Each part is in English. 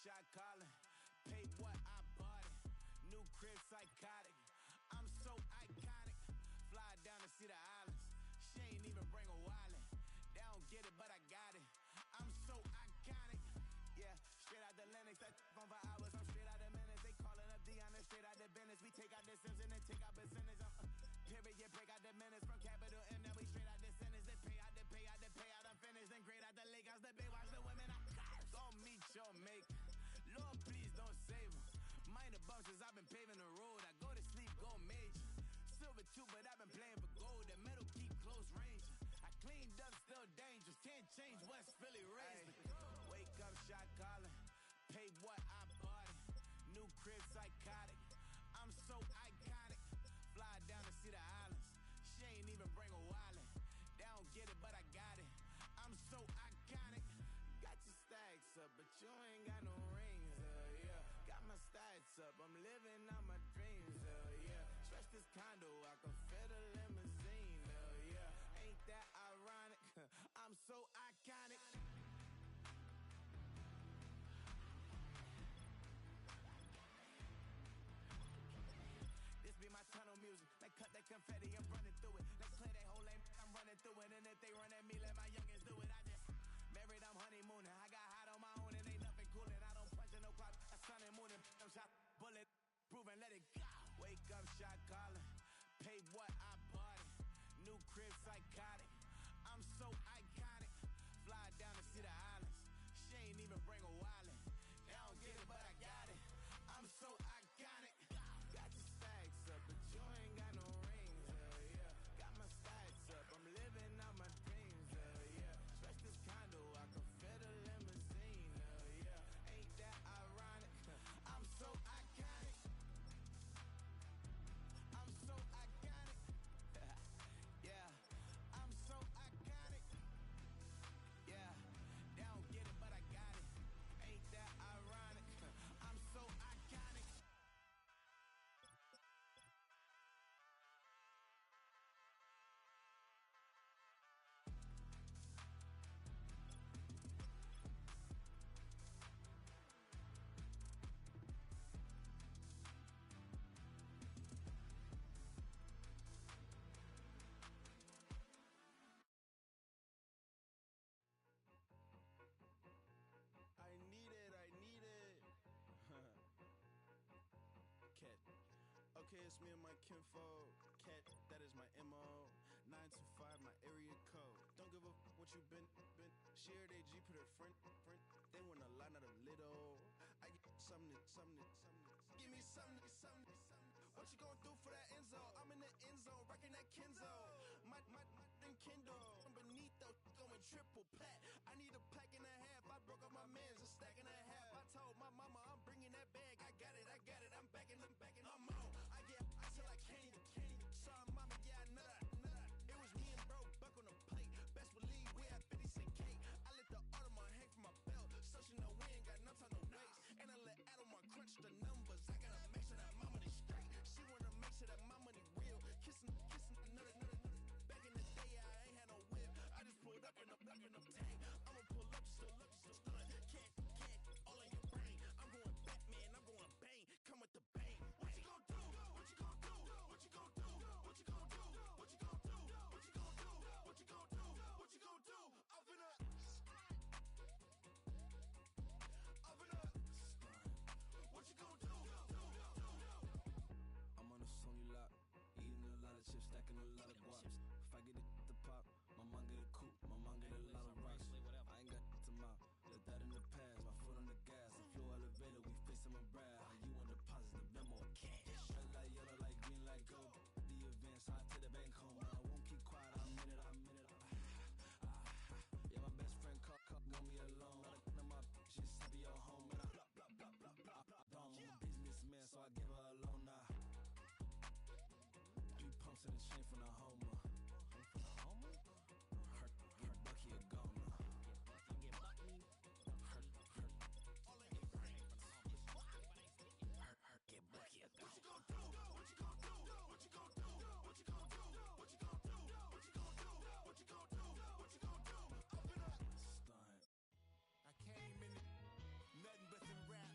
shot calling. Paid what I bought it. New crib psychotic. I'm so iconic. Fly down to see the islands. She ain't even bring a wallet. They don't get it, but I got it. I'm so iconic. Yeah, straight out the Linux, that on for hours, I'm straight out the minutes. They calling up Dion, straight out the business. We take out the Sims and then take out percentage. Period, break out the minutes from capital M, now we straight out the sentence. They pay out, I'm finished. Then grade out the Lakers, the big watch the women, I gon' meet your mate. Lord, please don't save them. Minor bumps as I've been paving the road. I go to sleep, go major. Silver too, but I've been playing for gold. The metal keep close range. I cleaned up, still dangerous. Can't change West Philly raised. Wake up, shot calling. Pay what I bought it. New crib psychotic. I'm so iconic. Fly down to see the islands. She ain't even bring a wallet. They don't get it, but I got it. I'm so iconic. Got your stacks up, but you ain't got no rings, yeah. Got my stats up, I'm living out my dreams, yeah. Stretch this condo, I can fit a limousine, yeah. Ain't that ironic? I'm so iconic. This be my tunnel music. They cut that confetti, I'm running through it. They clear that whole lane, I'm running through it. And if they run at me, let my youngins do it. I just married, I'm honeymooning. I got hot on my own and ain't nothing coolin'. I don't punch in no clock, I sun and moon. I'm shot, bullet, proven, let it go. Wake up, shot calling. Pay what I bought it. New crib psychotic. I'm so iconic. Fly down to see the islands. She ain't even bring a wallet. They don't get it, but I got it. I'm so iconic. Got your stacks up, but you ain't got no rings, yeah. Got my stats up, I'm living out my dreams, yeah. Stretch this condo, I can fit a limousine, yeah. Ain't that ironic? I'm so iconic. I'm so iconic. Yeah, I'm so iconic. Yeah, they don't get it, but I got it. Ain't that ironic? I'm so iconic. I need it. Cat. Okay, it's me and my kinfolk. Cat, that is my MO. 925, my area code. Don't give a what you been. Shared AG, put her friend. They want a lot, not a little. I get something. Give me something. What you gonna do for that Enzo? I'm in the end zone, rocking that Kenzo. My Kindle. I'm beneath though, going triple plat. I need a pack and a half. I broke up my mans, a stack and a half. I told my mama I'm bringing that bag. I got it. I'm backing. I'm on. I get ice till I candy. Sorry, mama, yeah, I nut. It was me and bro, buck on the plate. Best believe we had 50 cent cake. I let the Audemars hang from my belt, so she know we ain't got no time to waste. And I let Adelmar crunch the numbers. I gotta make sure that my money straight. She wanna make sure that my money real. Kissing another. Back in the day, I ain't had no whip. I just pulled up in the tank. I'ma pull up just to stun. Can't, all in your brain. I'm going Batman, I'm going bang. Come with the bang. What you gon' do? What you gon' do? What you gon' do? What you gon' do? What you gon' do? What you gon' do? What you gon' do? What you gon' do? Up in up. What you gon' do? I'm on a Sony lot, eating a lot of chips, stacking a lot of guap. If I get it the pop, my mom get a coupe, my mom get a lot of rocks. I ain't got to mouth, let that in the past. My foot on the gas, the floor elevator, we facing my brad. How you want deposit the memo cash? Red light, yellow light, green light, go. The events, I take the bank home. I won't keep quiet, I'm in it. Yeah, my best friend call, want me alone. None of my bitches happy at home, and I blah. I'm a businessman, so I give her a loan now. 3 pumps in the chain from the Homer. Her Bucky a goner. Her get Bucky a goner. What you gon' do? What you gon' do? What you gon' do? What you gon' do? What you gon' do? What you gon' do? What you gon' do? What you gon' do? Up and up. Stunt. I came in nothing but some rap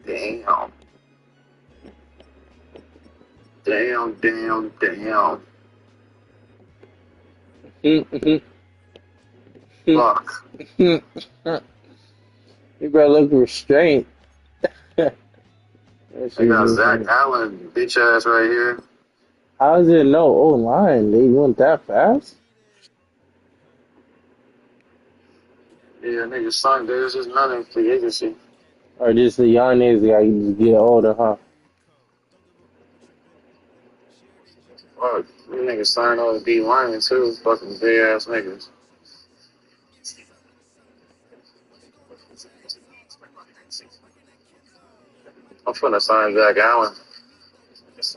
Damn. Damn, damn, damn. Fuck. You better look restrained. I got Zach Allen, bitch ass right here. How is it no O-line? They went that fast? Yeah, nigga, son, there's just nothing for the agency. Or just the young niggas got to get older, huh? Fuck, you niggas signed all the D linemen too. Fucking big ass niggas. I'm finna sign Zach Allen.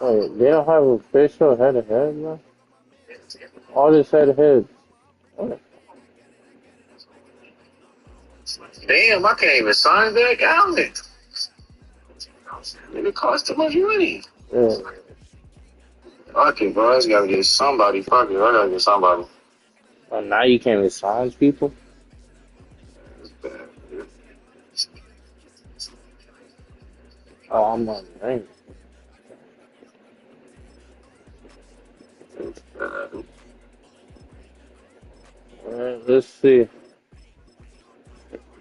Oh, they don't have a official head-to-head, man? All this head-to-head. Oh. Damn, I can't even sign Zach Allen. Nigga cost too much money. Yeah. Fuck it, bro. I just gotta get somebody. Fuck it, I gotta get somebody. Oh, now you can't even sign people? It's bad, dude. Oh, I'm on the ring. It's bad. Alright, let's see.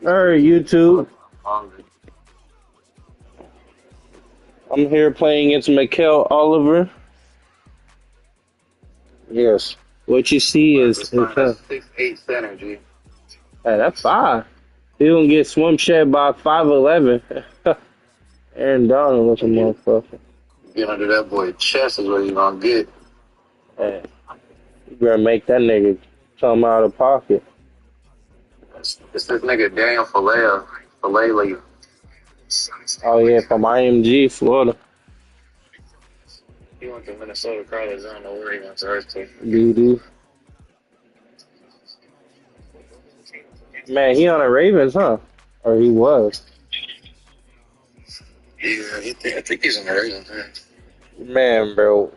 Alright, YouTube. Hungry. I'm here playing against Mikael Oliver. Yes. What you see is... That's 6'8" center, G. Hey, that's fine. He gonna get swim shed by 5'11". Aaron Donald looking motherfucker. Get under that boy's chest is what you gonna get. Hey, you better make that nigga come out of pocket. It's this nigga Daniel Falele. Oh yeah, from IMG, Florida. He went to Minnesota College. I don't know where he went to high school. Doo-doo. Man, he on the Ravens, huh? Or he was. Yeah, I think he's in the Ravens. Man, bro.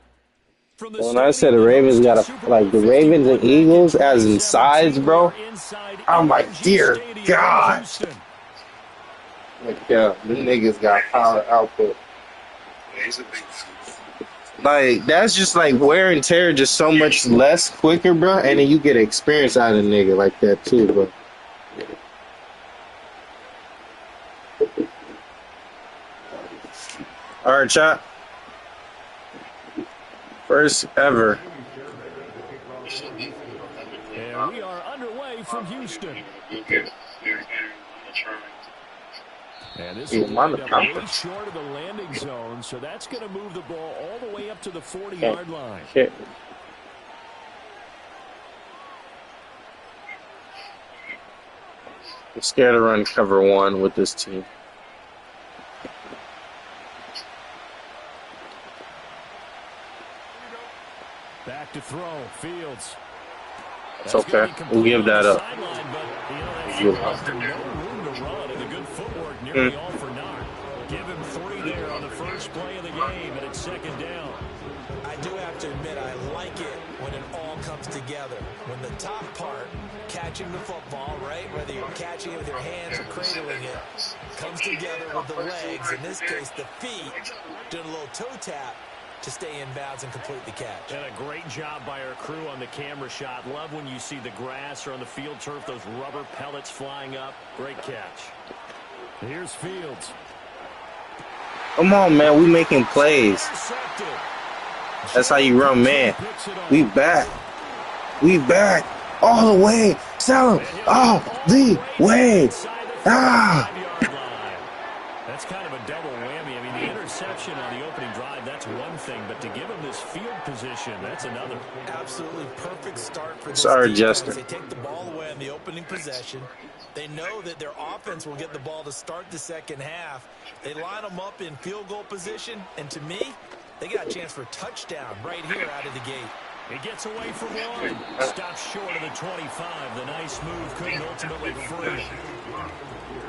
When I said the Ravens got the Ravens and Eagles as in size, bro, I'm like, dear God. Like, yeah, them niggas got power output. Yeah, he's a big. Like, that's just like wear and tear just so much less quicker, bro. And then you get experience out of a nigga like that too, bro. All right, chat. First ever. And we are underway from Houston. And this will wind up way short of the landing zone, so that's going to move the ball all the way up to the 40-yard line. Shit. I'm scared to run cover one with this team. Back to throw, Fields. It's okay. We'll give that up. No room to run, and the good footwork nearly all for naught. Give him 3 there on the first play of the game, and it's second down. I do have to admit, I like it when it all comes together. When the top part, catching the football, right, whether you're catching it with your hands or cradling it, comes together with the legs, in this case the feet, doing a little toe tap to stay in bounds and complete the catch. And a great job by our crew on the camera shot. Love when you see the grass or on the field turf, those rubber pellets flying up. Great catch. Here's Fields. Come on, man. We making plays. That's how you run, man. We back. We back. All the way. Sell him. All the way. Ah. That's kind of a double whammy. I mean, the interception on the opening drive, that's one thing. But to give him this field position, that's another. Absolutely perfect start for this Sorry, defense. Justin. They take the ball away on the opening possession. They know that their offense will get the ball to start the second half. They line them up in field goal position. And to me, they got a chance for a touchdown right here out of the gate. He gets away from one. Stops short of the 25. The nice move couldn't ultimately free him.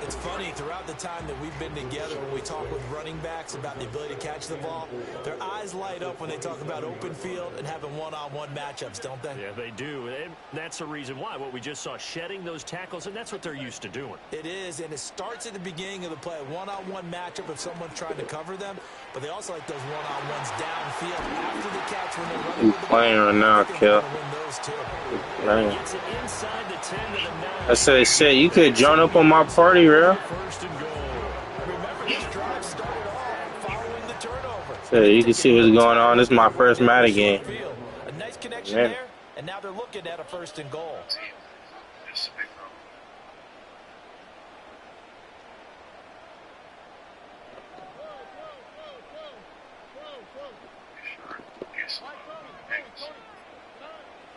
It's funny, throughout the time that we've been together, when we talk with running backs about the ability to catch the ball, their eyes light up when they talk about open field and having one-on-one matchups, don't they? Yeah, they do. And that's the reason why. What we just saw, shedding those tackles, and that's what they're used to doing. It is, and it starts at the beginning of the play. One-on-one matchup if someone's trying to cover them, but they also like those one-on-ones downfield after the catch when they're running with the ball. Playing right now, Kel. I said, shit, you could join up on my party, bro. So you can see what's going on. This is my first Madden game. A nice connection there, and now they're looking at a 1st and goal.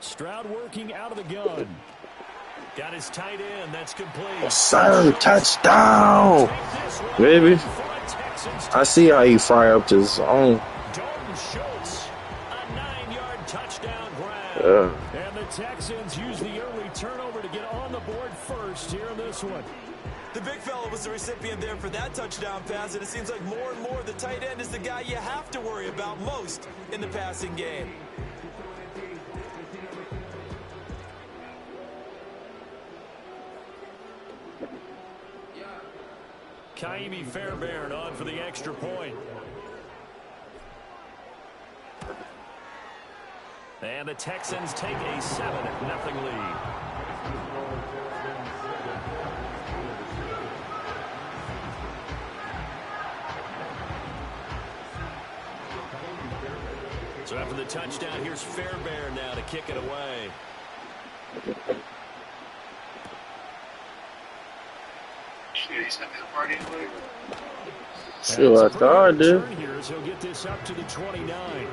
Stroud working out of the gun. Got his tight end. That's complete. Yes, sir. Touchdown. Baby. I see how you fry up this zone. Dalton Schultz, a 9-yard touchdown grab. And the Texans use the early turnover to get on the board first here in this one. The big fella was the recipient there for that touchdown pass, and it seems like more and more the tight end is the guy you have to worry about most in the passing game. Kaimi Fairbairn on for the extra point. And the Texans take a 7-0 lead. So after the touchdown, here's Fairbairn now to kick it away. Sure, I thought, dude. Here, so he'll get this up to the 29.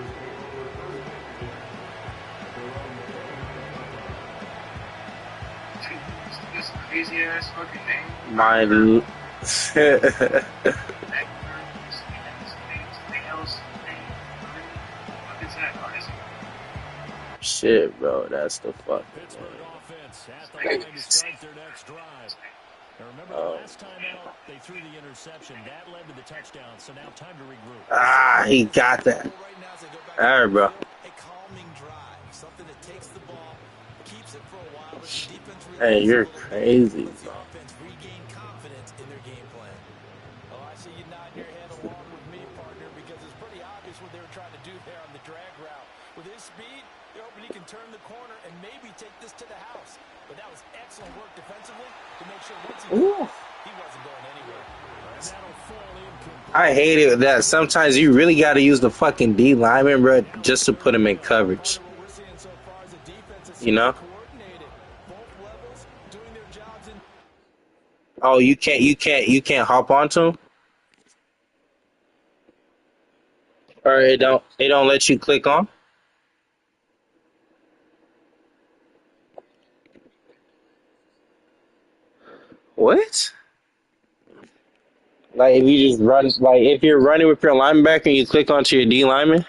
This crazy ass fucking name. My shit, bro. That's the fuck. Pittsburgh offense at the line to start their next drive. Now remember, the last time out, they threw the interception. That led to the touchdown, so now time to regroup. Ah, he got that. All right, bro. A calming drive, something that takes the ball, keeps it for a while, but the defense Hey, you're crazy, lets the bro. offense regain confidence in their game plan. Oh, I see you nodding your head along with me, partner, because it's pretty obvious what they were trying to do there on the drag route. With his speed, they're hoping he can turn the corner and maybe take this to the house. But that was excellent work defensively to make sure once he got it, he wasn't going anywhere. I hate it that sometimes you really got to use the fucking D lineman, bro, just to put him in coverage. You know? Oh, you can't hop onto him? Or it don't let you click on? What? Like if you just run, like if you're running with your linebacker and you click onto your D lineman?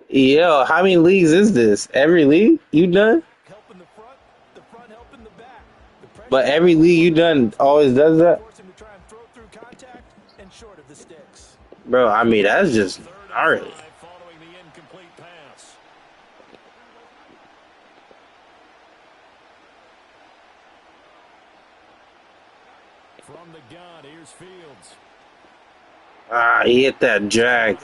Yo, how many leagues is this? Every league you done? Helping the front helping the back. But every league you done always does that? Force him to try and throw through contact and short of the sticks. Bro, I mean, that's just gnarly. Following the incomplete pass. From the gun, here's Fields. Ah, he hit that drag.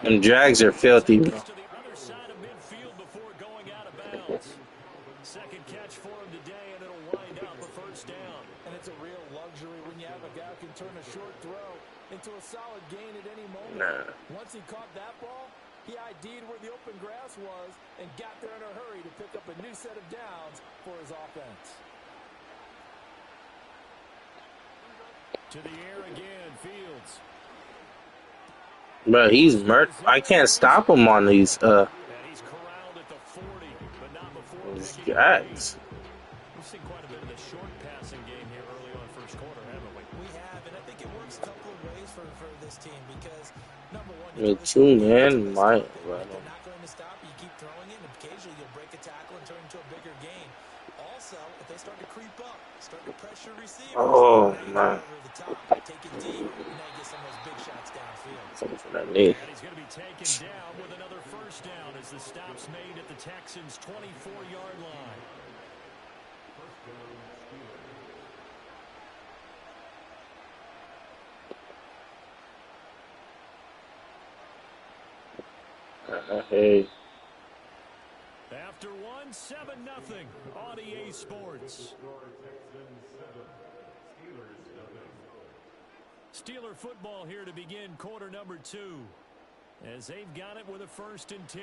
Them drags are filthy, bro. To the other side of midfield before going out of bounds. Second catch for him today, and it'll wind up a first down. And it's a real luxury when you have a guy who can turn a short throw into a solid gain at any moment. Once he caught that ball, he ID'd where the open grass was and got there in a hurry to pick up a new set of downs for his offense. To the air again, Fields. Bro, he's I can't stop him on these And he's corralled at the 40, but not before picking up the drags. We've seen quite a bit of the short passing game here early on first quarter, haven't we? We have, and I think it works a couple of ways for this team because, number one, Me too, man. My, they're not going to stop you. Keep throwing it, and occasionally you'll break a tackle and turn into a bigger gain. Also, if they start to creep up, start to pressure receivers, oh, man. over the top, take it deep, and now you get some of those big shots downfield. Something for that knee. And he's going to be taken down with another first down as the stop's made at the Texans' 24-yard line. Hey. After one, 7-0 on EA Sports. Steeler football here to begin quarter number 2 as they've got it with a 1st and 10.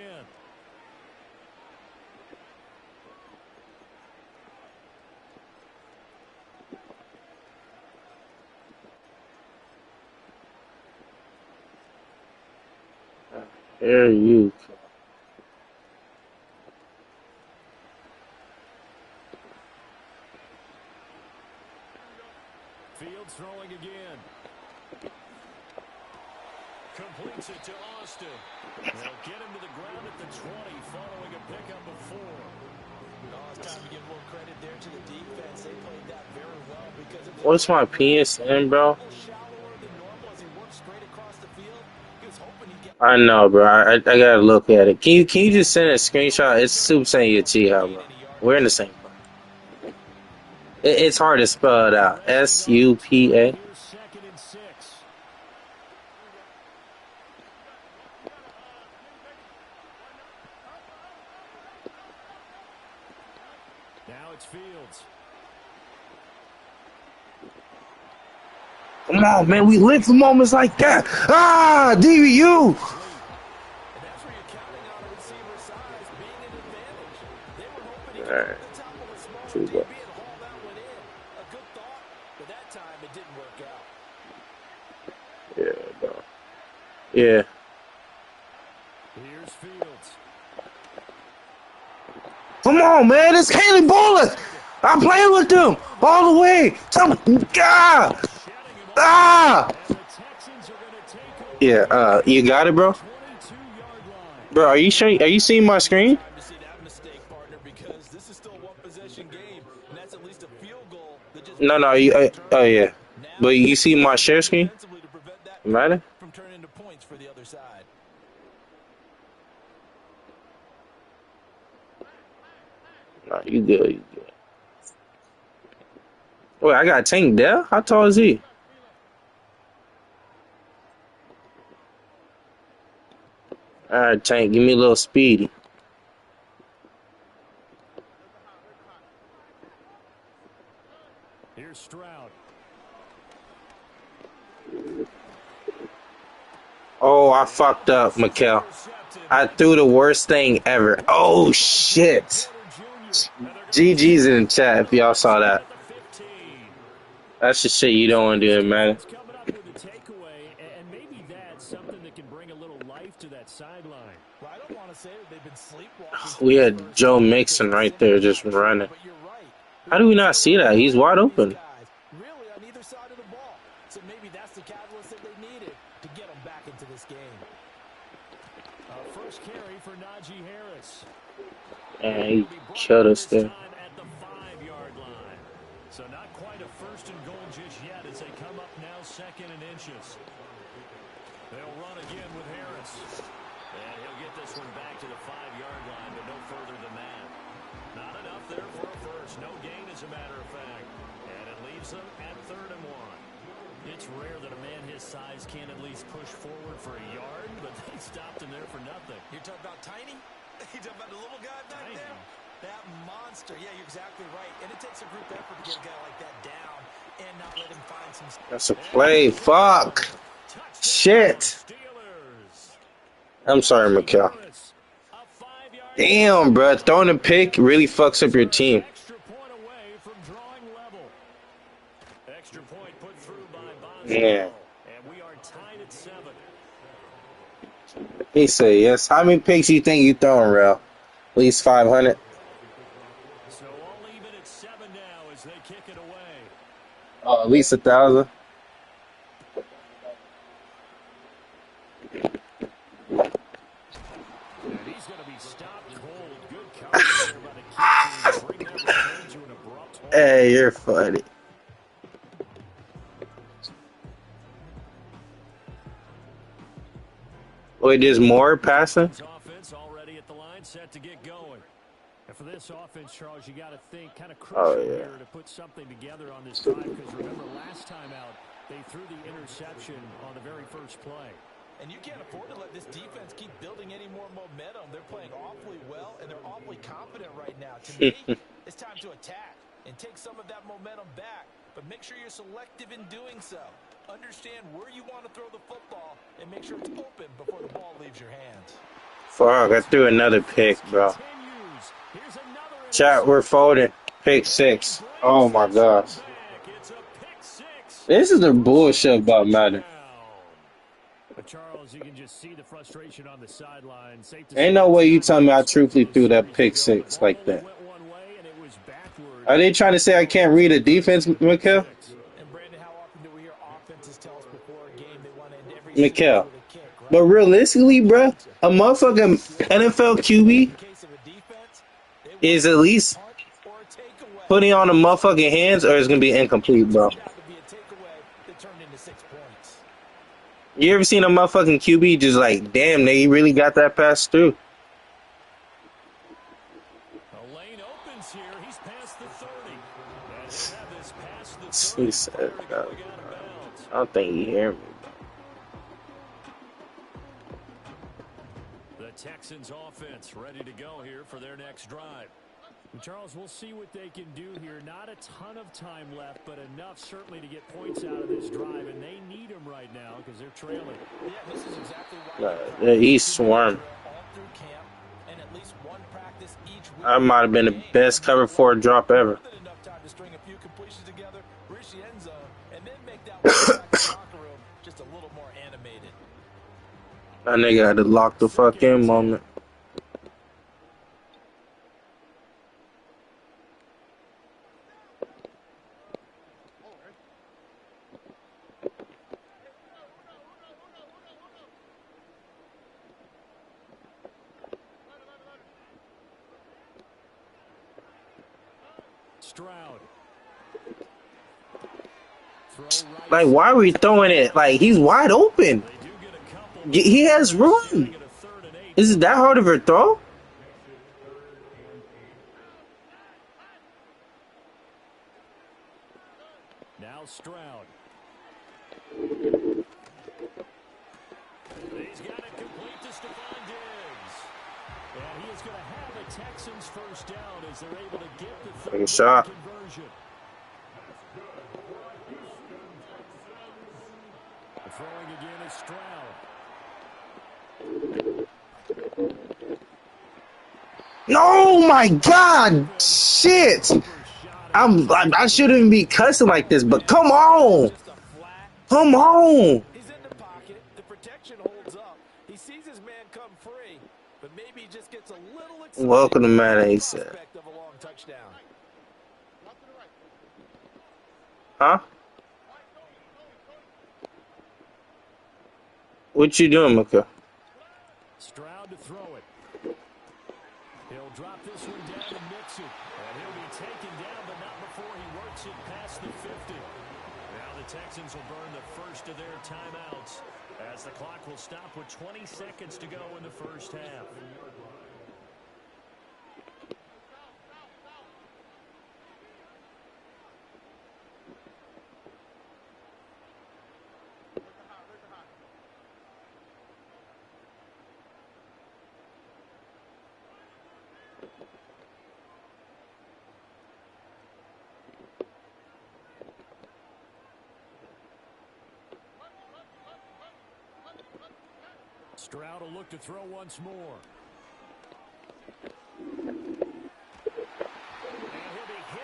Here you go. Fields throwing again. Completes it to Austin. They'll get him to the ground at the 20 following a pickup of 4. It's time to give more credit there to the defense. They played that very well because it was What's my PSN, bro? shallower than normal as he worked straight across the field. He was hoping he'd get I know, bro. I gotta look at it. Can you just send a screenshot? It's Super Saiyan Uchiha, bro. We're in the same part. It's hard to spell it out. S-U-P-A. Here's 2nd and 6. Now it's Fields. Come on, man. We live for moments like that. Ah, DBU. And that's where you're counting on a receiver's size being an advantage. They were hoping he could Alright. get the top of a small True, DB bro. and haul that one in. A good thought, but that time it didn't work out. Yeah, bro. Yeah. Here's Fields. Come on, man. It's Caleb Bullock. I'm playing with them all the way. Ah. Ah. And the Texans are going to take over Yeah. You got it, bro. 22-yard line. Bro, are you seeing my screen? Time to see that mistake, partner, because this is still a one-possession game, and that's at least a field goal that just No. Oh yeah. But you see my share screen? defensively to prevent that Matter? from turning into points for the other side. No, you good. You good. Wait, I got Tank there? How tall is he? All right, Tank, give me a little speedy. Here's Stroud. Oh, I fucked up, Mikkel. I threw the worst thing ever. Oh, shit. GG's in the chat if y'all saw that. That's the shit you don't want to do, man. Coming up with a takeaway, and maybe that's something that can bring a little life to that sideline. Well, I don't want to say that they've been sleepwalking. We had Joe Mixon right there just running. But you're right. How do we not see that? He's wide open. Really on either side of the ball. So maybe that's the catalyst that they needed to get them back into this game. First carry for Najee Harris. And he killed us there. At the 5-yard line. So not quite a first and goal just yet as they come up now 2nd and inches. They'll run again with Harris. And he'll get this one back to the 5-yard line, but no further than that. Not enough there for a first. No gain, as a matter of fact. And it leaves them at 3rd and 1. It's rare that a man his size can at least push forward for a yard, but they stopped him there for nothing. You're talking about Tiny? You talking about the little guy back there? That monster. Yeah, you're exactly right. And it takes a group effort to get a guy like that down and not let him find some... That's a play. Fuck. Shit. I'm sorry, Mikal. Damn, bro. Throwing a pick really fucks up your team. Yeah. He said yes. How many picks you think you throwing, Rel? At least 500. So all even at 7 now as they kick it away. Oh, at least 1,000. He's going to be stopped cold. Good coverage there by the keeper to bring that return to an abrupt halt. Hey, you're funny. Wait, there's more passing? Offense already at the line, set to get going. And for this offense, Charles, you got to think kind of crucial here to put something together on this drive, because remember last time out, they threw the interception on the very first play. And you can't afford to let this defense keep building any more momentum. They're playing awfully well, and they're awfully confident right now. To me, it's time to attack and take some of that momentum back. But make sure you're selective in doing so. Understand where you want to throw the football and make sure it's open before the ball leaves your hands. Fuck, I threw another pick, bro. Chat, we're folding. Pick 6. Oh my gosh. This is the bullshit about Madden. Charles, you can just see the frustration on the sideline. Ain't no way you tell me I truthfully threw that pick 6 like that. Are they trying to say I can't read a defense, Mikal? Mikal. But realistically, bro, a motherfucking NFL QB is at least putting on the motherfucking hands, or it's gonna be incomplete, bro. You ever seen a motherfucking QB just like, damn, they really got that pass through? A lane opens here. He's past the 30. He said, I don't think he hear me. The Texans offense ready to go here for their next drive. Charles, we'll see what they can do here. Not a ton of time left, but enough certainly to get points out of this drive, and they need them right now because they're trailing. Yeah, this is exactly why The East Swarm. That might have been the best cover 4 drop ever. That nigga had to lock the fuck in moment. Stroud. Like, why are we throwing it? Like, he's wide open. He has room. Is it that hard of a throw? Now Stroud. He's got it complete to Stephon Diggs. And he is going to have a Texans first down as they're able to get the third shot. Conversion. Throwing again is Stroud. Oh my God! Shit! I shouldn't be cussing like this, but come on! Come on! He's in the pocket. The protection holds up. He sees his man come free, but maybe he just gets a little excited. Welcome to Madden, he said. Huh? What you doing, Mika? Stroud to throw it. He'll drop this one down and mix it. And he'll be taken down, but not before he works it past the 50. Now the Texans will burn the first of their timeouts as the clock will stop with 20 seconds to go in the first half. Stroud will look to throw once more.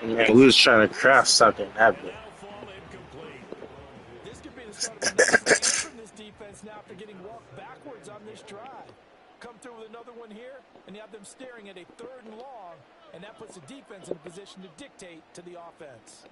Man, we was trying to craft something happening. This could be the start of another game from this defense now after getting walked backwards on this drive. Come through with another one here, and you have them staring at a 3rd and long, and that puts the defense in a position to dictate to the offense.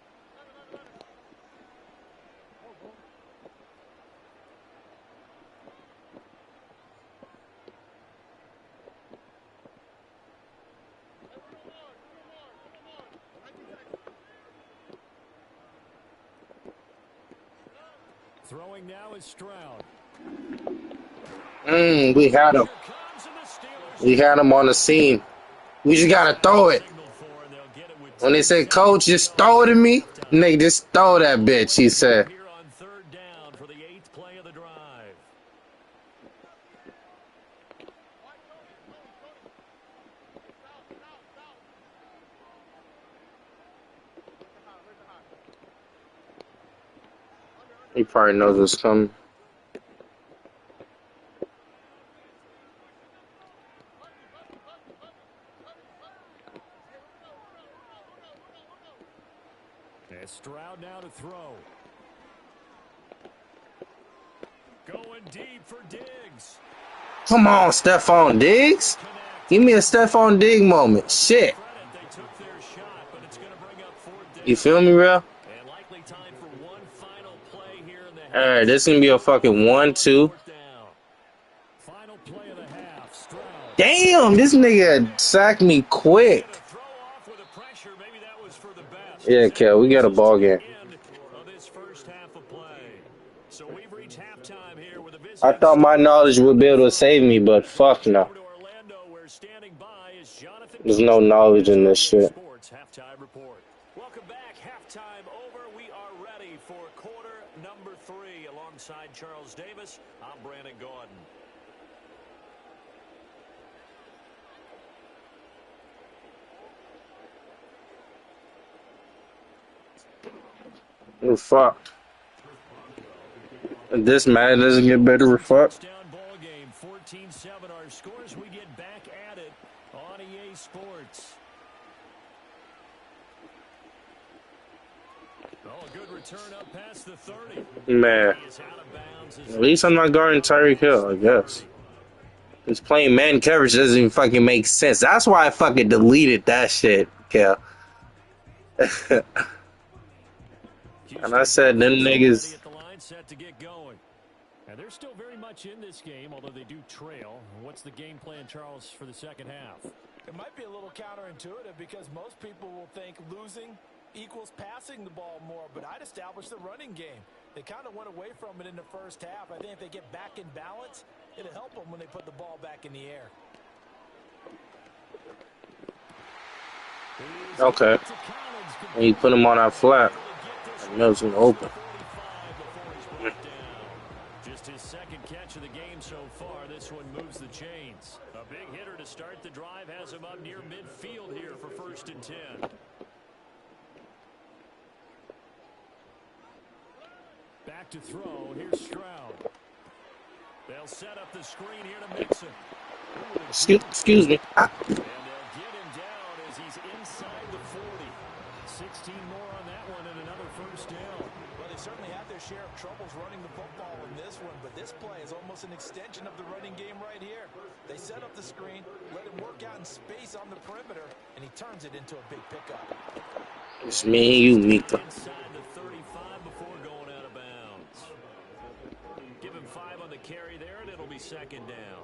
Throwing now is Stroud. We had him. We had him on the scene. We just gotta throw it. When they say, "Coach, just throw it to me," nigga, just throw that bitch. He said. Here on 3rd down for the 8th play of the drive. He probably knows what's coming. And Stroud now to throw. Going deep for Diggs. Come on, Stephon Diggs. Give me a Stephon Diggs moment. Shit. They took their shot, but it's going to bring up 4th down. You feel me, real? And likely time for one final play here in the half. Alright, this is gonna be a fucking 1-2. Final play of the half. Stroud. Damn, this nigga sacked me quick. Throw off with a pressure. Maybe that was for the best. Yeah, Kel, we got a ball game. End of this first half of play. So we've reached halftime here with a visit. I thought my knowledge would be able to save me, but fuck no. There's no knowledge in this shit. Sports halftime report. Welcome back. Halftime over. We are ready for quarter number 3. Alongside Charles Davis, I'm Brandon Gordon. We're fucked. If this man doesn't get better, we're fucked. Down ball game, 14-7 our scores. We get back at it on EA Sports. Oh, a good return up past the 30. Man. At least I'm not guarding Tyreek Hill, I guess. He's playing man coverage doesn't even fucking make sense. That's why I fucking deleted that shit, Kel. And I said, them niggas. Set to get going. And they're still very much in this game, although they do trail. What's the game plan, Charles, for the second half? It might be a little counterintuitive because most people will think losing equals passing the ball more, but I'd establish the running game. They kind of went away from it in the first half. I think if they get back in balance, it'll help them when they put the ball back in the air. Okay. And you put him on our flat. I know it's going to open. Just his second catch of the game so far. This one moves the chains. A big hitter to start the drive has him up near midfield here for 1st and 10. Back to throw. Here's Stroud. They'll set up the screen here to mix him. Excuse me. And they'll get him down as he's inside the 40. 16 more on that one and another 1st down. Well, they certainly had their share of troubles running the football in this one, but this play is almost an extension of the running game right here. They set up the screen, let him work out in space on the perimeter, and he turns it into a big pickup. It's me and you, Mika. Inside the 35 before going out of bounds. Give him 5 on the carry there, and it'll be second down.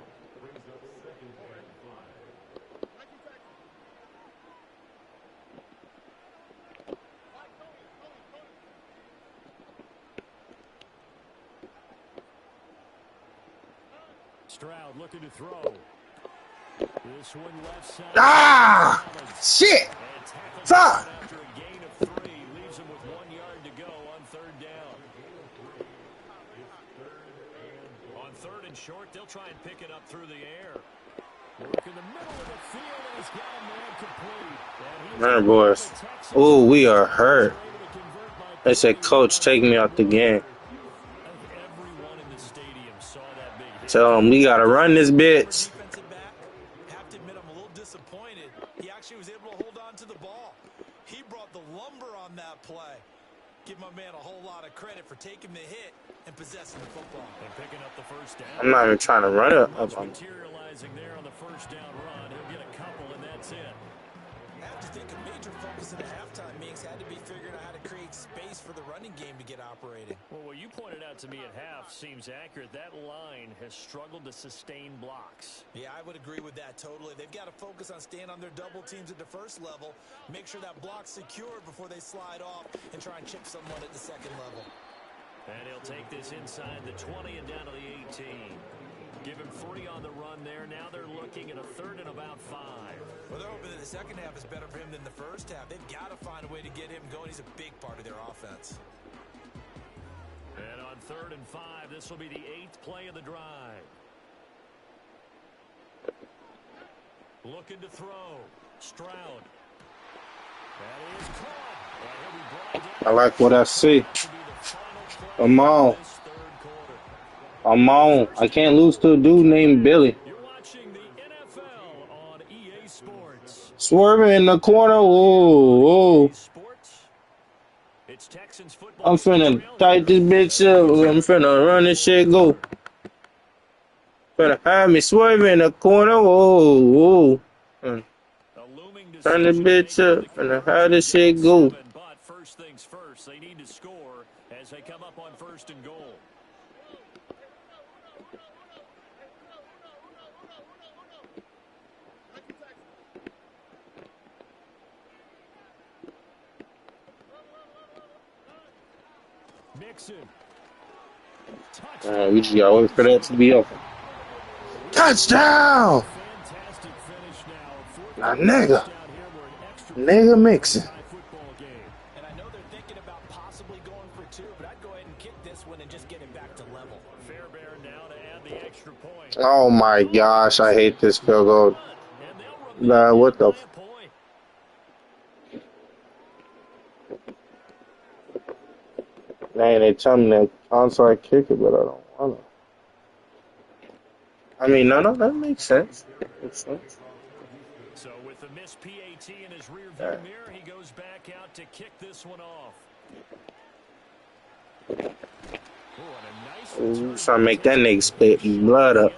Stroud looking to throw. This one left side. Ah! Shit! Fuck! After a gain of 3, leaves him with 1 yard to go on third down. On third and short, they'll try and pick it up through the air. Work in the middle of the field, and he's got a man complete. Man, boys. Oh, we are hurt. They said, Coach, take me out the game. Everyone in the stadium saw that big hit. Tell him we gotta run this bitch. Defensive back, have to admit I'm a little disappointed. He actually was able to hold on to the ball. He brought the lumber on that play. Give my man a whole lot of credit for taking the hit and possessing the football. And picking up the first down. I'm not even trying to run it. Materializing there on the first down run. He'll get a couple, and that's it. I have to think a major focus in the halftime meetings had to be figuring out how to create space for the running game to get operating. Well, what you pointed out to me at half seems accurate. That line has struggled to sustain blocks. Yeah, I would agree with that totally. They've got to focus on staying on their double teams at the first level, make sure that block's secured before they slide off and try and chip someone at the second level. And he'll take this inside the 20 and down to the 18. Give him 3 on the run there. Now they're looking at a third and about 5. Well, they're hoping that the second half is better for him than the first half. They've got to find a way to get him going. He's a big part of their offense. And on third and 5, this will be the 8th play of the drive. Looking to throw. Stroud. That is caught. And he'll be brought down. I like what I see. I'm on. I'm on. I can't lose to a dude named Billy. You're watching the NFL on EA Sports. Swerving in the corner. Whoa, whoa. It's Texans football. I'm finna tight this bitch up. I'm finna run this shit, go. Finna have me swerving in the corner. Whoa, whoa. Turn this bitch up. Finna have this shit go. But first things first, they need to score as they come up on first and goal. Mixon. We just gotta wait for that to be open. Touchdown! Fantastic finish now. Now, nigga. Nigga Mixon. And I know they're thinking about possibly going for 2, but I'd go ahead and kick this one and just get it back to level. Fairbairn now to add the extra point. Oh my gosh, I hate this field goal. Nah, what the f... Man, they tell me that onside kick it, but I don't want to. I mean, no, that makes sense. Makes sense. So with the missed PAT in his rearview mirror, he goes back out to kick this one off. Ooh, trying to make that nigga spit blood up.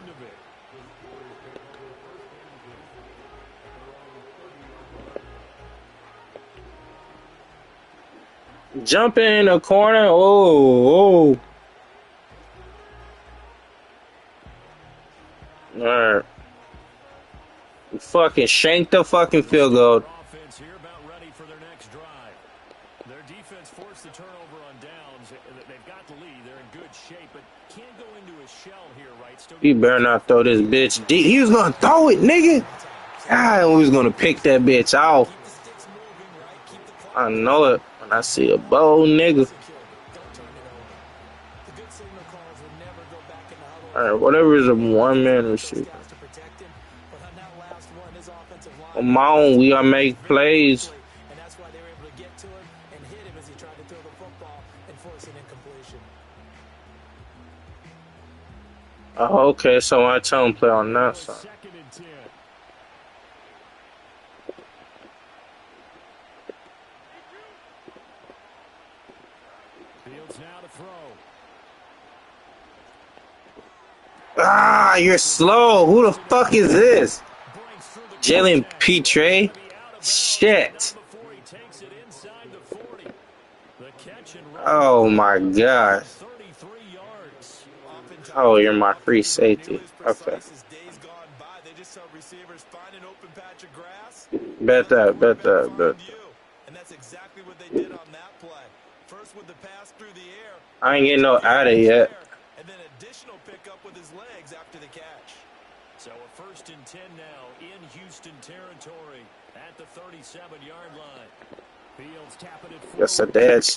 Jump in the corner. Oh. Alright. Fucking shank the fucking field goal. Offense here about ready for their next drive. Their defense forced the turnover on downs. They've got the lead. They're in good shape, but can't go into a shell here, right? Still He better not throw this bitch deep. He was gonna throw it, nigga. God, we was gonna pick that bitch off. I know it when I see a bold nigga. Alright, whatever is a one-man receiver. Come on, we gotta make plays. And that's why they were able to get to him and hit him as he tried to throw the football and force an incompletion. Oh, okay, so I tell him play on that side. second and 10. Fields now to throw. Ah, you're slow. Who the fuck is this? Jalen Petre? Shit. Before he takes it inside the 40. The catch and run. Oh my gosh. 33 yards. Oh, you're my free safety. Okay. Bet that, bet that, bet that. And that's exactly what they did on that play. First with the pass through the air. I ain't getting no out of yet. And then additional pickup with his legs after the catch. So a 1st and 10 now in Houston territory at the 37-yard line. Fields tapping it forward. Yes, I did.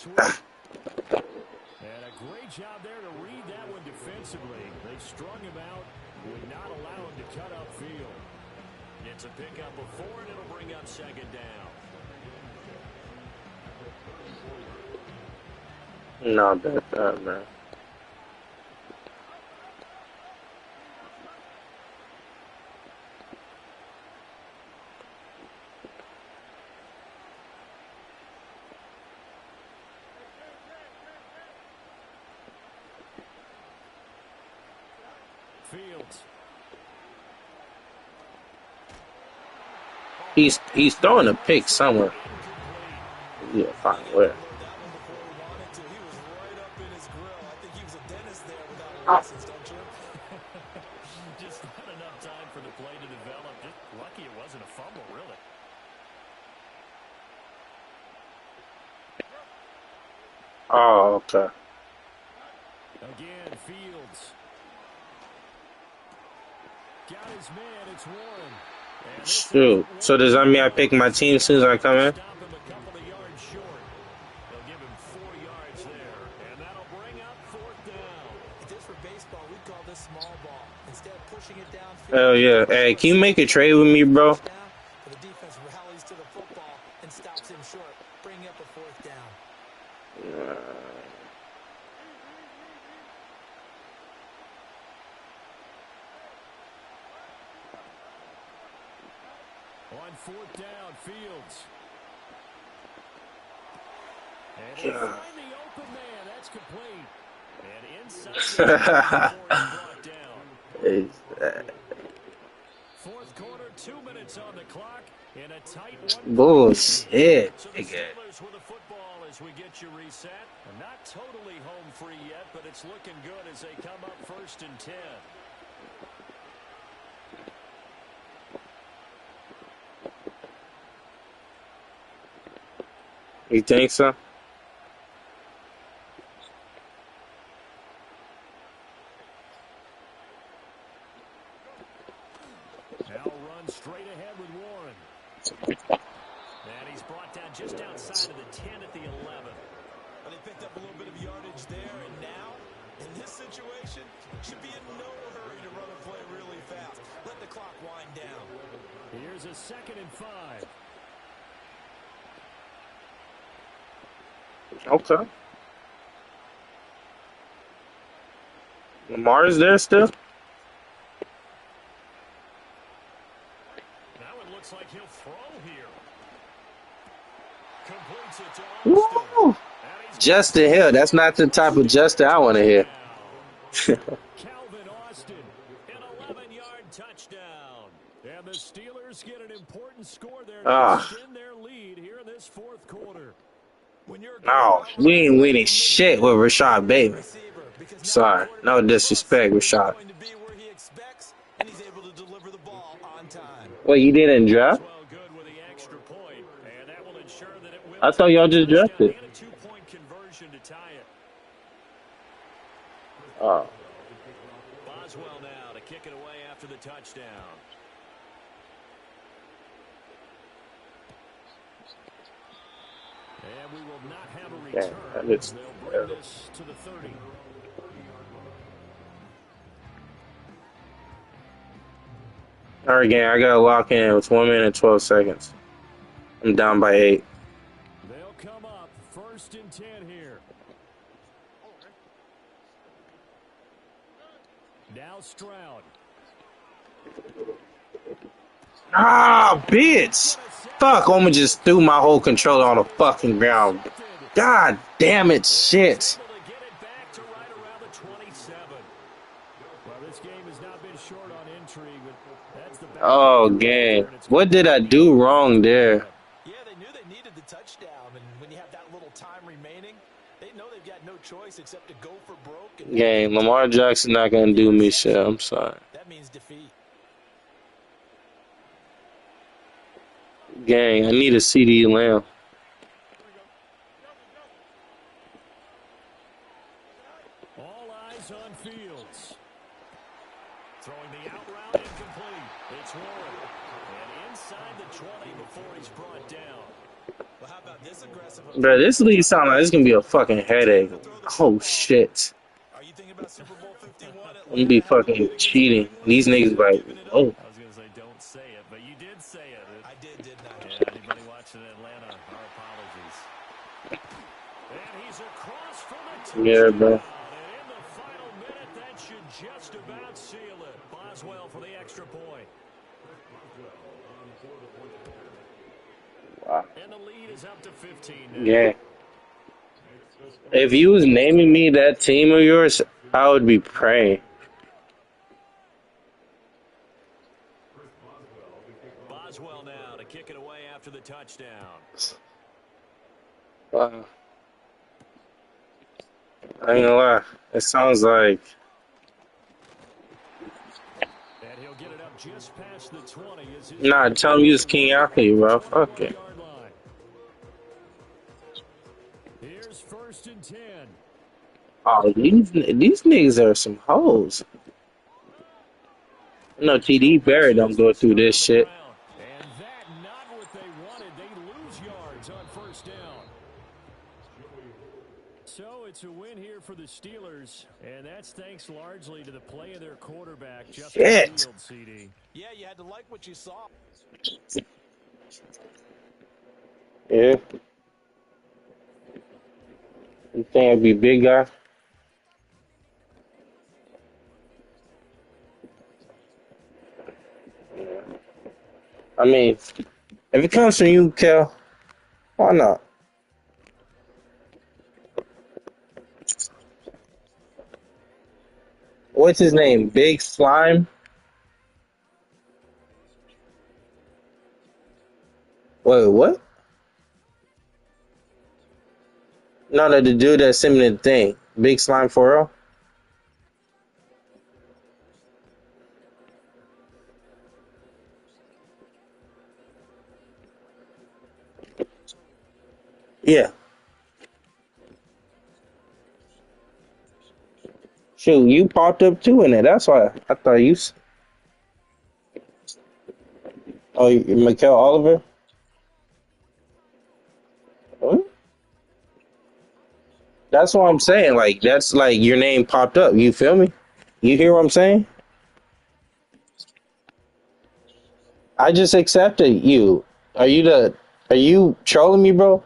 And a great job there to read that one defensively. They strung him out, would not allow him to cut upfield. It's a pickup of 4, and it'll bring up 2nd down. No, bet that, man. Fields. He's throwing a pick somewhere. Yeah, fine, where? Just not enough time for the play to develop. Just lucky it wasn't a fumble, really. Oh, okay. Again, Fields. Got his man, it's Warren. Shoot. So does that mean I pick my team as soon as I come in? Stop him a couple of yards short. They'll give him 4 yards there, and that'll bring up 4th down. Just for baseball, we call this small ball. Instead of pushing it down. Hell yeah. Hey, can you make a trade with me, bro? The defense rallies to the football and stops him short, bringing up a 4th down. On 4th down, Fields. And they find the open man. That's complete. And inside the brought down. 4th quarter, 2 minutes on the clock, and a tight one. Bullshit. So the Steelers with the football as we get you reset. And not totally home free yet, but it's looking good as they come up 1st and 10. You think so? Now run straight ahead with Warren. And he's brought down just outside of the 10 at the 11. Well, they picked up a little bit of yardage there, and now, in this situation, should be in no hurry to run a play really fast. Let the clock wind down. Here's a 2nd and 5. Okay. Lamar is there still? Now it looks like he'll throw here. Completes it to Austin. Woo! Justin Hill. That's not the type of Justin I want to hear. Calvin Austin, an 11-yard touchdown. And the Steelers get an important score there to extend their lead here in this 4th quarter. No, we ain't winning shit with Rashad Bateman. Sorry, no disrespect, Rashad. What, you didn't draft? I thought y'all just drafted. Oh. Boswell now to kick it away after the touchdown. And we will not have a return. They'll bring this to the 30. All right, gang, I got to lock in. It's 1 minute and 12 seconds. I'm down by 8. They'll come up 1st and 10 here. Now Stroud. Ah, bitch. Fuck, Oma just threw my whole controller on the fucking ground. God damn it, shit. Oh, gang. What did I do wrong there? Yeah, they knew they needed the touchdown, and when you have that little time remaining, They know they've got no choice except to go for broke. And Gang, Lamar Jackson not gonna do me shit. I'm sorry. that means defeat. Gang, I need a CD Lamb. All eyes on Fields. Throwing the out route incomplete. It's Warren. And inside the 20 before he's brought down. Well, how about this aggressive? Bro, this league sound like it's gonna be a fucking headache. Oh shit. Are you thinking about Super Bowl 51? I'm gonna be fucking cheating. These niggas like, oh. I was gonna say don't say it, but you did say it. I did, didn't I? Yeah, anybody watching Atlanta, our apologies. And he's across from a touchdown. Yeah, bro. And in the final minute, that should just about seal it. Boswell for the extra point. Wow. And the lead is up to 15 now. Yeah. If you was naming me that team of yours, I would be praying. Boswell now to kick it away after the touchdown. Wow. I ain't gonna lie. It sounds like. And he'll get it up just past the 20. Nah, tell him you was Kingathlete, bro. Fuck it. Here's 1st and 10. Oh, these niggas are some hoes. No, TD Barrett don't go through this shit. And that not what they wanted. They lose yards on 1st down. So it's a win here for the Steelers, and that's thanks largely to the play of their quarterback, Justin Fields, CD. Yeah, you had to like what you saw. Yeah. You think I'd be big guy? I mean, if it comes from you, Kel, why not? What's his name? Big Slime? Wait, what? No, the dude that sent me the thing. Big Slime 4-0? Yeah. Shoot, you popped up too in it. That's why I thought you. Oh, Mikel Oliver? What? That's what I'm saying. Like, that's like your name popped up. You feel me? You hear what I'm saying? I just accepted you. Are you trolling me, bro?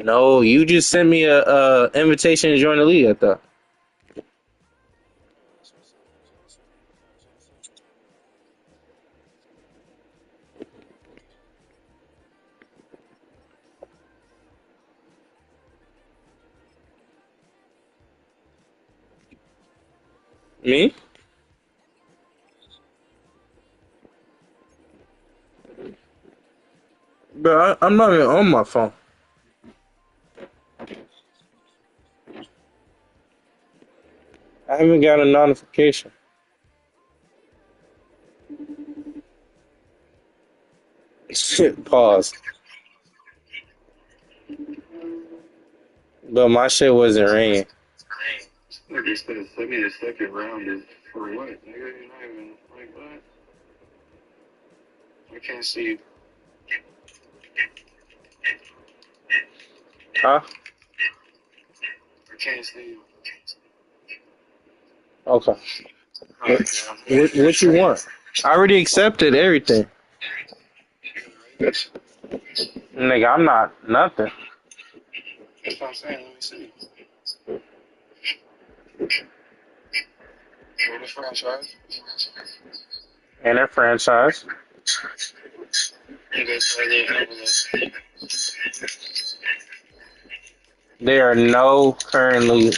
No, you just sent me a invitation to join the league, I thought. Me? Bro, I'm not even on my phone. I haven't got a notification. Shit, pause. But my shit wasn't ringing. Nigga said send me the second round is for what? Nigga, you're not even like what? I can't see you. Huh? I can't see you. Okay. Alright, What you want? I already accepted everything. Nigga, I'm not nothing. That's what I'm saying. Let me see. What is franchise? In a franchise. You guys said the envelope. There are currently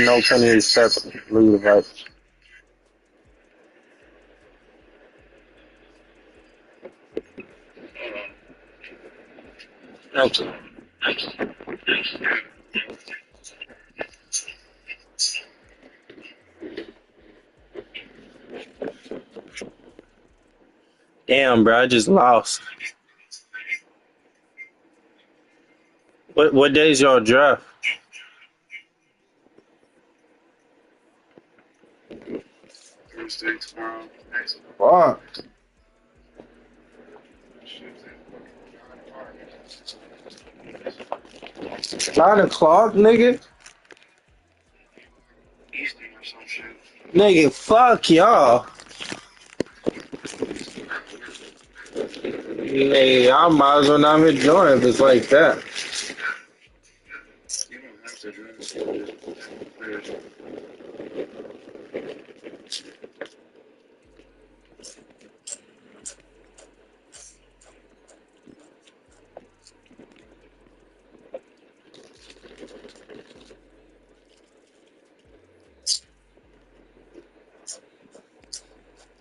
no pending accepted legal devices. Okay. Damn, bro, I just lost. What days y'all draft? Thursday, tomorrow. Fuck. 9 o'clock, nigga? Eastern or some shit. Nigga, fuck y'all. Nigga, I might as well not even join if it's like that. You don't have to join.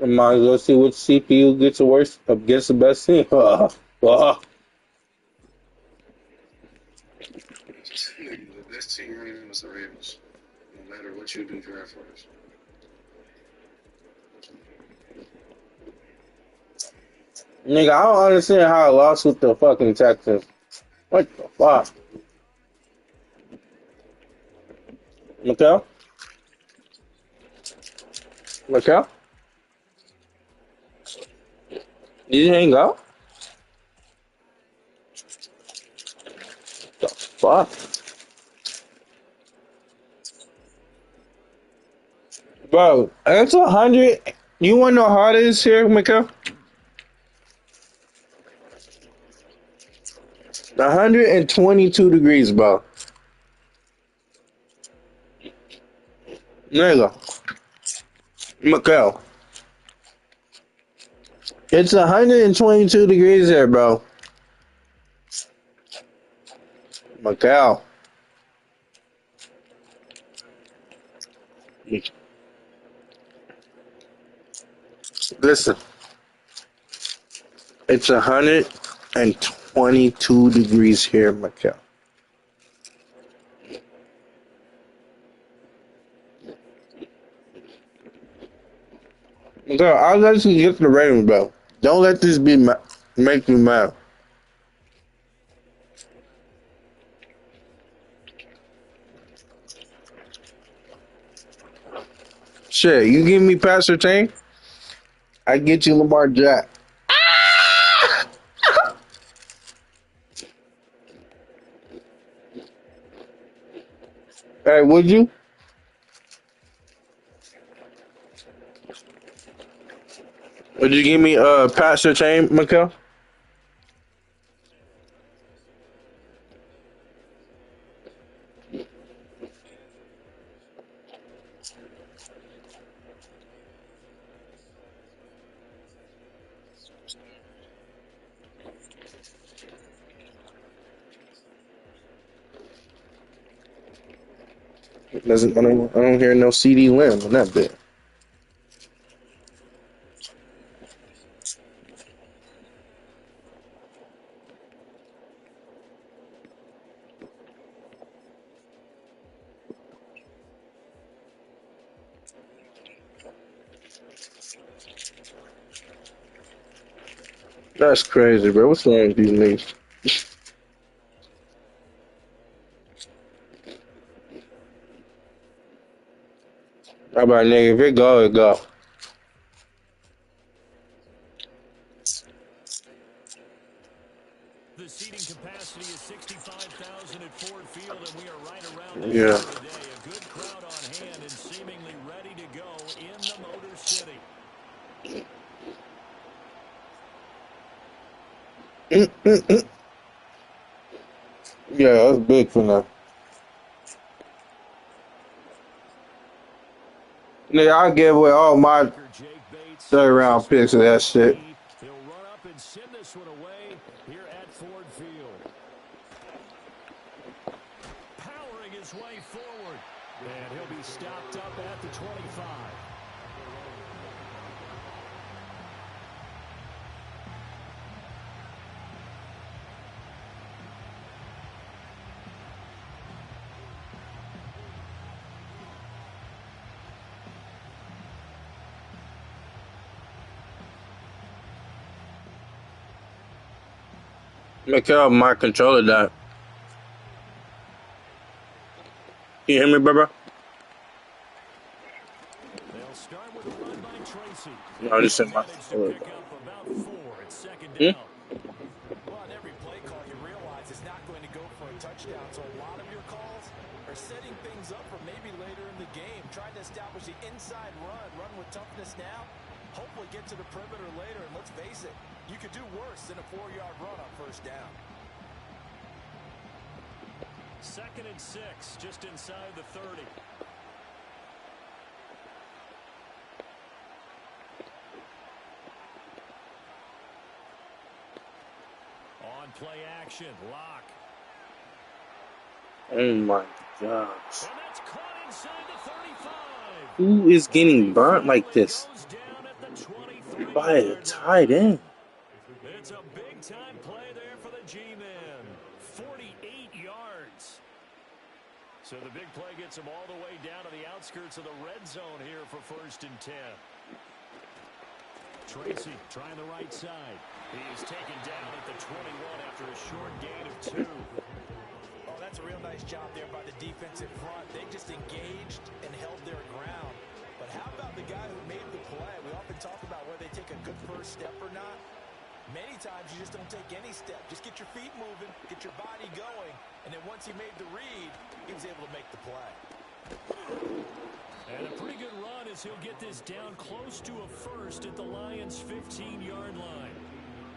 I might as well see which CPU gets the best team. The best team right now is the Ravens. No matter what you do draft wise. Nigga, I don't understand how I lost with the fucking Texans. What the fuck? Mikhail? Mikhail? Did you hang up? The fuck? Bro, it's 100. You wanna know how hot it is here, Mikhail? 122 degrees, bro. Nigga. Mikhail. It's 122 degrees there, bro. Mikhail. Listen. It's 122 degrees here, Mikhail. Mikhail, I'll let you get to the Ravens, bro. Don't let this make you mad. Shit, you give me Pastor Tane, I get you Lamar Jack. Hey, would you? Would you give me Pastor Tane, Mikhail? I don't hear no CD Lamb on that bit. That's crazy, bro. What's wrong with these niggas? How about nigga? If it go, it go. The seating capacity is 65,000 at Ford Field, and we are right around that Yeah. today. A good crowd on hand and seemingly ready to go in the Motor City. Yeah, that's big for now. Nigga, I'll give away all my third round picks of that shit. He'll run up and send this one away here at Ford Field. Powering his way forward. And he'll be stopped up at the 25. Mikhail, my controller died. Can you hear me, brother? They'll start with a run by Tracy. No, I just said my controller. Pick up about 4. It's second Hmm? down. Well, on every play call, you realize it's not going to go for a touchdown. So a lot of your calls are setting things up for maybe later in the game. Trying to establish the inside run with toughness now. Hopefully get to the perimeter later. And let's face it, you could do worse than a 4-yard run on first down. Second and 6, just inside the 30. On play action, lock. Oh my gosh. And that's caught inside the 35. Who is getting burnt like this? Goes down at the 23 By a tight end. It's a big-time play there for the G-men. 48 yards. So the big play gets him all the way down to the outskirts of the red zone here for first and 10. Tracy trying the right side. He is taken down at the 21 after a short gain of 2. Oh, that's a real nice job there by the defensive front. They just engaged and held their ground. But how about the guy who made the play? We often talk about whether they take a good first step or not. Many times you just don't take any step. Just get your feet moving, get your body going, and then once he made the read, he was able to make the play. And a pretty good run as he'll get this down close to a first at the Lions' 15-yard line.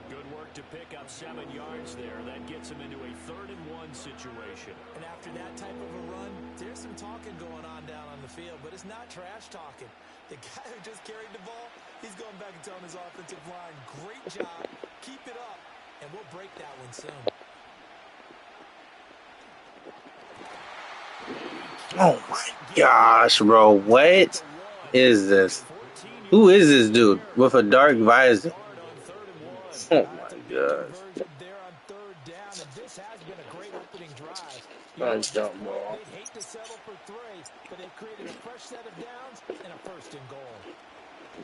Good work to pick up 7 yards there. That gets him into a 3rd and 1 situation. And after that type of a run, there's some talking going on down on the field, but it's not trash talking. The guy who just carried the ball, he's going back and telling his offensive line, great job, keep it up, and we'll break that one soon. Oh my gosh, bro. What is this? Who is this dude with a dark visor? Oh my gosh. Nice jump ball. They'd hate to settle for 3, but they've created a fresh set of downs and a first and goal.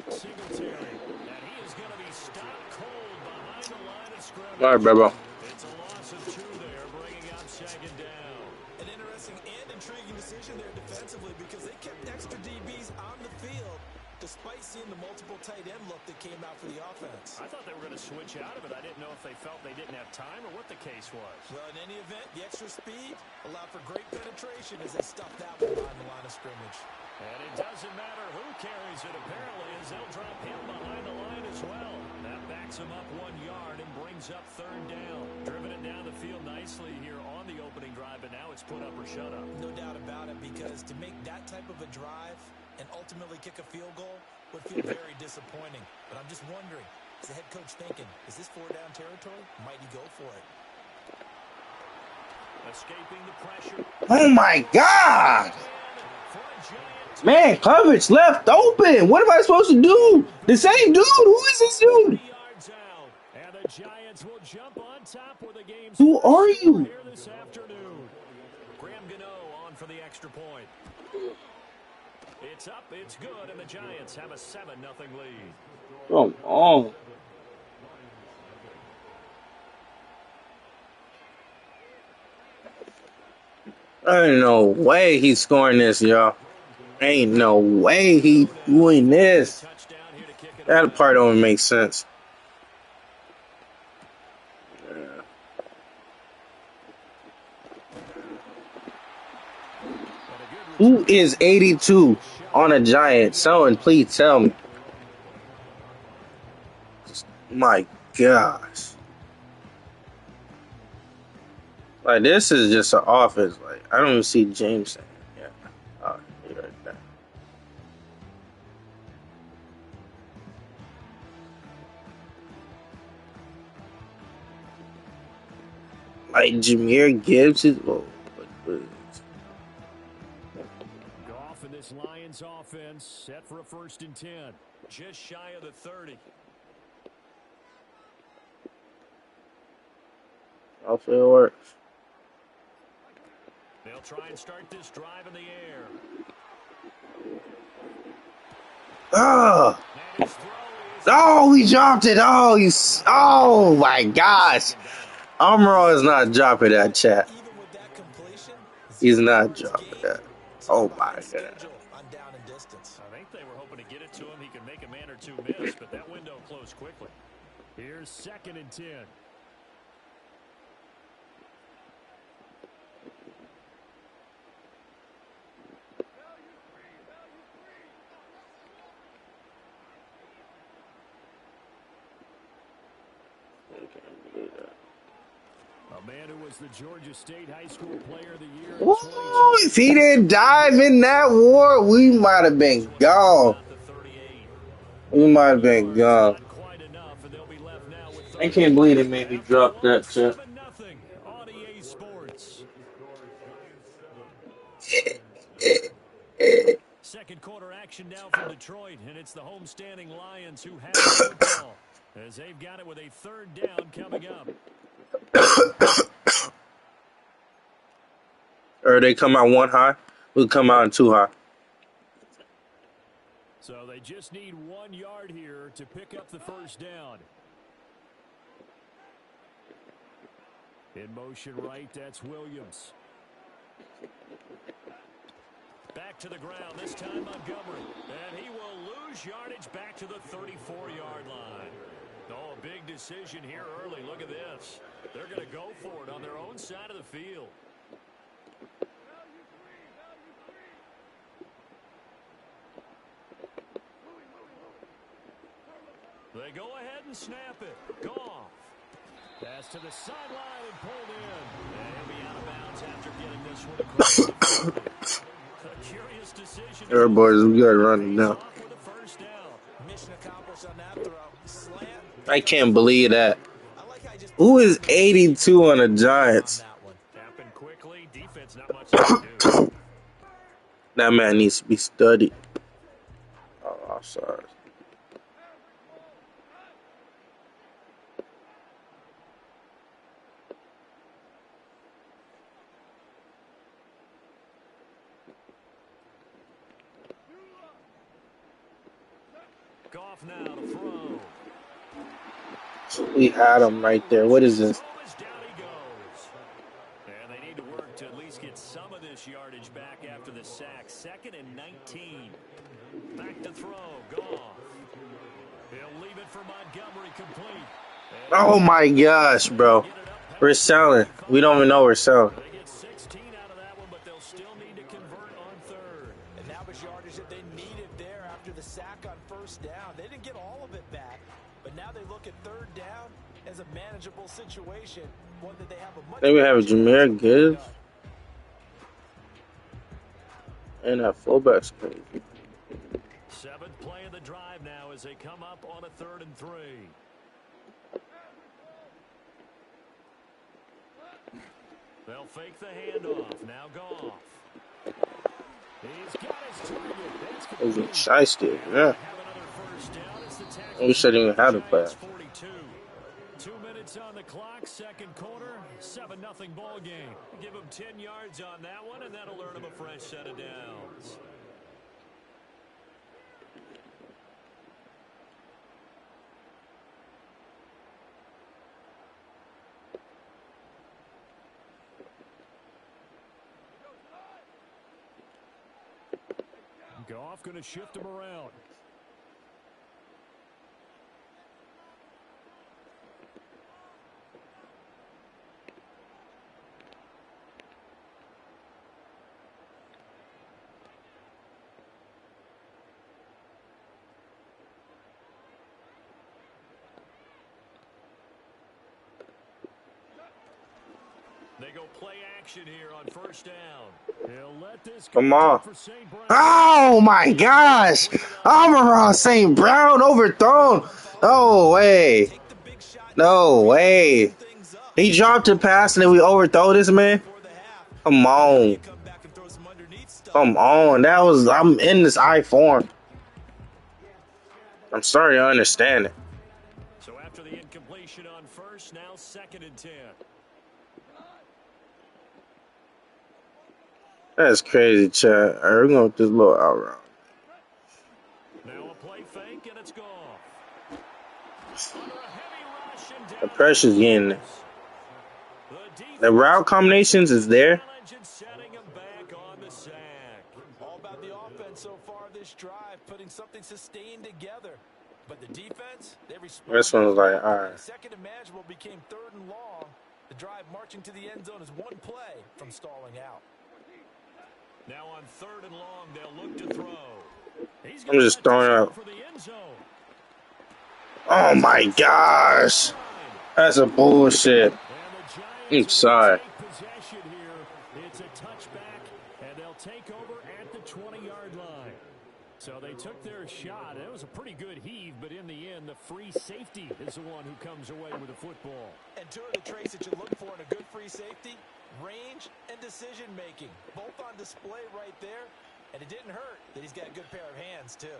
Singletary, and he is going to be stopped cold behind the line of scrimmage. All right, bro. It's a loss of 2 there, bringing up 2nd down. An interesting and intriguing decision there defensively because they kept extra DBs on the field despite seeing the multiple tight end look that came out for the offense. I thought they were going to switch out of it. I didn't know if they felt they didn't have time or what the case was. Well, in any event, the extra speed allowed for great penetration as they stuffed that one behind the line of scrimmage. And it doesn't matter who carries it, apparently, as they'll drop him behind the line as well. That backs him up 1 yard and brings up 3rd down. Driven it down the field nicely here on the opening drive, but now it's put up or shut up. No doubt about it, because to make that type of a drive and ultimately kick a field goal would feel very disappointing. But I'm just wondering, is the head coach thinking, is this 4-down territory? Might he go for it? Escaping the pressure. Oh my God! Man, coverage left open. What am I supposed to do? The same dude. Who is this dude? And the Giants will jump on top with the game's Who are you? here this afternoon. Graham Gano on for the extra point. It's up, it's good, and the Giants have a 7-0 lead. Come on. Ain't no way he's scoring this, y'all. Ain't no way he doing this. That part don't make sense. Who is 82 on a Giant? Someone please tell me. My gosh. Like, this is just an offense. Like, I don't even see James saying it. Yeah. Oh, you're right there. Like, Jahmyr Gibbs is... Oh, Goff in this Lions offense set for a 1st and 10. Just shy of the 30. Hopefully it works. They'll try and start this drive in the air. Oh! Oh, he dropped it. Oh, oh my gosh. Amaro is not dropping that, chat. Even with that completion, He's 0 not yards dropping gained. that. Team Oh my behind god. schedule on down and distance. I think they were hoping to get it to him. He could make a man or two miss, but that window closed quickly. Here's 2nd and 10. A man who was the Georgia State High School Player of the Year in 2020. If he didn't dive in that war, we might have been gone. We might have been gone. I can't believe they made me drop that shit. 7-0 on EA Sports. Second quarter action now from Detroit, and it's the homestanding Lions who have the football as they've got it with a 3rd down coming up. Or they come out 1 high, we'll come out in 2 high. So they just need 1 yard here to pick up the 1st down. In motion right, that's Williams. Back to the ground, this time Montgomery. And he will lose yardage back to the 34-yard line. Oh, a big decision here early. Look at this. They're going to go for it on their own side of the field. They go ahead and snap it. Goff. Pass to the sideline and pulled in. And he'll be out of bounds after getting this one across the 40. A curious decision. All right, boys, we got running now. Mission accomplished on that throw. Slant. I can't believe that. Who is 82 on the Giants? Happened quickly. Defense not much to do. That man needs to be studied. Oh, I'm sorry. Goff now to throw. We had him right there. What is this? Down he goes. And they need to work to at least get some of this yardage back after the sack. 2nd and 19. Back to throw. Goff. He'll leave it for Montgomery complete. Oh my gosh, bro. We're selling. We don't even know we're selling. They get 16 out of that one, but they'll still need to convert on 3rd. And that was yardage that they needed there after the sack on 1st down. They didn't get all of it back, but now they look at 3rd down as a manageable situation. One that they have a much. Then we have Jameer Gibbs. And that fullback's crazy. 7th play of the drive now as they come up on a 3rd and 3. They'll fake the handoff. Now Goff. He's got his target. It was a shiesty, yeah. We shouldn't even have the pass. 2 minutes on the clock, 2nd quarter, 7-0 ball game. Give him 10 yards on that one, and that'll earn him a fresh set of downs. Goff going to shift him around. They go play action here on 1st down. He'll let this Come on. Oh my gosh. Amon St. Brown overthrown. No way. No way. He dropped a pass and then we overthrow this man. Come on. Come on. I'm in this I form. I'm sorry, I understand it. So after the incompletion on 1st, now 2nd and 10. That's crazy, Chad. All right, we're going with this little out round. Now a play fake, and it's Goff. The pressure's getting there. The route combinations is there. Setting him back on the sack. All about the offense so far this drive, putting something sustained together. But the defense, they responded. This one's like, all right. Second and manageable became 3rd and long. The drive marching to the end zone is one play from stalling out. Now on 3rd and long, they'll look to throw. I'm just throwing out. For the end zone. Oh my gosh. That's a bullshit. I'm sorry. Possession here. It's a touchback, and they'll take over at the 20-yard line. So they took their shot. It was a pretty good heave, but in the end, the free safety is the one who comes away with the football. And 2 of the traits that you look for in a good free safety, range and decision-making, both on display right there. And it didn't hurt that he's got a good pair of hands, too.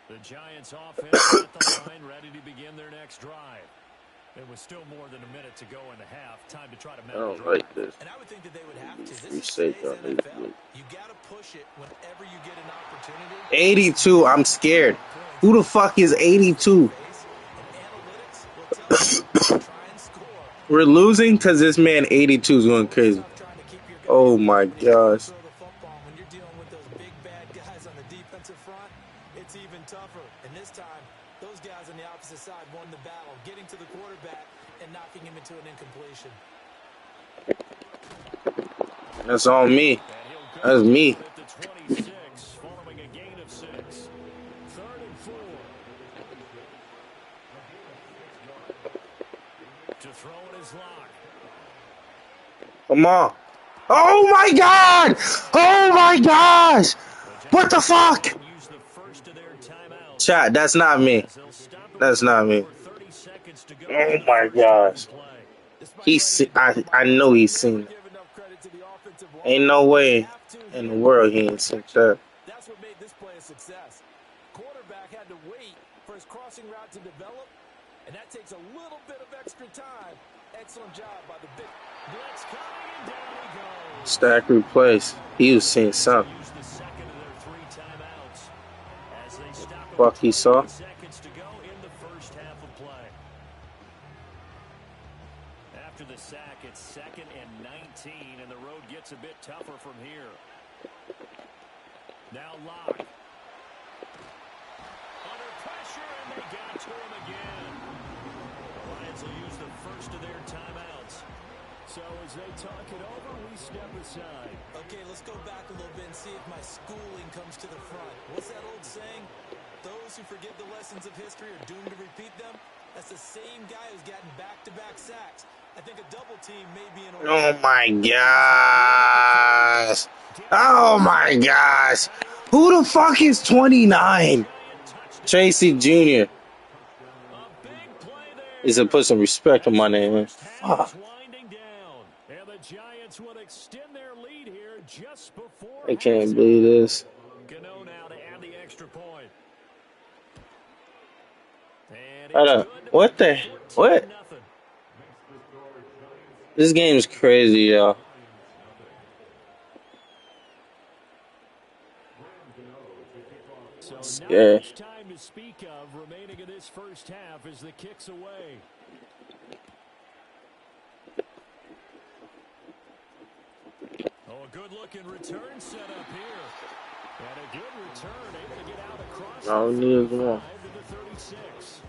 The Giants offense at the line, ready to begin their next drive. It was still more than a minute to go in the half. Time to try to I don't like this. And I would think that they would have to. This You is say today's that. NFL. You got to push it whenever you get an opportunity. 82. I'm scared. Who the fuck is 82? We're losing because this man 82 is going crazy. Oh my gosh. When you're dealing with those big bad guys on the defensive front, it's even tougher. And this time, those guys on the opposite side won the battle, getting to the quarterback and knocking him into an incompletion. That's all me. That's me. Following a gain of 6. 3rd and 4. To throw in his lock. Come on. Oh my god! Oh my gosh! What the fuck? Chat, that's not me. That's not me. Oh my gosh. I know he's seen it. Ain't no way in the world he ain't seen that. That's what made this play a success. Quarterback had to wait for his crossing route to develop, and that takes a little bit of extra time. Excellent job by the big blitz coming, and down he goes. Stack replace. He was seeing something. Fuck he saw. Seconds to go in the first half of play. After the sack, it's 2nd and 19, and the road gets a bit tougher from here. Now Locke. Under pressure, and they got to him again. The Lions will use the first of their timeouts. So as they talk it over, we step aside. Okay, let's go back a little bit and see if my schooling comes to the front. What's that old saying? Those who forget the lessons of history are doomed to repeat them. That's the same guy who's gotten back-to-back sacks. I think a double team may be in order. Oh my gosh. Oh my gosh. Who the fuck is 29? Tracy Jr. Is to put some respect on my name, man. Fuck. I can't believe this. What the? What? This game's crazy, y'all. Yeah. Time to speak of remaining in this first half as the kicks away. Oh, a good-looking return set up here. And a good return, able to get out across All we need is one. to the 36.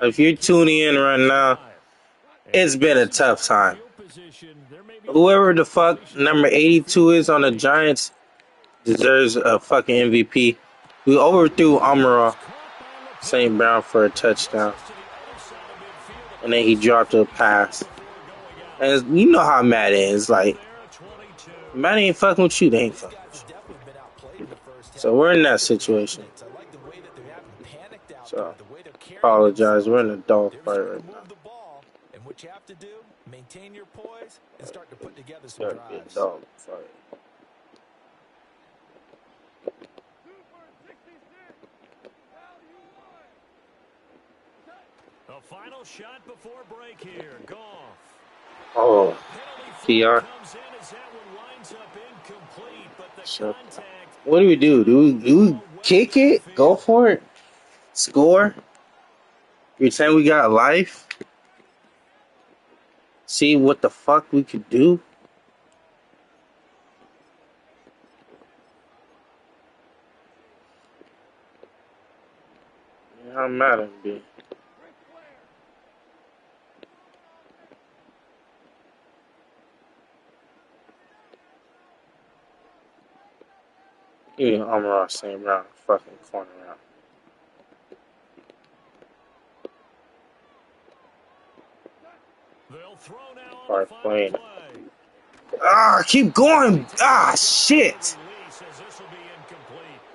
If you're tuning in right now, it's been a tough time. Whoever the fuck number 82 is on the Giants deserves a fucking MVP. We overthrew Amara St. Brown for a touchdown. And then he dropped a pass. And you know how Matt is. Like, Matt ain't fucking with you, they ain't fucking with you. So we're in that situation. So, apologize. We're in a dog fight right now. And what you have to do, maintain your poise and start to put together some drives. Dog fight. A final shot before break here. Goff. Oh, PR. Comes in as that one winds up incomplete, but the contact What do we do? Do we kick it? Go for it? Score? Pretend we got life? See what the fuck we could do? Yeah, I'm mad at me. Yeah, I'm Ross same round, fucking corner round. They'll throw now on the Start final playing. play. Ah, keep going. Ah, shit.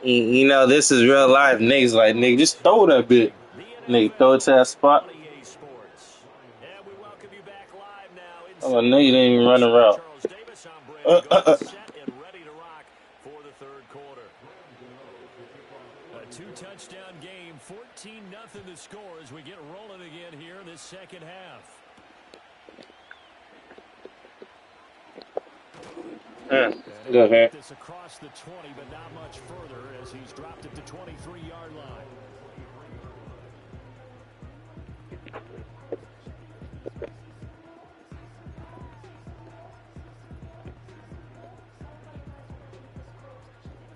You know, this is real life. Niggas like, nigga, just throw that bit. Nigga, throw it to that spot. Oh, no, you didn't even run around. A two-touchdown game, 14-0 the score as we get rolling again here in this second half. Go ahead. This across the 20, but not much further as he's dropped at the 23-yard line.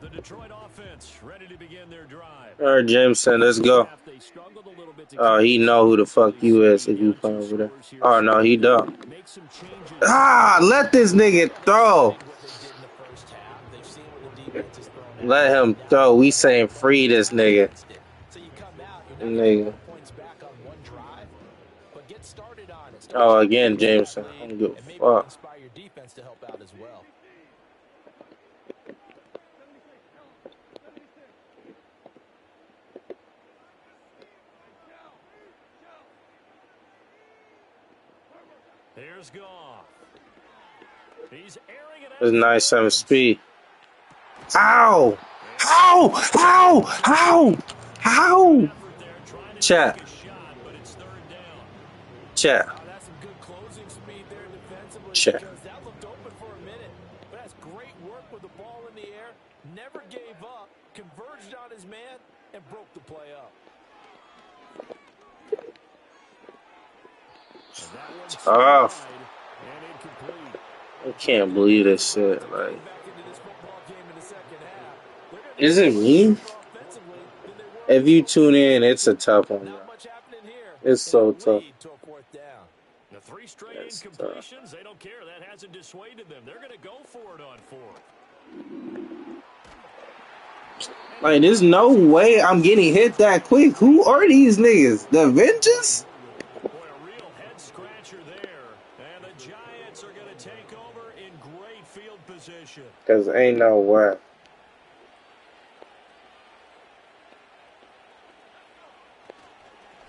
The Detroit offense ready to begin their drive. All right, Jameson, let's go. Oh, he know who the fuck you is if you come over there. Oh, no, he don't. Ah, let this nigga throw. Let him throw. We saying free this nigga. Nigga. Oh, again, Jameson. I don't give a fuck. Here's Goff. He's airing it out. It's 9-7 speed. Ow! How? How? How? How? Chat. Chat. That's some good closing speed there defensively. Chat. Because that looked open for a minute. But that's great work with the ball in the air. Never gave up. Converged on his man and broke the play up. Tough. I can't believe this shit. Like, is it me? If you tune in, it's a tough one, bro. It's so tough. The three straight incompletions, they don't care. That hasn't dissuaded them. They're going to go for it on fourth. Like, there's no way I'm getting hit that quick. Who are these niggas? The Avengers? Boy, a real head scratcher there. And the Giants are going to take over in great field position. Because ain't no way.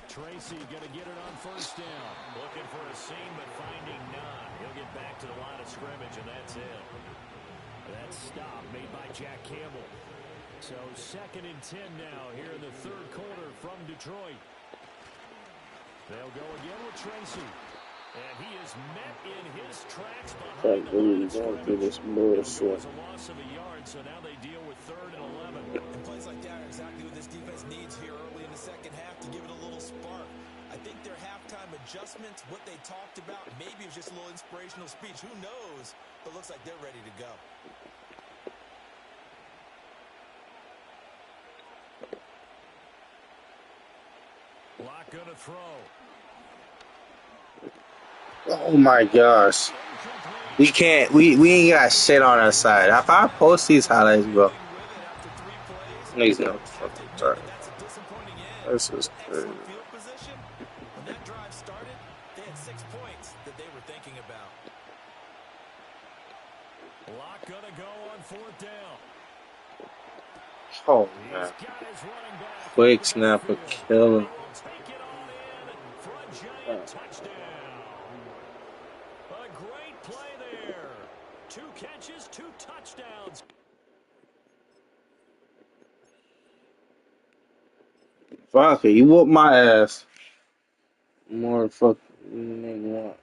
Tracy going to get it on first down. Looking for a seam, but finding none. He'll get back to the line of scrimmage, and that's it. That stop made by Jack Campbell. So 2nd and 10 now here in the third quarter from Detroit. They'll go again with Tracy. And he is met in his tracks behind the line of scrimmage. It was a loss of a yard, so now they deal with 3rd and 11. And plays like that are exactly what this defense needs here early in the second half to give it a little spark. I think their halftime adjustments, what they talked about, maybe it was just a little inspirational speech. Who knows? But looks like they're ready to go. Lock gonna throw. Oh my gosh. We can't, we ain't got shit on our side. If I post these highlights, bro, niggas know fucking start. This is crazy. When that drive started, they had 6 points that they were thinking about. Lock gonna go on 4th down. Oh man. Quick snap of killing. Touchdown. A great play there. 2 catches, 2 touchdowns. Fuck it, you whoop my ass. More fucking nigga.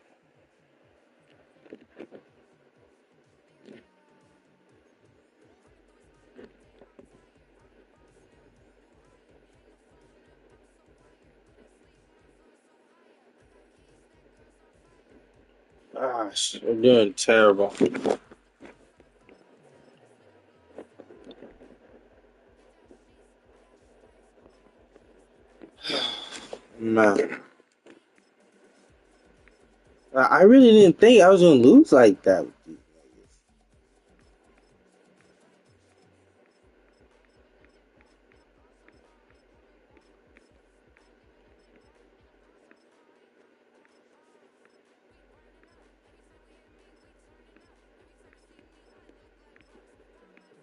Gosh, we're doing terrible. Man, I really didn't think I was gonna lose like that with these niggas.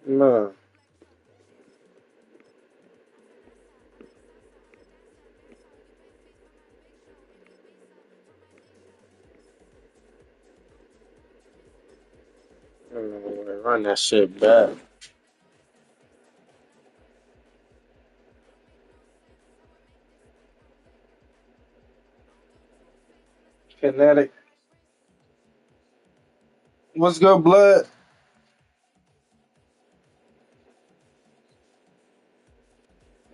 Man. Run that shit back. Kinetic. What's good, blood?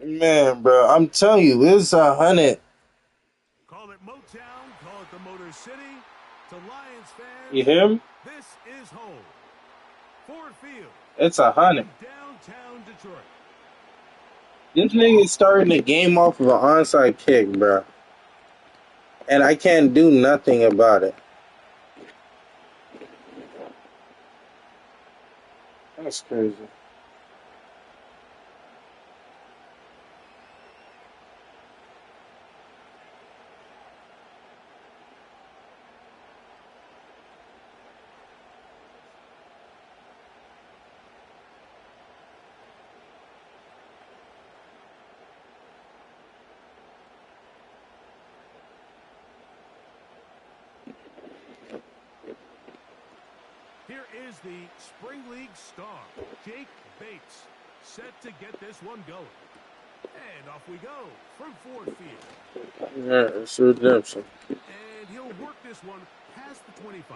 Man, bro, I'm telling you, it's 100. Call it Motown, call it the Motor City. To Lions fans, You hear me? this is home. Ford Field. It's 100. Downtown Detroit. This nigga is starting the game off of an onside kick, bro. And I can't do nothing about it. That's crazy. Here is the Spring League star, Jake Bates, set to get this one going. And off we go from Ford Field. Yeah, it's redemption. And he'll work this one past the 25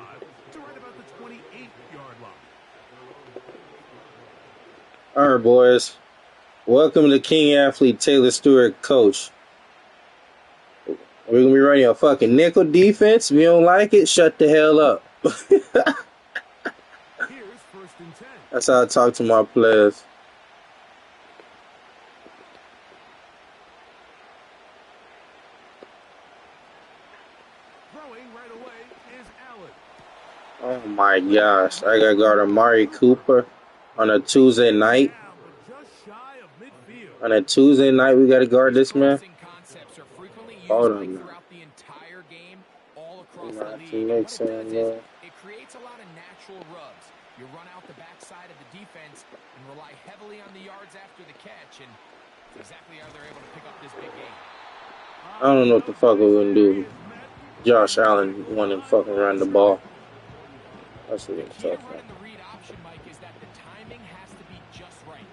to right about the 28-yard line. All right, boys. Welcome to Kingathlete Taylor-Stuart coach. We're going to be running a fucking nickel defense. If you don't like it, shut the hell up. Here's first and 10. That's how I talk to my players. Throwing right away is Allen. Oh my gosh. I got to guard Amari Cooper on a Tuesday night. Down, but just shy of midfield. On a Tuesday night, we got to guard this man. Concepts are frequently used Hold on, man. throughout the entire game, all across I'm the gonna have league. to And make what it some, does is it creates a lot of natural rubs. You run out the backside of the defense and rely heavily on the yards after the catch, and it's exactly how they're able to pick up this big game. I don't know what the fuck we're going to do. Josh Allen wanted to fucking run the ball. That's what The it's key to tough. running the read option, Mike, is that the timing has to be just right.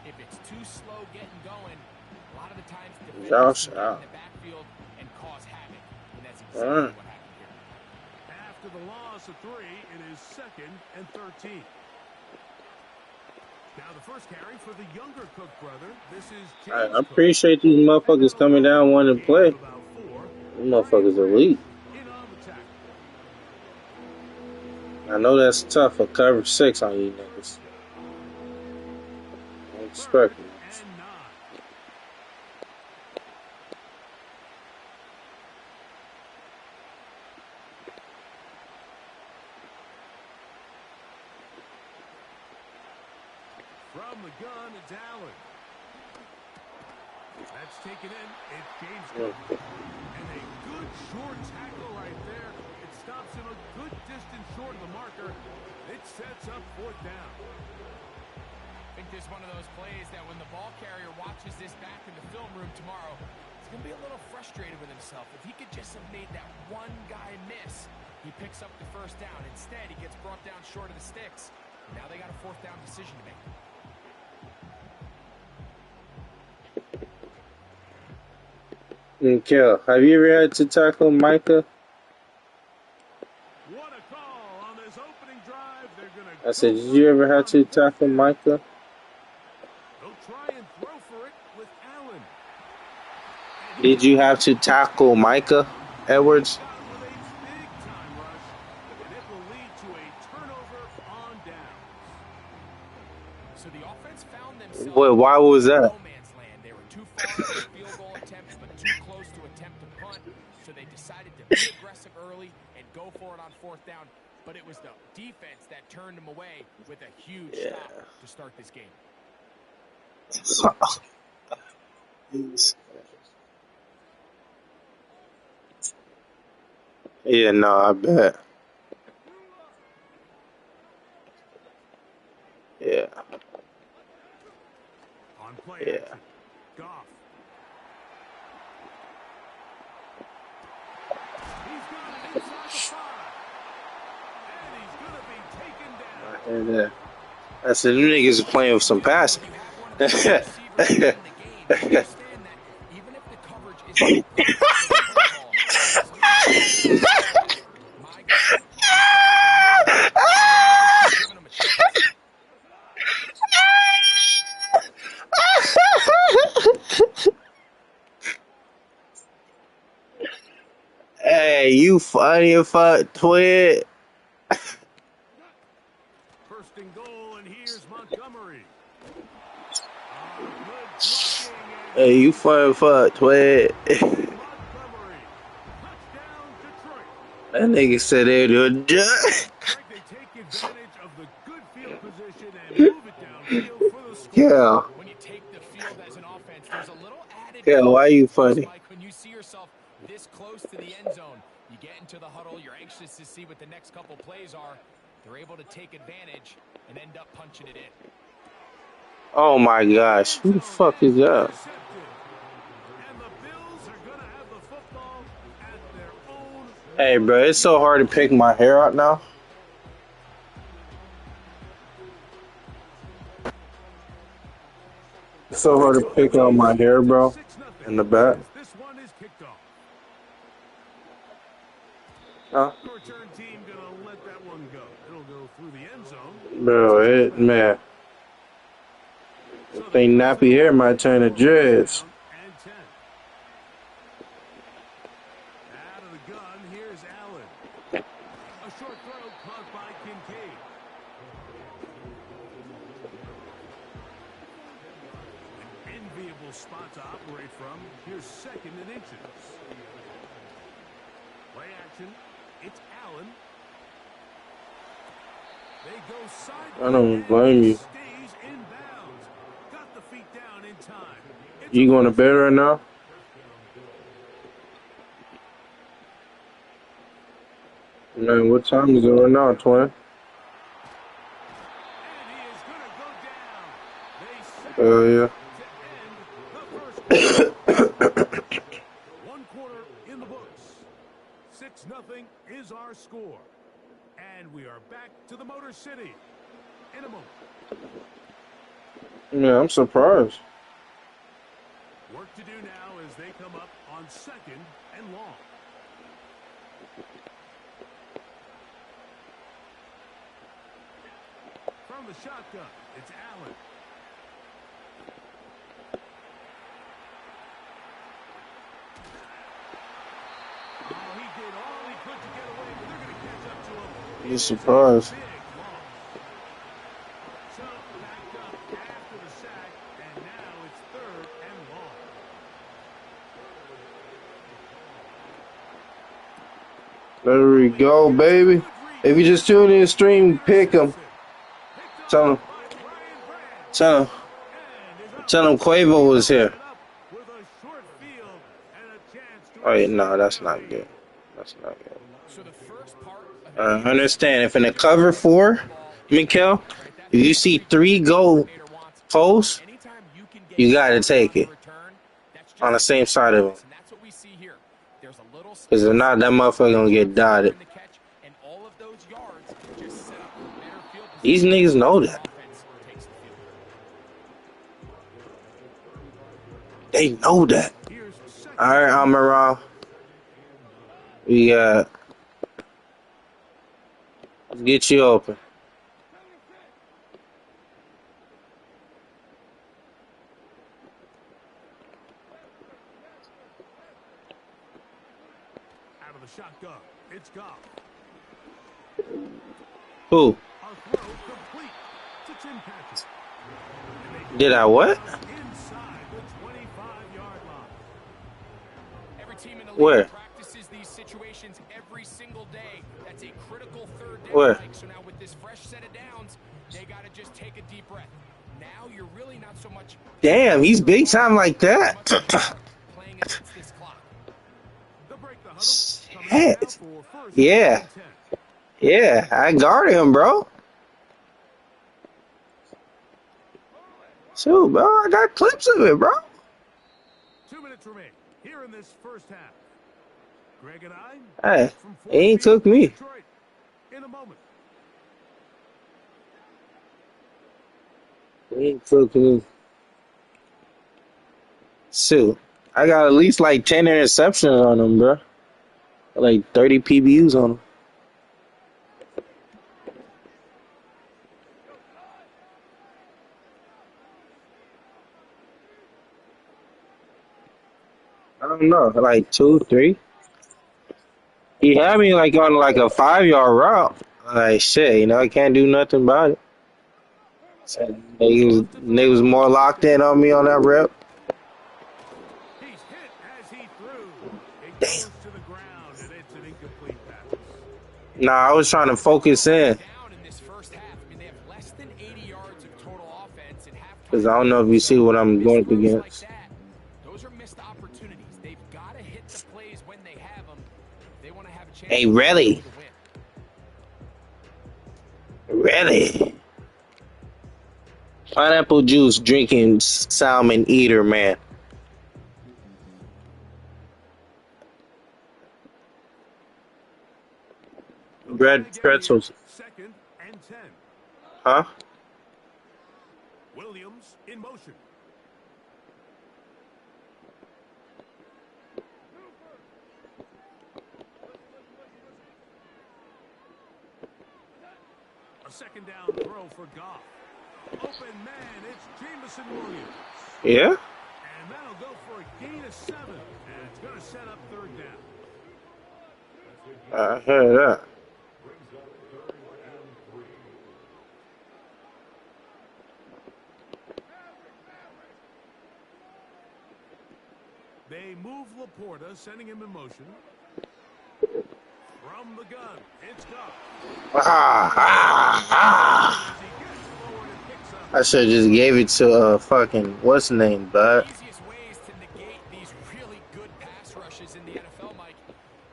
If it's too slow getting going, a lot of the times defenders Josh can get Allen. in the backfield and cause havoc, and that's All exactly right. what happened here. After the loss of 3, it is 2nd and 13. Now the first carry for the younger Cook brother. This is James I appreciate these motherfuckers coming down wanting to play. These motherfuckers elite. in on the tackle. I know that's tough for cover 6 on you niggas. I expect it. And 9. From the gun, it's Allen. That's taken in. It's James Cook. And a good short tackle right there. It stops him a good distance short of the marker. It sets up 4th down. I think this is one of those plays that when the ball carrier watches this back in the film room tomorrow, he's going to be a little frustrated with himself. If he could just have made that one guy miss, he picks up the first down. Instead, he gets brought down short of the sticks. Now they got a 4th down decision to make. Kel, have you ever had to tackle Micah? What a call on this opening drive. They're going I said, did you ever have to tackle Micah? They'll try and throw for it with Allen. Did you have to tackle Micah Edwards? With a big time rush, and it will offense found themselves Wait, why was in that? no man's land. They were too far for a field goal attempt, but too close to attempt to punt. So they decided to be aggressive early and go for it on fourth down. But it was the defense that turned them away with a huge stop to start this game. Yeah, no, I bet. Yeah. On play Yeah. action, Goff. He's got it inside the 5. And he's going to be taken down. And, that's the new niggas playing with some passing. When you have one of the best receivers in the game, understand that even if the coverage isn't perfect for the play call, my guy is better than his guy. So we're going to just keep giving him a chance. Hey, you funny as fuck, twin. First and goal, and here's Montgomery. Good blocking. Hey, you funny as fuck, twin. Montgomery. Touchdown, Detroit. That nigga said they do it. They take advantage of the good field position and move it downfield for the score. Yeah. When you take the field as an offense, there's a little added Yeah, why you funny? Mike, when you see yourself this close to the end zone, you get into the huddle, you're anxious to see what the next couple plays are. They're able to take advantage and end up punching it in. Oh my gosh, who the fuck is that? And the Bills are going to have the football at their own. Hey, bro, it's so hard to pick my hair out now. It's so hard to pick out my hair, bro, in the back. This one is kicked off. Huh? Return team going to let that one go. It'll go through the end zone. Bro, man. If they nappy hair might turn to dreads. And 10. Out of the gun, here's Allen. A short throw caught by Kincaid. An enviable spot to operate from. Here's second and inches. Play action. It's Allen. They go side. I don't blame you. Stays inbounds. Got the feet down in time. You going to bed right now? Man, what time is it right now, twin? And he is going to go down. They set Yeah. to end the first quarter. One quarter in the books. 6-0 is our score. And we are back to the Motor City in a moment. Yeah, I'm surprised. Work to do now as they come up on second and long. From the shotgun, it's Allen. Oh, he did all he could to get away, but they're going to catch up to him. You surprised. Big loss. So backed up after the sack, and now it's third and long. There we go, baby. If you just tune in the stream, pick them. Tell them. Tell them Quavo was here. Oh, yeah, no, that's not good. That's not good. I understand. If in a cover 4, Mikkel, if you see 3 go posts, you got to take it on the same side of him. Because if not, that motherfucker going to get dotted. These niggas know that. They know that. All right, Amaral. We got. Let's get you open. Out of the shotgun, it's Goff. Who? A throw complete to Tim Patrick. Did I what? Inside the 25-yard line. Every team in the Where? league practices these situations every single day. That's a critical third down. Where? So now with this fresh set of downs, they got to just take a deep breath. Now you're really not so much. Damn, he's big time like that. Playing against this clock. Shit. Yeah. Yeah, I guarded him, bro. Shoot, bro, I got clips of it, bro. 2 minutes remain here in this first half. Greg and I. Hey, he ain't took me. In a moment. He ain't took me. Shoot, I got at least like 10 interceptions on him, bro. Like 30 PBUs on him. I don't know, like 2, 3. He had me like on like a 5-yard route. Like shit, you know, I can't do nothing about it. So, niggas more locked in on me on that rep. He's hit as he threw. It goes to the ground and it's an incomplete pass. Nah, I was trying to focus in. Because I don't know if you see what I'm going up against. Those are missed opportunities. They've got to hit the plays when they have them. They want to have a chance. Hey, really? Really? Pineapple juice drinking salmon eater, man. Bread pretzels. Second and 10. Huh? Williams in motion. A second down throw for Goff. Open man, it's Jameson Williams. Yeah? And that'll go for a gain of 7. And it's going to set up third down. I heard that. They move Laporta, sending him in motion. From the gun, it's Goff. I should have just gave it to fucking what's the name, bud. Easiest ways to negate these really good pass rushes in the NFL, Mike,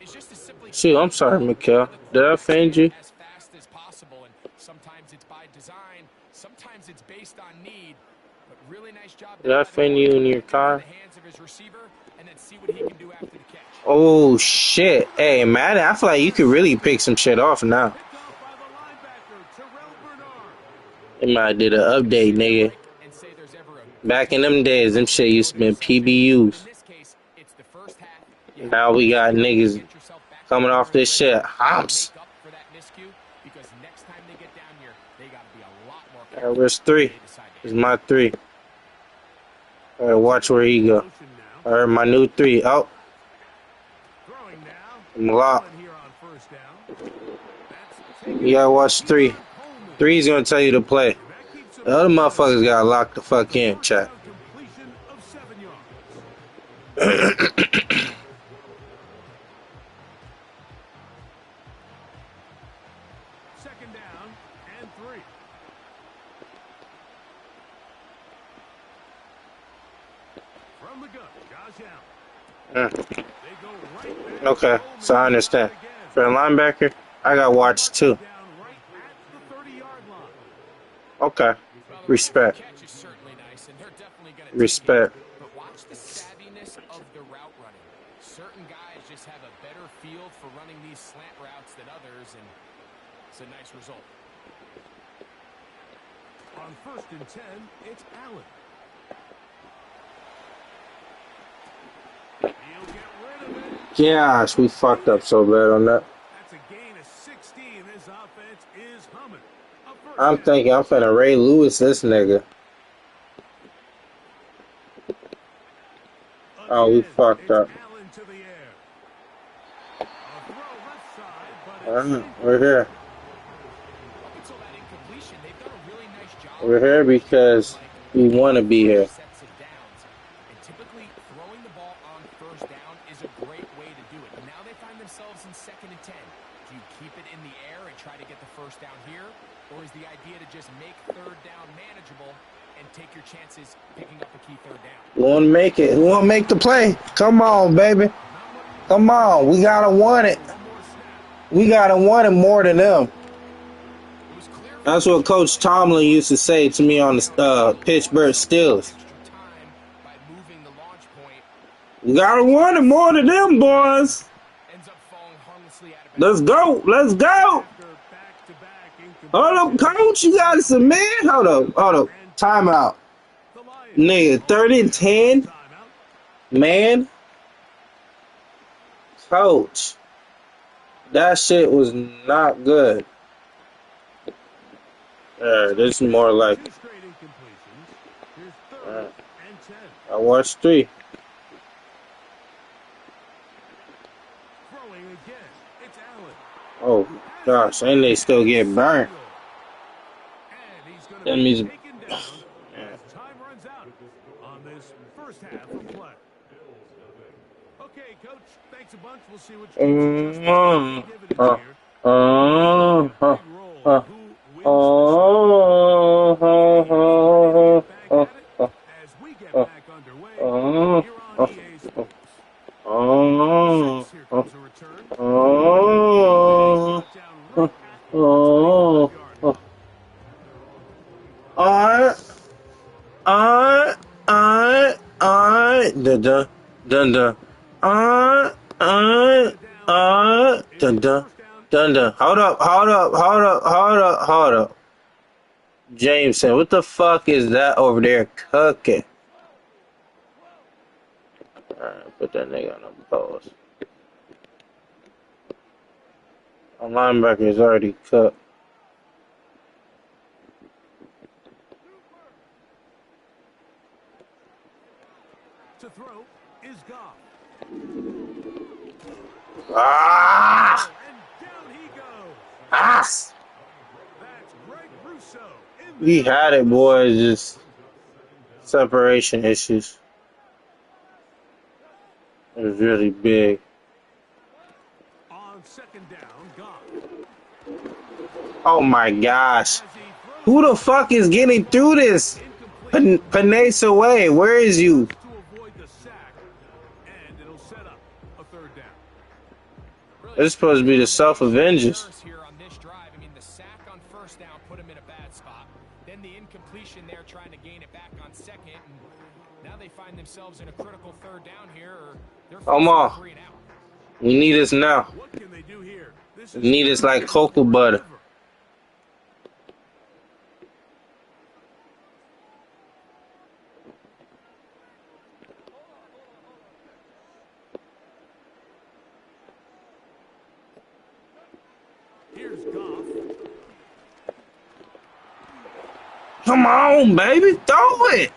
is just to simply. Shoot, I'm sorry, Mikhail. Did I offend you? As fast as possible, and sometimes it's by design, sometimes it's based on need. But really nice job. Did I offend you in your car? The hands of his receiver, and then see what he can do after the catch. Oh shit! Hey, Madden, I feel like you could really pick some shit off now. They might have did an update, nigga. Back in them days, them shit used to be PBUs. Now we got niggas coming off this shit. Humps. Alright, where's 3? It's my 3. Alright, watch where he go. Alright, my new 3. Oh. I'm locked. You gotta watch 3. 3's gonna tell you to play. The other motherfuckers gotta lock the fuck in, chat. Second down and 3. From the gun, Josh Allen. Okay, so I understand. For a linebacker, I got watch 2. Okay, respect. Respect. But watch the savviness of the route running. Certain guys just have a better feel for running these slant routes than others, and it's a nice result. On first and 10, it's Allen. He'll get rid of it. Gosh, we fucked up so bad on that. That's a gain of 16. This offense is humming. I'm thinking I'm finna Ray Lewis this nigga. Oh, we fucked up. We're here. Up until that incompletion, they've done a really nice job We're here because we want to be here. Sets of downs. And typically, throwing the ball on first down is a great way to do it. But now they find themselves in 2nd and 10. Do you keep it in the air and try to get the first down here? Or is the idea to just make 3rd down manageable and take your chances picking up a key 3rd down? We want to make it. We want to make the play. Come on, baby. Come on. We got to want it. We got to want it more than them. That's what Coach Tomlin used to say to me on the Pittsburgh Steelers. We got to want it more than them, boys. Let's go. Let's go. Hold up, Coach. You got some man. Hold up. Hold up. Timeout. Nigga, 3rd and 10. Man. Coach. That shit was not good. This is more like I watched 3. Oh gosh, and they still get burnt. That means time runs out on this first half of play. Okay, Coach, thanks a bunch. We'll see what as we get back underway here on EA Sports. Here comes a return. Hold up. Jameson, what the fuck is that over there cooking? Alright, put that nigga on the post. Our linebacker is already cooked. To throw is Goff. Ah! And down he goes. Ah! That's Greg Russo. We had it, boys. Just separation issues. It was really big. On 2nd down, Goff. Oh my gosh. Who the fuck is getting through this? Panesa away. Where is you? To avoid the sack, and it'll set up a 3rd down. This is supposed to be the self-avengers. Here on this drive, I mean, the sack on 1st down put him in a bad spot. Then the incompletion there trying to gain it back on 2nd. And now they find themselves in a critical 3rd down here. Or they're Come on. 3 and out. We need this now. What can they do here? This We need this like cocoa butter. Here's Goff. Come on, baby. Throw it.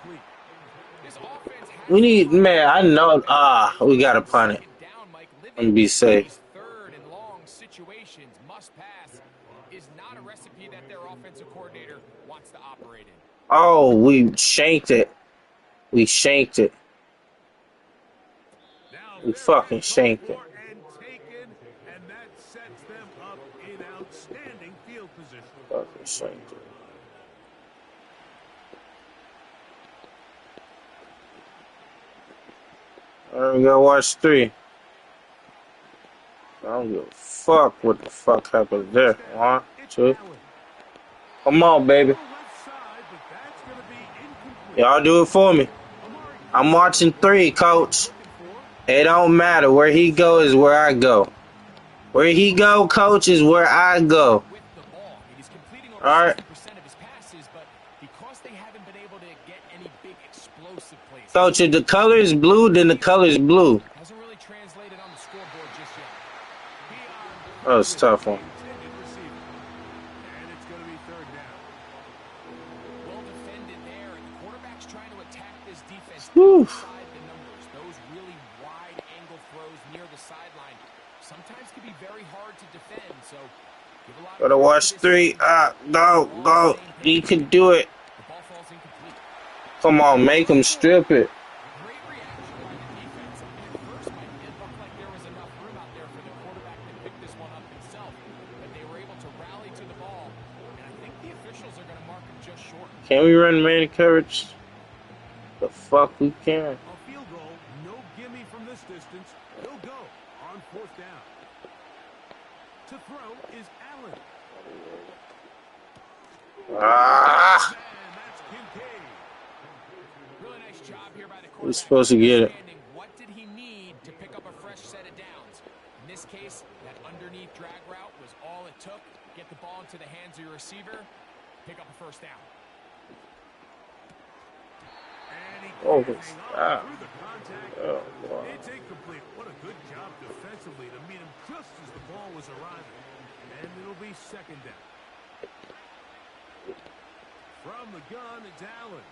We need, man, I know. We got to punt it. Let me be safe. 3rd and long situations, must pass is not a recipe that their offensive coordinator wants to operate in. Oh, we shanked it. We shanked it. We fucking shanked it. And that sets them up in outstanding field position. Fucking shanked it. Alright, we gotta watch 3. I don't give a fuck what the fuck happened there. 1, 2. Come on, baby. Y'all do it for me. I'm watching 3, coach. It don't matter. Where he go is where I go. Where he go, coach, is where I go. Alright. Coach, if the color is blue, then the color is blue. Hasn't really translated on the scoreboard just yet. That was a tough one. And it's going to be 3rd down. Well defended there, and the quarterback's trying to attack this defense Whew. outside the numbers. Those really wide angle throws near the sideline sometimes can be very hard to defend. So give a lot Gotta watch 3. Go. You can do it. Come on, make him strip it. Great reaction by the defense. At first, Mike, it looked like there was enough room out there for the quarterback to pick this one up himself. But they were able to rally to the ball. And I think the officials are going to mark him just short. Can we run man coverage? The fuck we can. A field goal, no gimme from this distance. He'll go on 4th down. To throw is Allen. Ah! And that's Kincaid. Really nice job here by the quarterback. We're supposed to get it. What did he need to pick up a fresh set of downs? In this case, that underneath drag route was all it took. Get the ball into the hands of your receiver, pick up a 1st down. Oh, stop. Oh, wow. It's incomplete. What a good job defensively to meet him just as the ball was arriving. And it'll be 2nd down. From the gun, it's Allen.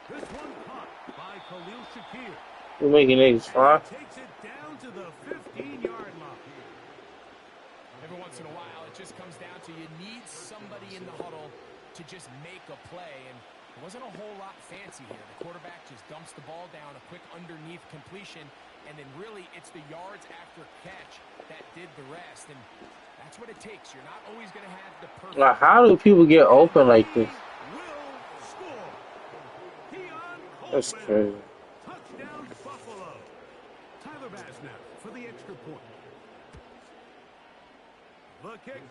This one caught by Khalil Shakir. We're making eggs, huh? Takes it down to the 15-yard line. Every once in a while, it just comes down to you need somebody in the huddle to just make a play. And it wasn't a whole lot fancy here. The quarterback just dumps the ball down, a quick underneath completion, and then really it's the yards after catch that did the rest. And that's what it takes. You're not always going to have the perfect... Now, how do people get open like this? That's crazy. Touchdown Buffalo. Tyler Bass now for the extra point. The kick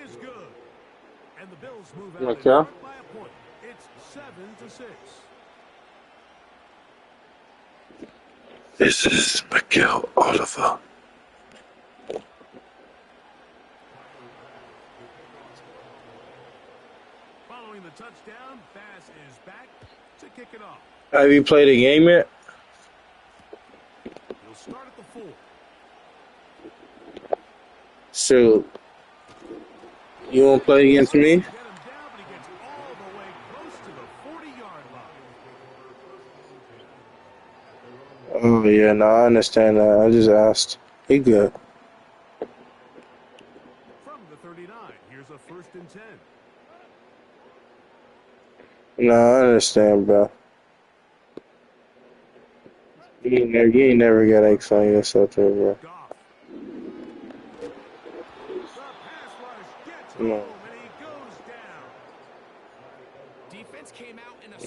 is good. And the Bills move out in front by a point. It's 7-6. This is Miguel Oliver. Following the touchdown, Bass is back to kick it off. Have you played a game yet? He'll start at the 4. So, you won't play against me? Get him down, but he gets all the way close to the 40-yard line. Oh, yeah, no, I understand that. I just asked. He good. From the 39, here's a 1st and 10. No, I understand, bro. You ain't never got X on yourself there, bro. Come on.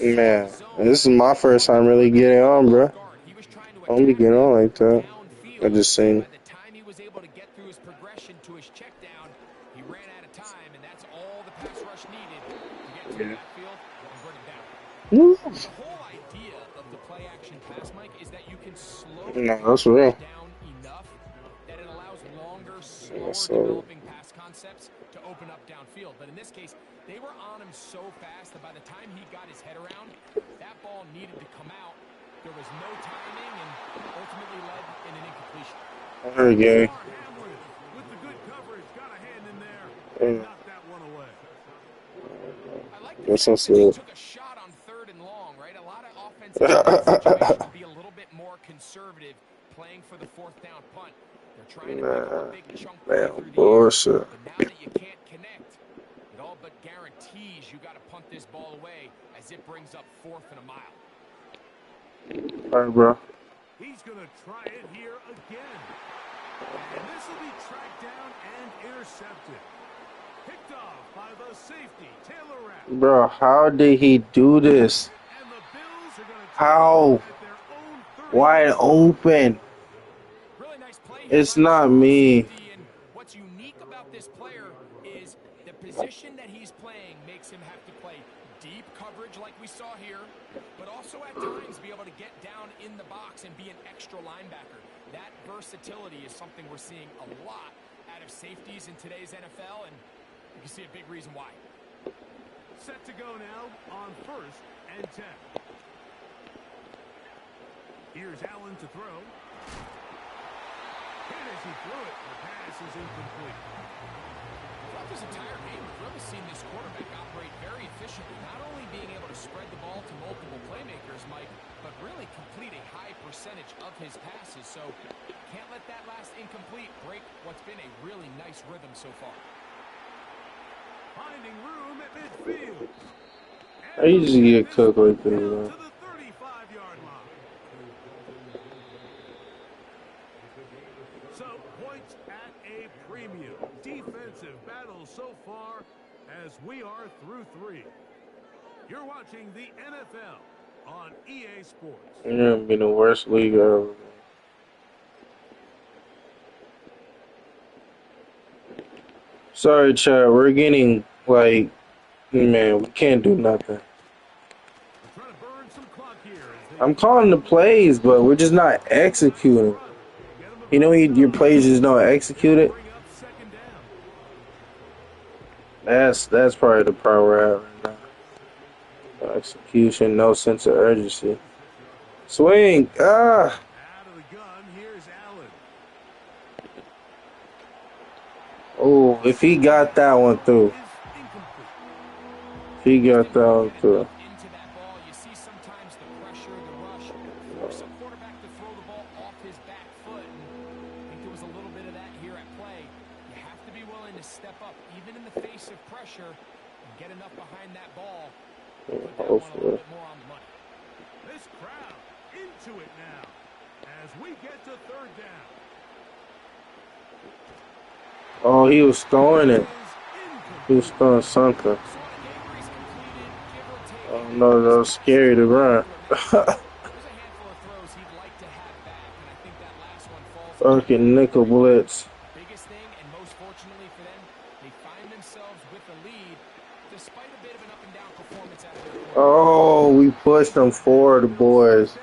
Man, this is my first time really getting on, bro. I don't be getting on like that. I just seen. By the time he was able to get through his progression to his check down, he ran out of time, and that's all the pass rush needed to get to the backfield and bring it down. The whole idea of the play action pass, Mike, is that you can slow down enough that it allows longer, slower developing pass concepts to open up downfield. But in this case, they were on him so fast that by the time he got his head around, that ball needed to come out. There was no timing and ultimately led in an incompletion. I heard Gary. With the good coverage, got a hand in there. Knocked that one away. I like the fact that he took a shot on 3rd and long, right? A lot of offensive situations be a little bit more conservative playing for the 4th down punt. They're trying to pick up a big chunk through the air. But now that you can't connect, it all but guarantees you got to punt this ball away as it brings up 4th and a mile. All right, bro. He's going to try it here again. And this will be tracked down and intercepted. Picked off by the safety, Taylor-Stuart. Bro, how did he do this? And the Bills are going to How? Wide open. Really nice play. It's not me. And what's unique about this player is the position that he's playing makes him have to play deep coverage like we saw here, but also at times be able to get down in the box and be an extra linebacker. That versatility is something we're seeing a lot out of safeties in today's NFL, and you can see a big reason why. Set to go now on 1st and 10. Here's Allen to throw. And as he threw it, the pass is incomplete. Throughout this entire game, we've really seen this quarterback operate very efficiently, not only being able to spread the ball to multiple playmakers, Mike, but really complete a high percentage of his passes. So can't let that last incomplete break what's been a really nice rhythm so far. Finding room at midfield. And And I usually get cooked like this, down bro. to the 35-yard line. So, points at a premium. Defensive battle so far as we are through 3. You're watching the NFL on EA Sports. You're gonna be the worst league ever. Sorry, Chad. We're getting like, man, we can't do nothing. We're trying to burn some clock here as they I'm calling the plays, but we're just not executing. You know, your plays just don't execute it. bring up second down. That's probably the problem we're at right now. No execution, no sense of urgency. Swing, Out of the gun, here's Allen. Oh, if he got that one through. If he got that one through. Into that ball, you see sometimes the pressure, the rush, force a quarterback to throw the ball off his back foot. And I think there was a little bit of that here at play. You have to be willing to step up, even in the face of pressure, and get enough behind that ball. Put that one a little bit more on the money. This crowd into it now as we get to third down. Oh, he was throwing it. He was throwing something. Oh no, that was scary to run. Fucking nickel blitz. Biggest thing, and most fortunately for them, they find themselves with the lead despite a bit of an up and down performance out of their quarterback. Oh, we pushed them forward, boys.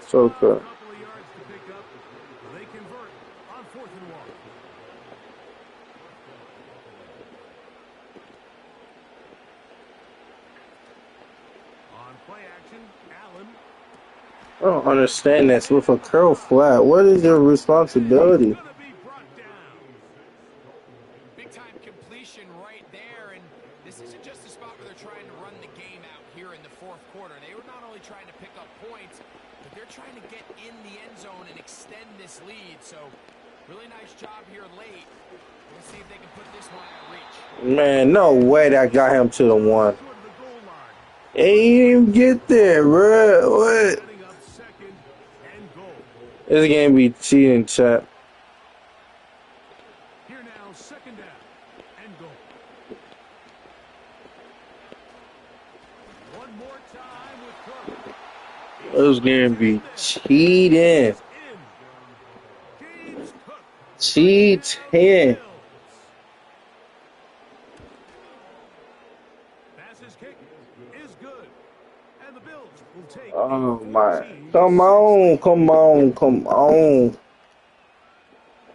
So good. They convert on 4th and 1. On play action, Allen. I don't understand this. With a curl flat, what is your responsibility? Big time completion right there, and this isn't just a spot where they're trying to run the game out here in the 4th quarter. They were not only trying to pick up points, but they're trying to get in the end zone and extend this lead. So, really nice job here late. Let's see if they can put this one out of reach. Man, no way that got him to the 1. Hey, he didn't even get there, bro. What? This game be cheating, chat. Here now, second down and goal. One more time with Cook. This game be cheating. Cheating. Pass's kick is good. And the Bills will take. Oh my. Come on, come on, come on.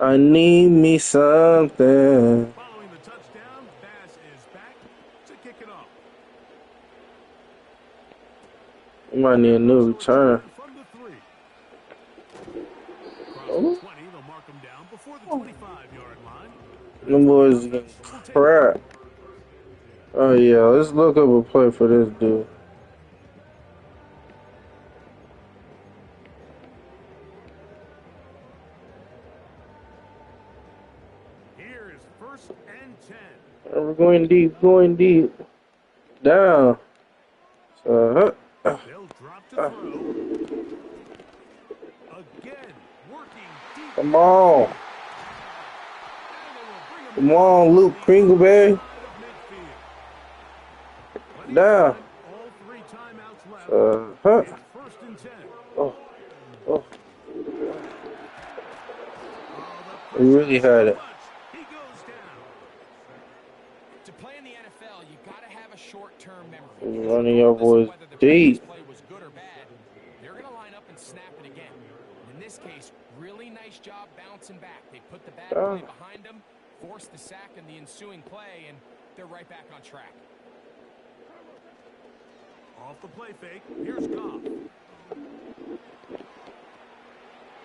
I need me something. Following the touchdown, Bass is back to kick it off. You might need a new return. From the 3. Across the 20, they'll mark him down before the 25-yard line. Them boys getting crap. Oh yeah, let's look up a play for this dude. Here is 1st and 10. We're going deep, going deep. Down. They'll drop to throw. Again, working deep. Come on. Come on, Luke Kringleberry. Down. All 3 timeouts left. It's 1st and 10. Oh. We really had it. He goes down. To play in the NFL, you got to have a short-term memory. Running your boys deep. Play was good or bad. They're going to line up and snap it again. In this case, really nice job bouncing back. They put the bad play behind them, forced the sack in the ensuing play, and they're right back on track. Off the play fake, here's Goff.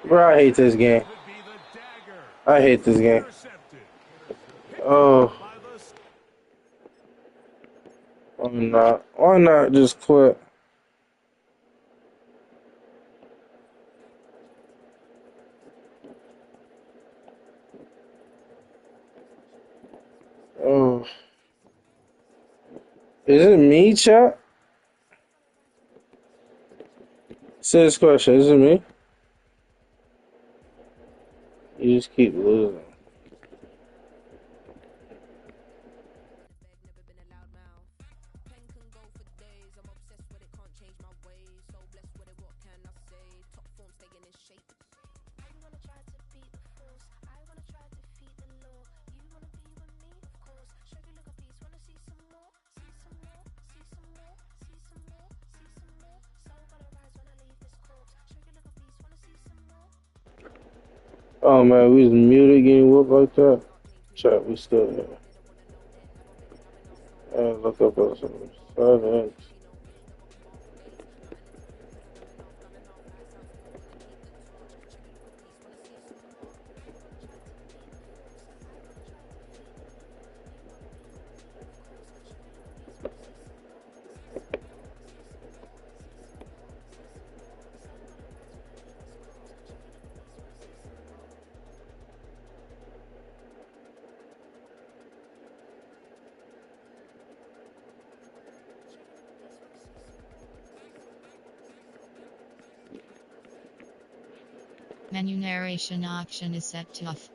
Bro, I hate this game. I hate this game. Oh. Why not just quit? Oh. Is it me, chat? Say this question. Is it me? You just keep losing. Oh man, we was muted getting whooped like that. Chat, we still here. And look up on some silence. Menu narration option is set to off.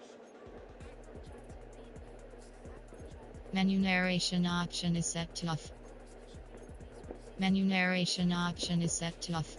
Menu narration option is set to off. Menu narration option is set to off.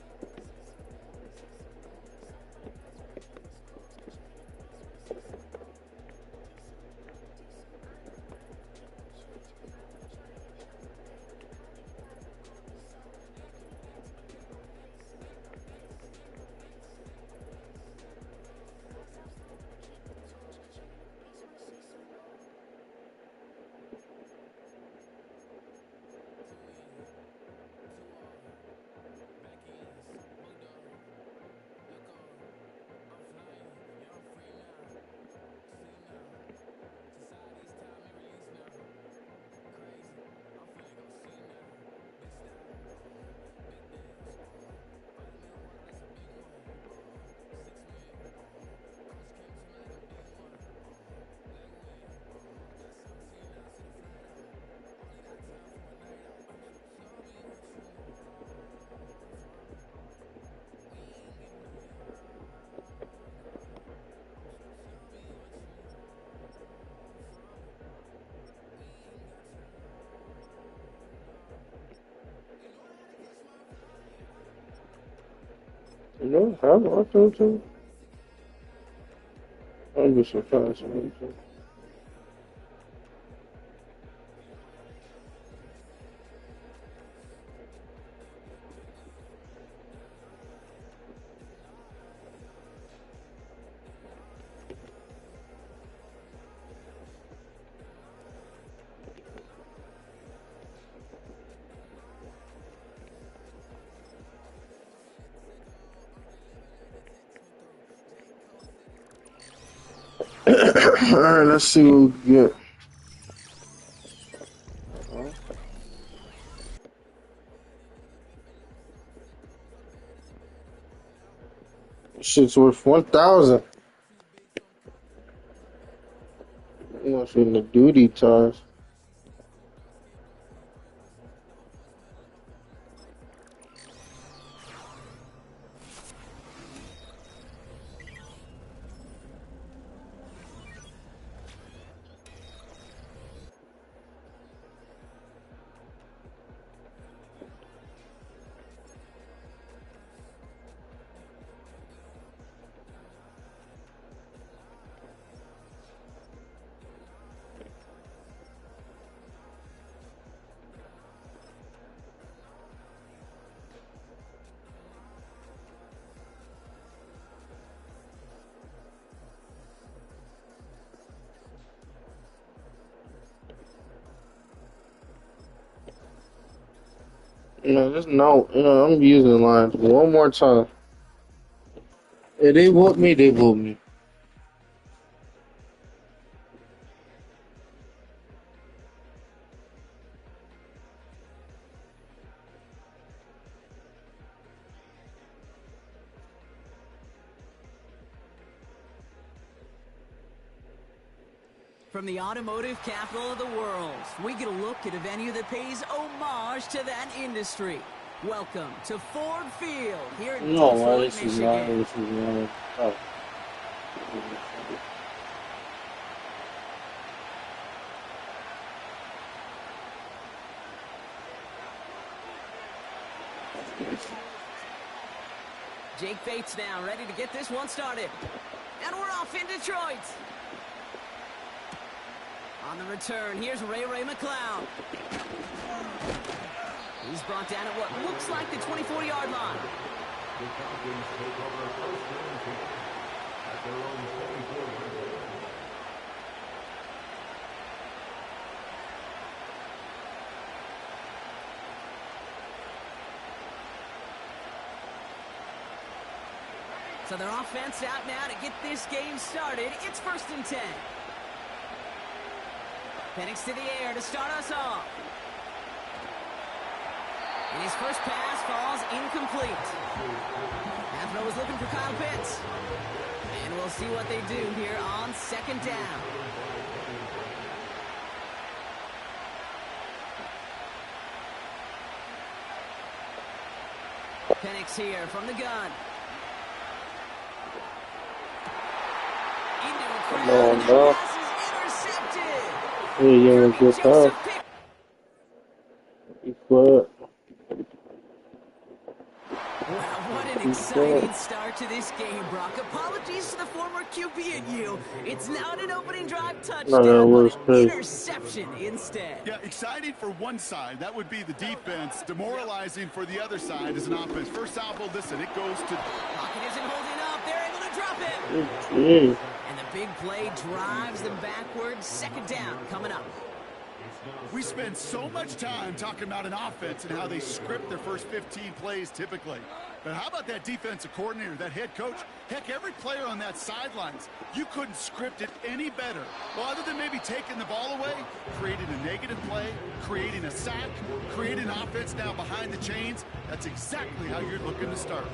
You know, have auto too. I'll be surprised. Alright, let's see what we get. Shit's worth 1,000. You know, in the duty tires. I'm using the lines one more time. If they whoop me, they whoop me. From the automotive capital of the world, we get a look at a venue that pays homage to that industry. Welcome to Ford Field here in Detroit, Michigan. Oh. Jake Bates now ready to get this one started. And we're off in Detroit. On the return, here's Ray McLeod. He's brought down at what looks like the 24-yard line. So their offense out now to get this game started. It's 1st and 10. Penix to the air to start us off. And his first pass falls incomplete. That throw was looking for Kyle Pitts. And we'll see what they do here on 2nd down. Penix here from the gun. Into a crowd, and the pass is intercepted. Yeah, good pass. Wow, what an exciting start to this game, Brock. Apologies to the former QB at you. It's not an opening drive touchdown, but an interception instead. Yeah, exciting for one side. That would be the defense. Demoralizing for the other side as an offense. First salvo, listen, it goes to... Pocket isn't holding up. They're able to drop it. And the big play drives them backwards. 2nd down coming up. We spend so much time talking about an offense and how they script their first 15 plays typically. But how about that defensive coordinator, that head coach? Heck, every player on that sidelines, you couldn't script it any better. Well, other than maybe taking the ball away, creating a negative play, creating a sack, creating an offense now behind the chains. That's exactly how you're looking to start.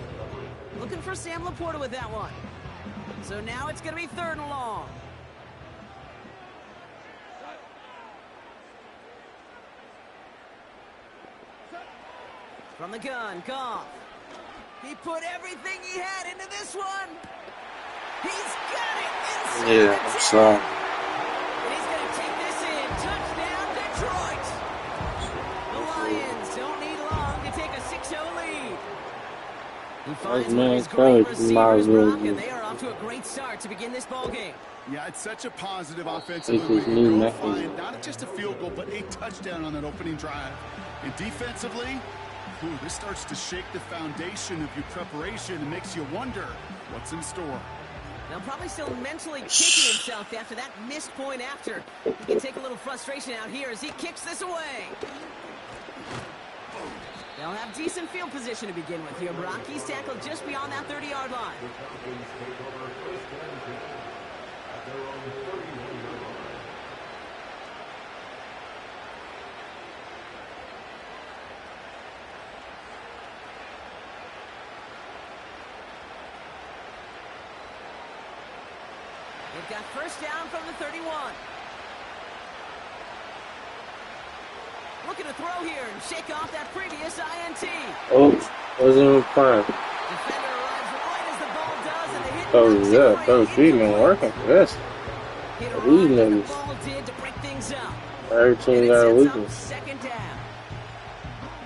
Looking for Sam Laporta with that one. So now it's going to be 3rd and long. From the gun, Goff. He put everything he had into this one. He's got it inside the 10. And he's going to take this in. Touchdown, Detroit. The Lions don't need long to take a 6-0 lead. He finds one of his great receivers, Brock, and they are off to a great start to begin this ball game. Yeah, it's such a positive offensive move. Go find not just a field goal, but a touchdown on that opening drive. And defensively, this starts to shake the foundation of your preparation and makes you wonder what's in store. Now, probably still mentally kicking himself after that missed point after. He can take a little frustration out here as he kicks this away. They'll have decent field position to begin with here, Brock. He's tackled just beyond that 30-yard line. They've got 1st down from the 31. Looking to throw here and shake off that previous INT. Oh, wasn't even fun. Defender arrives right as the ball does, and they hit Coach G been working for this. These niggas. Ball did to break things up. Every team got a weakness. 2nd down.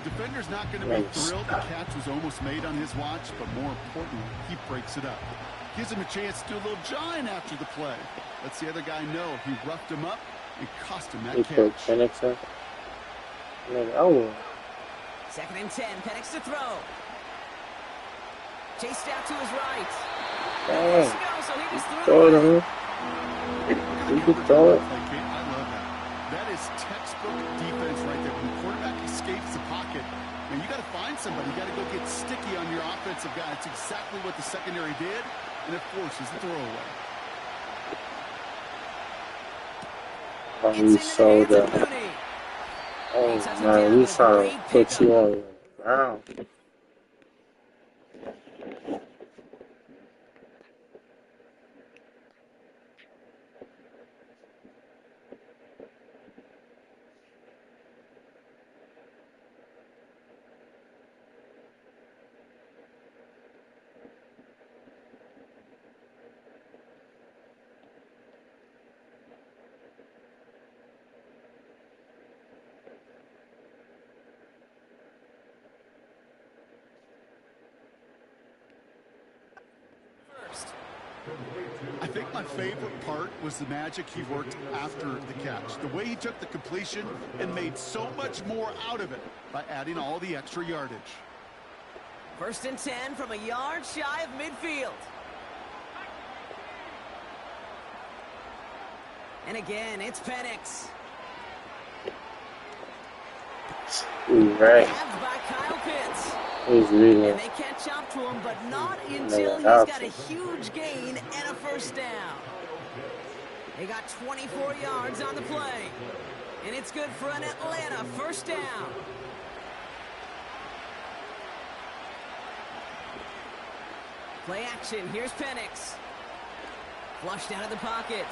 Defender's not going to be thrilled the catch was almost made on his watch, but more importantly, he breaks it up. Gives him a chance to do a little jawing after the play. Lets the other guy know he roughed him up and cost him that catch. 2nd and 10, Penix to throw. Chased out to his right. So he just threw it away. You can throw it. I love that. That is textbook defense right there. When the quarterback escapes the pocket, man, you got to find somebody. You got to go get sticky on your offensive guy. It's exactly what the secondary did, and it forces the throwaway. We saw that. Oh man, we trying to put you on the ground. I think my favorite part was the magic he worked after the catch. The way he took the completion and made so much more out of it by adding all the extra yardage. 1st and 10 from a yard shy of midfield. And again, it's Penix. Right. Grabbed by Kyle Pitts. He's reading. And they catch up to him, but not until he's got a huge gain and a 1st down. They got 24 yards on the play. And it's good for an Atlanta 1st down. Play action. Here's Penix. Flushed out of the pocket.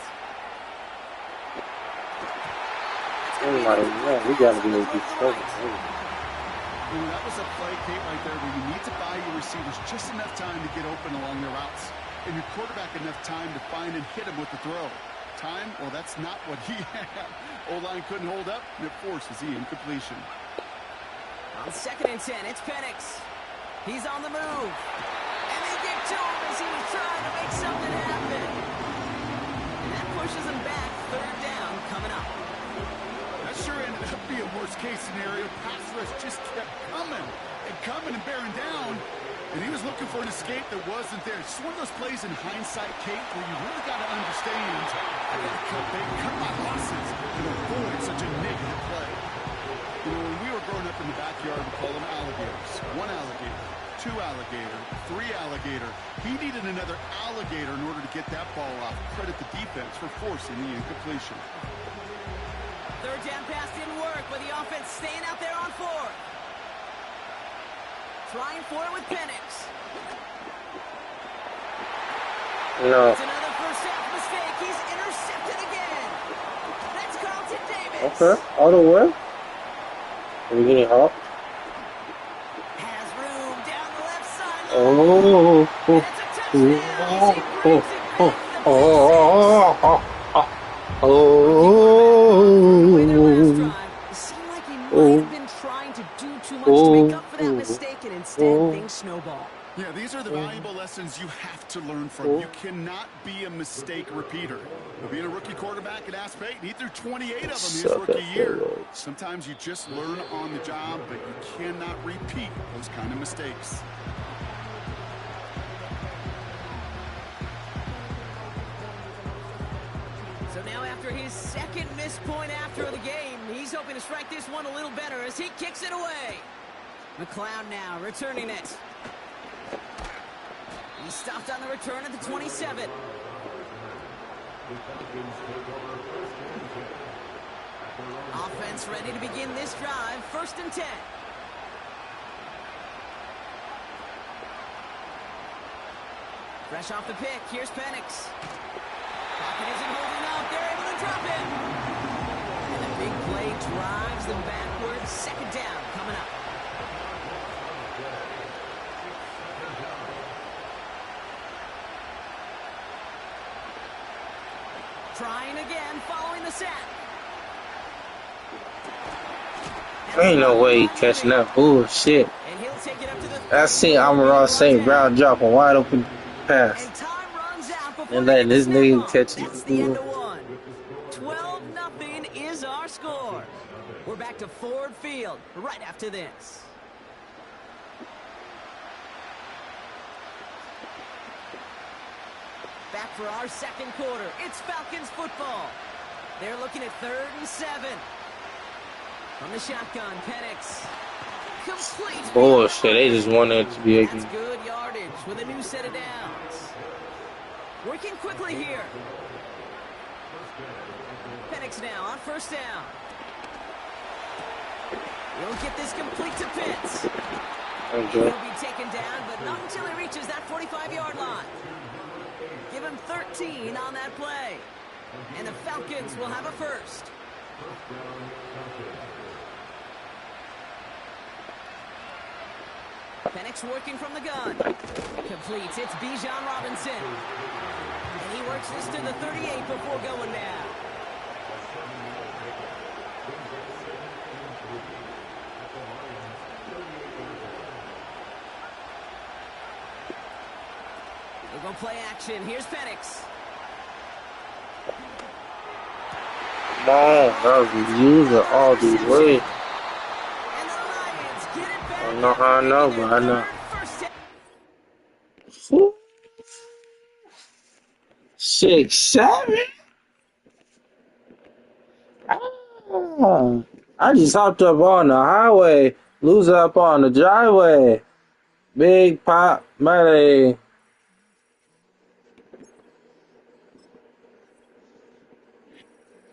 Oh my God, we gotta be able to That was a play, Kate, right there where you need to buy your receivers just enough time to get open along their routes, and your quarterback enough time to find and hit him with the throw. Time? Well, that's not what he had. O-line couldn't hold up, and it forces the incompletion. On 2nd and 10, it's Penix. He's on the move. And they get to him as he was trying to make something happen. And that pushes him back. 3rd down coming up. That sure ended up being a worst-case scenario. Pass rush just kept coming and bearing down. And he was looking for an escape that wasn't there. It's one of those plays in hindsight, Kate, where you really got to understand, I got to cut my losses and avoid such a negative play. You know, when we were growing up in the backyard, we call them alligators. 1 alligator, 2 alligator, 3 alligator. He needed another alligator in order to get that ball off. Credit the defense for forcing the incompletion. 3rd down pass didn't work, but the offense staying out there on 4th. Trying for it with Penix. No. It's another 1st half mistake. He's intercepted again. That's Carlton Davis. Okay, all the way. Are we getting hot? Has room down the left side. Oh, And it's a touchdown. He brings it back to the It seemed like he might have been trying to do too much to make up for that mistake, and instead things snowball. Yeah, these are the valuable lessons you have to learn from. You cannot be a mistake repeater. But being a rookie quarterback at App State, he threw 28 of them his rookie year. Sometimes you just learn on the job, but you cannot repeat those kind of mistakes. So now after his 2nd missed point after the game, he's hoping to strike this one a little better as he kicks it away. McLeod now returning it. He stopped on the return at the 27. Offense ready to begin this drive. 1st and 10. Fresh off the pick, here's Penix. Pocket isn't holding up. They're able to drop it. And the big play drives them backwards. 2nd down coming up. Trying again, following the sack. Ain't no way he catching that bullshit. And he'll take it up to the I see Amon-Ra St. Brown drop a wide open pass. And time runs out before And letting this nigga catch That's it. the end of 1. 12-0 is our score. We're back to Ford Field right after this. Back for our 2nd quarter. It's Falcons football. They're looking at 3rd and 7. From the shotgun, Penix. Complete. Bullshit, they just wanted it to be That's good yardage with a new set of downs. Working quickly here. Penix now on 1st down. He'll get this complete to Pitts. Okay. He'll be taken down, but not until he reaches that 45-yard line. Give him 13 on that play. And the Falcons will have a 1st. Penix working from the gun. Completes. It's Bijan Robinson. And he works this to the 38 before going down. We're going to play action. Here's Penix. Come on, that was user all the way. I don't know how I know, but I know. 6, 7. Ah, I just hopped up on the highway, lose up on the driveway. Big pop melee.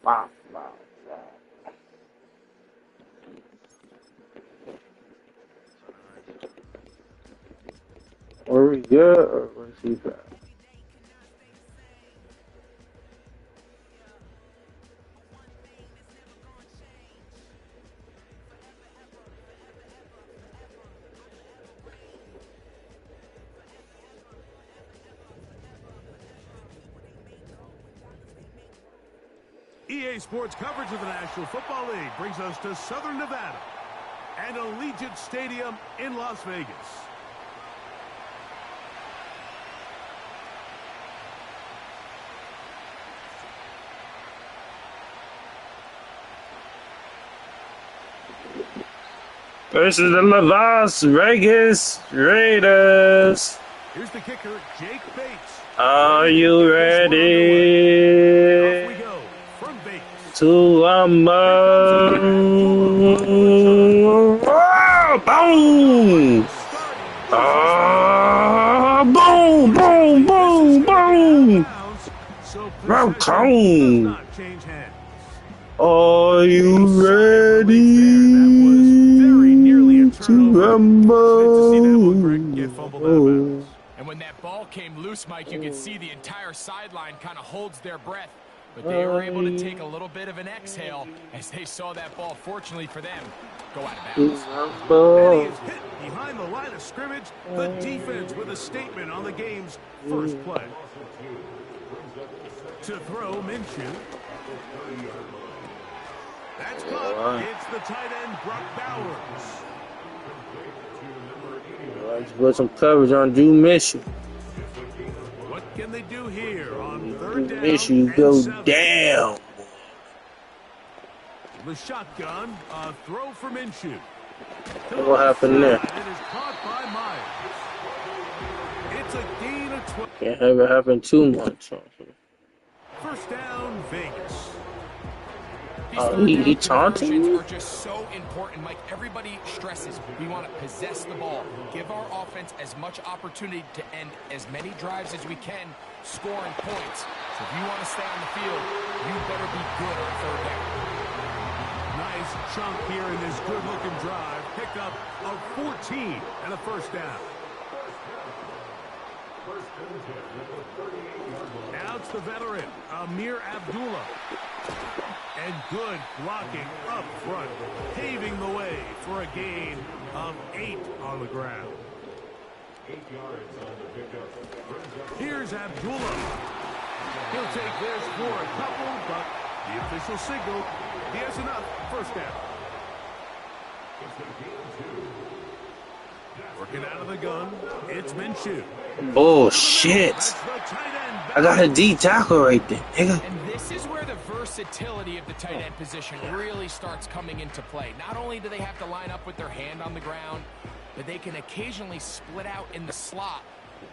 Wow, wow, wow. Were we good or was he bad? EA Sports coverage of the National Football League brings us to Southern Nevada and Allegiant Stadium in Las Vegas. Versus the Las Vegas Raiders. Here's the kicker, Jake Bates. Are you ready? Off we go from Vegas. To boom, boom, boom, boom, boom. Welcome. Are you ready to rumble? And when that ball came loose, Mike, you could see the entire sideline kind of holds their breath. But they were able to take a little bit of an exhale as they saw that ball, fortunately for them, go out of bounds. And he is hit behind the line of scrimmage. The defense with a statement on the game's first play. To throw, Minshew. That's caught. It's the tight end, Brock Bowers. Let's put some coverage on Drew Minshew. What can they do here on third down? Minshew go down. The shotgun, a throw for Minshew. What happened there? It is caught by Myers. It's a gain of 12. Can't have it happen too much. First down, Vegas. He taunting you? Are just so important, Mike. Everybody stresses we want to possess the ball, give our offense as much opportunity to end as many drives as we can, scoring points. So if you want to stay on the field, you better be good on third down. Nice chunk here in this good-looking drive. Pick up of 14 and a first down. Now it's the veteran, Amir Abdullah. And good blocking up front, paving the way for a gain of 8 on the ground. 8 yards on the pickup. Here's Abdullah. He'll take this for a couple, but the official signal, he has enough. First down. Working out of the gun, it's Minshew. Bullshit. I got a D tackle right there, nigga. And this is where the versatility of the tight end position really starts coming into play. Not only do they have to line up with their hand on the ground, but they can occasionally split out in the slot.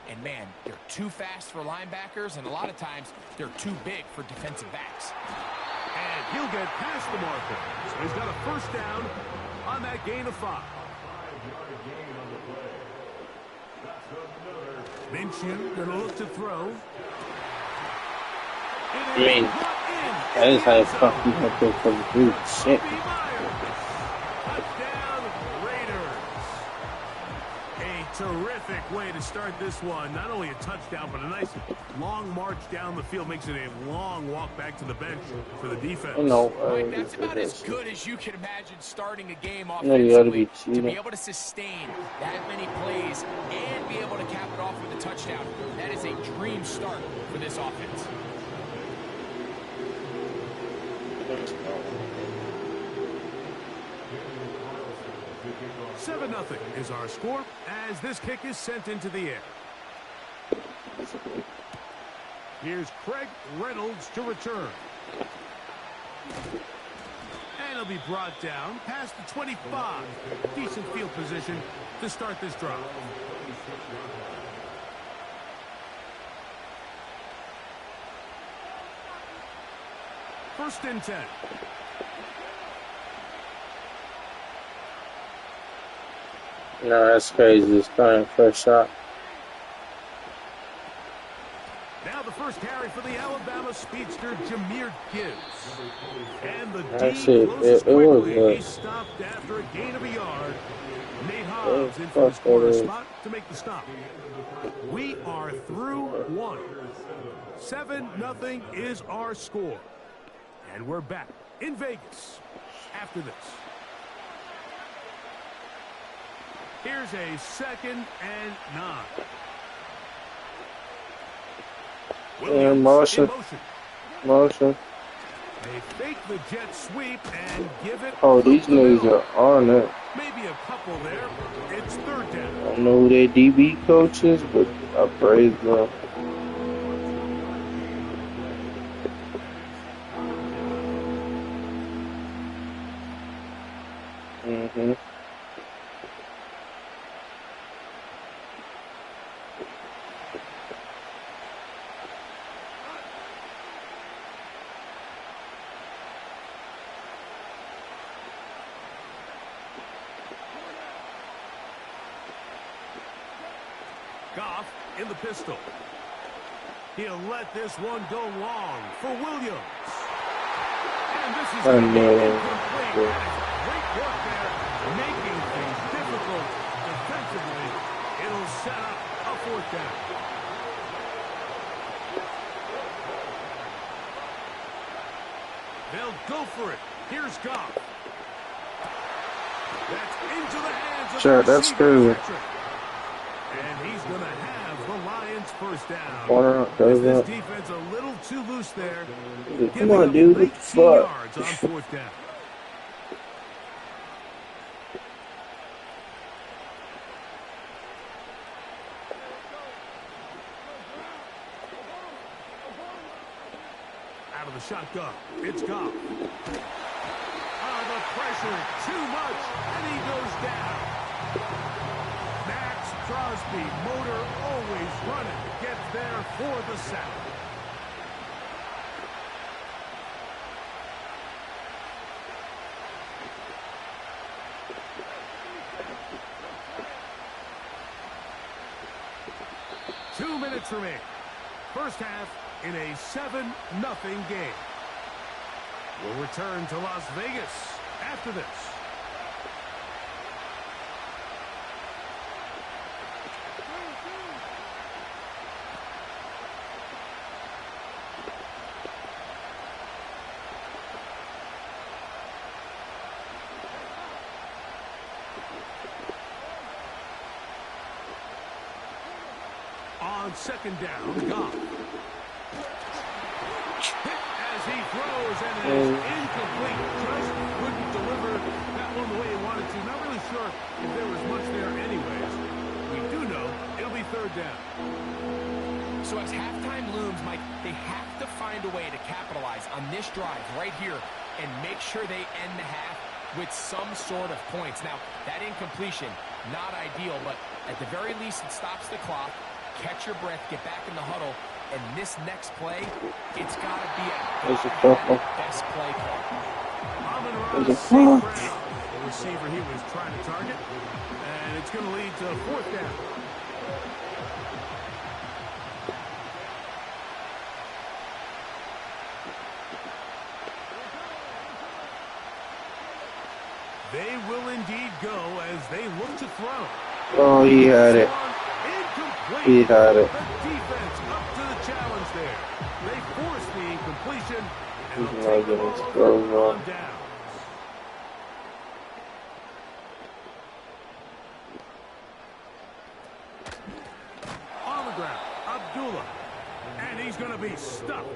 And man, they're too fast for linebackers, and a lot of times they're too big for defensive backs. And he'll get past the marker. So he's got a first down on that gain of 5. Minshew gonna look to throw. I mean, that is how fucking up there for the group. Shit. Touchdown, Raiders. A terrific way to start this one. Not only a touchdown, but a nice long march down the field. Makes it a long walk back to the bench for the defense. Mike, that's about as good as you can imagine starting a game offensively. To be able to sustain that many plays and be able to cap it off with a touchdown, that is a dream start for this offense. 7-0 is our score as this kick is sent into the air. Here's Craig Reynolds to return. And he'll be brought down past the 25. Decent field position to start this drive. First and 10. No, that's crazy. It's starting first shot. Now the first carry for the Alabama speedster, Jahmyr Gibbs. And the Actually, D closes it was quickly. He stopped after a gain of a yard. Nate Hobbs in for his corner spot to make the stop. We are through one. 7-0 is our score. And we're back in Vegas after this. Here's a 2nd and 9. And motion. Motion. They fake the jet sweep and give it. Oh, these niggas are on it. Maybe a couple there. It's 3rd down. I don't know who their DB coach is, but I praise them. Mm-hmm. Goff in the pistol. He'll let this one go long for Williams. And this is incomplete. Great work there, making things difficult defensively. It'll set up a 4th down. They'll go for it. Here's Goff. That's into the hands of Sure, that's crazy. And he's going to have the Lions first down. Corner goes this up. Defense a little too loose there. Come on, dude. What the fuck? Yards on 4th down. Out of the shotgun. It's Goff. The pressure too much, and he goes down. Max Crosby, motor always running, gets there for the sack. Two minutes remaining. First half in a 7-0 game. We'll return to Las Vegas after this. On 2nd down, Goff. As he throws, and it is incomplete. Just couldn't deliver that one the way he wanted to. Not really sure if there was much there anyways. We do know it'll be 3rd down. So as halftime looms, Mike, they have to find a way to capitalize on this drive right here and make sure they end the half with some sort of points. Now, that incompletion, not ideal, but at the very least it stops the clock. Catch your breath, get back in the huddle, and this next play, it's got to be a best play call. The receiver he was trying to target, and it's going to lead to 4th down. They will indeed go as they look to throw. Oh, he had it. He had it. The defense up to the challenge there. They force the incompletion, and they'll take the ball on down. On the ground, Abdullah. And he's going to be stuck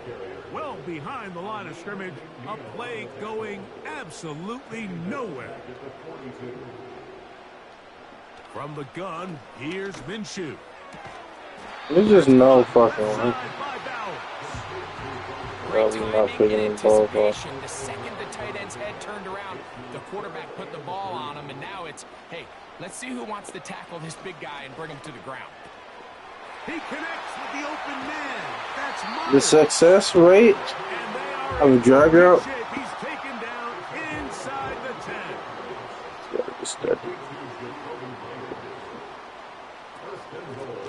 well behind the line of scrimmage. A play going absolutely nowhere. From the gun, here's Minshew. There's just no fucking way. Great timing and anticipation. The second the tight end's head turned around, the quarterback put the ball on him, and now it's, hey, let's see who wants to tackle this big guy and bring him to the ground. He connects with the open man. That's the success rate of a drag route. He's taken down inside the 10.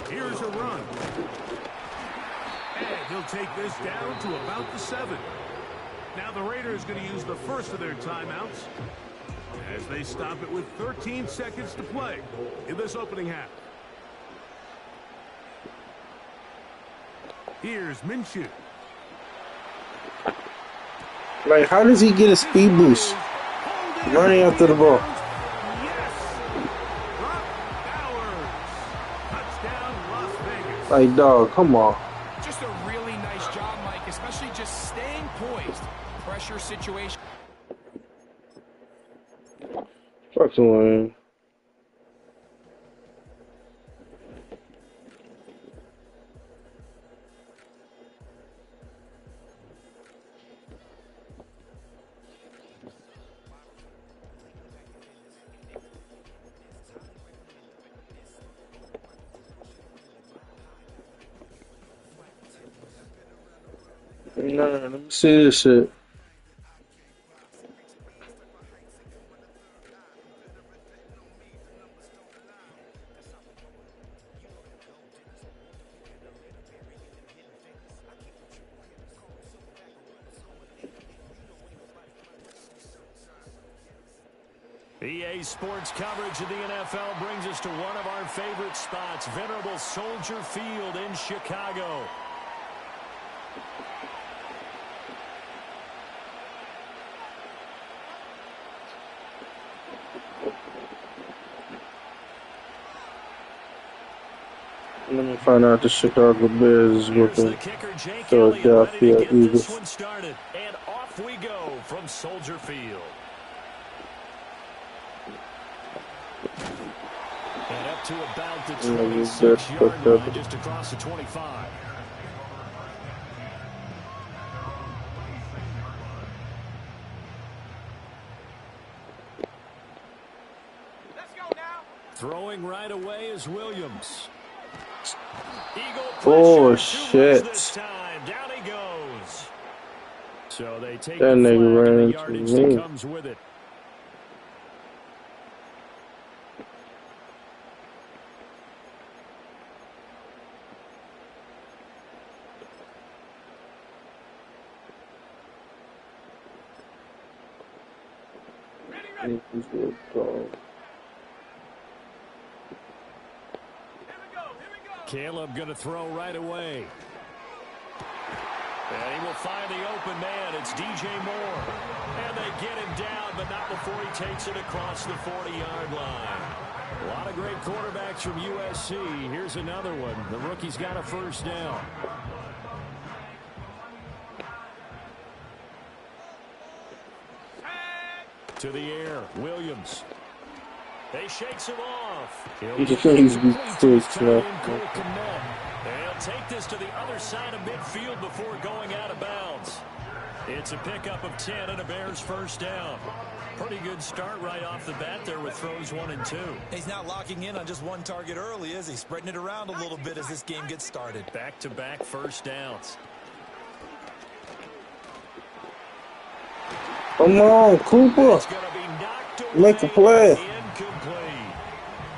Here's a run. And he'll take this down to about the 7. Now the Raiders going to use the first of their timeouts as they stop it with 13 seconds to play in this opening half. Here's Minshew. Like, how does he get a speed boost running after the ball? Like, dog, come on. Just a really nice job, Mike, especially just staying poised. Pressure situation. Fuck Lane. No, let me see this shit. EA Sports coverage of the NFL brings us to one of our favorite spots, venerable Soldier Field in Chicago. Let me find out the Chicago Bears is with the Philadelphia Eagles. And off we go from Soldier Field. And up to about the 26-yard line, just across the 25. Let's go now. Throwing right away is Williams. Oh shit! This time. Down he goes. So they take that the nigga flag ran and the into yardage me. that comes with it. Caleb going to throw right away. And he will find the open man. It's DJ Moore. And they get him down, but not before he takes it across the 40-yard line. A lot of great quarterbacks from USC. Here's another one. The rookie's got a first down. To the air, Williams. They shakes him off. He'll take this to the other side of midfield before going out of bounds. It's a pickup of 10 and a Bears first down. Pretty good start right off the bat there with throws 1 and 2. He's not locking in on just one target early, is he? Spreading it around a little bit as this game gets started. Back-to-back first downs. Come on, Cooper. Make a play.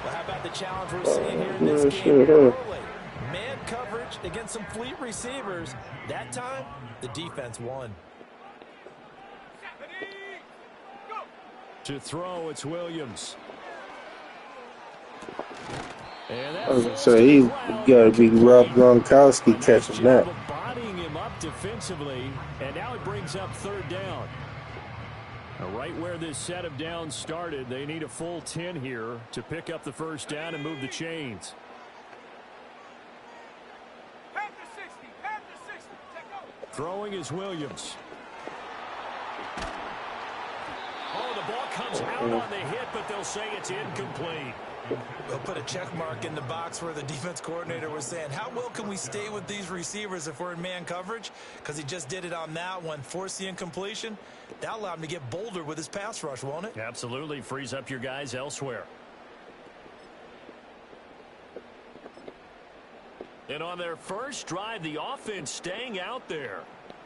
Well, how about the challenge we're seeing here in this game early? Man coverage against some fleet receivers. That time, the defense won. To throw, it's Williams. I was going to say, he got to be Rob Gronkowski catching that. Bodying him up defensively, and now it brings up third down. Right where this set of downs started, they need a full 10 here to pick up the first down and move the chains. Throwing is Williams. Oh, the ball comes out on the hit, but they'll say it's incomplete. We'll put a check mark in the box where the defense coordinator was saying, how well can we stay with these receivers if we're in man coverage? Because he just did it on that one, forced the incompletion. That'll allow him to get bolder with his pass rush, won't it? Absolutely. Frees up your guys elsewhere. And on their first drive, the offense staying out there.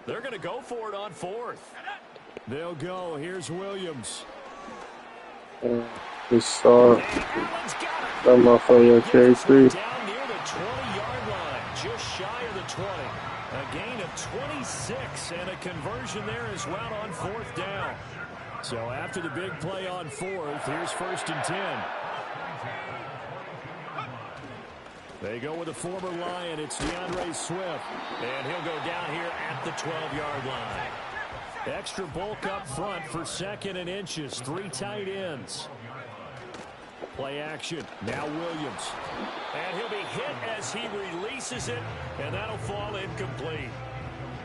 They're going to go for it on fourth. They'll go. Here's Williams. We saw that motherfucker carry free. Down near the 20-yard line, just shy of the 20. A gain of 26 and a conversion there as well on fourth down. So after the big play on fourth, here's 1st and 10. They go with a former Lion. It's DeAndre Swift. And he'll go down here at the 12-yard line. Extra bulk up front for 2nd and inches. 3 tight ends. Play action. Now Williams. And he'll be hit as he releases it, and that'll fall incomplete.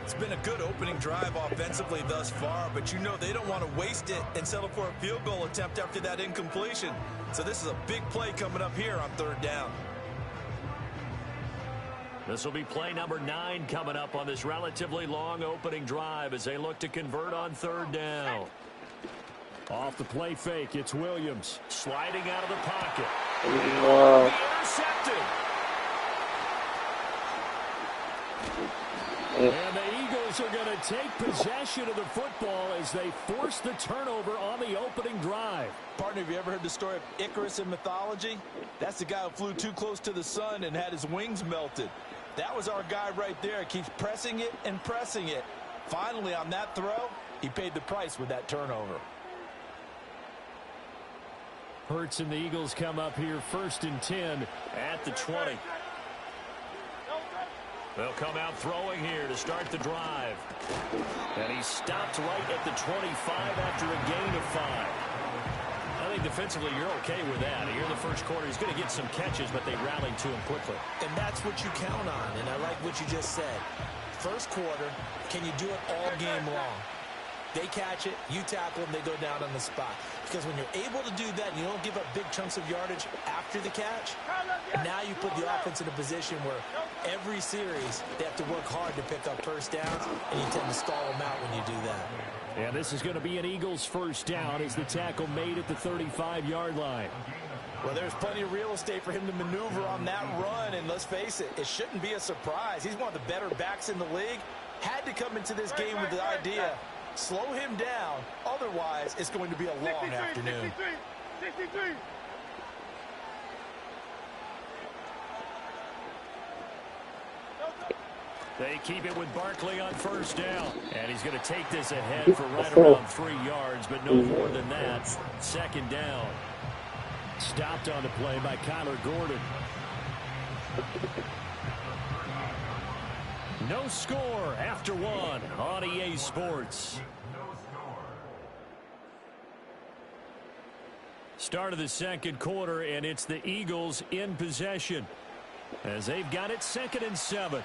It's been a good opening drive offensively thus far, but you know they don't want to waste it and settle for a field goal attempt after that incompletion. So this is a big play coming up here on 3rd down. This will be play number 9 coming up on this relatively long opening drive as they look to convert on 3rd down. Off the play fake, it's Williams. Sliding out of the pocket. Wow. Intercepted. And the Eagles are going to take possession of the football as they force the turnover on the opening drive. Partner, have you ever heard the story of Icarus in mythology? That's the guy who flew too close to the sun and had his wings melted. That was our guy right there. Keeps pressing it and pressing it. Finally, on that throw, he paid the price with that turnover. Hurts and the Eagles come up here 1st and 10 at the 20. They'll come out throwing here to start the drive. And he stopped right at the 25 after a gain of 5. I think defensively you're okay with that. Here in the first quarter, he's going to get some catches, but they rallied to him quickly. And that's what you count on, and I like what you just said. First quarter, can you do it all game long? They catch it, you tackle them, they go down on the spot. Because when you're able to do that, you don't give up big chunks of yardage after the catch. Now you put the offense in a position where every series they have to work hard to pick up first downs, and you tend to stall them out when you do that. And this is going to be an Eagles first down as the tackle made at the 35-yard line. Well, there's plenty of real estate for him to maneuver on that run, and let's face it, it shouldn't be a surprise. He's one of the better backs in the league. Had to come into this game with the idea, slow him down, otherwise it's going to be a long afternoon. 63. They keep it with Barkley on first down. And he's going to take this ahead for right around 3 yards, but no more than that. 2nd down. Stopped on the play by Kyler Gordon. No score after 1 on EA Sports. Start of the second quarter, and it's the Eagles in possession as they've got it 2nd and 7.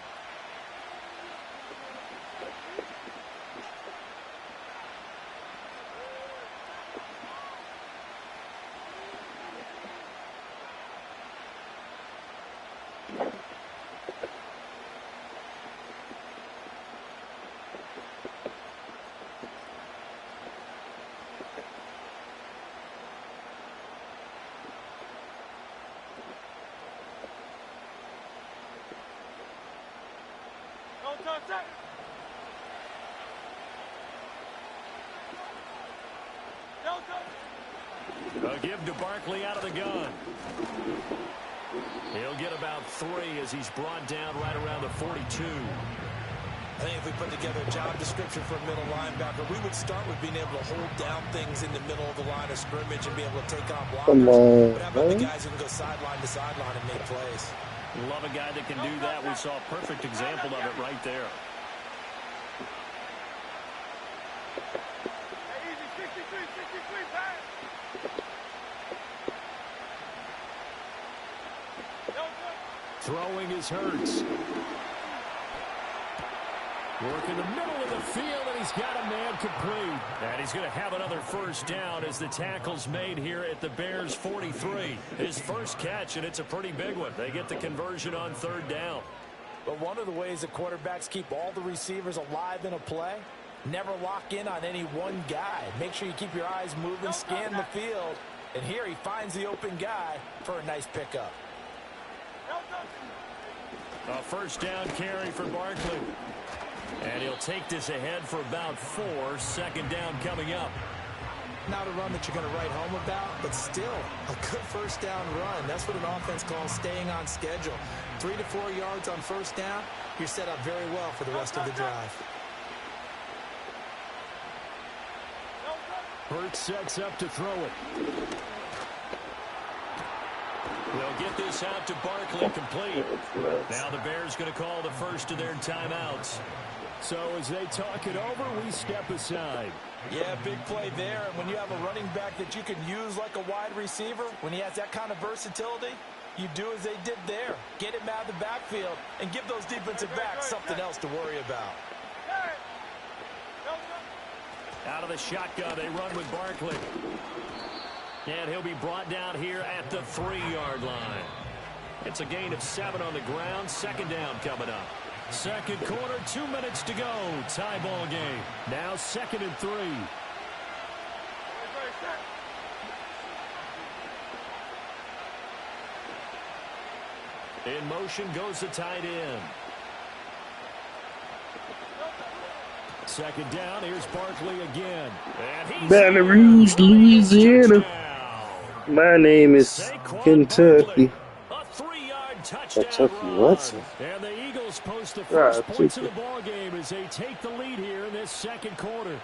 A give to Barkley out of the gun. He'll get about 3 as he's brought down right around the 42. I think if we put together a job description for a middle linebacker, we would start with being able to hold down things in the middle of the line of scrimmage and be able to take on blockers. But how about the guys who can go sideline to sideline and make plays? Love a guy that can do that. We saw a perfect example of it right there. Throwing is Hurts. Working the middle of the field, and he's got a man complete. And he's going to have another first down as the tackle's made here at the Bears' 43. His first catch, and it's a pretty big one. They get the conversion on third down. But one of the ways that quarterbacks keep all the receivers alive in a play, never lock in on any one guy. Make sure you keep your eyes moving, scan the field. And here he finds the open guy for a nice pickup. A first down carry for Barkley. And he'll take this ahead for about 4. Second down coming up. Not a run that you're going to write home about, but still a good first down run. That's what an offense calls staying on schedule. 3 to 4 yards on first down. You're set up very well for the rest of the drive. Hurts sets up to throw it. They'll get this out to Barkley, complete. Now the Bears going to call the first of their timeouts. So as they talk it over, we step aside. Yeah, big play there. And when you have a running back that you can use like a wide receiver, when he has that kind of versatility, you do as they did there. Get him out of the backfield and give those defensive backs something else to worry about. Out of the shotgun, they run with Barkley. And he'll be brought down here at the 3-yard line. It's a gain of 7 on the ground. Second down coming up. Second quarter, 2 minutes to go. Tie ball game. Now 2nd and 3. In motion goes the tight end. Second down, here's Barkley again. Baton Rouge, Louisiana. My name is Kentucky. A 3-yard touchdown Kentucky, run. what? And the Eagles post the first points of the ball game as they take the lead here in this second quarter.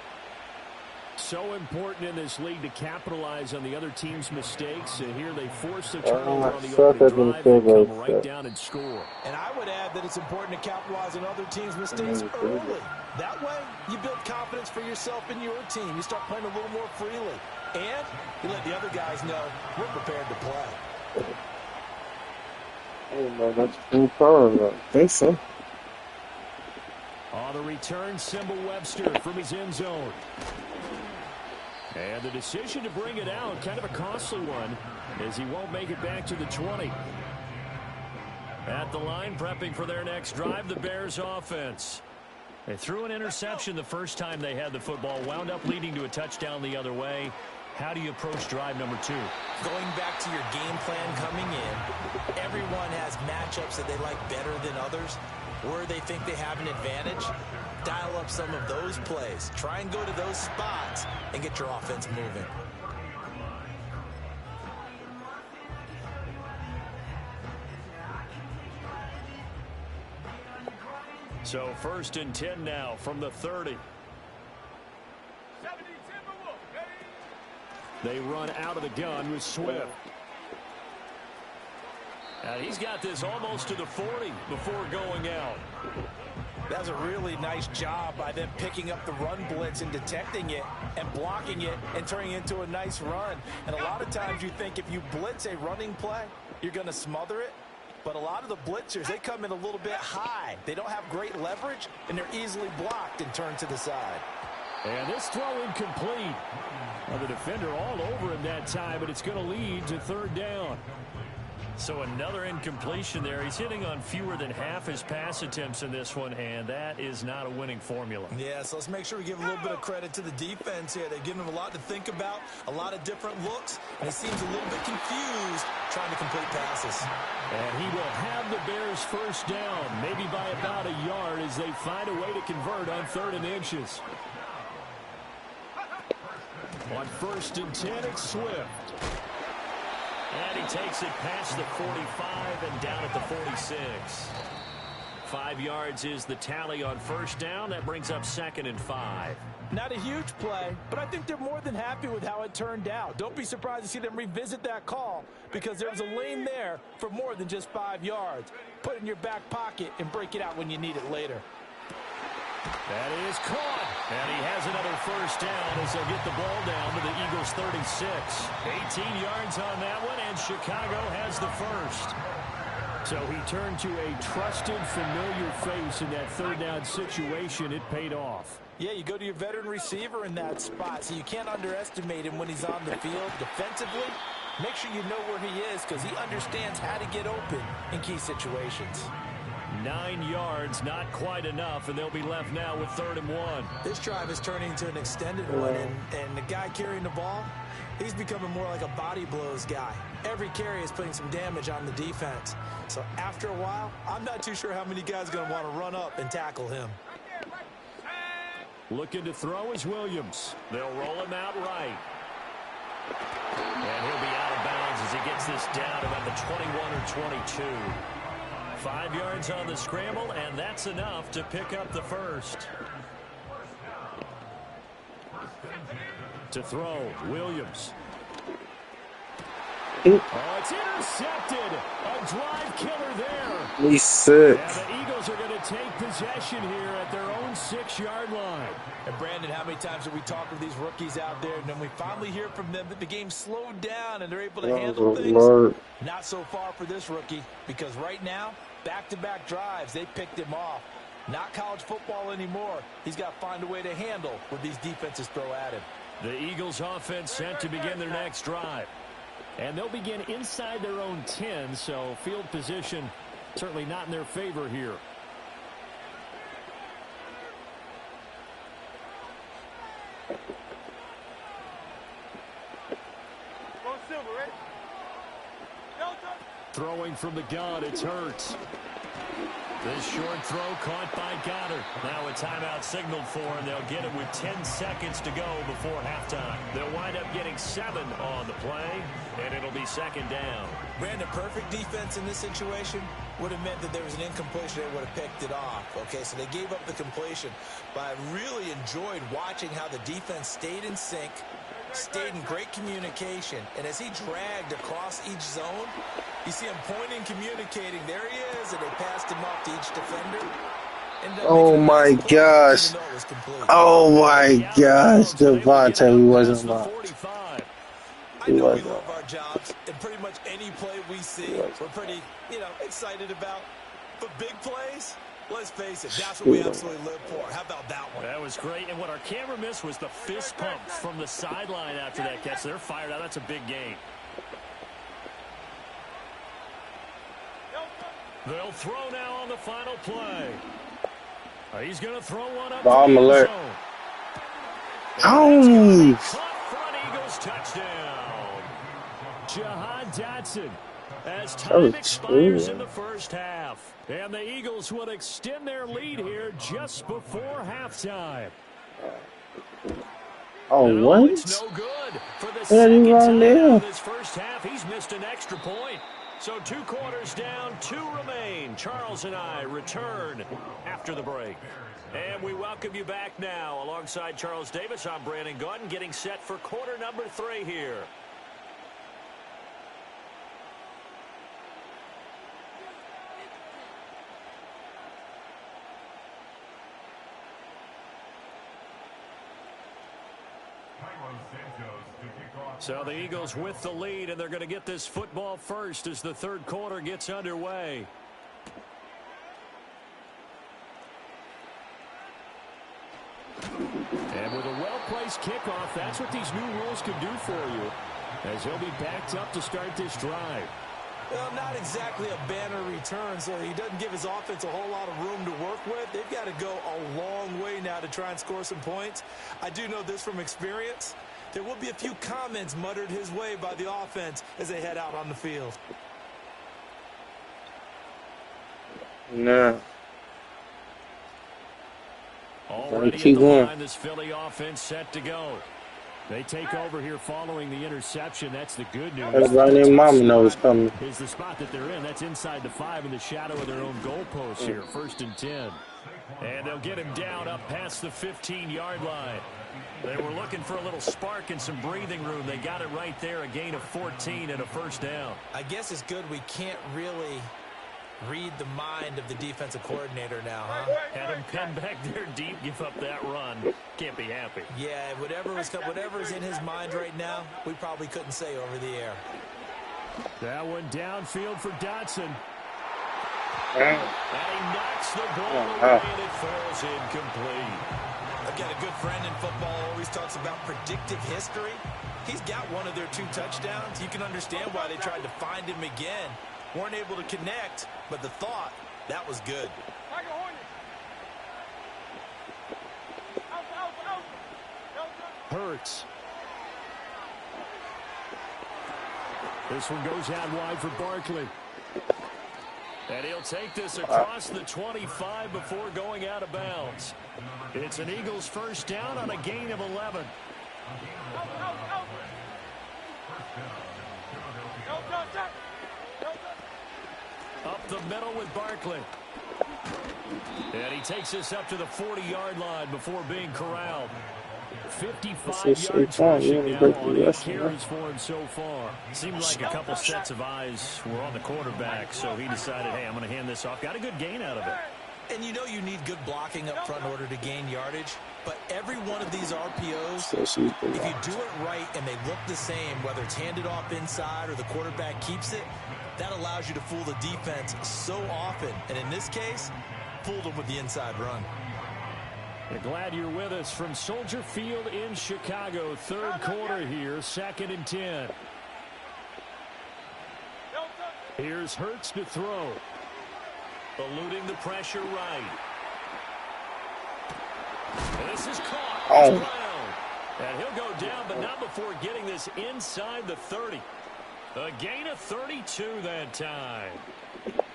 So important in this league to capitalize on the other team's mistakes. And here they force the turnover on the opening drive and come right down and score. And I would add that it's important to capitalize on other teams' mistakes early. That way, you build confidence for yourself and your team. You start playing a little more freely. And you let the other guys know we're prepared to play. I don't know that's full power. I think so. On the return, Symbol Webster from his end zone. And the decision to bring it out, kind of a costly one, as he won't make it back to the 20. At the line, prepping for their next drive, the Bears offense. They threw an interception the first time they had the football, wound up leading to a touchdown the other way. How do you approach drive number 2? Going back to your game plan coming in, everyone has matchups that they like better than others. Where they think they have an advantage, dial up some of those plays. Try and go to those spots and get your offense moving. So 1st and 10 now from the 30. They run out of the gun with Swift. And he's got this almost to the 40 before going out. That's a really nice job by them picking up the run blitz and detecting it and blocking it and turning it into a nice run. And a lot of times you think if you blitz a running play, you're going to smother it. But a lot of the blitzers, they come in a little bit high. They don't have great leverage, and they're easily blocked and turned to the side. And this throw incomplete. Well, the defender all over him that time, but it's going to lead to 3rd down. So another incompletion there. He's hitting on fewer than half his pass attempts in this one, and that is not a winning formula. Yeah, so let's make sure we give a little bit of credit to the defense here. They've given him a lot to think about, a lot of different looks, and he seems a little bit confused trying to complete passes. And he will have the Bears first down, maybe by about a yard as they find a way to convert on 3rd and inches. On 1st and 10, it's Swift. And he takes it past the 45 and down at the 46. 5 yards is the tally on 1st down. That brings up 2nd and 5. Not a huge play, but I think they're more than happy with how it turned out. Don't be surprised to see them revisit that call because there was a lane there for more than just 5 yards. Put it in your back pocket and break it out when you need it later. That is caught. And he has another first down as they'll get the ball down to the Eagles' 36. 18 yards on that one, and Chicago has the first. So he turned to a trusted, familiar face in that third down situation. It paid off. Yeah, you go to your veteran receiver in that spot, so you can't underestimate him when he's on the field defensively. Make sure you know where he is because he understands how to get open in key situations. 9 yards, not quite enough, and they'll be left now with 3rd and 1. This drive is turning into an extended one, and the guy carrying the ball, he's becoming more like a body blows guy. Every carry is putting some damage on the defense. So after a while, I'm not too sure how many guys are going to want to run up and tackle him. Looking to throw is Williams. They'll roll him out right. And he'll be out of bounds as he gets this down about the 21 or 22. 5 yards on the scramble, and that's enough to pick up the first. To throw, Williams. Oh, it's intercepted. A drive killer there. He's sick. Yeah, the Eagles are going to take possession here at their own 6-yard line. And Brandon, how many times have we talked with these rookies out there, and then we finally hear from them that the game slowed down and they're able to handle things? Lord. Not so far for this rookie, because right now, back-to-back drives, they picked him off. Not college football anymore. He's got to find a way to handle what these defenses throw at him. The Eagles offense set to begin their next drive. And they'll begin inside their own 10, so field position certainly not in their favor here. Throwing from the gun, it's Hurts. This short throw caught by Goddard. Now a timeout signaled for him. They'll get it with 10 seconds to go before halftime. They'll wind up getting 7 on the play, and it'll be 2nd down. Brandon, perfect defense in this situation would have meant that there was an incompletion. They would have picked it off. Okay, so they gave up the completion. But I really enjoyed watching how the defense stayed in sync, stayed in great communication, and as he dragged across each zone, you see him pointing, communicating. There he is, and they passed him off to each defender. Oh my gosh. Oh my gosh. Devontae, he wasn't blocked. I know we love our jobs, and pretty much any play we see, we're pretty, excited about. But big plays, let's face it, that's what we absolutely live for. How about that one? That was great, and what our camera missed was the fist pump from the sideline after that catch. They're fired out. That's a big gain. They'll throw now on the final play. He's going to throw one up. Bomb alert. Oh! Front Eagles touchdown. Jahan Dotson as time expires in the first half. And the Eagles will extend their lead here just before halftime. Oh, what? It's no good. For the second time in this first half, he's missed an extra point. So 2 quarters down, 2 remain. Charles and I return after the break. And we welcome you back now. Alongside Charles Davis, I'm Brandon Gunn, getting set for quarter number 3 here. So the Eagles with the lead, and they're going to get this football first as the 3rd quarter gets underway. And with a well-placed kickoff, that's what these new rules can do for you, as he'll be backed up to start this drive. Well, not exactly a banner return, so he doesn't give his offense a whole lot of room to work with. They've got to go a long way now to try and score some points. I do know this from experience. There will be a few comments muttered his way by the offense as they head out on the field. No. Already at the line, this Philly offense set to go. They take over here following the interception. That's the good news. Everybody and mama knows coming. Is the spot that they're in. That's inside the 5 in the shadow of their own goalpost here. 1st and 10. And they'll get him down up past the 15-yard line. They were looking for a little spark and some breathing room. They got it right there, a gain of 14 and a 1st down. I guess it's good we can't really read the mind of the defensive coordinator now, huh? Had him pinned back there deep, give up that run. Can't be happy. Yeah, whatever's in his mind right now, we probably couldn't say over the air. That one downfield for Dotson. And he knocks the ball away, and it falls incomplete. I've got a good friend in football who always talks about predictive history. He's got one of their 2 touchdowns. You can understand why they tried to find him again. Weren't able to connect, but the thought, that was good. Hurts. This one goes out wide for Barkley. And he'll take this across the 25 before going out of bounds. It's an Eagles first down on a gain of 11. Up the middle with Barkley. And he takes this up to the 40-yard line before being corralled. 55 yards rushing now on 8 carries for him so far. Seemed like a couple sets of eyes were on the quarterback, so he decided, hey, I'm going to hand this off. Got a good gain out of it. And you know you need good blocking up front in order to gain yardage, but every one of these RPOs, if you do it right and they look the same, whether it's handed off inside or the quarterback keeps it, that allows you to fool the defense so often. And in this case, fooled them with the inside run. We're glad you're with us from Soldier Field in Chicago. Third quarter here, 2nd and 10. Here's Hurts to throw. Eluding the pressure right. This is caught. And he'll go down, but not before getting this inside the 30. A gain of 32 that time.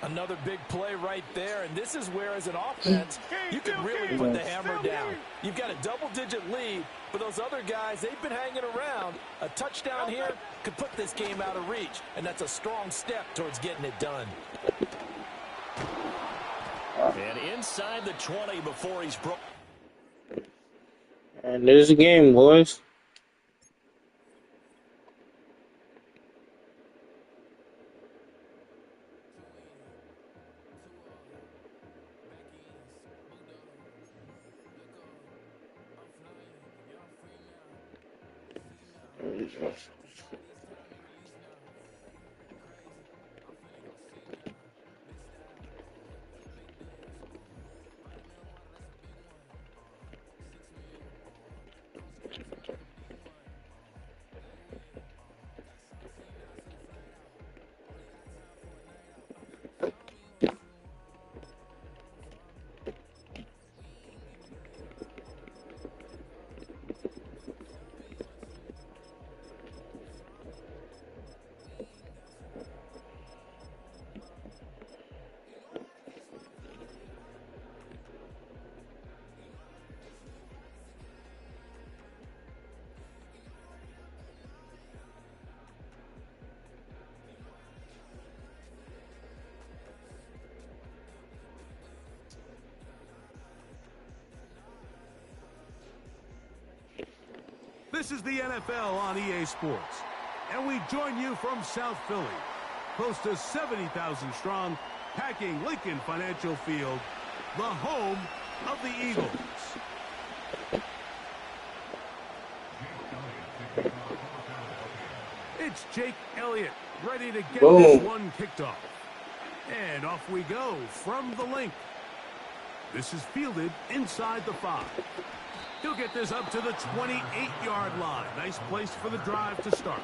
Another big play right there, and this is where, as an offense, you can really put the hammer down. You've got a double-digit lead, but those other guys, they've been hanging around. A touchdown here could put this game out of reach, and that's a strong step towards getting it done. And inside the 20 before he's broke. And there's the game, boys. This is the NFL on EA Sports, and we join you from South Philly, close to 70,000 strong, packing Lincoln Financial Field, the home of the Eagles. It's Jake Elliott ready to get this one kicked off. And off we go from the link. This is fielded inside the 5. He'll get this up to the 28-yard line. Nice place for the drive to start.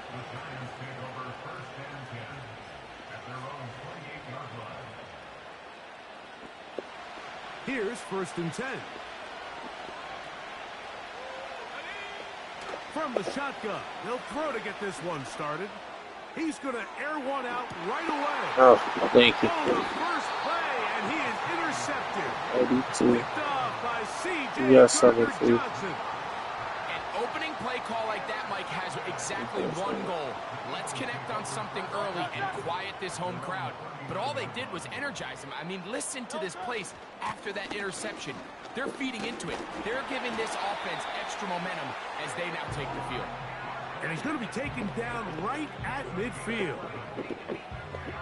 Here's 1st and 10. From the shotgun, they'll throw to get this one started. He's going to air one out right away. Oh, thank you. On the first play, and he is intercepted. 82. Picked off by C.J. Yes, 73. Johnson. An opening play call like that, Mike, has exactly one goal. Let's connect on something early and quiet this home crowd. But all they did was energize them. I mean, listen to this place after that interception. They're feeding into it. They're giving this offense extra momentum as they now take the field. And he's going to be taken down right at midfield.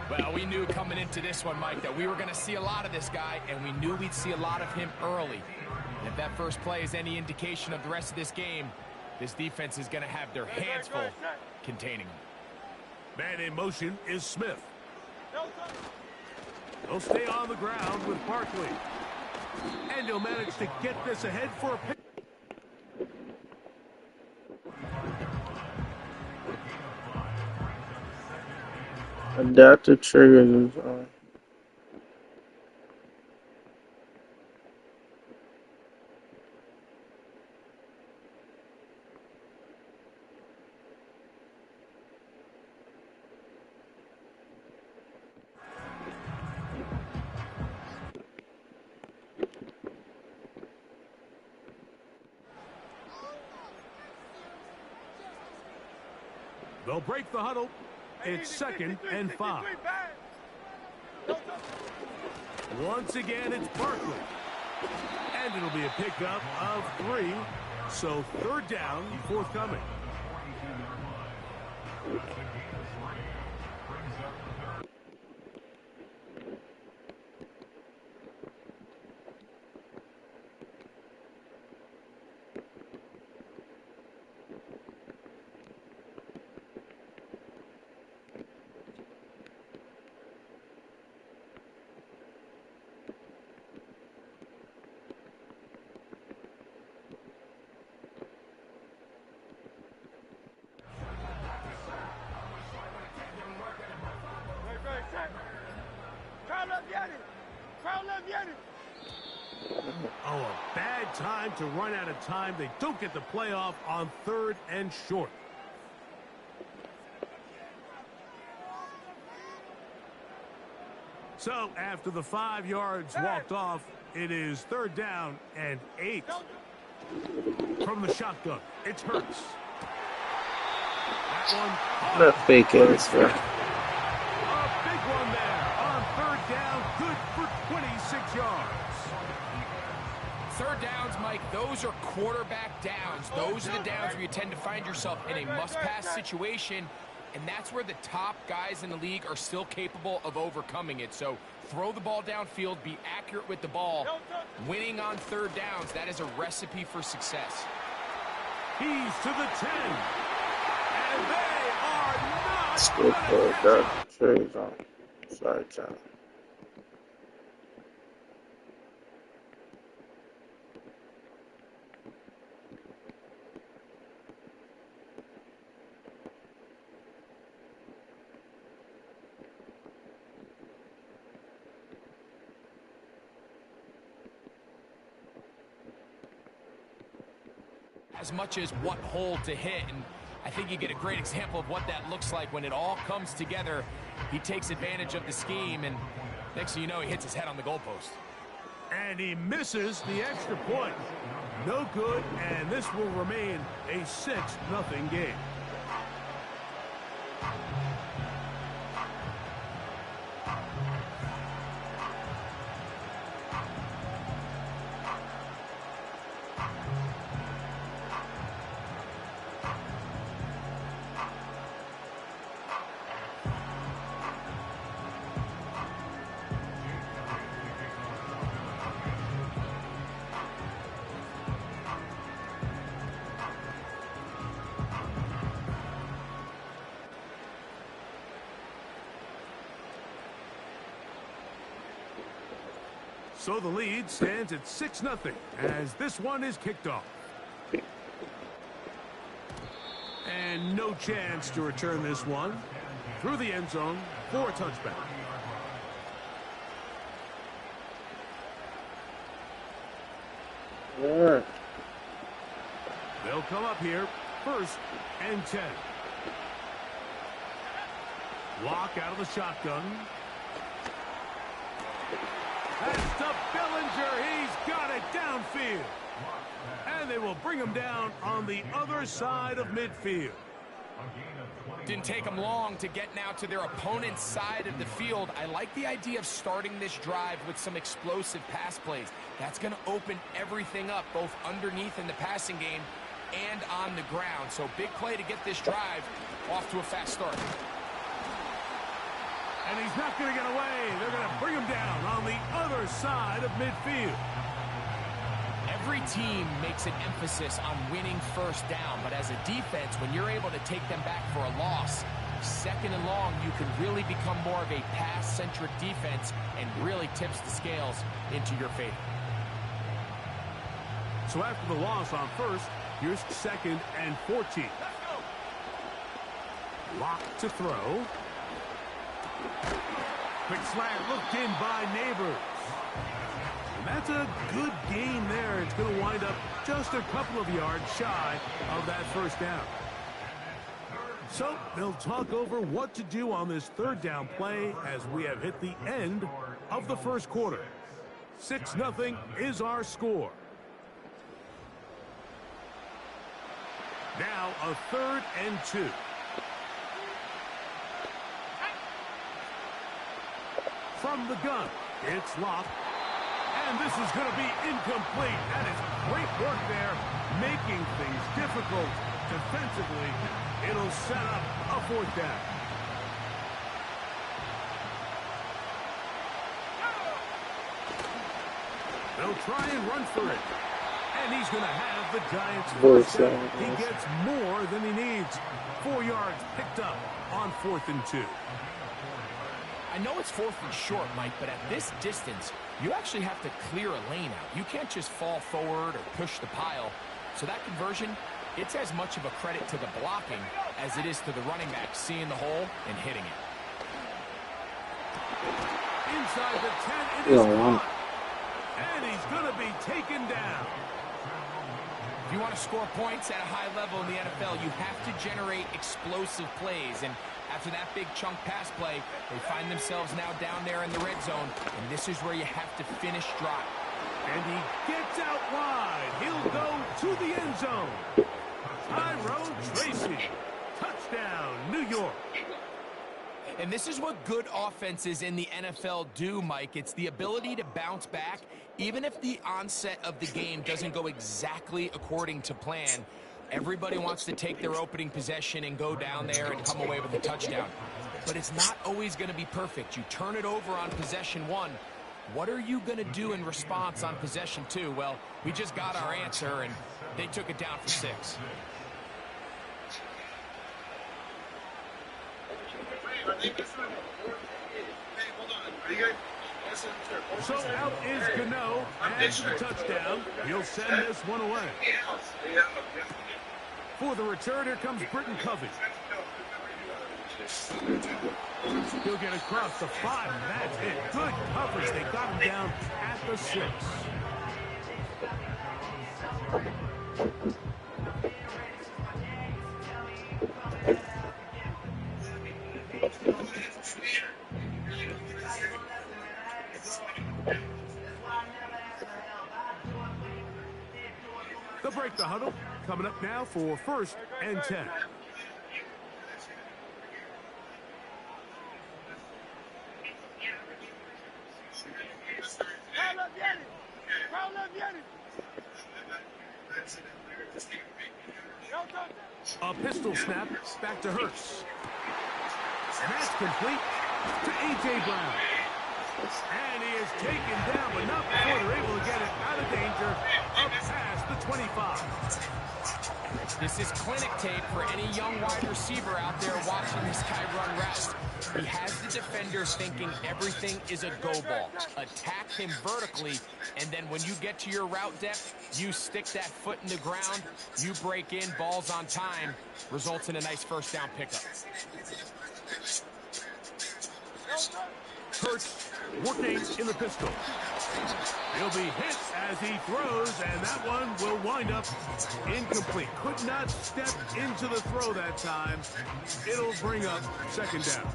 Well, we knew coming into this one, Mike, that we were going to see a lot of this guy, and we knew we'd see a lot of him early. And if that first play is any indication of the rest of this game, this defense is going to have their hands full containing him. Man in motion is Smith. They'll stay on the ground with Barkley. And he'll manage to get this ahead for a pick. Adaptive triggers. They'll break the huddle. It's 2nd and 5. Once again, it's Barkley. And it'll be a pickup of 3. So 3rd down forthcoming. Oh, a bad time to run out of time. They don't get the playoff on 3rd and short. So after the 5 yards walked off, it is 3rd down and 8. From the shotgun, it's Hurts. That one. What a fake ass, bro. A big one there on 3rd down, good for 26 yards. 3rd downs, Mike, those are quarterback downs. Those are the downs where you tend to find yourself in a must-pass situation, and that's where the top guys in the league are still capable of overcoming it. So throw the ball downfield, be accurate with the ball. Winning on 3rd downs, that is a recipe for success. He's to the 10. And they are not. Still for that trade on. Sorry, John. As much as what hole to hit, and I think you get a great example of what that looks like when it all comes together. He takes advantage of the scheme, and next thing you know, he hits his head on the goalpost. And he misses the extra point. No good, and this will remain a 6-0 game. So the lead stands at 6-0 as this one is kicked off. And no chance to return this one. Through the end zone for a touchback. Yeah. They'll come up here 1st and 10. Lock out of the shotgun. That's to Bellinger. He's got it downfield. And they will bring him down on the other side of midfield. Didn't take them long to get now to their opponent's side of the field. I like the idea of starting this drive with some explosive pass plays. That's going to open everything up, both underneath in the passing game and on the ground. So big play to get this drive off to a fast start. And he's not going to get away. They're going to bring him down on the other side of midfield. Every team makes an emphasis on winning 1st down, but as a defense, when you're able to take them back for a loss, Second and long, you can really become more of a pass-centric defense and really tips the scales into your favor. So after the loss on first, here's 2nd and 14. Lock to throw. Quick slant looked in by Neighbors. And that's a good gain there. It's going to wind up just a couple of yards shy of that first down. So they'll talk over what to do on this 3rd down play as we have hit the end of the first quarter. 6-0 is our score. Now a 3rd and 2. From the gun, it's Locke. And this is going to be incomplete. That is great work there, making things difficult defensively. It'll set up a 4th down. They'll try and run for it. And he's going to have the Giants' first down. He gets more than he needs. 4 yards picked up on 4th and 2. I know it's 4th and short, Mike, but at this distance, you actually have to clear a lane out. You can't just fall forward or push the pile. So that conversion, it's as much of a credit to the blocking as it is to the running back seeing the hole and hitting it. Inside the 10, it is caught. And he's going to be taken down. If you want to score points at a high level in the NFL, you have to generate explosive plays. And after that big chunk pass play, they find themselves now down there in the red zone. And this is where you have to finish dry. And he gets out wide. He'll go to the end zone. Tyrone Tracy. Touchdown, New York. And this is what good offenses in the NFL do, Mike. It's the ability to bounce back, even if the onset of the game doesn't go exactly according to plan. Everybody wants to take their opening possession and go down there and come away with a touchdown. But it's not always going to be perfect. You turn it over on possession 1. What are you going to do in response on possession 2? Well, we just got our answer, and they took it down for 6. So out is Gano after the touchdown. He'll send this one away. For the return, here comes Britton Covey. He'll get across the 5, and that's it. Good coverage. They got him down at the 6. They'll break the huddle. Coming up now for 1st and 10. A pistol snap back to Hurts. And that's complete to A.J. Brown. And he is taken down, but not before they're able to get it out of danger up past the 25. This is clinic tape for any young wide receiver out there watching this guy run routes. He has the defender thinking everything is a go ball. Attack him vertically, and then when you get to your route depth, you stick that foot in the ground, you break in, balls on time, results in a nice 1st down pickup. Hurts working in the pistol. He'll be hit as he throws, and that one will wind up incomplete. Could not step into the throw that time. It'll bring up 2nd down.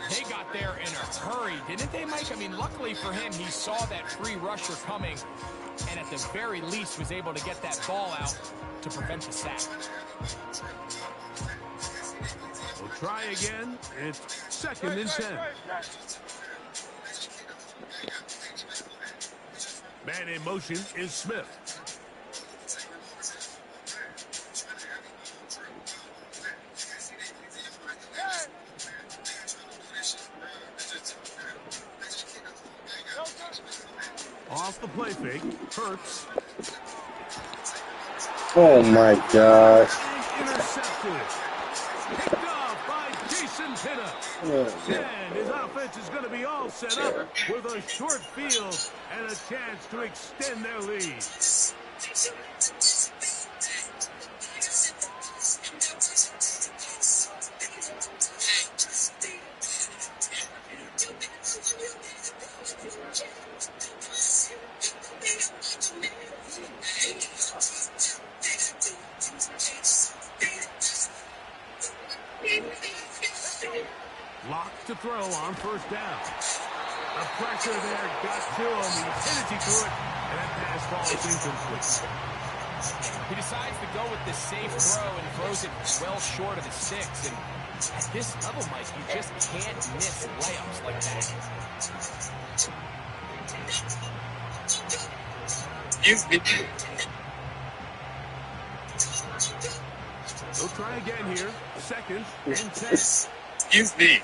They got there in a hurry, didn't they, Mike? I mean, luckily for him, he saw that free rusher coming, and at the very least was able to get that ball out to prevent the sack. We'll try again. It's 2nd and 10. Man in motion is Smith. Off the play fake, Hurts. Oh my gosh. Intercepted. Picked off pinup. And his offense is going to be all set up with a short field and a chance to extend their lead. Locked to throw on first down. The pressure there got to him. He's hit it, he threw it, and that pass falls incomplete. He decides to go with the safe throw and throws it well short of the sticks. And at this level, Mike, you just can't miss layups like that. They'll try again here. Second and 10.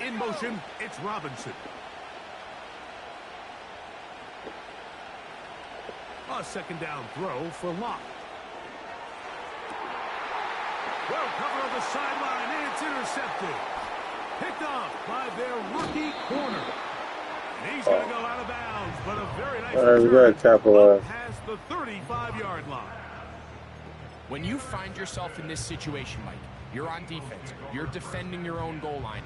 In motion, it's Robinson. A second down throw for Locke. Well, cover on the sideline, and it's intercepted. Picked off by their rookie corner. And he's going to go out of bounds, but a very nice return past the 35-yard line. When you find yourself in this situation, Mike, you're on defense, you're defending your own goal line,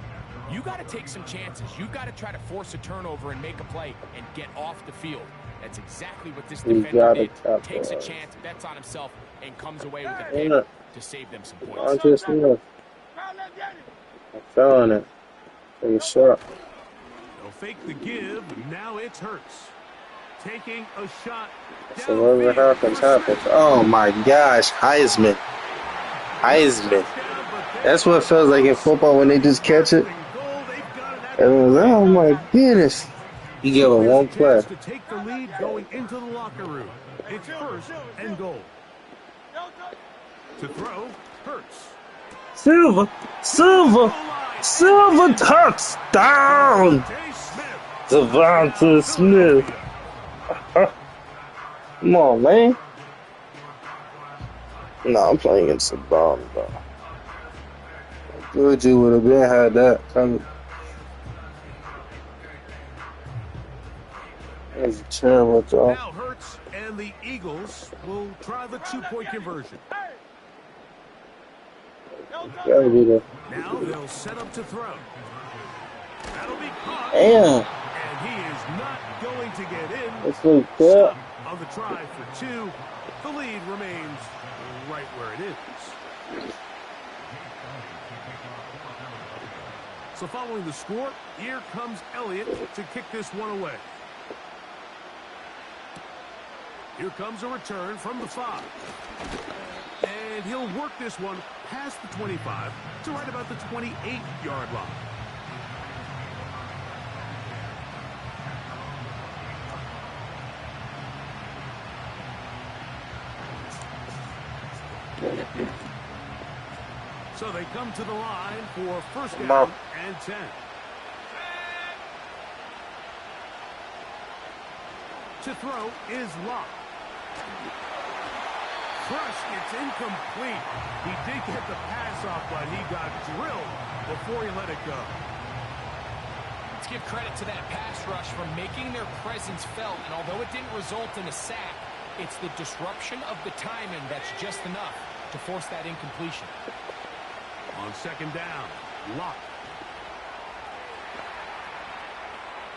you got to take some chances. You've got to try to force a turnover and make a play and get off the field. That's exactly what this defender did. Takes a chance, bets on himself, and comes away with a pick to save them some points. I'm throwing it. Take a shot. They'll fake the give. Now it's Hurts. Taking a shot. So whatever happens. Oh my gosh, Heisman. That's what it feels like in football when they just catch it. And oh my goodness. You give it one play. To take the lead going into the locker room. It's first and goal. To throw, Hurts. Silver touchdown. Devonta Smith. Come on, man. No, I'm playing against the bomb, bro. Good you would have been had that coming. That's terrible, though. Now Hurts and the Eagles will try the two-point conversion. Gotta be there. Now they'll set up to throw. That'll be caught. Damn. And he is not going to get in. Let's look that. On the try for two, the lead remains right where it is. So following the score, here comes Elliott to kick this one away. Here comes a return from the 5. And he'll work this one past the 25 to right about the 28-yard line. So they come to the line for first down and 10. To throw is Locke. Crush, it's incomplete. He did get the pass off, but he got drilled before he let it go. Let's give credit to that pass rush for making their presence felt, and although it didn't result in a sack, it's the disruption of the timing that's just enough to force that incompletion. On second down, Locke.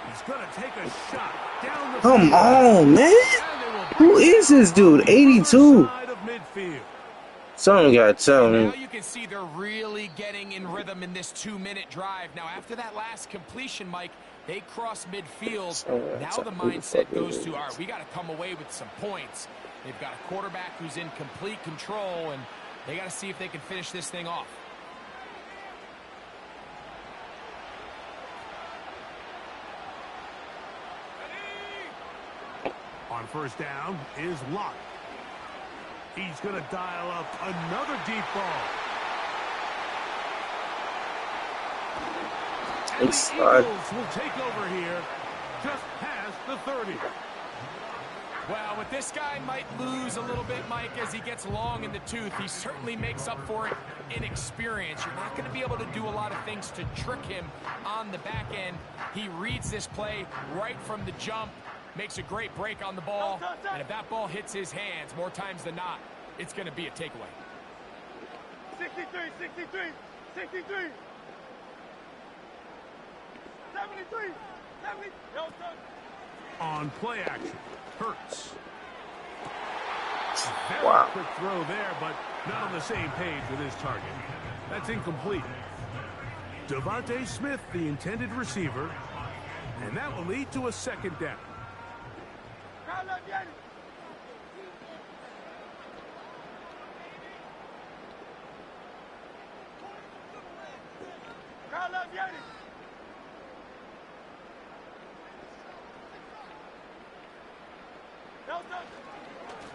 He's going to take a shot down the field. Come on, man. Who is this dude? 82. Someone got to tell me. Now you can see they're really getting in rhythm in this 2-minute drive. Now, after that last completion, Mike, they cross midfield. Now the mindset goes to, all right, we got to come away with some points. They've got a quarterback who's in complete control, and they got to see if they can finish this thing off. On first down is Locke. He's going to dial up another deep ball. And the Eagles will take over here just past the 30. Well, what this guy might lose a little bit, Mike, as he gets long in the tooth, he certainly makes up for it in experience. You're not going to be able to do a lot of things to trick him on the back end. He reads this play right from the jump, makes a great break on the ball, and if that ball hits his hands more times than not, it's going to be a takeaway. 63, 63, 63. 73, 70. No, On play action, Hurts. Very Wow. quick throw there, but not on the same page with his target. That's incomplete. Devontae Smith, the intended receiver, and that will lead to a second down.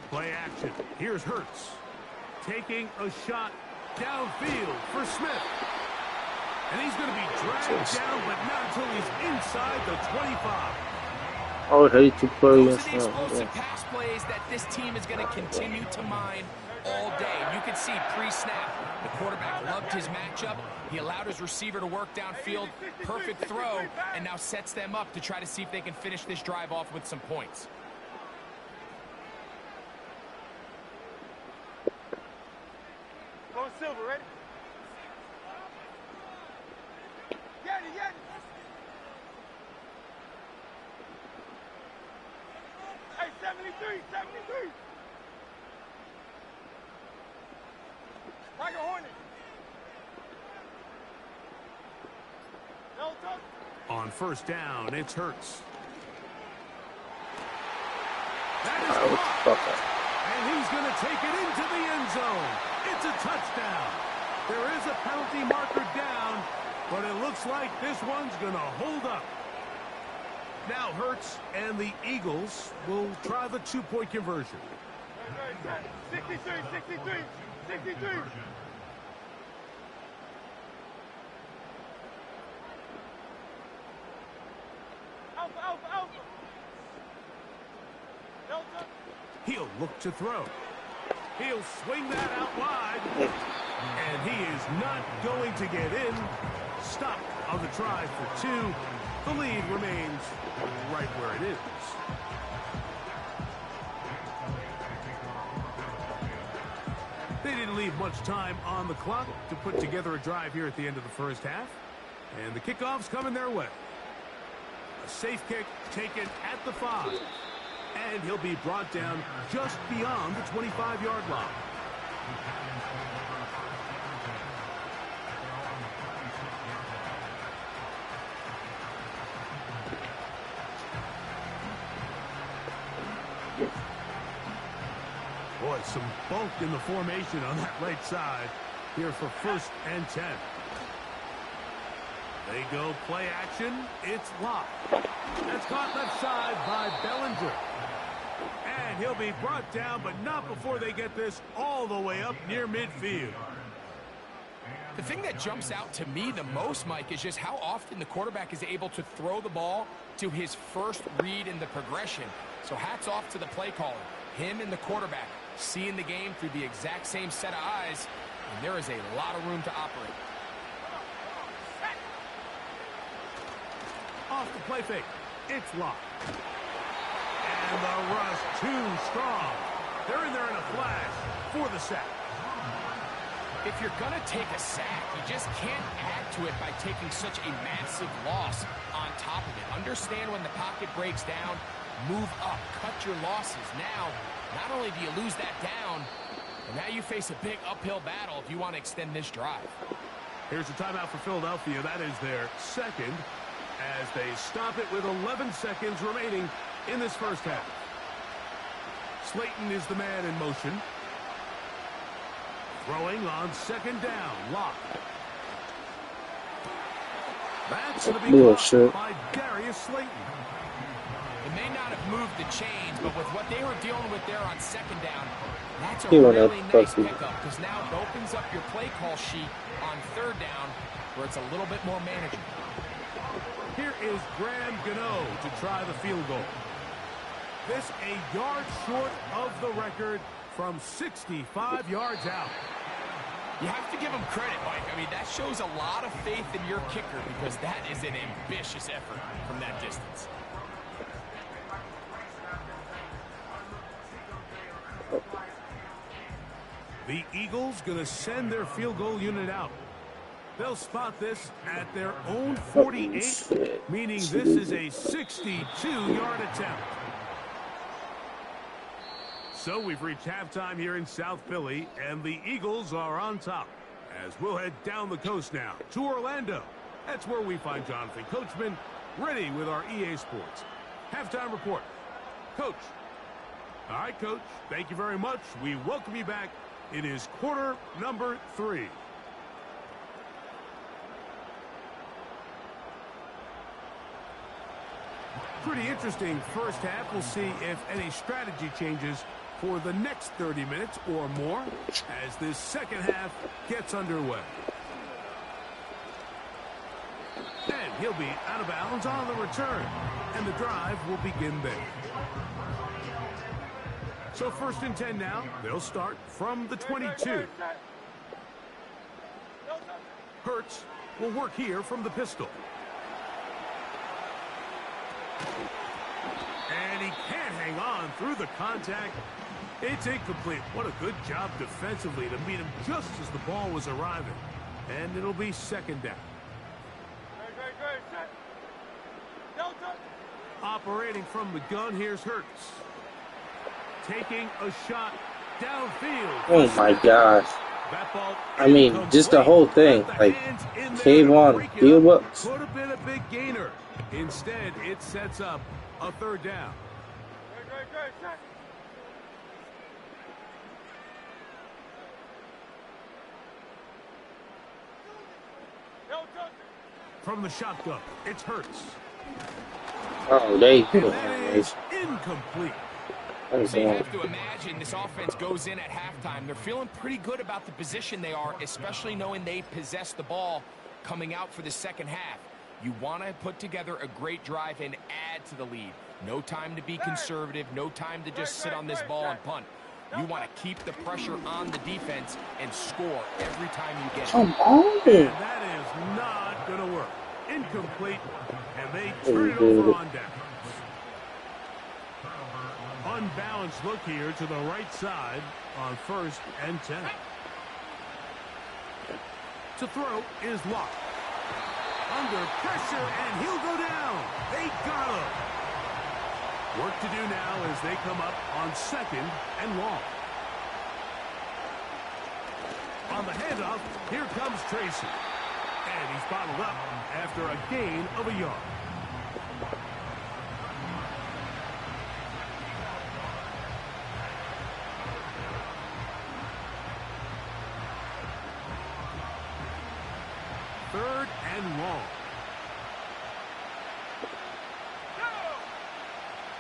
Play action. Here's Hurts. Taking a shot downfield for Smith. And he's going to be dragged down, but not until he's inside the 25. I would hate to play Those are the against explosive pass plays that this team is going to continue to mine all day. You can see pre-snap, the quarterback loved his matchup. He allowed his receiver to work downfield. Perfect throw, and now sets them up to try to see if they can finish this drive off with some points. Going silver, ready? Get it, get it. Hey, 73, 73. Tiger Hornet. No touch. On first down, it's Hurts. That is caught. And he's going to take it into the end zone. It's a touchdown. There is a penalty marker down, but it looks like this one's going to hold up. Now Hurts and the Eagles will try the two-point conversion. 63, 63, 63. Alpha, alpha, alpha. No touch. He'll look to throw. He'll swing that out wide. And he is not going to get in. Stop on the try for two. The lead remains right where it is. They didn't leave much time on the clock to put together a drive here at the end of the first half. And the kickoff's coming their way. A safe kick taken at the 5. And he'll be brought down just beyond the 25-yard line. Boy, some bulk in the formation on that right side here for 1st and 10. They go play action. It's locked. That's caught left side by Bellinger. And he'll be brought down, but not before they get this all the way up near midfield. The thing that jumps out to me the most, Mike, is just how often the quarterback is able to throw the ball to his first read in the progression. So hats off to the play caller. Him and the quarterback seeing the game through the exact same set of eyes, and there is a lot of room to operate. Off the play fake. It's locked. And the rush too strong. They're in there in a flash for the sack. If you're going to take a sack, you just can't add to it by taking such a massive loss on top of it. Understand when the pocket breaks down, move up, cut your losses. Now, not only do you lose that down, but now you face a big uphill battle if you want to extend this drive. Here's a timeout for Philadelphia. That is their second, as they stop it with 11 seconds remaining in this first half. Slayton is the man in motion. Throwing on second down. Lock. That's going to be caught by Darius Slayton. It may not have moved the chains, but with what they were dealing with there on second down, that's a really nice pickup, because now it opens up your play call sheet on third down where it's a little bit more manageable. Here is Graham Gano to try the field goal. This a yard short of the record from 65 yards out. You have to give him credit, Mike. I mean, that shows a lot of faith in your kicker because that is an ambitious effort from that distance. The Eagles going to send their field goal unit out. They'll spot this at their own 48, meaning this is a 62-yard attempt. So we've reached halftime here in South Philly, and the Eagles are on top. As we'll head down the coast now to Orlando. That's where we find Jonathan Coachman ready with our EA Sports halftime report. Coach. All right, Coach. Thank you very much. We welcome you back. It is quarter number 3. Pretty interesting first half. We'll see if any strategy changes for the next 30 minutes or more as this second half gets underway. And he'll be out of bounds on the return, and the drive will begin there. So 1st and 10 now. They'll start from the 22. Hurts will work here from the pistol. And he can't hang on through the contact. It's incomplete. What a good job defensively to meet him just as the ball was arriving. And it'll be 2nd down. Operating from the gun, here's Hurts. Taking a shot downfield. Oh my gosh. I mean, just the whole thing. Like, cave on field books. Could have been a big gainer. Instead, it sets up a 3rd down. From the shotgun, it's Hurts. Oh, they is incomplete. So you have to imagine this offense goes in at halftime. They're feeling pretty good about the position they are, especially knowing they possess the ball coming out for the second half. You want to put together a great drive and add to the lead. No time to be conservative. No time to just sit on this ball and punt. You want to keep the pressure on the defense and score every time you get it. Come on. And that is not going to work. Incomplete, and they turn it over on down. Unbalanced look here to the right side on 1st and 10. To throw is Locke. Under pressure, and he'll go down. They got him. Work to do now as they come up on 2nd and long. On the handoff, here comes Tracy. And he's bottled up after a gain of a yard. Third and long.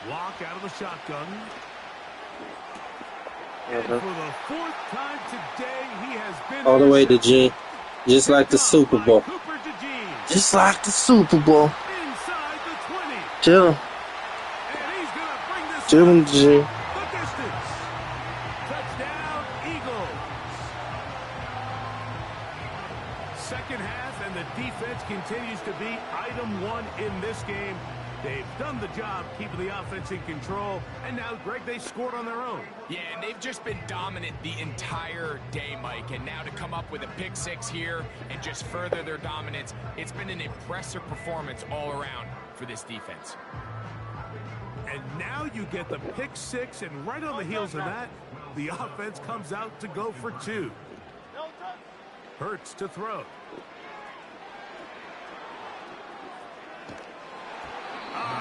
Lock out of the shotgun. And for the 4th time today, he has been all the way to G. Just like the Super Bowl. Just like the Super Bowl. Inside the 20. Chill. And he's going to bring this Chill, G. the distance. Touchdown, Eagles. Second half, and the defense continues to be item 1 in this game. They've done the job keeping the offense in control, and now, Greg, they scored on their own. Yeah, and they've just been dominant the entire day, Mike, and now to come up with a pick 6 here and just further their dominance, it's been an impressive performance all around for this defense. And now you get the pick 6, and right on the heels of that, the offense comes out to go for 2. Hurts to throw.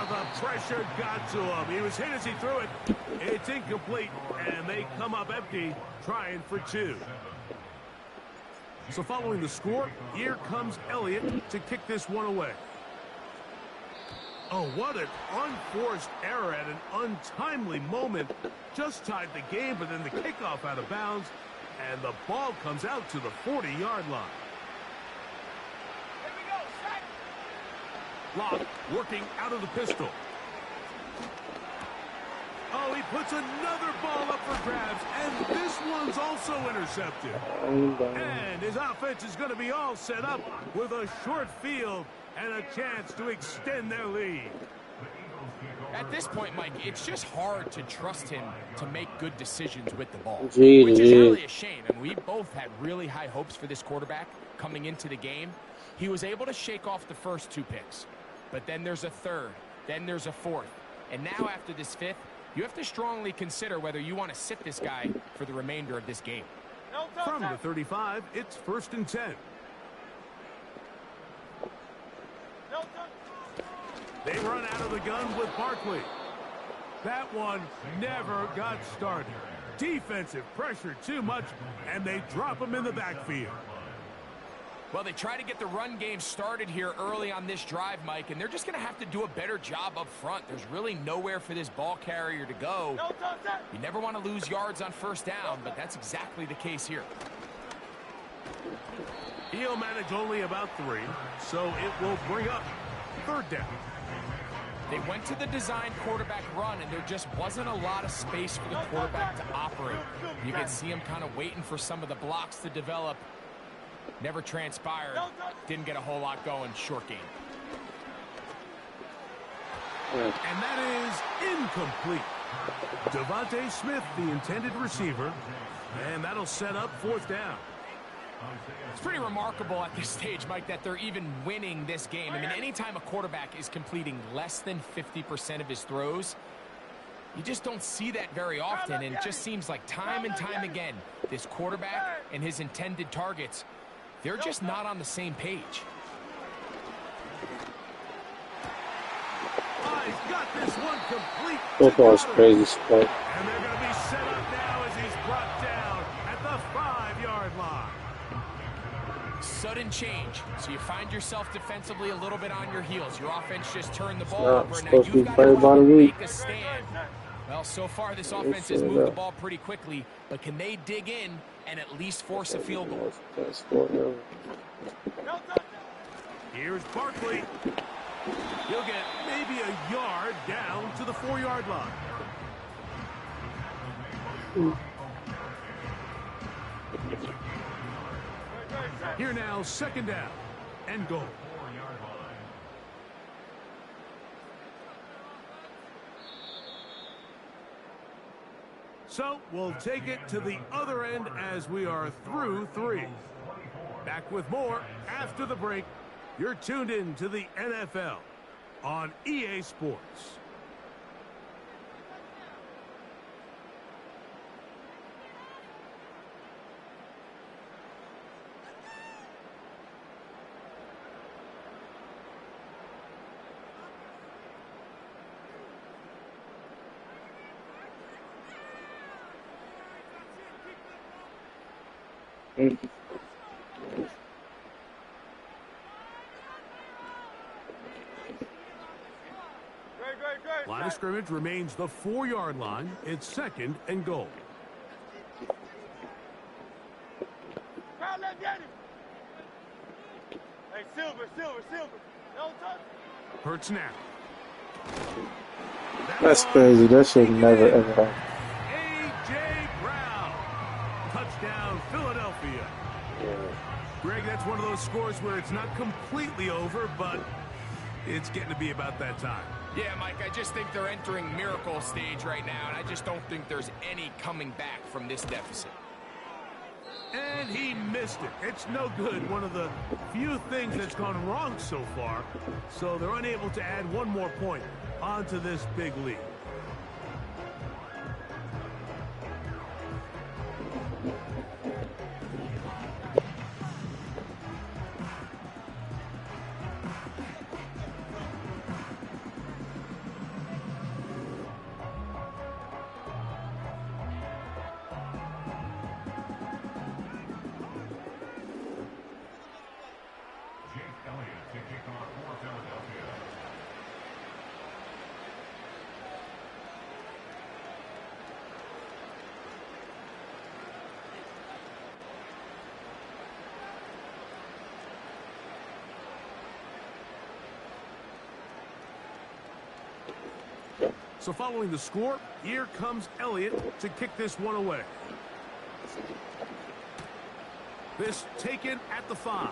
The pressure got to him. He was hit as he threw it. It's incomplete, and they come up empty, trying for 2. So following the score, here comes Elliott to kick this one away. Oh, what an unforced error at an untimely moment. Just tied the game, but then the kickoff out of bounds, and the ball comes out to the 40-yard line. Lock working out of the pistol. puts another ball up for grabs, and this one's also intercepted. And his offense is going to be all set up with a short field and a chance to extend their lead. At this point, Mike, it's just hard to trust him to make good decisions with the ball, which is really a shame. And we both had really high hopes for this quarterback coming into the game. He was able to shake off the first 2 picks, but then there's a third, then there's a fourth. And now after this fifth, you have to strongly consider whether you want to sit this guy for the remainder of this game. From the 35, it's 1st and 10. They run out of the gun with Barkley. That one never got started. Defensive pressure too much, and they drop him in the backfield. Well, they try to get the run game started here early on this drive, Mike, and they're just going to have to do a better job up front. There's really nowhere for this ball carrier to go. You never want to lose yards on 1st down, but that's exactly the case here. He'll manage only about 3, so it will bring up 3rd down. They went to the design quarterback run, and there just wasn't a lot of space for the quarterback to operate. You could see him kind of waiting for some of the blocks to develop. Never transpired. Didn't get a whole lot going. Short game. And that is incomplete. Devontae Smith, the intended receiver, and that'll set up 4th down. It's pretty remarkable at this stage, Mike, that they're even winning this game. I mean, anytime a quarterback is completing less than 50% of his throws, you just don't see that very often. And it just seems like time and time again, this quarterback and his intended targets, they're just not on the same page. He's got this one complete. Football's crazy sport. And they're going to be set up now as he's brought down at the 5-yard line. Sudden change, so you find yourself defensively a little bit on your heels. Your offense just turned the ball over. Now you've got to make a stand. Well, so far this offense has moved the ball pretty quickly, but can they dig in and at least force a field goal? Here's Barkley. He'll get maybe a yard down to the 4-yard line. Here now, 2nd down and goal. So we'll take it to the other end as we are through 3. Back with more after the break. You're tuned in to the NFL on EA Sports. Line of scrimmage remains the 4-yard line. It's 2nd and goal. Hey, Silver. No touch. Hurts now. That's crazy. That should never ever happen. A.J. Brown. Touchdown, Philadelphia. Greg, that's one of those scores where it's not completely over, but it's getting to be about that time. Yeah, Mike, I just think they're entering miracle stage right now, and I just don't think there's any coming back from this deficit. And he missed it. It's no good. One of the few things that's gone wrong so far. So they're unable to add one more point onto this big lead. So following the score, here comes Elliott to kick this one away. This taken at the 5.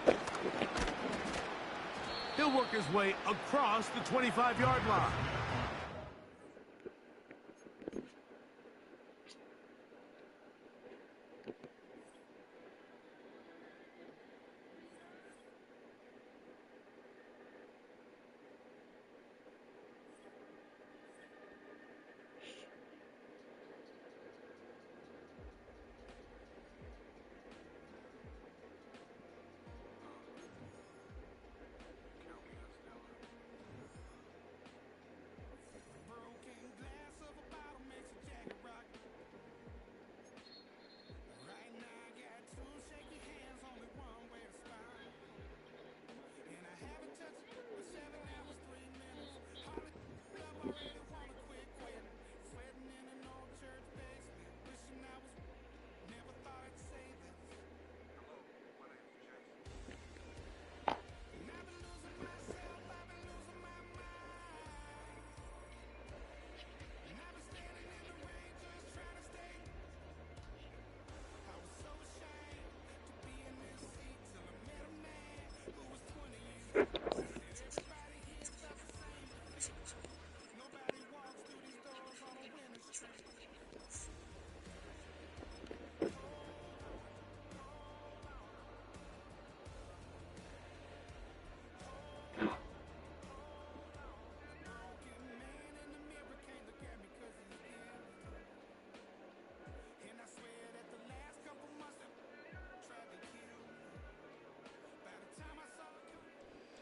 He'll work his way across the 25-yard line.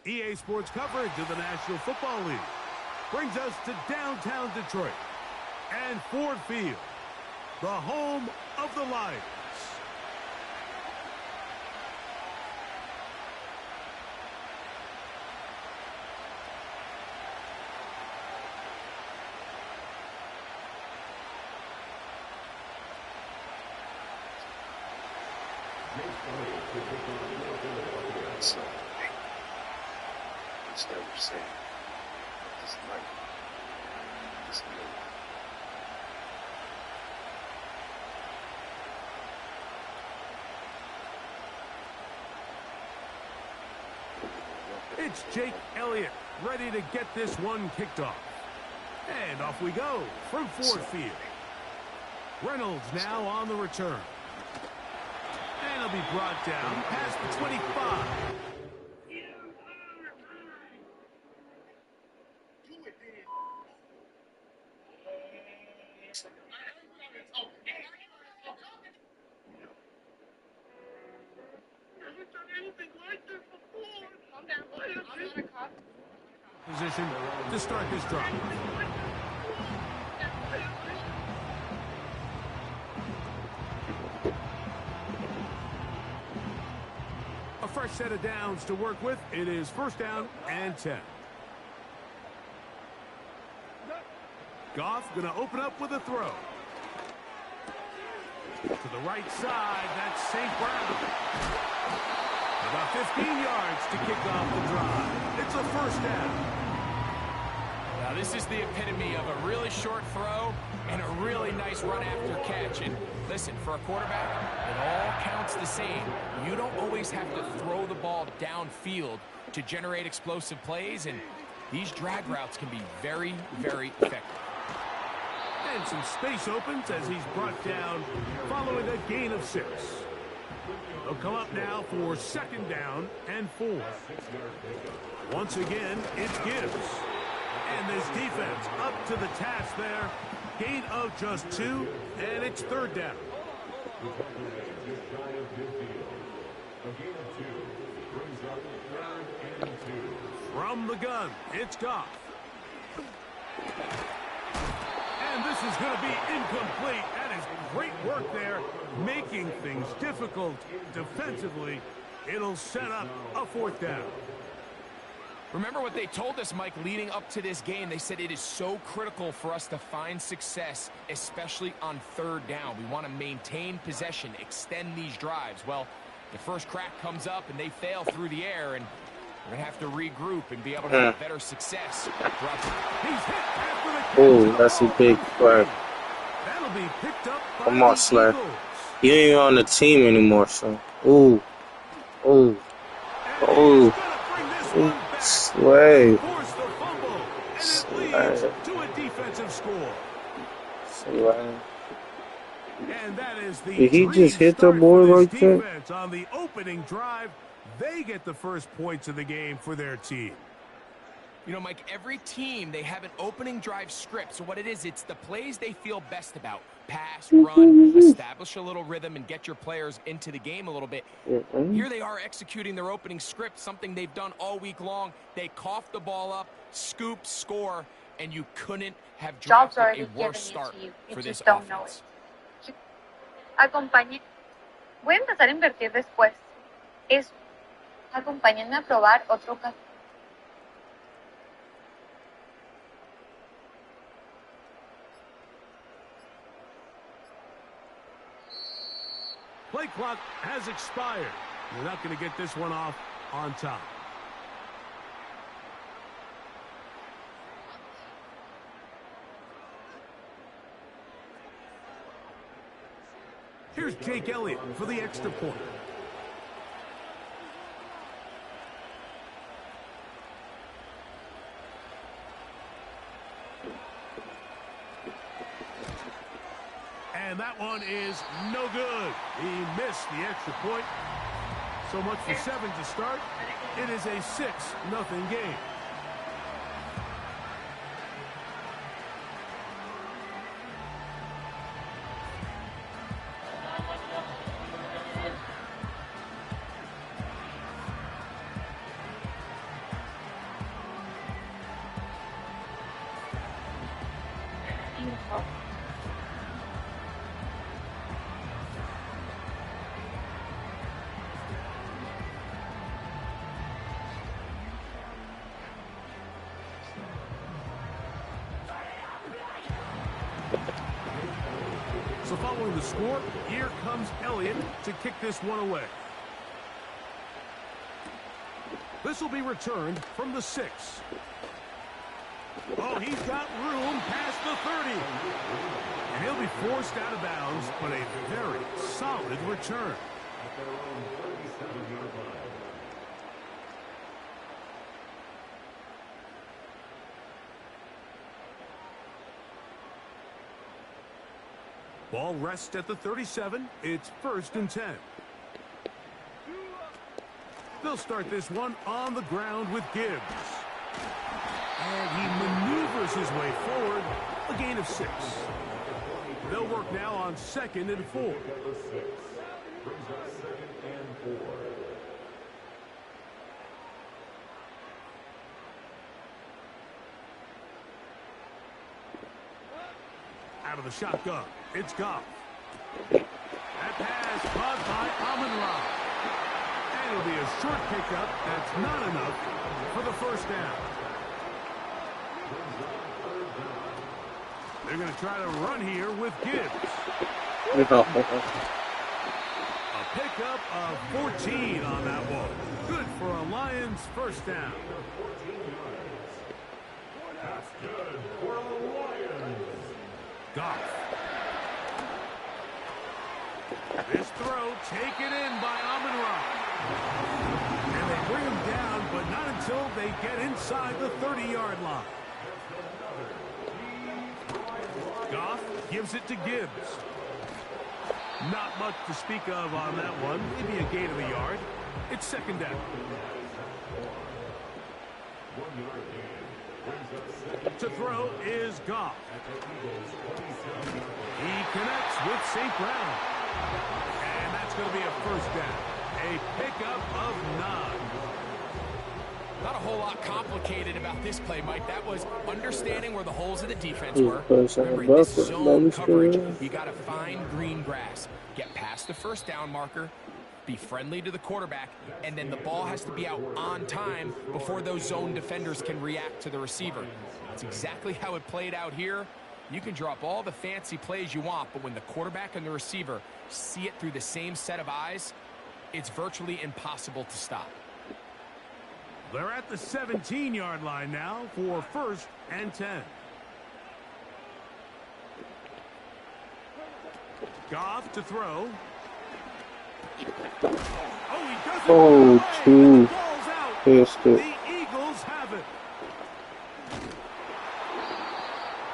EA Sports coverage of the National Football League brings us to downtown Detroit and Ford Field, the home of the Lions. It's Jake Elliott ready to get this one kicked off. And off we go from Ford Field. Reynolds now on the return. And he'll be brought down past the 25. Position to start this drive. A fresh set of downs to work with. It is first down and 10. Goff going to open up with a throw. To the right side, that's St. Brown. About 15 yards to kick off the drive. It's a first down. Now this is the epitome of a really short throw and a really nice run after catch. And listen, for a quarterback, it all counts the same. You don't always have to throw the ball downfield to generate explosive plays, and these drag routes can be very, very effective. And some space opens as he's brought down following a gain of 6. They'll come up now for second down and 4. Once again, it's Gibbs. And this defense up to the task there. Gain of just 2, and it's third down. From the gun, it's Goff. And this is going to be incomplete. That is great work there, making things difficult defensively. It'll set up a fourth down. Remember what they told us, Mike, leading up to this game. They said it is so critical for us to find success, especially on third down. We want to maintain possession, extend these drives. Well, the first crack comes up, and they fail through the air, and We're going to have to regroup and be able to have better success. Oh, that's a big play. That'll be picked up by Come on, Slay. You ain't on the team anymore, son. Ooh. Ooh. Ooh. Slay. Slay. To a defensive score. Slay. And that is the Did he just hit the board like that? On the opening drive, they get the first points of the game for their team. You know, Mike, every team, they have an opening drive script. So what it is, it's the plays they feel best about. Pass, run, establish a little rhythm, and get your players into the game a little bit. Here they are executing their opening script, something they've done all week long. They cough the ball up, scoop, score, and you couldn't have drafted a worse start for this offense. Voy a empezar a invertir después. Acompáñenme a probar otro café. Play clock has expired. You're not going to get this one off on top. Here's Jake Elliott for the extra point. And that one is no good. He missed the extra point. So much for 7 to start. It is a 6-0 game. So following the score, here comes Elliott to kick this one away. This will be returned from the 6. Oh, he's got room past the 30. And he'll be forced out of bounds, but a very solid return. Ball rests at the 37. It's 1st and 10. They'll start this one on the ground with Gibbs. And he maneuvers his way forward, a gain of 6. They'll work now on 2nd and 4. Out of the shotgun, it's Goff. That pass caught by Amon-Ra. And it'll be a short pickup. That's not enough for the first down. They're going to try to run here with Gibbs. A pickup of 14 on that one. Good for a Lions first down. That's good for the Lions. Goff. This throw taken in by Amon-Ra. And they bring him down, but not until they get inside the 30-yard line. Goff gives it to Gibbs. Not much to speak of on that one. Maybe a gain of a yard. It's 2nd down. To throw is Goff. He connects with St. Brown. And that's going to be a first down. A pickup of 9. Not a whole lot complicated about this play, Mike. That was understanding where the holes of the defense were. Remember, in this zone coverage, you got to find green grass. Get past the first down marker, be friendly to the quarterback, and then the ball has to be out on time before those zone defenders can react to the receiver. That's exactly how it played out here. You can drop all the fancy plays you want, but when the quarterback and the receiver see it through the same set of eyes, it's virtually impossible to stop. They're at the 17-yard line now for 1st and 10. Goff to throw. Oh, he doesn't. Oh, two. Pissed it. The Eagles have it.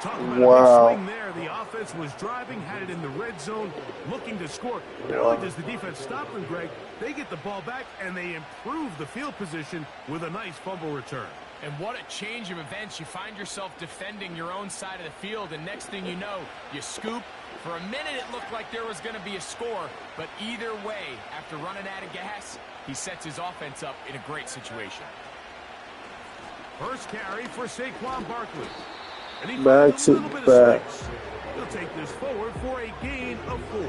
Talk about a big swing there. The offense was driving, had it in the red zone, looking to score. Not only does the defense stop them, Greg, they get the ball back, and they improve the field position with a nice fumble return. And what a change of events. You find yourself defending your own side of the field, and next thing you know, you scoop. For a minute, it looked like there was going to be a score, but either way, after running out of gas, he sets his offense up in a great situation. First carry for Saquon Barkley. And he back finds a little bit of space. He'll take this forward for a gain of 4.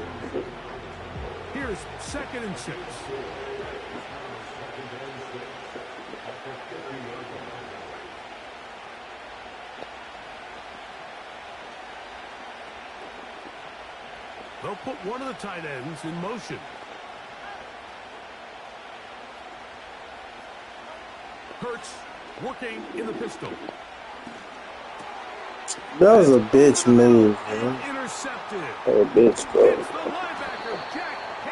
Here's 2nd and 6. They'll put one of the tight ends in motion. Hurts working in the pistol. That was a bitch move, man. Intercepted. Oh, bitch, bro.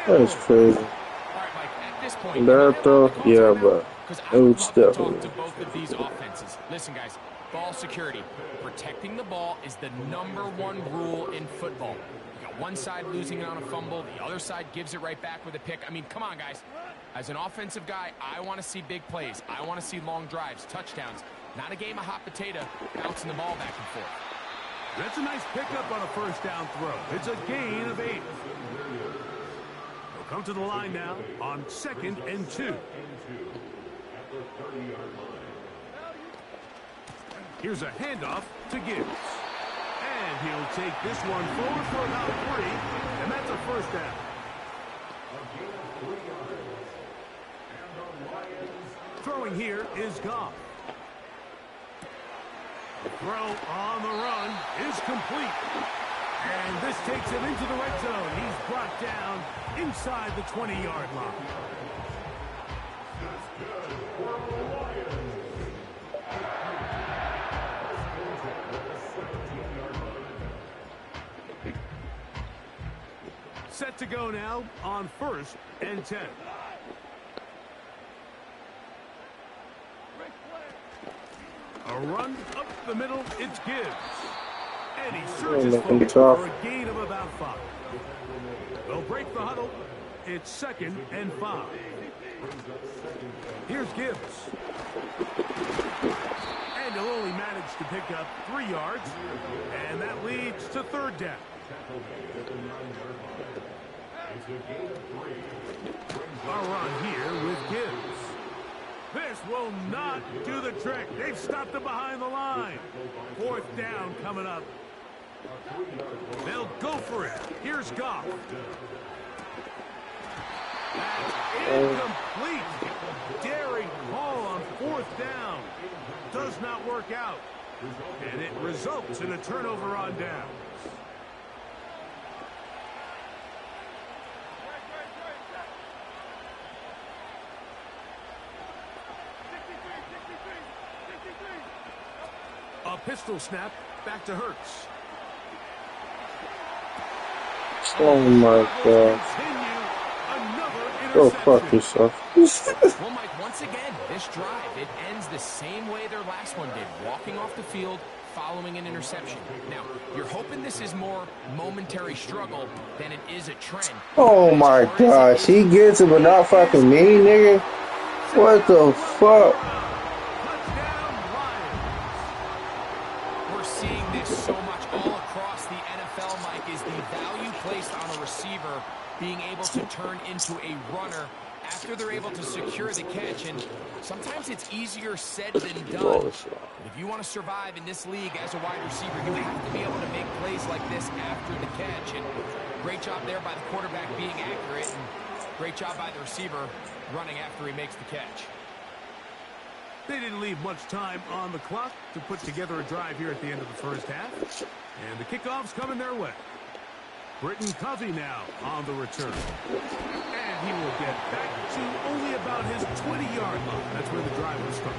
That's crazy. All right, Mike, at this point, That though, yeah, but it was talk definitely. to both of these offenses. Listen, guys, ball security. Protecting the ball is the #1 rule in football. You got one side losing it on a fumble, the other side gives it right back with a pick. I mean, come on, guys. As an offensive guy, I want to see big plays. I want to see long drives, touchdowns. Not a game of hot potato, bouncing the ball back and forth. That's a nice pickup on a first down throw. It's a gain of 8. They'll come to the line now on 2nd and 2. Here's a handoff to Gibbs. And he'll take this one forward for about 3, and that's a first down. Throwing here is Goff. The throw on the run is complete. And this takes him into the red zone. He's brought down inside the 20-yard line. Set to go now on 1st and 10. A run up the middle, it's Gibbs. And he surges forward for a gain of about 5. They'll break the huddle. It's 2nd and 5. Here's Gibbs. And he'll only manage to pick up 3 yards. And that leads to 3rd down. A run here with Gibbs. This will not do the trick. They've stopped him behind the line. 4th down coming up. They'll go for it. Here's Goff. That's incomplete. Daring call on 4th down. Does not work out. And it results in a turnover on down. A pistol snap, back to Hurts. Oh my God. Go fuck yourself. Well, Mike, once again, this drive, it ends the same way their last one did. Walking off the field, following an interception. Now, you're hoping this is more momentary struggle than it is a trend. Oh my gosh. He gets it, but not fucking me, nigga. What the fuck? So much all across the NFL, Mike, is the value placed on a receiver being able to turn into a runner after they're able to secure the catch. And sometimes it's easier said than done. If you want to survive in this league as a wide receiver, you have to be able to make plays like this after the catch. And great job there by the quarterback being accurate, and great job by the receiver running after he makes the catch. They didn't leave much time on the clock to put together a drive here at the end of the first half. And the kickoff's coming their way. Britton Covey now on the return. And he will get back to only about his 20-yard line. That's where the drive will start.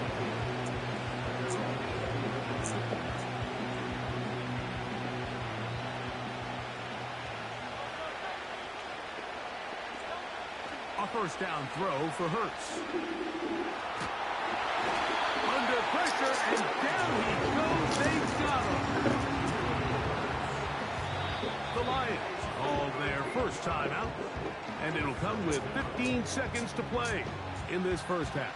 A first down throw for Hurts. Under pressure, and down he goes. They got him. The Lions call their first timeout, and it'll come with 15 seconds to play in this first half.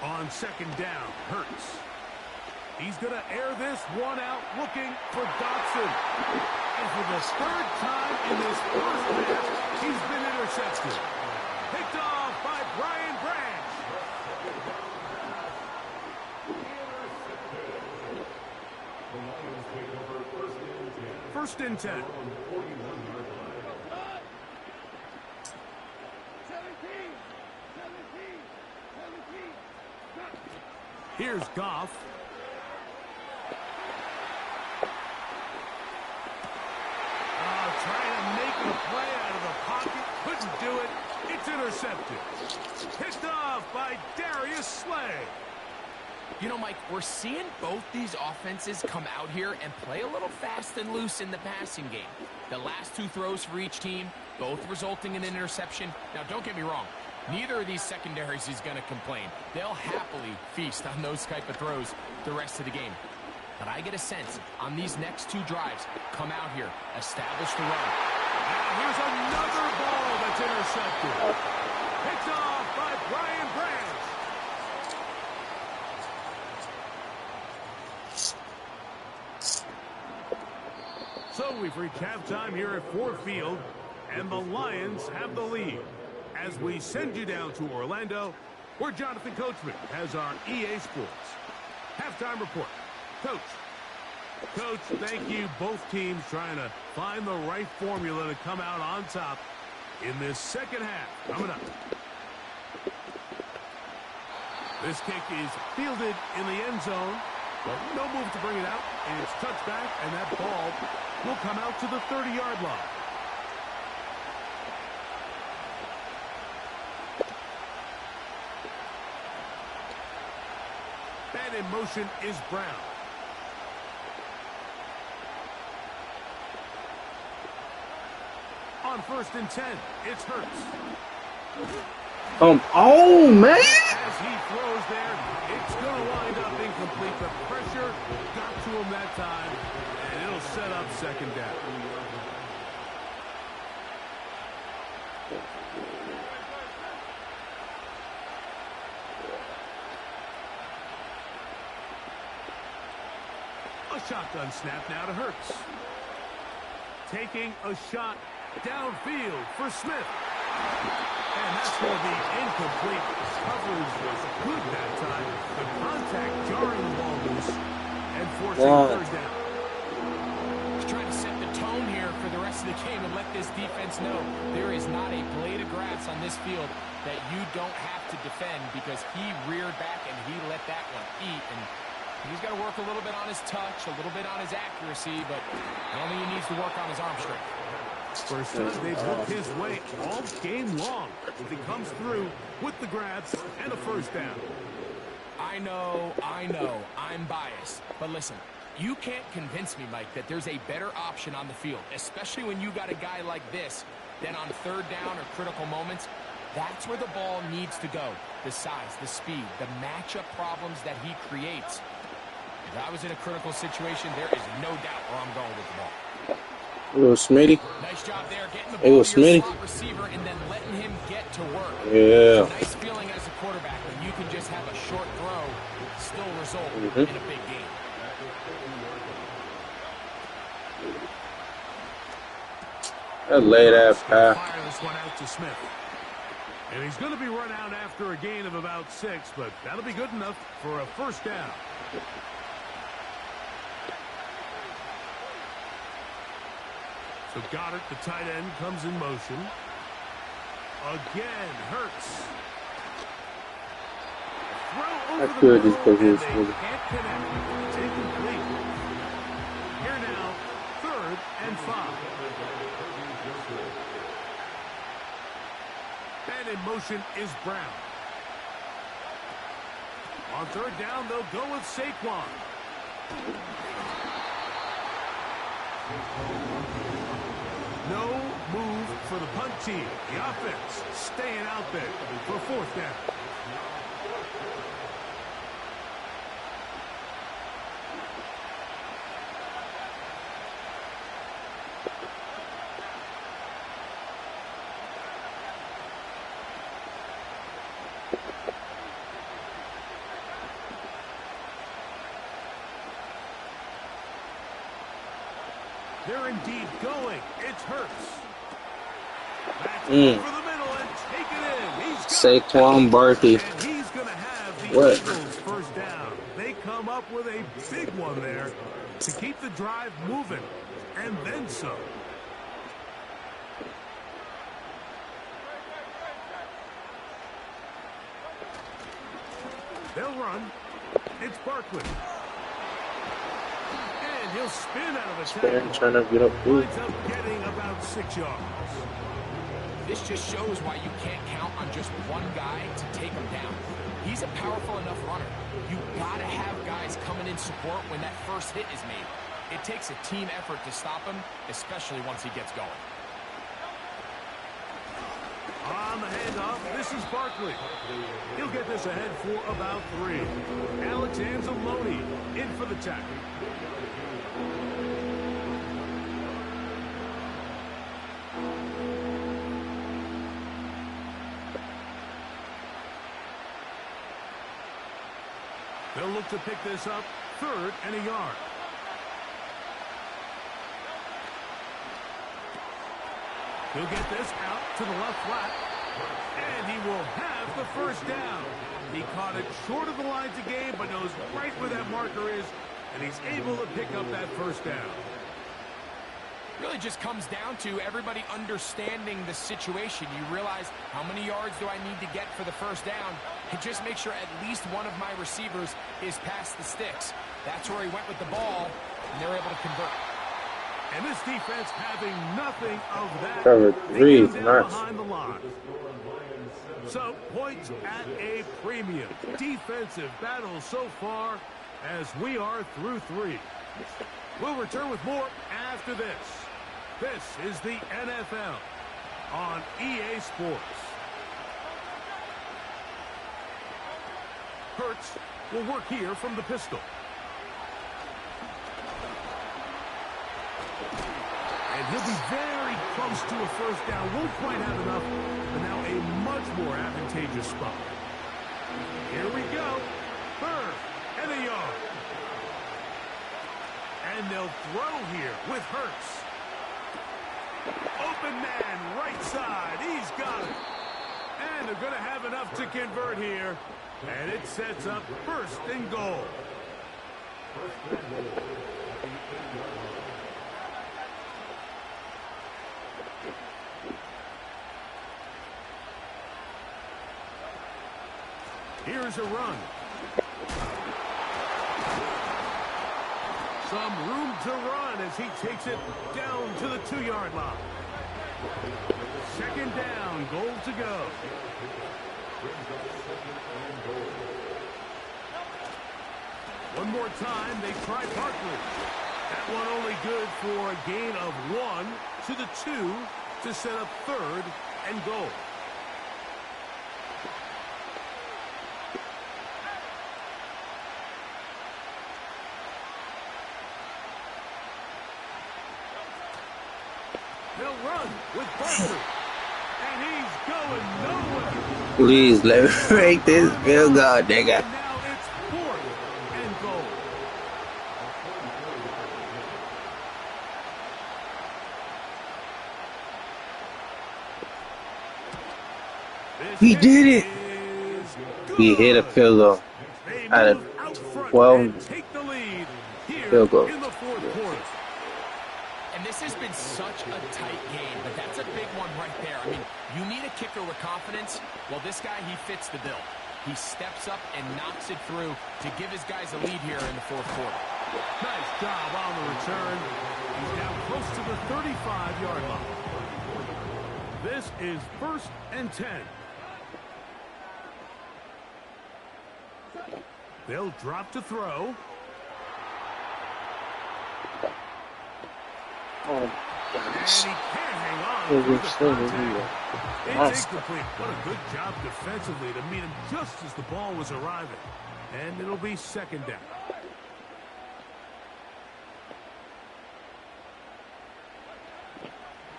On second down, Hurts. He's going to air this one out, looking for Dotson. And for the third time in this first half, he's been intercepted. Picked off by Brian Branch. First and 10. Here's Goff. Trying to make a play out of the pocket. Couldn't do it. It's intercepted. Picked off by Darius Slay. You know, Mike, we're seeing both these offenses come out here and play a little fast and loose in the passing game. The last two throws for each team, both resulting in an interception. Now, don't get me wrong. Neither of these secondaries is going to complain. They'll happily feast on those type of throws the rest of the game. But I get a sense on these next two drives, come out here, establish the run. Now here's another ball that's intercepted. Picked off by Brian Branch. So we've reached halftime here at Ford Field, and the Lions have the lead. As we send you down to Orlando, where Jonathan Coachman has our EA Sports halftime report. Coach, thank you. Both teams trying to find the right formula to come out on top in this second half. Coming up. This kick is fielded in the end zone, but no move to bring it out. And it's touched back, and that ball will come out to the 30-yard line. And in motion is Brown. On first and 10, it's Hurts. Oh, man! As he throws there, it's going to wind up incomplete. The pressure got to him that time, and it'll set up second down. A shotgun snap now to Hurts. Taking a shot downfield for Smith. And that's where the incomplete coverage was good that time. The contact jarring the ball loose and forcing third down. He's trying to set the tone here for the rest of the game and let this defense know there is not a blade of grass on this field that you don't have to defend, because he reared back and he let that one eat. And he's got to work a little bit on his touch, a little bit on his accuracy, but I don't think he needs to work on his arm strength. First time they've worked his way all game long as he comes through with the grabs and a first down. I know, I'm biased. But listen, you can't convince me, Mike, that there's a better option on the field, especially when you got a guy like this, than on third down or critical moments. That's where the ball needs to go. The size, the speed, the matchup problems that he creates. If I was in a critical situation, there is no doubt where I'm going with the ball. It was Smitty. Nice job there, getting the ball to your slot receiver and then letting him get to work. Yeah. It's a nice feeling as a quarterback when you can just have a short throw, still result in a big game. That late ass pass. Fire this one out to Smith. And he's going to be run out after a gain of about 6, but that'll be good enough for a first down. So Goddard, the tight end, comes in motion. Again, Hurts. throw I over the could just middle, because he and was they good. can't connect. It's incomplete. Here now, 3rd and 5. And in motion is Brown. On 3rd down, they'll go with Saquon. No move for the punt team. The offense staying out there for 4th down. They're indeed going. It's Hurts. That's over the middle and take it in. He's Saquon Barkley. And he's going to have the What? Eagles first down. They come up with a big one there to keep the drive moving, and then some. They'll run. It's Barkley. And he'll spin out of the tackle. Trying to get up. Winds up getting about 6 yards. This just shows why you can't count on just one guy to take him down. He's a powerful enough runner. You gotta have guys coming in support when that first hit is made. It takes a team effort to stop him, especially once he gets going. On the handoff, this is Barkley. He'll get this ahead for about 3. Alex Anzalone in for the tackle. They'll look to pick this up, 3rd and a yard. He'll get this out to the left flat, and he will have the first down. He caught it short of the lines of game, but knows right where that marker is, and he's able to pick up that first down. Really just comes down to everybody understanding the situation. You realize, how many yards do I need to get for the first down? And just make sure at least one of my receivers is past the sticks. That's where he went with the ball, and they're able to convert. And this defense having nothing of that. Covered 3, nice. Behind the line. So, points at a premium. Defensive battle so far as we are through 3. We'll return with more after this. This is the NFL on EA Sports. Hurts will work here from the pistol. And he'll be very close to a first down. Won't quite have enough, but now a much more advantageous spot. Here we go. 3rd and a yard. And they'll throw here with Hurts. Open man, right side. He's got it. And they're going to have enough to convert here. And it sets up 1st and goal. Here's a run. Some room to run as he takes it down to the 2-yard line. 2nd down, goal to go. One more time, they try Barkley. That one only good for a gain of 1 to the 2 to set up 3rd and goal. They'll run with Barkley. And he's going nowhere. Please let me make this field goal, nigga. And now it's 4th and goal. He did it. He hit a field goal out of 12 field goals. In the 4th quarter. And this has been such a tight game, but that's a big one right there. I mean, you need a kicker with confidence. Well, this guy, he fits the bill. He steps up and knocks it through to give his guys a lead here in the fourth quarter. Nice job on the return. He's now close to the 35-yard line. This is 1st and 10. They'll drop to throw. Oh, and he can't hang on through the contact. It's incomplete. What a good job defensively to meet him just as the ball was arriving. And it'll be 2nd down.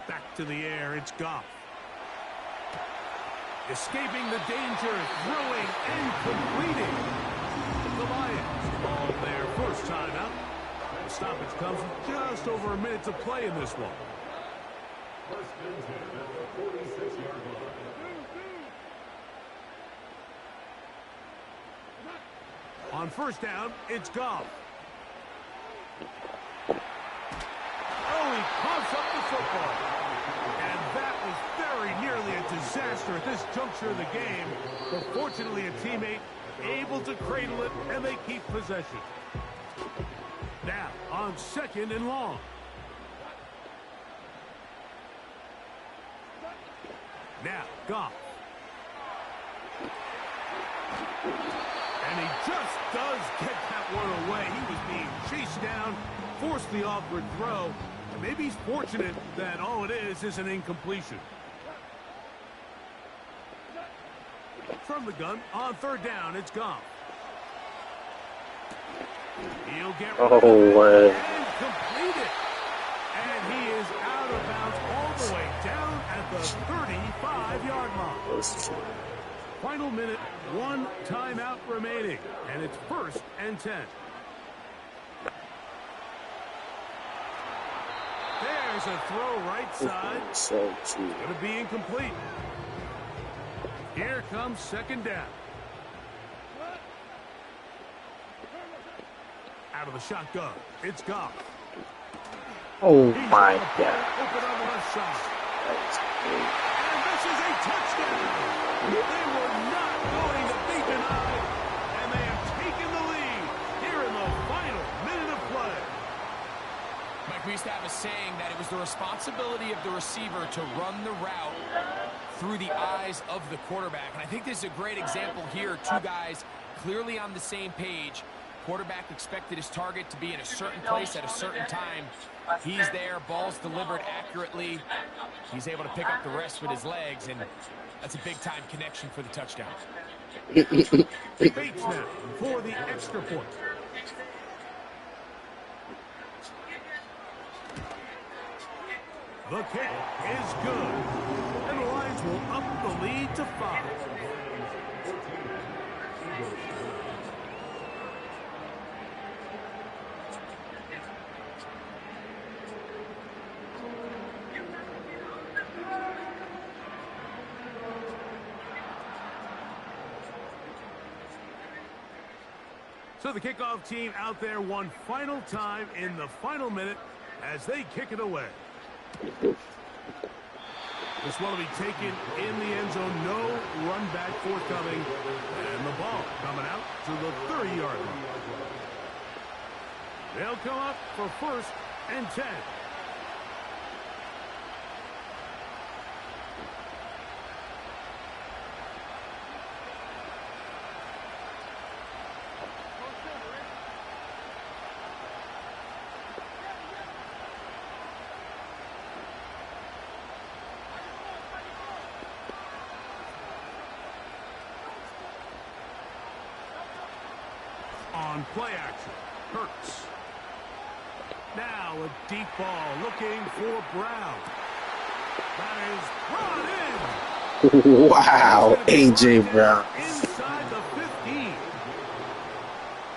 Back to the air, it's Goff. Escaping the danger, throwing and completing. The Lions all their first time out. The stoppage comes with just over a minute to play in this one. First and 10 at the 46-yard line. On 1st down, it's Goff. Oh, he pops up the football. And that was very nearly a disaster at this juncture of the game. But fortunately, a teammate able to cradle it, and they keep possession. Now, on 2nd and long. Now, Goff. And he just does get that one away. He was being chased down, forced the awkward throw. And maybe he's fortunate that all it is an incompletion. From the gun, on 3rd down, it's Goff. He'll get rid of it and complete it. And he is out of bounds all the way down at the 35-yard line. Final minute, 1 timeout remaining, and it's 1st and 10. There's a throw right side. It's going to be incomplete. Here comes 2nd down. Out of the shotgun, it's Goff. Oh my God. Open on the left side. And this is a touchdown. They were not going to be denied, and they have taken the lead here in the final minute of play. Mike, we used to have a saying that it was the responsibility of the receiver to run the route through the eyes of the quarterback. And I think this is a great example here. 2 guys clearly on the same page. Quarterback expected his target to be in a certain place at a certain time. He's there, ball's delivered accurately. He's able to pick up the rest with his legs, and that's a big-time connection for the touchdown. Bates now for the extra point. The kick is good, and the Lions will up the lead to 5. So the kickoff team out there one final time in the final minute as they kick it away. This one will be taken in the end zone. No run back forthcoming. And the ball coming out to the 30-yard line. They'll come up for 1st and 10. On play action, Hurts. Now a deep ball looking for Brown. That is brought in. Wow, A.J. Brown. Inside the 15.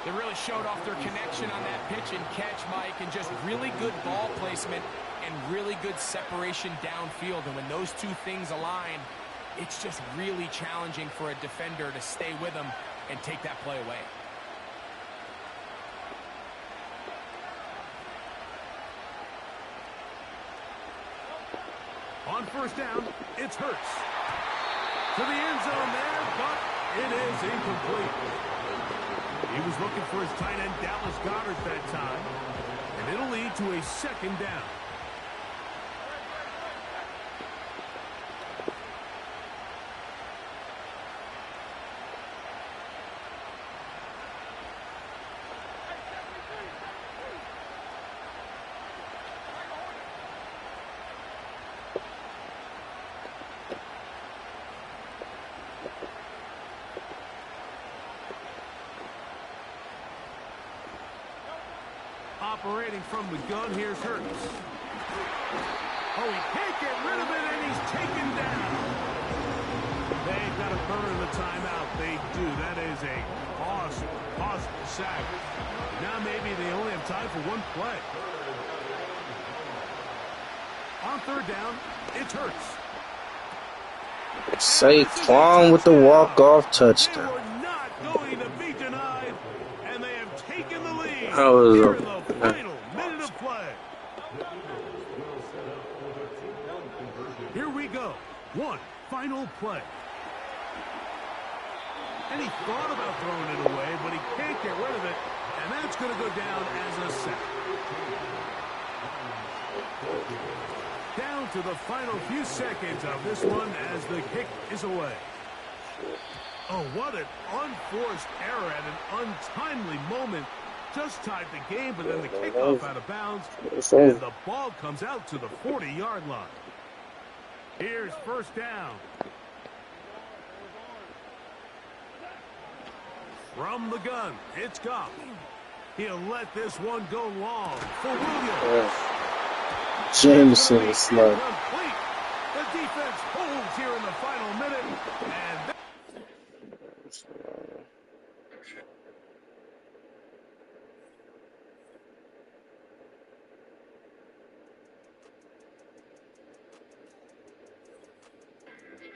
They really showed off their connection on that pitch and catch, Mike, and just really good ball placement and really good separation downfield. And when those 2 things align, it's just really challenging for a defender to stay with them and take that play away. On 1st down, it's Hurts. To the end zone there, but It is incomplete. He was looking for his tight end, Dallas Goedert, that time. And it'll lead to a second down. Operating from the gun, here's Hurts. Oh, he can't get rid of it, and he's taken down. They've got to burn the timeout. They do. That is a awesome sack. Now maybe they only have time for one play. On third down, it's Hurts. Saquon with the walk-off touchdown. They were not going to be denied, and they have taken the lead. That was Here in the final minute of play. Here we go. One final play. And he thought about throwing it away, but he can't get rid of it, and that's going to go down as a sack. Down to the final few seconds of this one as the kick is away. Oh, what an unforced error at an untimely moment. Just tied the game, but then the kickoff out of bounds, and the ball comes out to the 40-yard line. Here's first down. From the gun, it's Goff. He'll let this one go long for Williams. Jameson is slow. The defense holds here in the final minute, and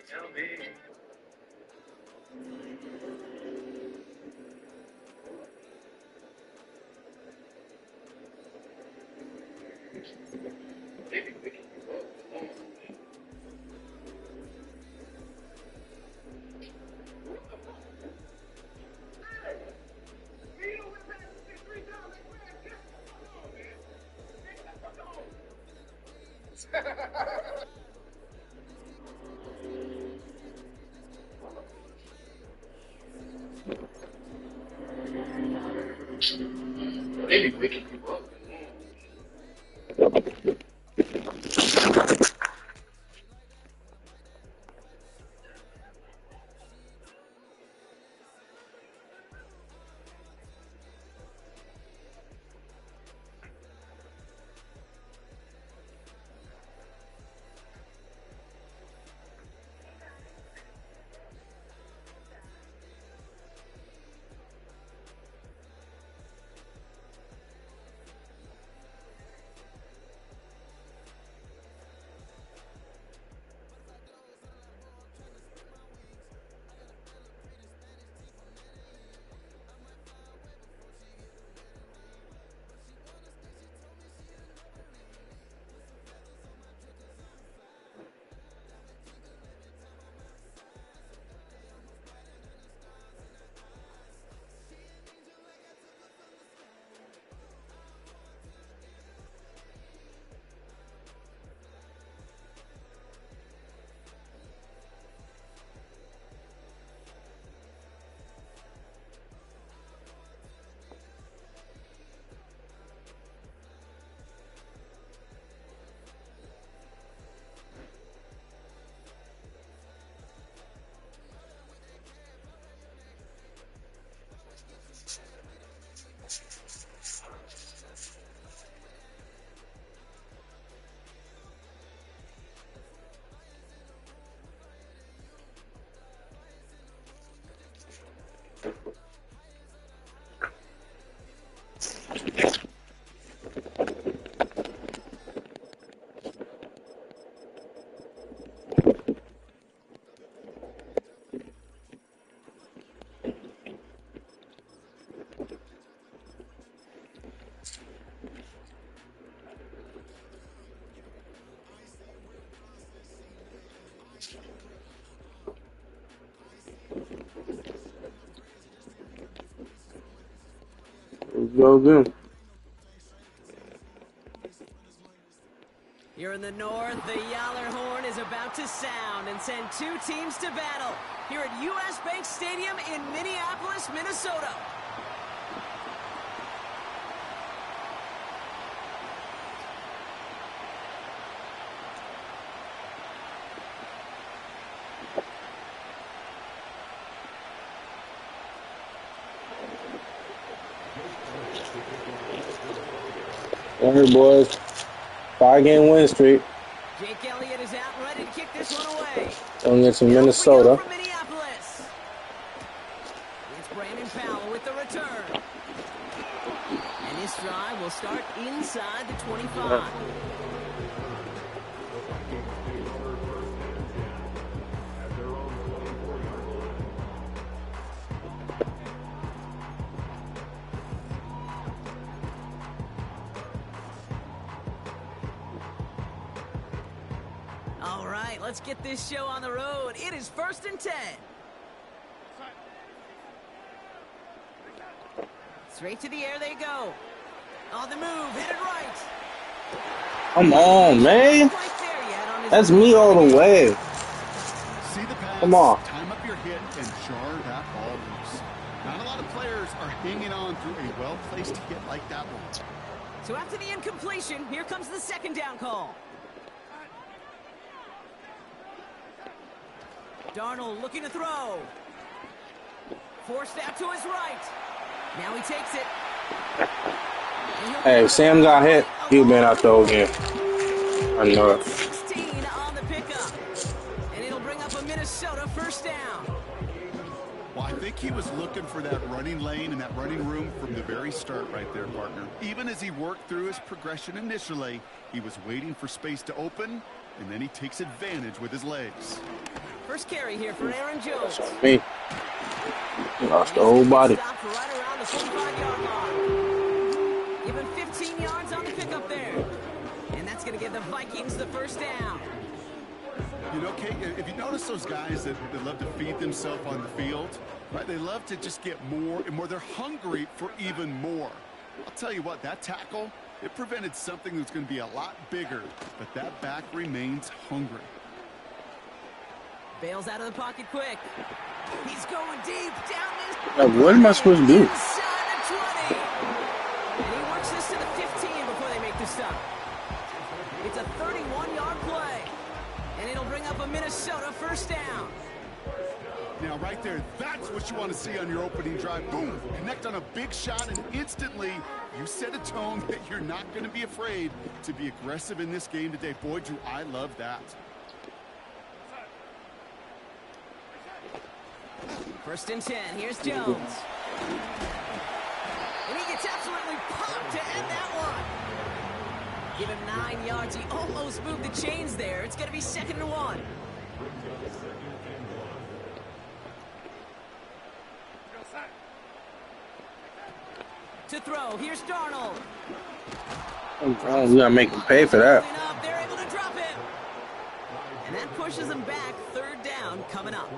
Tell me. Maybe we can do both. Go do. Here in the north, the Yaller horn is about to sound and send two teams to battle here at U.S. Bank Stadium in Minneapolis, Minnesota. All right, boys. 5-game win streak. Jake Elliott is out and ready to kick this one away. Going against Minnesota. From Minneapolis. It's Brandon Powell with the return. And this drive will start inside the 25. All right, let's get this show on the road. It is 1st and 10. Straight to the air they go. On the move, hit it right. Come on, man. That's me all the way. See the pass, come on. Time up your hit and jar that ball loose. Not a lot of players are hanging on through a well-placed hit like that one. So after the incompletion, here comes the second down call. Darnold looking to throw. Forced out to his right. Now he takes it. Hey, if Sam got hit, he'd been out the whole game. I know it. 16 on the pickup. And it'll bring up a Minnesota first down. Well, I think he was looking for that running lane and that running room from the very start right there, partner. Even as he worked through his progression initially, he was waiting for space to open, and then he takes advantage with his legs. First carry here for Aaron Jones. Me. He lost the whole body. Stopped right around the 45-yard line. Give him 15 yards on the pickup there. And that's going to give the Vikings the first down. You know, Kate, if you notice those guys that love to feed themselves on the field, right? They love to just get more and more. They're hungry for even more. I'll tell you what, that tackle, it prevented something that's going to be a lot bigger, but that back remains hungry. Bails out of the pocket quick. He's going deep down this. What am I supposed to do? Inside the 20. And he works this to the 15 before they make the stop. It's a 31-yard play. And it'll bring up a Minnesota first down. Now, right there, that's what you want to see on your opening drive. Boom! Connect on a big shot, and instantly you set a tone that you're not going to be afraid to be aggressive in this game today. Boy, do I love that. First and 10. Here's Jones. And he gets absolutely popped to end that one. Give him 9 yards. He almost moved the chains there. It's going to be 2nd and 1. To throw. Here's Darnold. Oh, we got to make him pay for that. They're able to drop him. And that pushes them back. 3rd down coming up.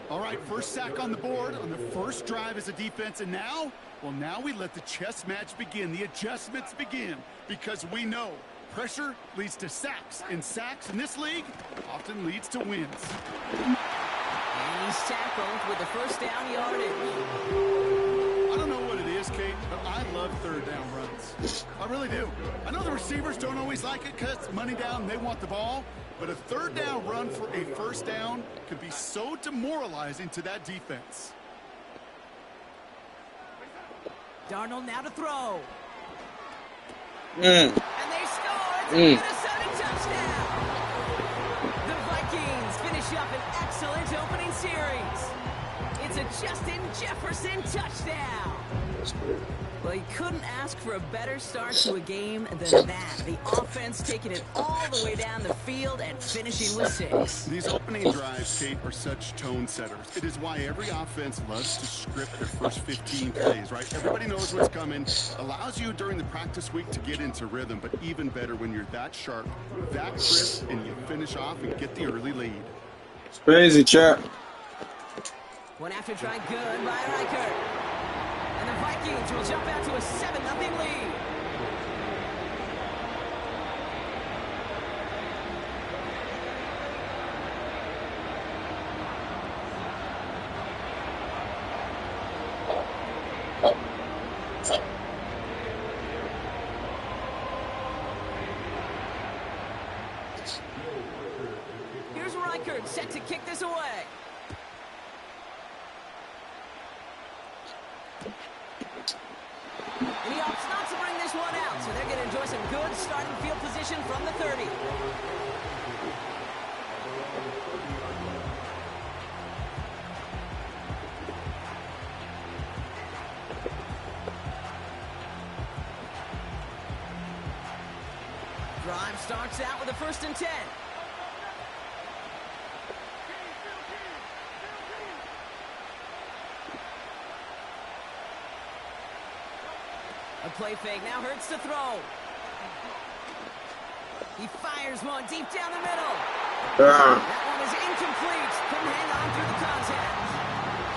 All right, first sack on the board on the first drive as a defense, and now, well, now we let the chess match begin, the adjustments begin, because we know pressure leads to sacks, and sacks in this league often leads to wins. And he's tackled with the first down yardage. I don't know what it is, Kate, but I love 3rd down runs. I really do. I know the receivers don't always like it because it's money down and they want the ball. But a 3rd down run for a first down can be so demoralizing to that defense. Darnold now to throw. And they score. It's a Minnesota touchdown. The Vikings finish up an excellent opening series. It's a Justin Jefferson touchdown. Well, you couldn't ask for a better start to a game than that. The offense taking it all the way down the field and finishing with 6. These opening drives, Kate, are such tone setters. It is why every offense loves to script their first 15 plays, right? Everybody knows what's coming. Allows you during the practice week to get into rhythm, but even better when you're that sharp, that crisp, and you finish off and get the early lead. It's crazy, chap. One after try good by Reichert. And the Vikings 14th will jump out to a 7-0 lead. Set to kick this away. And he opts not to bring this one out, so they're going to enjoy some good starting field position from the 30. Drive starts out with a 1st and 10. A play fake, now Hurts to throw. He fires one deep down the middle. That one is incomplete. Couldn't hang on through the contact.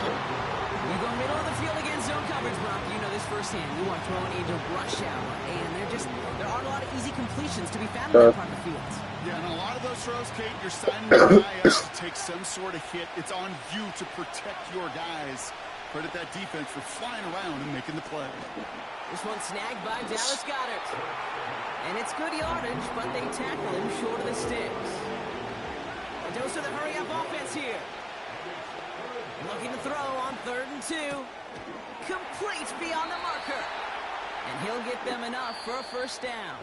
You go middle of the field against zone coverage, Brock. You know this firsthand. You are throwing into rush hour, and there aren't a lot of easy completions to be found in that part of the field. Yeah, and a lot of those throws, Kate, you're signing your guy up to take some sort of hit. It's on you to protect your guys. Credit that defense for flying around and making the play. This one snagged by Dallas Goedert. And it's good yardage, but they tackle him short of the sticks. A dose of the hurry-up offense here. Looking to throw on 3rd and 2. Complete beyond the marker. And he'll get them enough for a 1st down.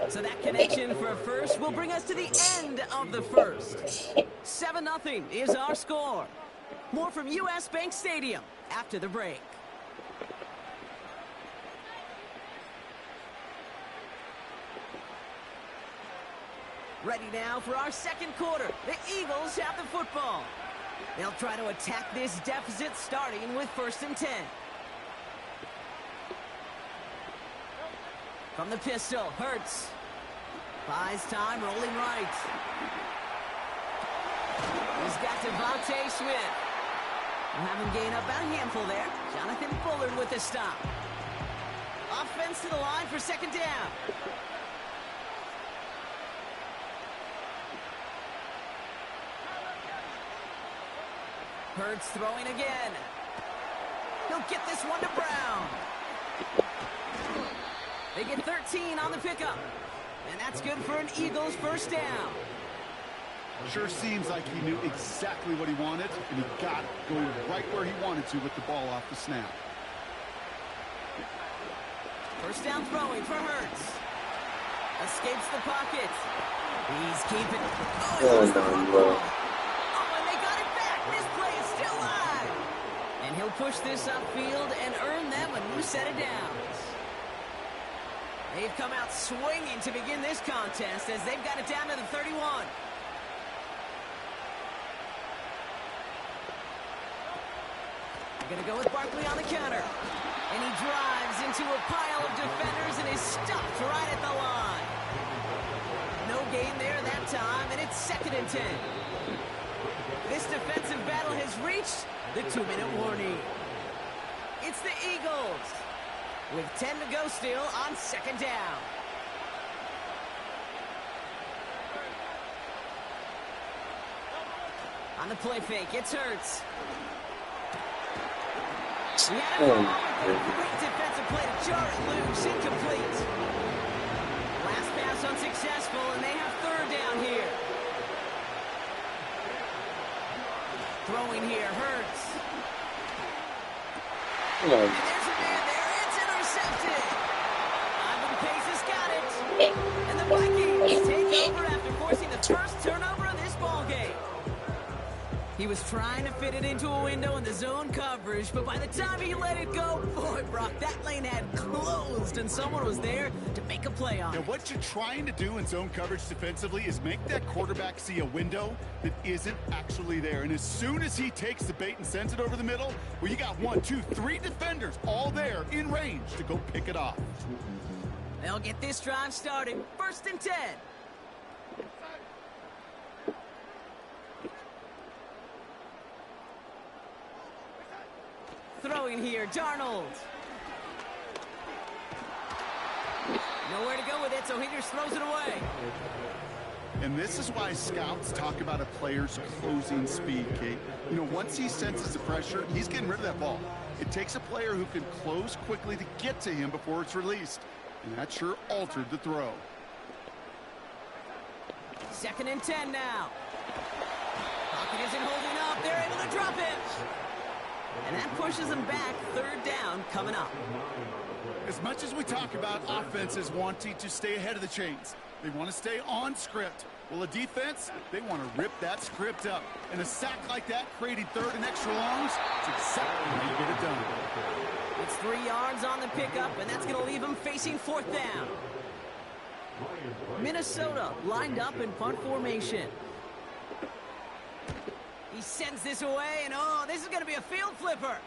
So that connection for a 1st will bring us to the end of the 1st. 7-0 is our score. More from U.S. Bank Stadium after the break. Ready now for our 2nd quarter. The Eagles have the football. They'll try to attack this deficit starting with 1st and 10. From the pistol, Hurts. Buys time, rolling right. He's got Devontae Smith. We'll have him gain up about a handful there. Jonathan Bullard with the stop. Offense to the line for 2nd down. Hurts throwing again. He'll get this one to Brown. They get 13 on the pickup. And that's good for an Eagles 1st down. Sure seems like he knew exactly what he wanted, and he got it going right where he wanted to with the ball off the snap. 1st down throwing for Hurts. Escapes the pocket. He's keeping... and they got it back. This play is still live. And he'll push this upfield and earn them a new set of downs. They've come out swinging to begin this contest as they've got it down to the 31. They're going to go with Barkley on the counter. And he drives into a pile of defenders and is stopped right at the line. No gain there that time, and it's 2nd and 10. This defensive battle has reached the 2-minute warning. It's the Eagles with 10 to go still on 2nd down. On the play fake, it's Hurts. He had a great defensive play to jar it loose, incomplete. Last pass unsuccessful, and they have 3rd down here. Throwing here, Hurts. And there's a man there, it's intercepted. Ivan Pace has got it. And the Vikings take over after forcing the 1st turnover of this ballgame. He was trying to fit it into a window in the zone coverage, but by the time he let it go, boy, Brock, that lane had closed, and someone was there to make a play on it. Now, what you're trying to do in zone coverage defensively is make that quarterback see a window that isn't actually there. And as soon as he takes the bait and sends it over the middle, well, you got 1, 2, 3 defenders all there in range to go pick it off. They'll get this drive started. 1st and 10. throwing here. Darnold. Nowhere to go with it, so he just throws it away. And this is why scouts talk about a player's closing speed, Kate. You know, once he senses the pressure, he's getting rid of that ball. It takes a player who can close quickly to get to him before it's released. And that sure altered the throw. 2nd and 10 now. Pocket isn't holding up. They're able to drop it. And that pushes them back. 3rd down coming up. As much as we talk about offenses wanting to stay ahead of the chains, they want to stay on script. Well, a defense, they want to rip that script up. And a sack like that, creating 3rd and extra longs, it's exactly how you get it done. It's 3 yards on the pickup, and that's going to leave them facing 4th down. Minnesota lined up in punt formation. He sends this away, and oh, this is going to be a field flipper.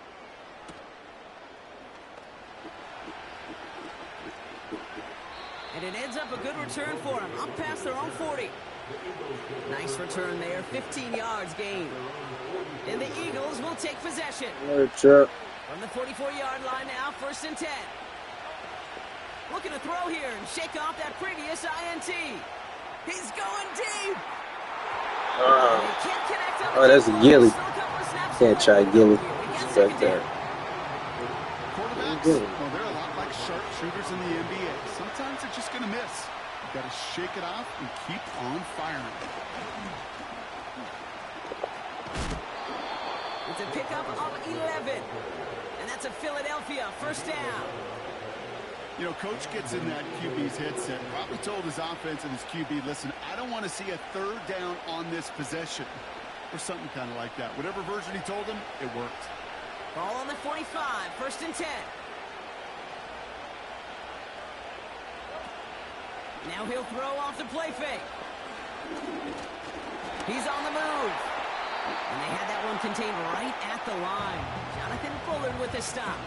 And it ends up a good return for him, up past their own 40. Nice return there, 15 yards gained. And the Eagles will take possession. From the 44-yard line now, 1st and 10. Looking to throw here and shake off that previous INT. He's going deep. Can't connect up. Oh, that's Gilly. Can't try Gilly. Right there. Quarterbacks, well, they're a lot like sharpshooters in the NBA. Sometimes they're just going to miss. You've got to shake it off and keep on firing. It's a pickup of 11. And that's a Philadelphia 1st down. You know, coach gets in that QB's headset, probably told his offense and his QB, listen, I don't want to see a 3rd down on this possession. Or something kind of like that. Whatever version he told him, it worked. Ball on the 45, 1st and 10. Now he'll throw off the play fake. He's on the move. And they had that one contained right at the line. Jonathan Bullard with a stop.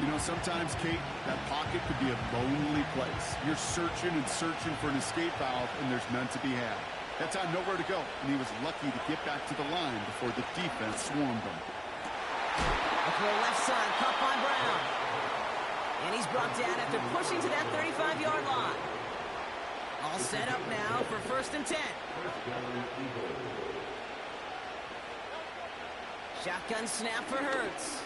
You know, sometimes, Kate, that pocket could be a lonely place. You're searching and searching for an escape valve, and there's none to be had. That time, nowhere to go, and he was lucky to get back to the line before the defense swarmed him. A throw left side, caught by Brown. And he's brought down after pushing to that 35-yard line. All set up now for 1st and 10. Shotgun snap for Hurts.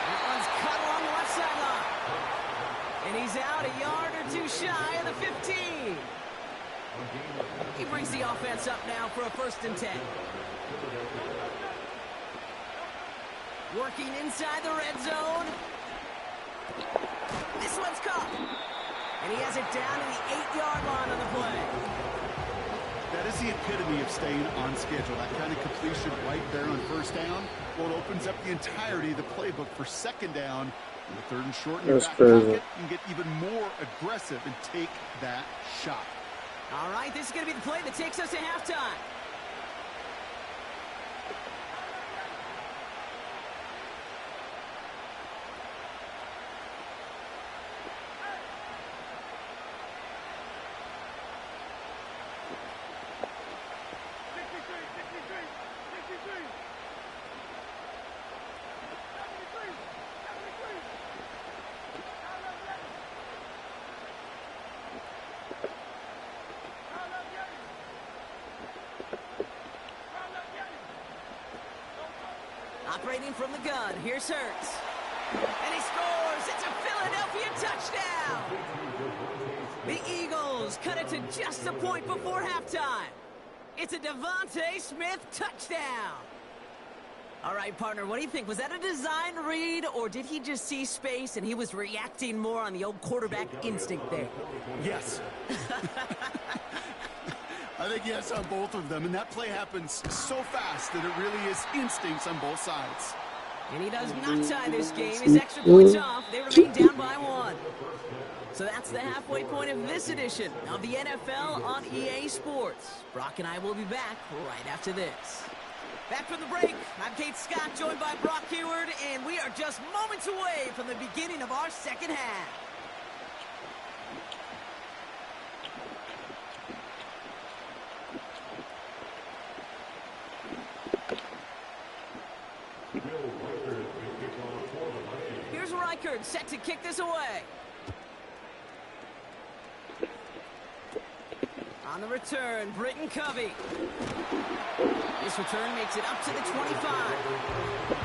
That one's cut along the left sideline. And he's out a yard or 2 shy of the 15. He brings the offense up now for a 1st and 10. Working inside the red zone. This one's caught. And he has it down to the 8-yard line on the play. That is the epitome of staying on schedule. That kind of completion right there on 1st down. Well, it opens up the entirety of the playbook for 2nd down. And the 3rd and short in your back pocket, and get even more aggressive and take that shot. All right, this is going to be the play that takes us to halftime. Operating from the gun, here's Hurts. And he scores! It's a Philadelphia touchdown! The Eagles cut it to just a point before halftime. It's a Devontae Smith touchdown! All right, partner, what do you think? Was that a design read, or did he just see space and he was reacting more on the old quarterback instinct there? Yes. I think yes on both of them, and that play happens so fast that it really is instincts on both sides. And he does not tie this game. His extra points off. They remain down by 1. So that's the halfway point of this edition of the NFL on EA Sports. Brock and I will be back right after this. Back from the break, I'm Kate Scott, joined by Brock Heward, and we are just moments away from the beginning of our 2nd half. Here's Reichard set to kick this away. On the return, Britton Covey. This return makes it up to the 25.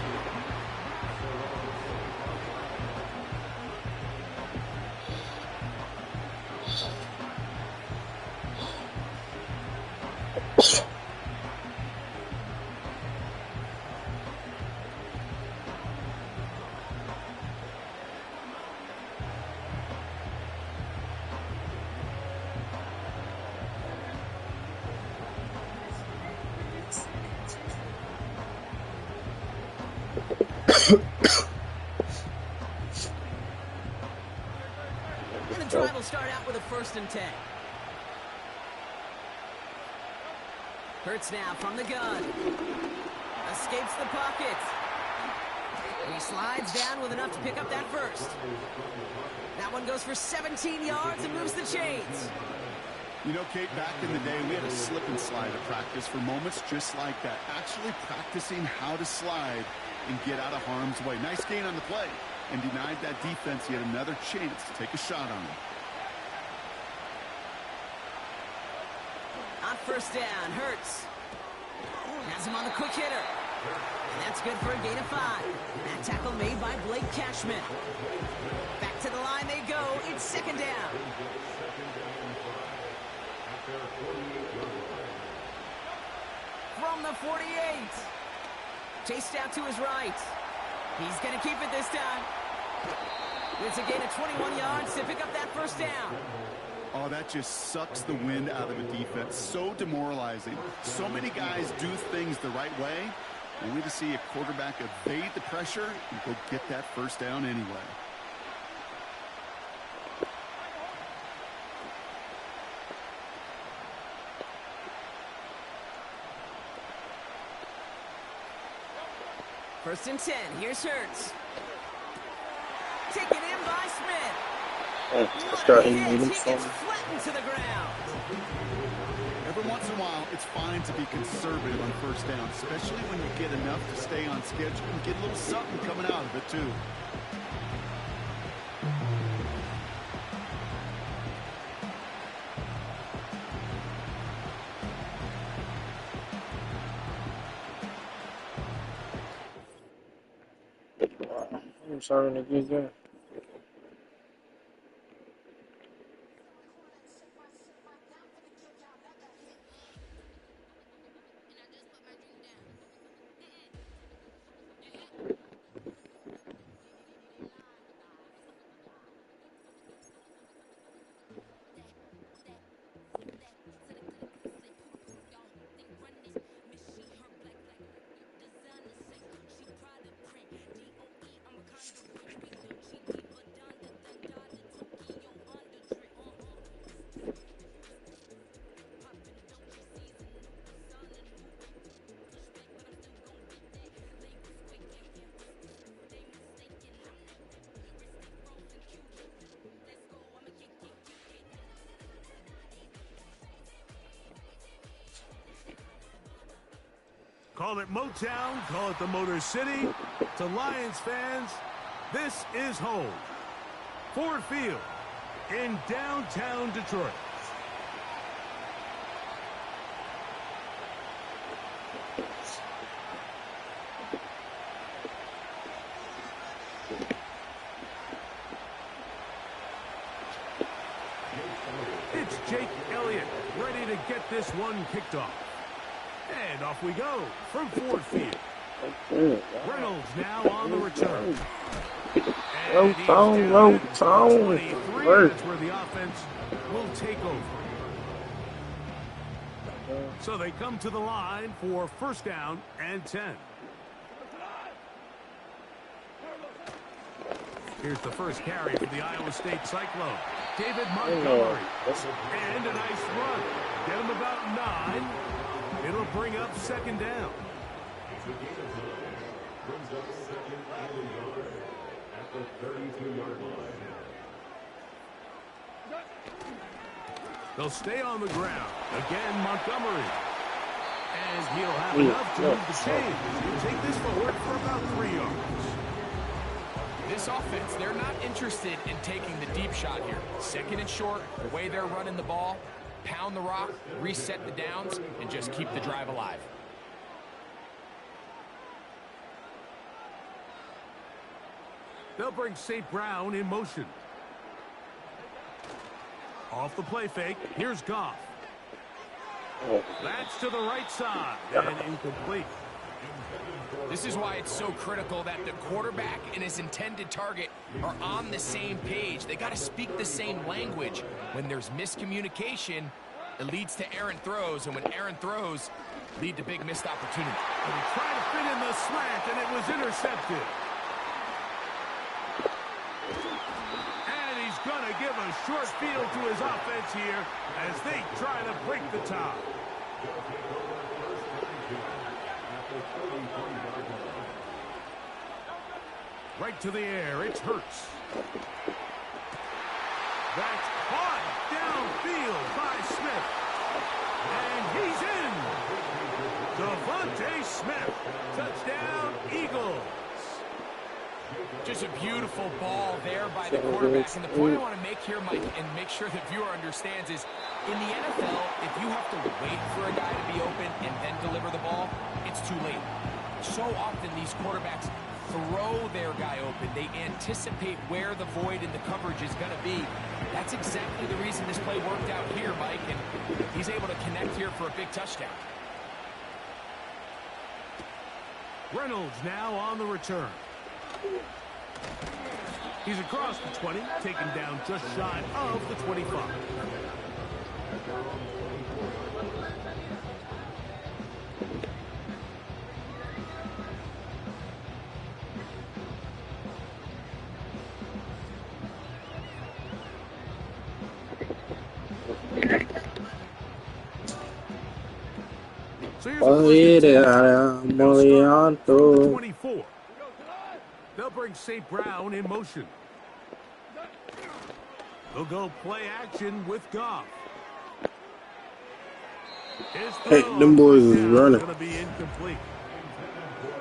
And the drive will start out with a 1st and 10. Hurts now from the gun. Escapes the pocket. He slides down with enough to pick up that first. That one goes for 17 yards and moves the chains. You know, Kate, back in the day, we had a slip and slide at practice for moments just like that. Actually practicing how to slide and get out of harm's way. Nice gain on the play, and denied that defense yet another chance to take a shot on him. On 1st down, Hurts. Has him on the quick hitter. And that's good for a gain of 5. That tackle made by Blake Cashman. Back to the line they go. It's 2nd down. From the 48. Chased out to his right. He's going to keep it this time. It's a gain of 21 yards to pick up that 1st down. Oh, that just sucks the wind out of a defense. So demoralizing. So many guys do things the right way, only to see a quarterback evade the pressure and go get that 1st down anyway. First and 10. Here's Hurts. Taken in by Smith. He gets flattened to the ground. Every once in a while, it's fine to be conservative on 1st down, especially when you get enough to stay on schedule and get a little something coming out of it, too. I'm starting to get good. Call it Motown, call it the Motor City. To Lions fans, this is home. Ford Field in downtown Detroit. It's Jake Elliott ready to get this one kicked off. And off we go from Ford Field. Reynolds now on the return. And he's down at 23. That's where the offense will take over. So they come to the line for 1st down and 10. Here's the first carry for the Iowa State Cyclone. David Montgomery. And a nice run. Get him about 9. It'll bring up 2nd down. Brings up 2nd and a yard at the 32-yard line. They'll stay on the ground. Again, Montgomery. And he'll have enough to move the chains. He'll take this forward for about 3 yards. This offense, they're not interested in taking the deep shot here. Second and short, the way they're running the ball, pound the rock, reset the downs, and just keep the drive alive. They'll bring St. Brown in motion. Off the play fake, here's Goff. That's to the right side and incomplete. This is why it's so critical that the quarterback and his intended target are on the same page. They got to speak the same language. When there's miscommunication, it leads to errant throws, and when errant throws lead to big missed opportunity. And he tried to fit in the slant, and it was intercepted. And he's going to give a short field to his offense here as they try to break the tie. Right to the air, it's Hurts. That's caught downfield by Smith. And he's in. Devontae Smith. Touchdown, Eagles. Just a beautiful ball there by the quarterback. And the point I want to make here, Mike, and make sure the viewer understands is, in the NFL, if you have to wait for a guy to be open and then deliver the ball, it's too late. So often these quarterbacks throw their guy open. They anticipate where the void in the coverage is going to be. That's exactly the reason this play worked out here, Mike, and he's able to connect here for a big touchdown. Reynolds now on the return. He's across the 20, taken down just shy of the 25. So here's a 24. They'll bring St. Brown in motion. They'll go play action with Goff. Hey, them boys is running. Gonna be incomplete.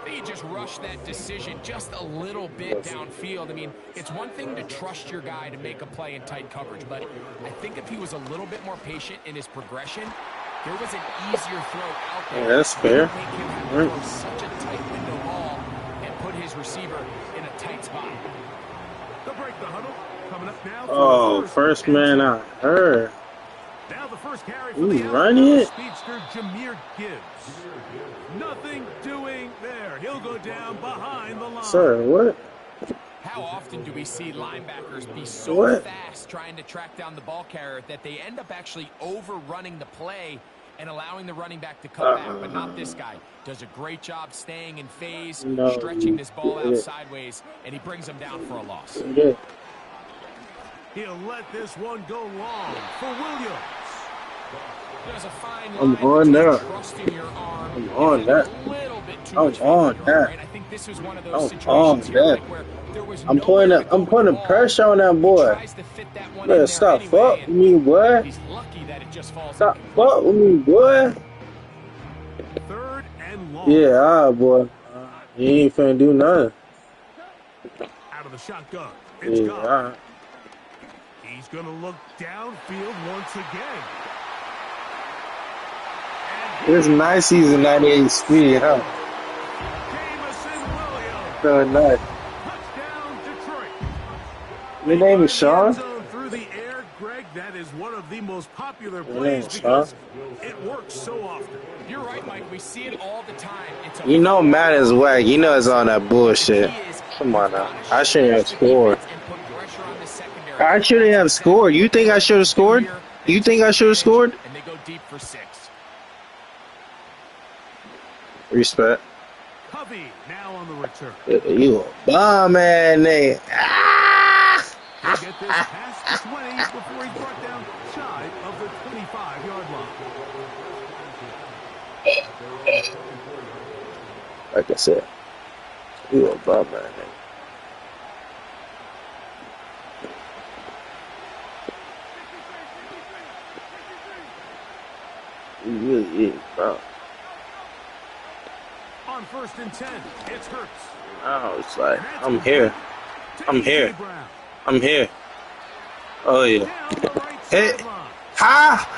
He just rushed that decision just a little bit downfield. I mean, it's one thing to trust your guy to make a play in tight coverage, but I think if he was a little bit more patient in his progression, there was an easier throw out there. Yeah, that's fair. Make him have to throw such a tight window ball and put his receiver in a tight spot. They'll break the huddle. Coming up now. Oh, first man I heard. Now the first carry for the running it. Speedster Jahmyr Gibbs. Nothing doing there. He'll go down behind the line. Sir, what? How often do we see linebackers be so fast trying to track down the ball carrier that they end up actually overrunning the play and allowing the running back to come back? But not this guy. Does a great job staying in phase, stretching this ball out sideways, and he brings him down for a loss. He'll let this one go long for Williams. There's a fine I'm line on that. trusting your arm. I'm on that. I'm on that. I think this is one of I'm those on situations here, that. Mike, where there was I'm putting a pressure on that boy. Better stop fuck with me, boy. He's lucky that it just falls. Stop fuck with me, boy. Third and long. Yeah, alright, boy. He ain't finna do nothing. Out of the shotgun. It's Yeah, gone. alright. He's going to look downfield once again. It's nice using 98 speed, huh? Feeling nice. Touchdown, Detroit. Your name is Sean? Through the air, Greg, that is one of the most popular plays because it works so often. You're right, Mike. We see it all the time. It's You know Matt is whack. You know it's all that bullshit. Come on now. I shouldn't have scored. I shouldn't have scored. You think I should have scored? You think I should have scored? And they go deep for 6. Respect. Covey now on the return. You a bomb ass nigga. He'll get this past the 20 before he's brought down shy of the 25-yard line. Like I said, you a bomb ass nigga. You really is, bro. on 1st and 10. It's Hurts. Oh, it's like, I'm here. I'm here. I'm here. Oh, yeah. Hey. Ha!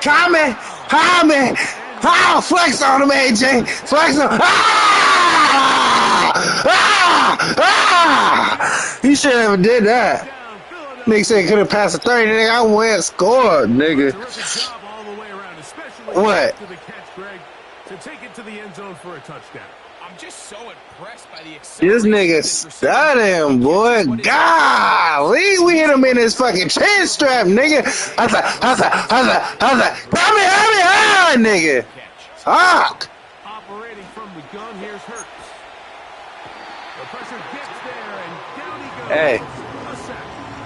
Coming! Coming! How? Flex on him, AJ! Flex on him! Ah! Ah! Ah! He should have did that. Nigga said could have passed a 30. Nigga, I went and scored, nigga. What? To take it to the end zone for a touchdown. I'm just so impressed by the This nigga studying, boy. Golly, we hit him in his fucking chin strap, nigga. How's that? Help me, nigga. Fuck. Operating from the gun, here's Hurts. The pressure gets there, and down he goes. Hey,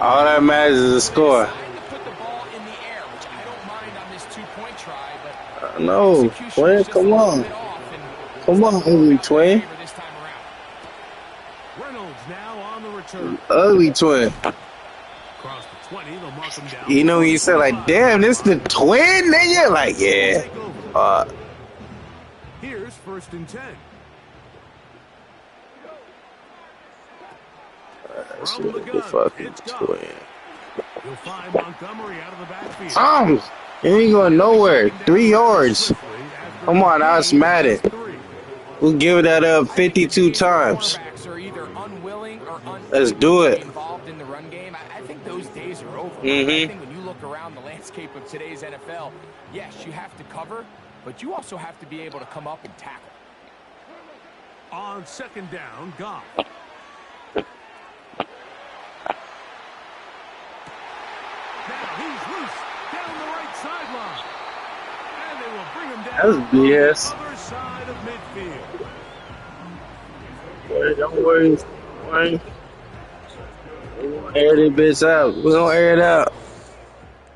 all that matters is the score. Put the ball in the air, which I don't mind on this 2-point try, but no, twin, come on. Come on, ugly twin. Reynolds now on the return. Ugly twin. Across the 20, they'll mark him down. You know when you say like, damn, this the twin, nigga? Like, yeah. Here's 1st and 10. From the gun, fucking twin. You'll find Montgomery out of the backfield. You ain't going nowhere. 3 yards. Come on, I was mad at it. We'll give that up 52 times. Let's do it. Involved in the run game. I think those days are over. Mm-hmm. I think when you look around the landscape of today's NFL, yes, you have to cover, but you also have to be able to come up and tackle. On 2nd down, Goff. Now he's loose down the right sideline. And they will bring him down that was BS. on the other side of midfield. Boy, don't worry. We're gonna air this bitch out. We're gonna air it out.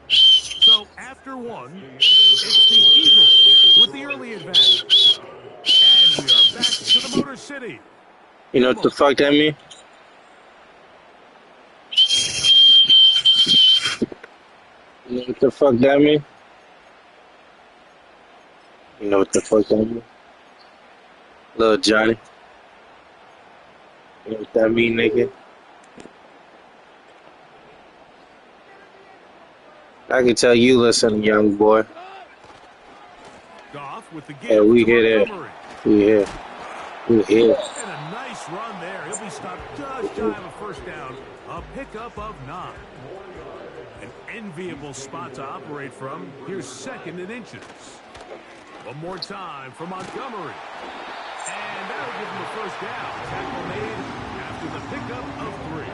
So after 1, it's the Eagles with the early advantage. And we are back to the Motor City. You know what the fuck that mean? You know what the fuck that mean? You know what the fuck that mean? Little Johnny. You know what that mean, nigga? I can tell you listen, young boy. Goff with the Yeah, we hear that. We hear. We hear. And a nice run there. He'll be stopped just shy of a 1st down. A pickup of 9. An enviable spot to operate from. Here's 2nd and inches. One more time for Montgomery. And that'll give him the 1st down. Tackle made after the pickup of 3.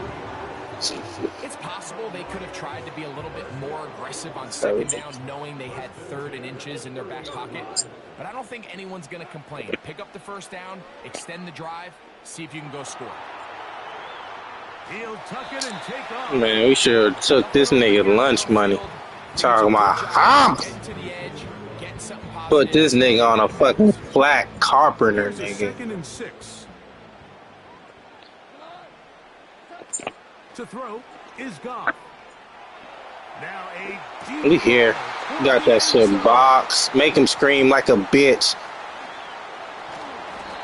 It's possible they could have tried to be a little bit more aggressive on 2nd down, knowing they had 3rd and inches in their back pocket. But I don't think anyone's going to complain. Pick up the 1st down, extend the drive, see if you can go score. He'll tuck it and take off. Man, we should have took this nigga lunch money. Talking about put this nigga on a fucking flat carpenter, nigga. 2nd and 6. To throw is Goff. Now a We here. Got that shit box. Make him scream like a bitch.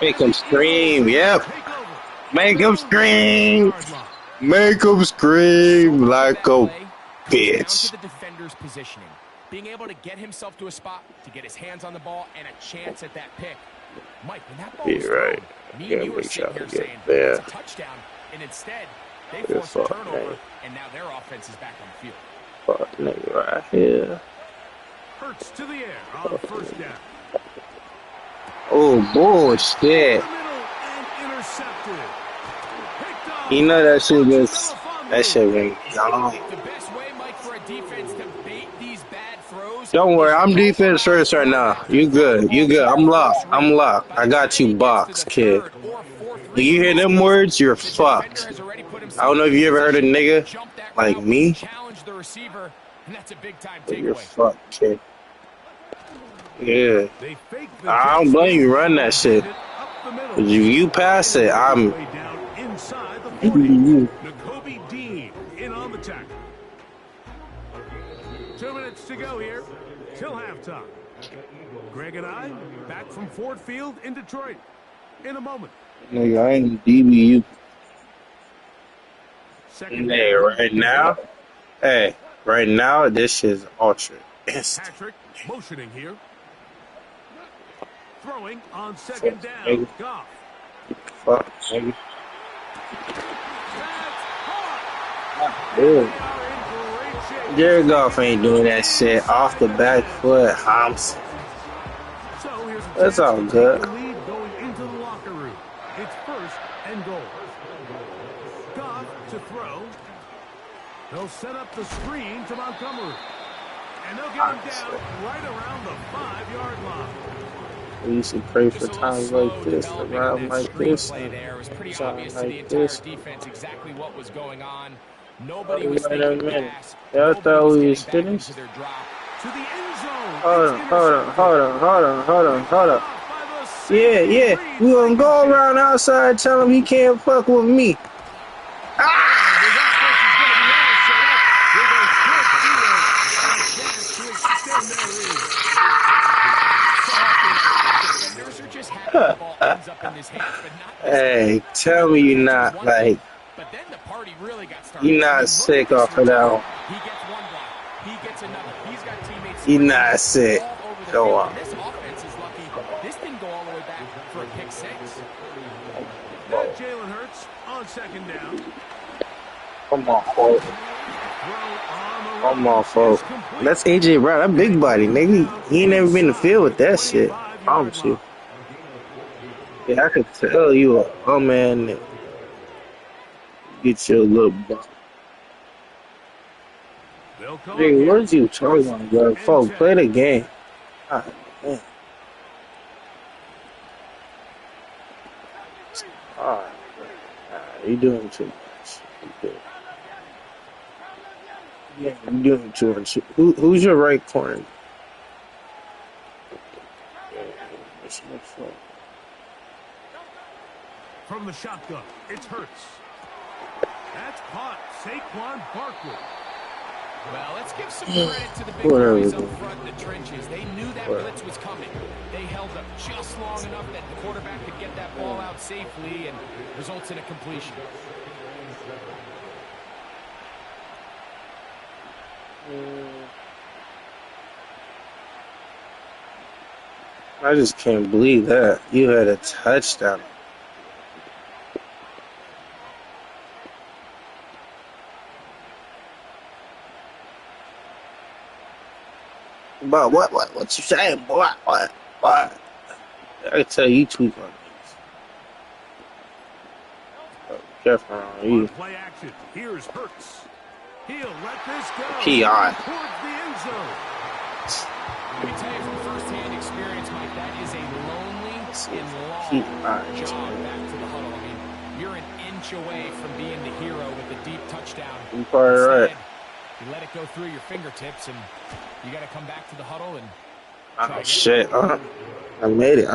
Make him scream. Yep. Make him scream. Make him scream like a bitch. The defender's positioning, being able to get himself to a spot to get his hands on the ball and a chance at that pick. Mike, when that ball was right. thrown, me and you were sitting here saying there. it's a touchdown, and instead they forced a turnover, and now their offense is back on the field. Fuck nigga right here. Hurts to the air on 1st down. Oh bullshit. You know that shit was gone. The best way, Mike, for a defense to bait these bad throws. Don't worry, I'm defense first right now. You good. You good. I'm locked. I'm locked. I got you boxed, kid. Do you hear them words? You're fucked. I don't know if you ever heard a nigga like me. Challenge the receiver, and that's a big time But you're takeaway. fucked, kid. Yeah. I don't blame you. Run that shit. If you pass it, I'm. Nakobe Dean in on the tackle. 2 minutes to go here till halftime. Greg and I back from Ford Field in Detroit. in a moment. Nigga, I ain't DBU. Second Hey, right now, hey, right now, this shit's ultra instant. Patrick motioning here. Throwing on second down. Goff. Fuck, nigga. Dude. Jared Goff ain't doing that shit off the back foot, Homs. That's all good. Lead going into the locker room. It's first and goal. Goff to throw. They'll set up the screen to Montgomery. And they'll get him down right around the 5-yard line. We used to pray for times like this, around like this, and times like this. Defense exactly what was going on. Nobody was thinking pass. Y'all thought we was finished? Hold on. Yeah. We gonna go around outside, tell him he can't fuck with me. Hey, tell me you're not like, you're not sick off of that one. He gets one block. He gets another. He's got teammates. You're not sick. Go on. This offense is lucky. This didn't go all the way back for a pick six. Jalen Hurts on second down. Come on, folks. That's AJ Brown. That big body, nigga. He ain't never been in the field with that shit. I promise you. Yeah, I could tell you a man that get your little butt. Hey, what are you talking about, bro? Folks, play the game. God, man. Alright, you're doing too much. Yeah, you're doing too much. Who's your right corner? From the shotgun, it's Hurts. That's caught. Saquon Barkley. Well, let's give some credit to the big boys up front in the trenches. They knew that blitz was coming. They held up just long enough that the quarterback could get that ball out safely and results in a completion. I just can't believe that. You had a touchdown. But what you saying, boy? What? I can tell you tweak on things. Careful on you. Play action. Here's Hurts. He'll let this go. PI. Towards the end zone. Let me tell you from first-hand experience, Mike, that is a lonely and long jog back to the huddle. I mean, you're an inch away from being the hero with the deep touchdown. You're probably right. You let it go through your fingertips, and you got to come back to the huddle and. Oh shit! I made it.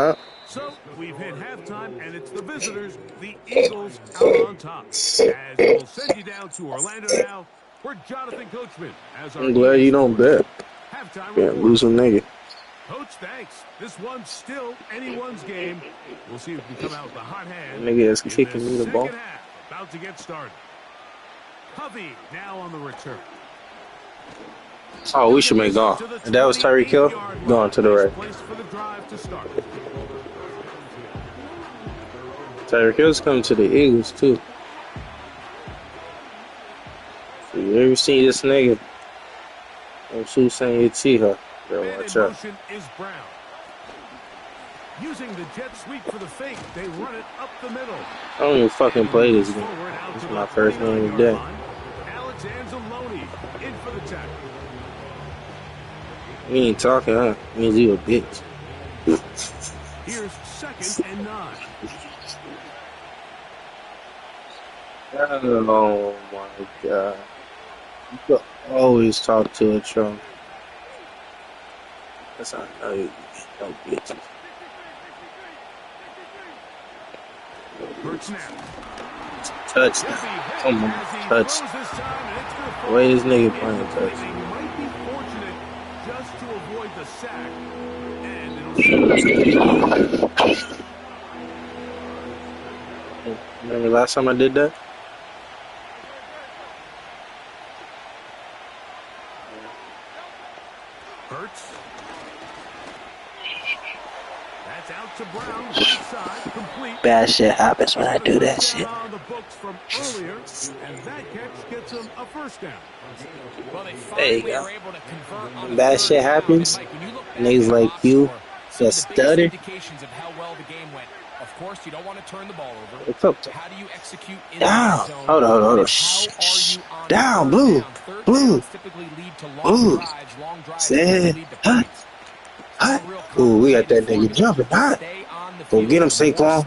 So we've hit halftime, and it's the visitors, the Eagles, out on top. As we'll send you down to Orlando now, where Jonathan Coachman has our. I'm glad you don't bet. Halftime Can't lose a nigga. Coach, thanks. This one's still anyone's game. We'll see if we come out with a hot hand. Nigga is kicking me the ball. Half, about to get started. Hovey now on the return. Oh, we should make golf. If that was Tyreek Hill, going to the right. Tyreek Hill's coming to the Eagles, too. So you ever seen this nigga? I'm sure saying you see her. Girl, watch out. Is Brown. Using the jet sweep for the fake, they run it up the middle. I don't even fucking play this game. This is my first game of the day. Alex Anzalone in for the tackle. We ain't talking, huh? Means you a bitch. Here's 2nd and 9. Oh my god. You could always talk to a Trump. That's how I know you no bitches. Touchdown. Come on, touch. The way this nigga playing touch. Just to avoid the sack, and Remember last time I did that? Hurts. That's out to Brown, right side, complete. Bad shit happens when I do that shit. On the books from earlier, and that catch gets him a first down. Well, they There you finally go. are able to convert on When bad shit happens, niggas like you that stutter. indications of how well the game went. Of course, you don't want to turn the ball over. What's up? How do you execute in Down. the zone? Hold on. How Shh. are you on Down, third blue. down? Third Blue. downs typically lead to long drives. Long drives Say, lead to hot. points. Hot. Ooh, we got that nigga jumping. Hot. Go get him, Saquon.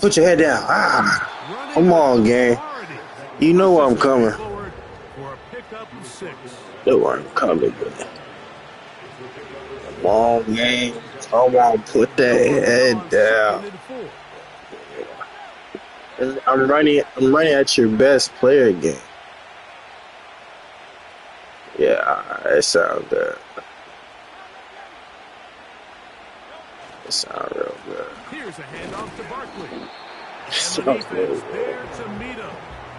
Put your head down. Ah. Come on, gang. You know where I'm coming. Know where I'm coming, man. Come on, gang. Come on, put that head down. I'm running at your best player game. Yeah, it sounds good. It sounds real good. Here's a handoff to Barkley. So And the defense good. there to meet him.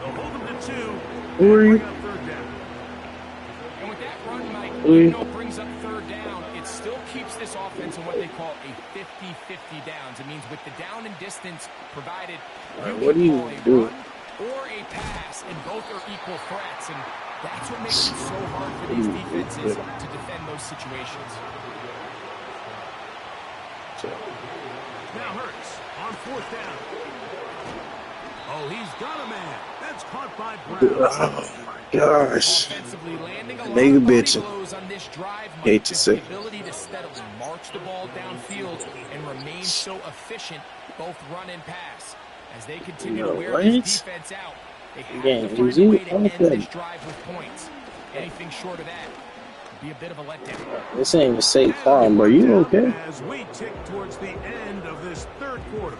They'll hold him to 2 and Three. bring up third down. And with that run, Mike, even though it brings up third down, it still keeps this offense in what they call a 50-50 downs. It means with the down and distance provided, What do you do? run or a pass, and both are equal threats. And that's what makes it so hard for these defenses to defend those situations. Now Hurts on fourth down. Oh, he's got a man. That's caught by Brown. Oh my gosh. Offensively landing a lot Nigga of body bitching. blows on this drive, Mike. Hate to Just say. the ability to steadily march the ball downfield and remain so efficient, both run and pass. As they continue to wear this defense out, they have to find a way to end this drive with points. Anything short of that would be a bit of a letdown. This ain't even Saquon, bro. You okay? As we tick towards the end of this third quarter.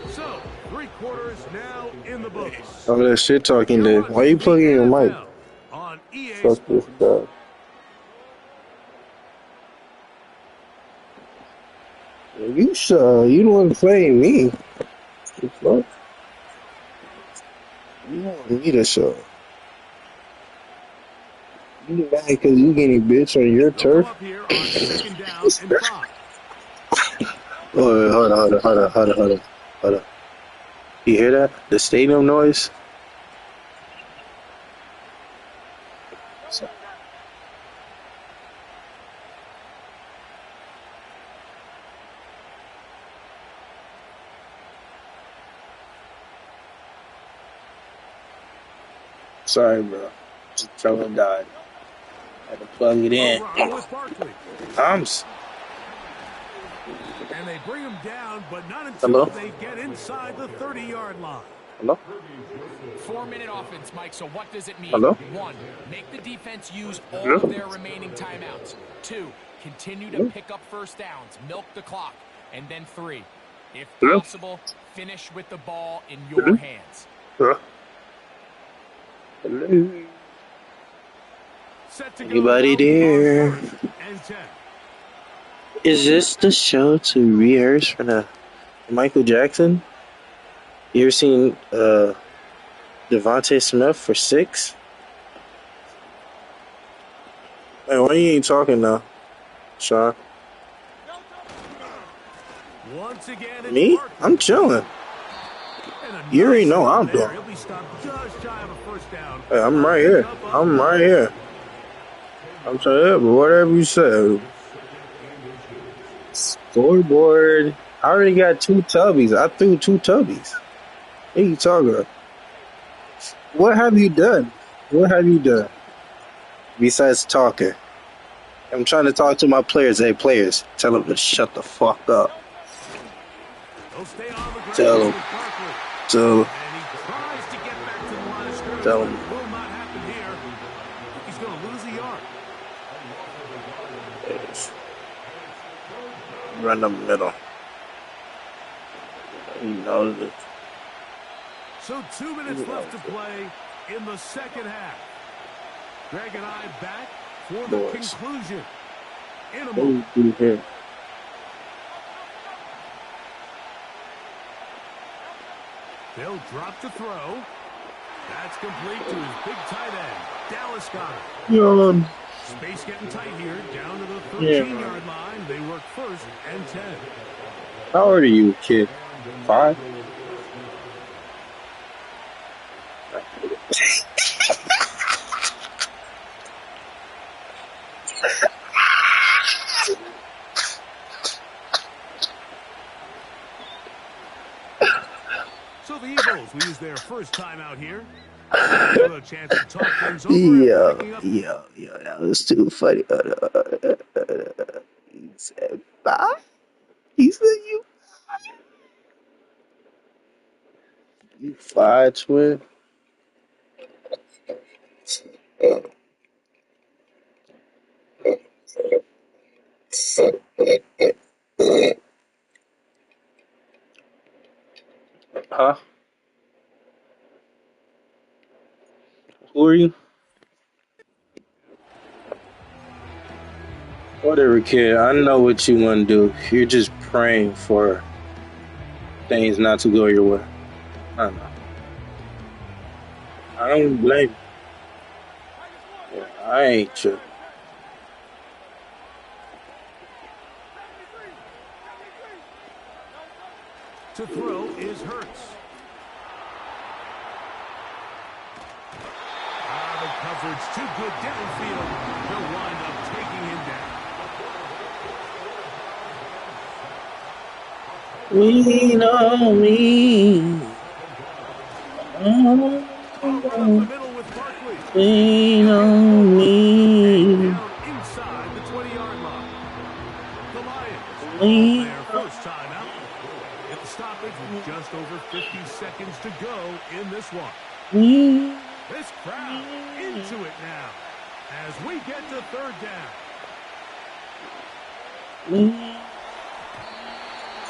So, 3 quarters now in the books. Oh, that shit talking there. Why you plugging your mic? On EA Fuck this guy. You sure? You don't want to play me. The fuck? You want me to show? You mad because you getting bitch on your turf? Oh, hold on. You hear that? The stadium noise? Sorry, bro. Trevor died. Had to plug it in. And they bring him down, but not until they get inside the 30-yard line. Hello? 4-minute offense, Mike. So what does it mean? Hello? 1, make the defense use all of their remaining timeouts. 2, continue to pick up first downs, milk the clock. And then 3, if possible, finish with the ball in your hands. Hello? Anybody there? Is this the show to rehearse for the Michael Jackson? You ever seen Devontae Smith for 6? Hey, why you ain't talking now, Sean? Once again, Me? I'm chilling. You already know I'm doing. Hey, I'm right here. I'm sorry, but whatever you said. Scoreboard. I already got 2 tubbies. I threw 2 tubbies. What are you talking about? What have you done? Besides talking? I'm trying to talk to my players. Hey, players, tell them to shut the fuck up. Tell them. He's going to lose a yard. Run up the middle. He knows it. So 2 minutes left to play in the second half. Greg and I back for the conclusion in a moment. They'll drop to throw. That's complete to his big tight end. Dallas got it. Space getting tight here. Down to the 13-yard line. They work first and 10. How old are you, kid? 5? So the Eagles lose their first time out here. Another chance to talk things over. Yo, that was too funny. He said 5? He said you 5, twin? Huh? Who are you? Whatever, kid. I know what you want to do. You're just praying for things not to go your way. I know. I don't blame you. Yeah, I ain't tripping. To throw is Hurts. The coverage too good downfield. He'll wind up taking him down. Lean on me. Lean on me. Inside the 20-yard line. The Lions Lean their first time out. At the stoppage with just over 50 seconds to go in this one. This crowd into it now as we get to third down.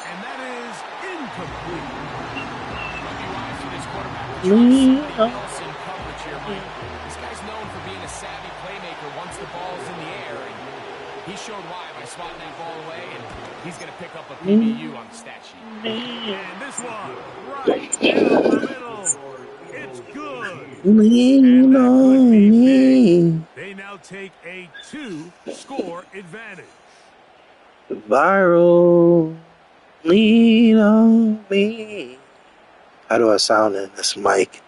And that is incomplete. For this quarterback, somebody else in coverage here, Mike. This guy's known for being a savvy playmaker once the ball's in the air, and he showed why by swatting that ball away, and he's going to pick up a PBU on the stat sheet. And this one, right down the middle. It's good. Lean on me. They now take a 2-score advantage. Viral. Lean on me. How do I sound in this mic?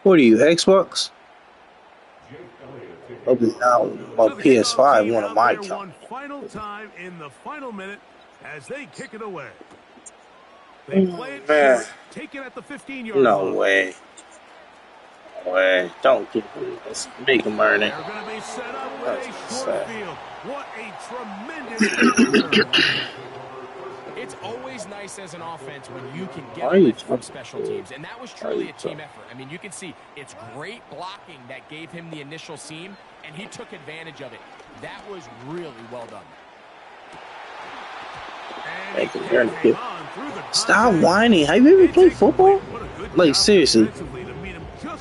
What are you, Xbox? I'll be now my PS5, one of my one final time in the final minute as they kick it away. They play it short, take it at the 15-yard line. No way. No way. Don't give me this. Make them earn it. They're going to be set up with a short field. What a tremendous return. It's always nice as an offense when you can get a lift from special teams, and that was truly a team effort. I mean, you can see it's great blocking that gave him the initial seam, and he took advantage of it. That was really well done. Stop whining. Have you ever played football? Like, seriously.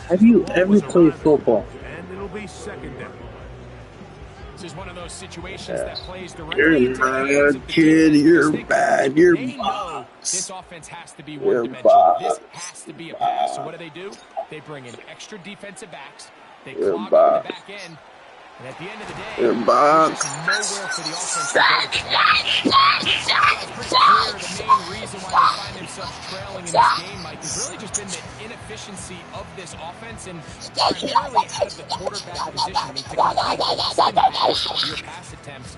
Have you ever played football? And it'll be second down. This is one of those situations that plays directly You're into the bad, kid. You're bad. You're box. This offense has to be one-dimensional. This has to be a pass. So what do? They bring in extra defensive backs. They clog up the back end. And at the end of the day, your box. Nowhere for the offense to go. It's pretty clear the main reason why they find themselves trailing in this game, Mike, has really just been the inefficiency of this offense and primarily out of the quarterback position. I mean, to complete your pass attempts,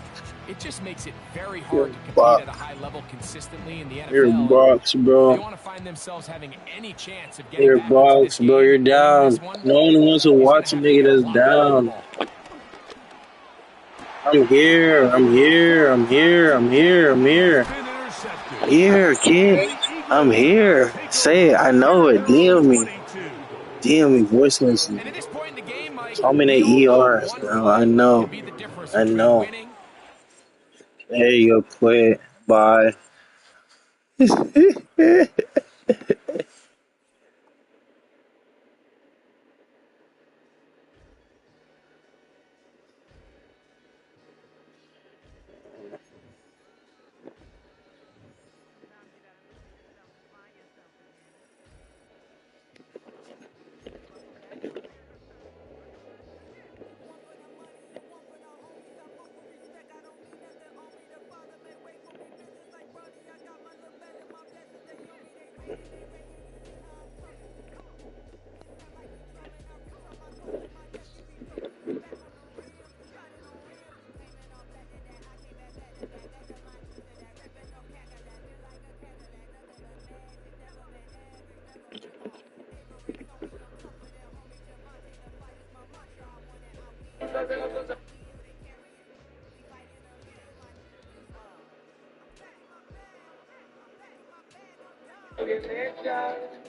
it just makes it very hard to compete at a high level consistently in the NFL. Your box, bro. They want to find themselves having any chance of getting your back box, bro. You're down. No one wants to watch a nigga that's down. I'm here. Here, kid. I'm here. Say it. I know it. DM me. Voice message. Tell me the ERs, bro. I know. There you go. Quit. Bye.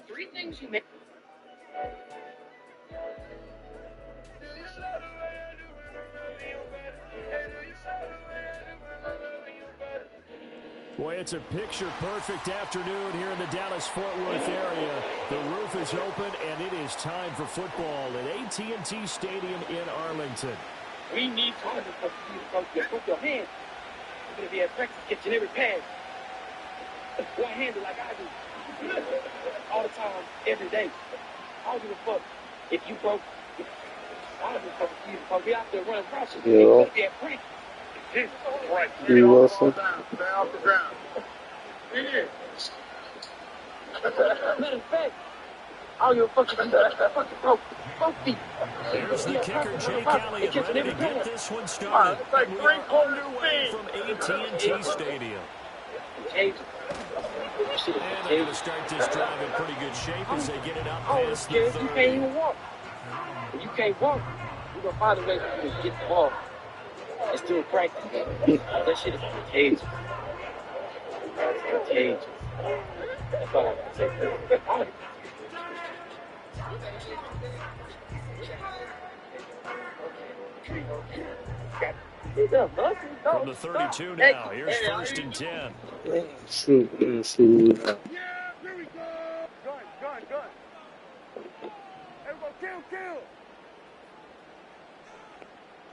Three things you make. Boy, it's a picture-perfect afternoon here in the Dallas-Fort Worth area. The roof is open, and it is time for football at AT&T Stadium in Arlington. We need time for you to put your hands. You're going to be at practice catching every pass. One-handed like I do. All the time, every day. I don't give a fuck if you broke. I don't give a fuck if you broke. We out there running rushes. Yeah. You're going to be at practice. Right. Stay off the ground. Matter of fact, I don't give a fuck if you fucking broke both feet. There's the kicker, Jake Elliott, ready to get this one started. It's like we are underway from AT&T Stadium. And they're going to start this drive in pretty good shape as they get it up past the 30. You can't even walk. When you can't walk, you're going to find a way to get the ball. It's still practice. That shit is contagious. It's contagious. That's all I can say. From the 32 now, here's 1st and 10. Shoot. Yeah, here we go. Gun. Everyone, kill.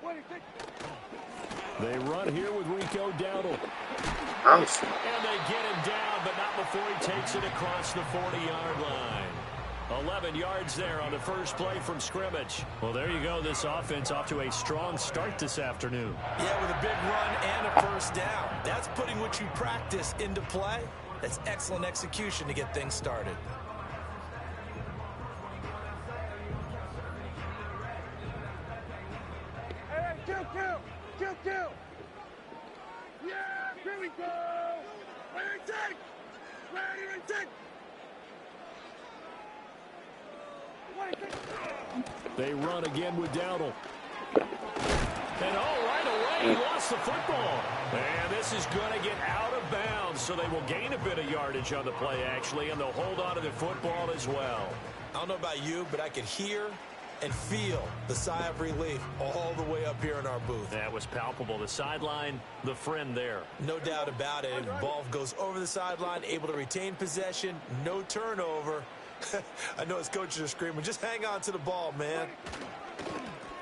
What do you think? They run here with Rico Dowdle. I'm And they get him down, but not before he takes it across the 40-yard line. 11 yards there on the first play from scrimmage. Well, there you go. This offense off to a strong start this afternoon. Yeah, with a big run and a first down. That's putting what you practice into play. That's excellent execution to get things started. Hey, kill. Yeah, here we go. Ready to take. They run again with Dowdle. And right away, he lost the football. And this is going to get out of bounds, so they will gain a bit of yardage on the play, actually, and they'll hold on to the football as well. I don't know about you, but I could hear and feel the sigh of relief all the way up here in our booth. That was palpable. The sideline, the friend there. No doubt about it. Ball goes over the sideline, able to retain possession, no turnover. I know his coaches are screaming, just hang on to the ball, man.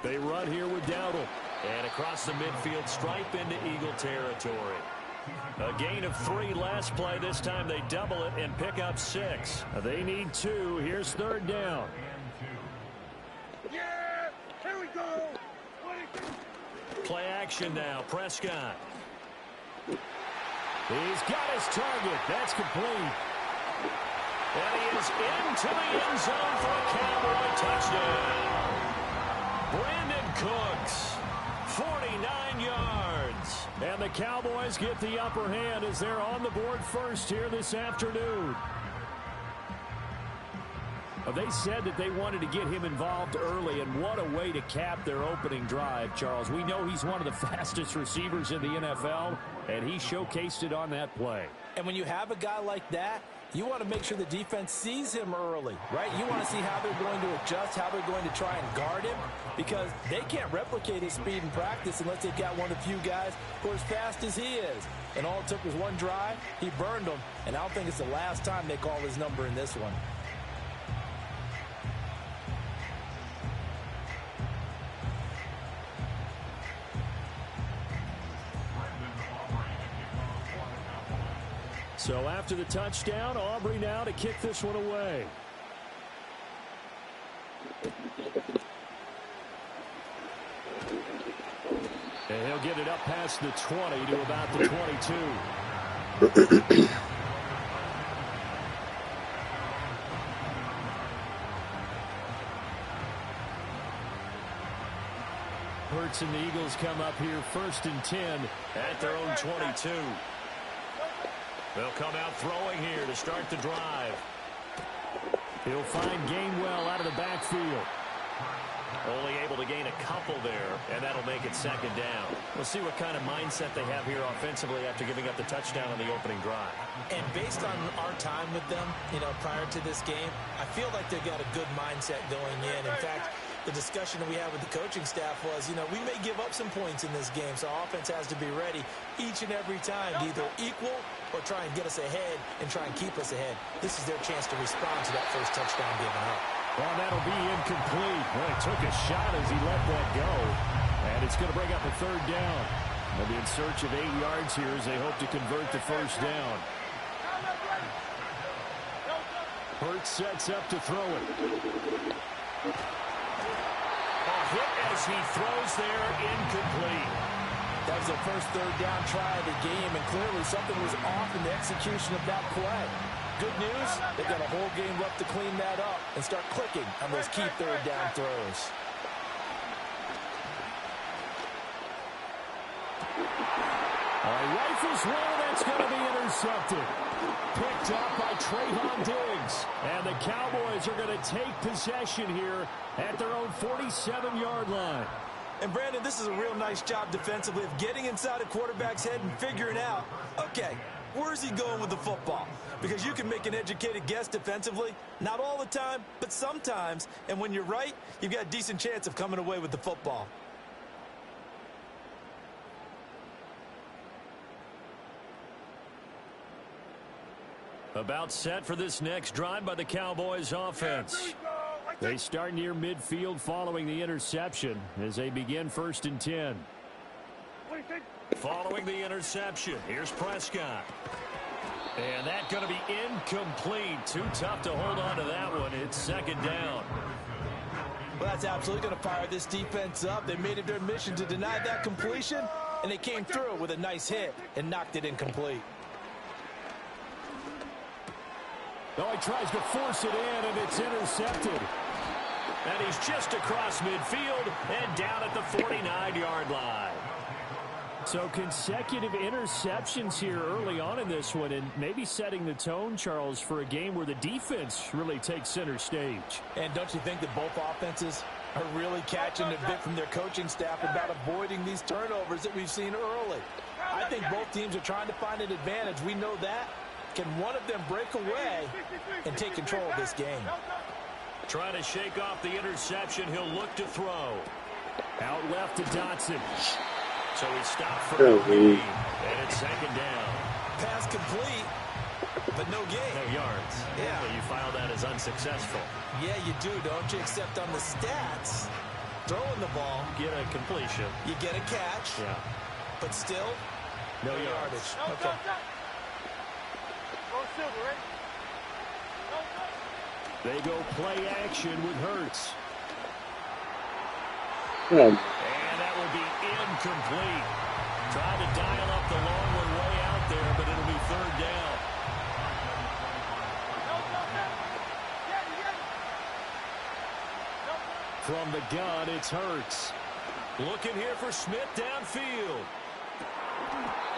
They run here with Dowdle. And across the midfield stripe into Eagle territory. A gain of 3 last play. This time they double it and pick up 6. They need 2. Here's 3rd down. Yeah, here we go. Play action now. Prescott. He's got his target. That's complete. And he is into the end zone for a Cowboy touchdown. Brandon Cooks, 49 yards. And the Cowboys get the upper hand as they're on the board first here this afternoon. They said that they wanted to get him involved early, and what a way to cap their opening drive, Charles. We know he's one of the fastest receivers in the NFL, and he showcased it on that play. And when you have a guy like that, you want to make sure the defense sees him early, right? You want to see how they're going to adjust, how they're going to try and guard him, because they can't replicate his speed in practice unless they've got one of the few guys who are as fast as he is. And all it took was one drive. He burned them, and I don't think it's the last time they call his number in this one. So after the touchdown, Aubrey now to kick this one away. And he'll get it up past the 20 to about the 22. Hurts and the Eagles come up here 1st and 10 at their own 22. They'll come out throwing here to start the drive. He'll find Gainwell out of the backfield. Only able to gain a couple there, and that'll make it 2nd down. We'll see what kind of mindset they have here offensively after giving up the touchdown on the opening drive. And based on our time with them, prior to this game, I feel like they've got a good mindset going in. In fact, the discussion that we had with the coaching staff was, we may give up some points in this game, so our offense has to be ready each and every time to either equal or try and get us ahead and try and keep us ahead. This is their chance to respond to that first touchdown given up. Well, that'll be incomplete. Well, he took a shot as he let that go. And it's going to bring up a 3rd down. They'll be in search of 8 yards here as they hope to convert the 1st down. Hurts sets up to throw it. A hit as he throws there, incomplete. That was their first 3rd down try of the game, and clearly something was off in the execution of that play. Good news, they've got a whole game left to clean that up and start clicking on those key 3rd down throws. Rifles one, that's going to be intercepted. Picked up by Trayvon Diggs. And the Cowboys are going to take possession here at their own 47-yard line. And, Brandon, this is a real nice job defensively of getting inside a quarterback's head and figuring out, okay, where's he going with the football? Because you can make an educated guess defensively, not all the time, but sometimes. And when you're right, you've got a decent chance of coming away with the football. About set for this next drive by the Cowboys offense. They start near midfield following the interception as they begin 1st and 10. Following the interception, here's Prescott. And that's going to be incomplete. Too tough to hold on to that one. It's 2nd down. Well, that's absolutely going to fire this defense up. They made it their mission to deny that completion, and they came through with a nice hit and knocked it incomplete. Oh, he tries to force it in, and it's intercepted. And he's just across midfield and down at the 49-yard line. So consecutive interceptions here early on in this one, and maybe setting the tone, Charles, for a game where the defense really takes center stage. And don't you think that both offenses are really catching a bit from their coaching staff about avoiding these turnovers that we've seen early? I think both teams are trying to find an advantage. We know that. Can one of them break away and take control of this game? Trying to shake off the interception. He'll look to throw. Out left to Dotson. So he stopped for a gain, and it's 2nd down. Pass complete, but no gain. No yards. Yeah. Well, you file that as unsuccessful. Yeah, you do, don't you? Except on the stats, throwing the ball. Get a completion. You get a catch. Yeah. But still, no yardage. Okay. They go play action with Hurts. Yeah. And that will be incomplete. Trying to dial up the long one way out there, but it'll be 3rd down. From the gun, it's Hurts. Looking here for Smith downfield.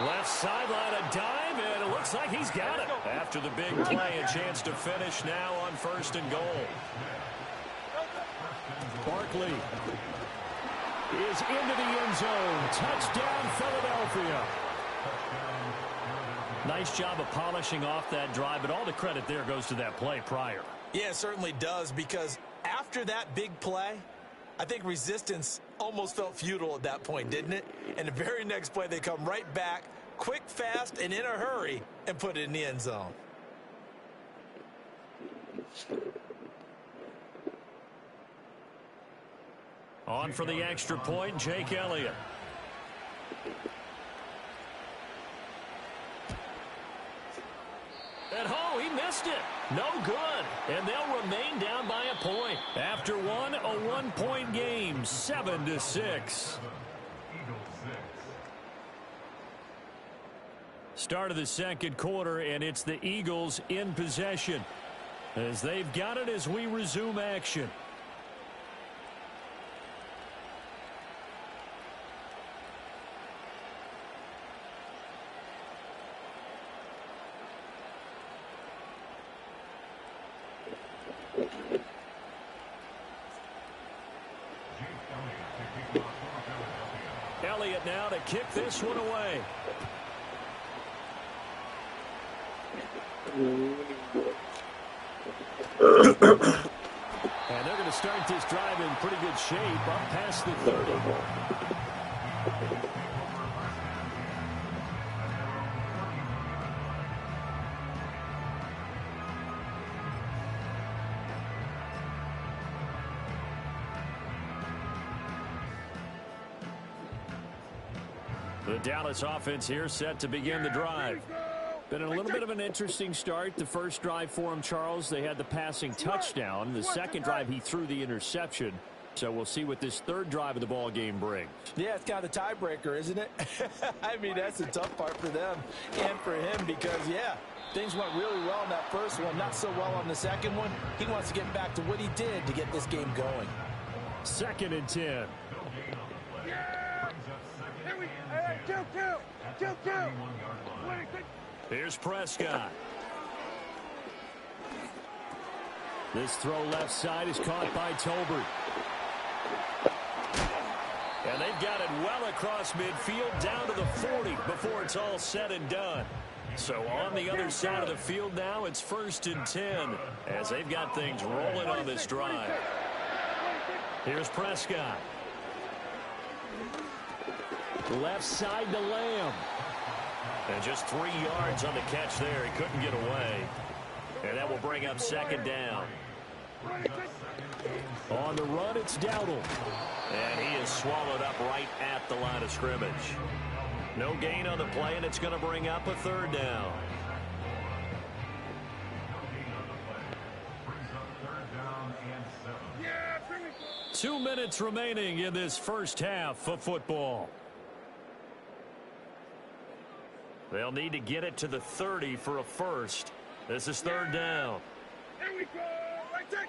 Left sideline, a dive, and it looks like he's got it. After the big play, a chance to finish now on 1st and goal. Barkley is into the end zone. Touchdown, Philadelphia. Nice job of polishing off that drive, but all the credit there goes to that play prior. Yeah, it certainly does, because after that big play, I think resistance almost felt futile at that point, didn't it? And the very next play, they come right back, quick, fast, and in a hurry, and put it in the end zone. On for the extra point, Jake Elliott. At home, he missed it. No good. And they'll remain down by a point. After one, a 1-point game, 7-6. Start of the 2nd quarter, and it's the Eagles in possession as they've got it as we resume action. Elliott now to kick this one away. And they're going to start this drive in pretty good shape up past the 30. The Dallas offense here set to begin the drive. Been a little bit of an interesting start. The first drive for him, Charles, they had the passing touchdown. The second drive, he threw the interception. So we'll see what this third drive of the ball game brings. Yeah, it's kind of a tiebreaker, isn't it? I mean, that's the tough part for them and for him because, yeah, things went really well in that first one, not so well on the second one. He wants to get back to what he did to get this game going. 2nd and 10. Here's Prescott. This throw left side is caught by Tolbert. And they've got it well across midfield down to the 40 before it's all said and done. So on the other side of the field now, it's 1st and 10 as they've got things rolling on this drive. Here's Prescott. Left side to Lamb. And just 3 yards on the catch there. He couldn't get away. And that will bring up 2nd down. On the run, it's Dowdle. And he is swallowed up right at the line of scrimmage. No gain on the play, and it's going to bring up a 3rd down. Yeah, 2 minutes remaining in this first half of football. They'll need to get it to the 30 for a first. This is 3rd down. Here we go. Right there.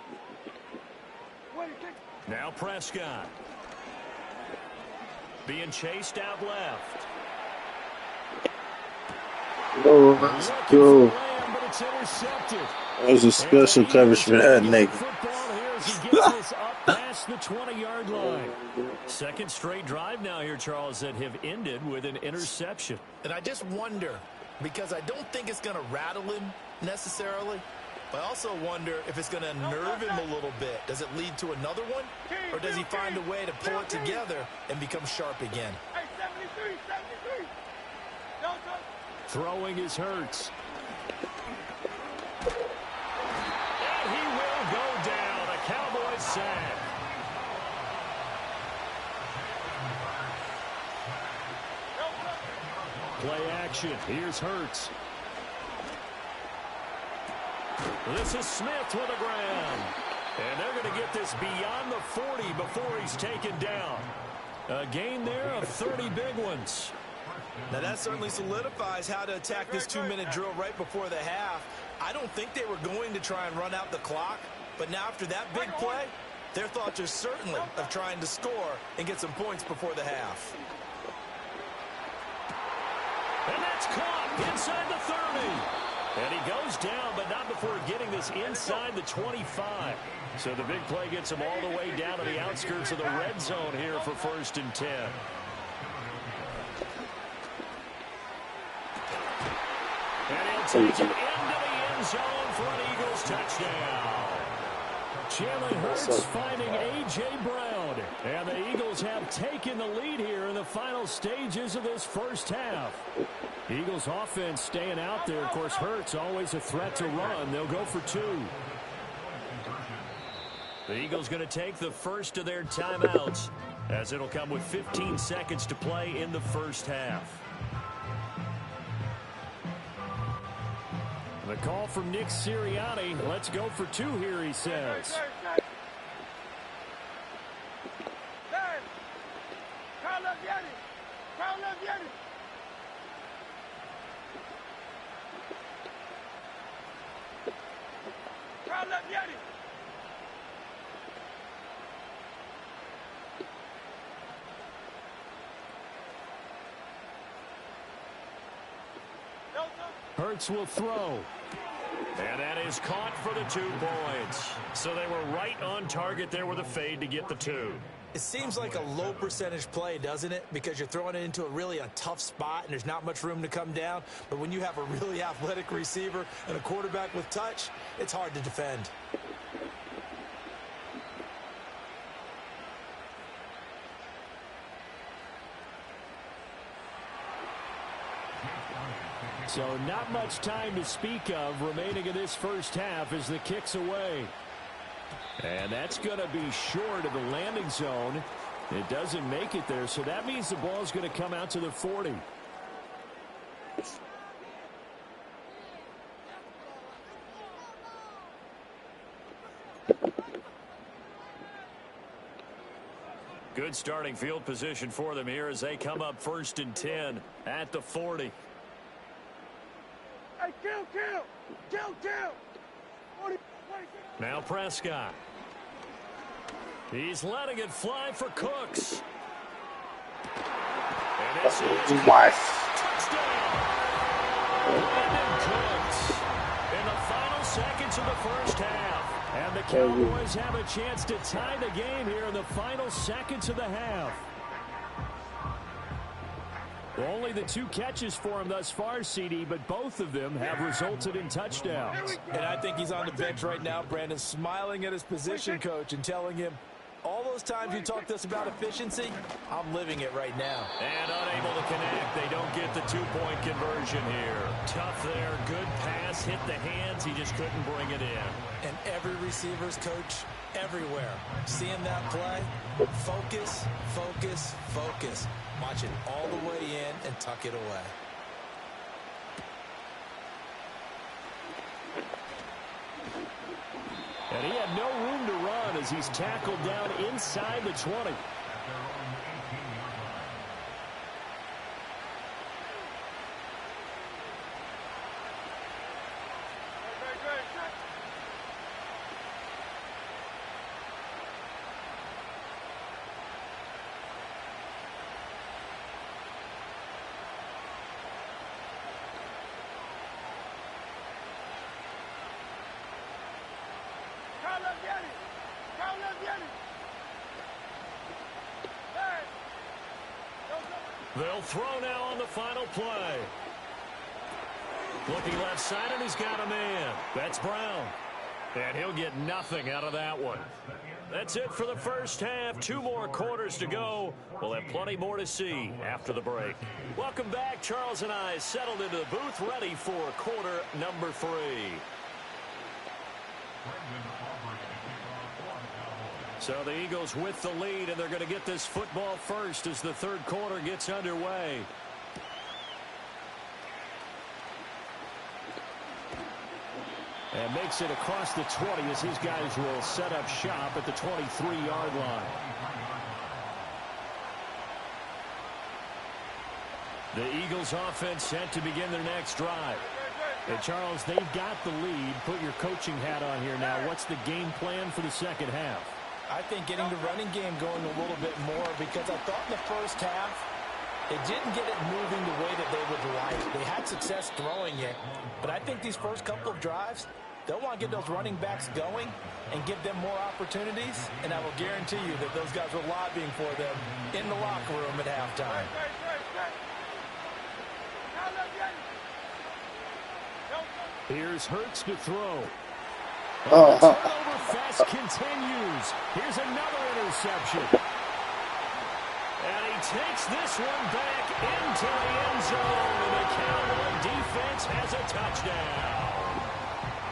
Now Prescott. Being chased out left. Oh, let's go. But it's intercepted. That was a special coverage for that nigga. He gets this up past the 20-yard line. 2nd straight drive now here, Charles, that have ended with an interception. And I just wonder, because I don't think it's going to rattle him necessarily, but I also wonder if it's going to nerve him a little bit. Does it lead to another one? Or does he find a way to pull it together and become sharp again? Hey, 73. Throwing is Hurts. And he will go down. A Cowboys sack. Play action. Here's Hurts. This is Smith with the ground. And they're going to get this beyond the 40 before he's taken down. A gain there of 30 big ones. Now that certainly solidifies how to attack this 2-minute drill right before the half. I don't think they were going to try and run out the clock, but now after that big play, their thoughts are certainly of trying to score and get some points before the half. And that's caught inside the 30. And he goes down, but not before getting this inside the 25. So the big play gets him all the way down to the outskirts of the red zone here for 1st and 10. And he'll take it into the end zone for an Eagles touchdown. Jalen Hurts finding A.J. Brown. And the Eagles have taken the lead here in the final stages of this first half. Eagles offense staying out there. Of course, Hurts always a threat to run. They'll go for 2. The Eagles going to take the first of their timeouts as it'll come with 15 seconds to play in the first half. The call from Nick Sirianni. Let's go for 2 here, he says. Hurts will throw. And that is caught for the 2 points. So they were right on target there with a fade to get the 2. It seems like a low percentage play, doesn't it? Because you're throwing it into a tough spot and there's not much room to come down. But when you have a really athletic receiver and a quarterback with touch, it's hard to defend. So not much time to speak of remaining in this first half as the kick's away. And that's going to be short of the landing zone. It doesn't make it there, so that means the ball's going to come out to the 40. Good starting field position for them here as they come up 1st and 10 at the 40. Hey, kill. Now Prescott. He's letting it fly for Cooks. And this is touchdown. Brandon Cooks in the final seconds of the first half. And the Cowboys have a chance to tie the game here in the final seconds of the half. Only the 2 catches for him thus far, CD, but both of them have resulted in touchdowns. And I think he's on the bench right now, Brandon, smiling at his position coach and telling him, all those times you talked to us about efficiency, I'm living it right now. And unable to connect. They don't get the 2-point conversion here. Tough there. Good pass. Hit the hands. He just couldn't bring it in. And every receiver's coach everywhere. Seeing that play, focus, focus, focus. Watch it all the way in and tuck it away. And he had no room to run as he's tackled down inside the 20. They'll throw now on the final play. Looking left side, and he's got a man. That's Brown. And he'll get nothing out of that one. That's it for the first half. 2 more quarters to go. We'll have plenty more to see after the break. Welcome back. Charles and I settled into the booth, ready for quarter number 3. So the Eagles with the lead, and they're going to get this football first as the third quarter gets underway. And makes it across the 20 as his guys will set up shop at the 23-yard line. The Eagles offense set to begin their next drive. And Charles, they've got the lead. Put your coaching hat on here now. What's the game plan for the second half? I think getting the running game going a little bit more, because I thought in the first half they didn't get it moving the way that they would like. They had success throwing it, but I think these first couple of drives, they'll want to get those running backs going and give them more opportunities, and I will guarantee you that those guys were lobbying for them in the locker room at halftime. Here's Hurts to throw. The turnover fest continues. Here's another interception. And he takes this one back into the end zone. And the Cowboy defense has a touchdown.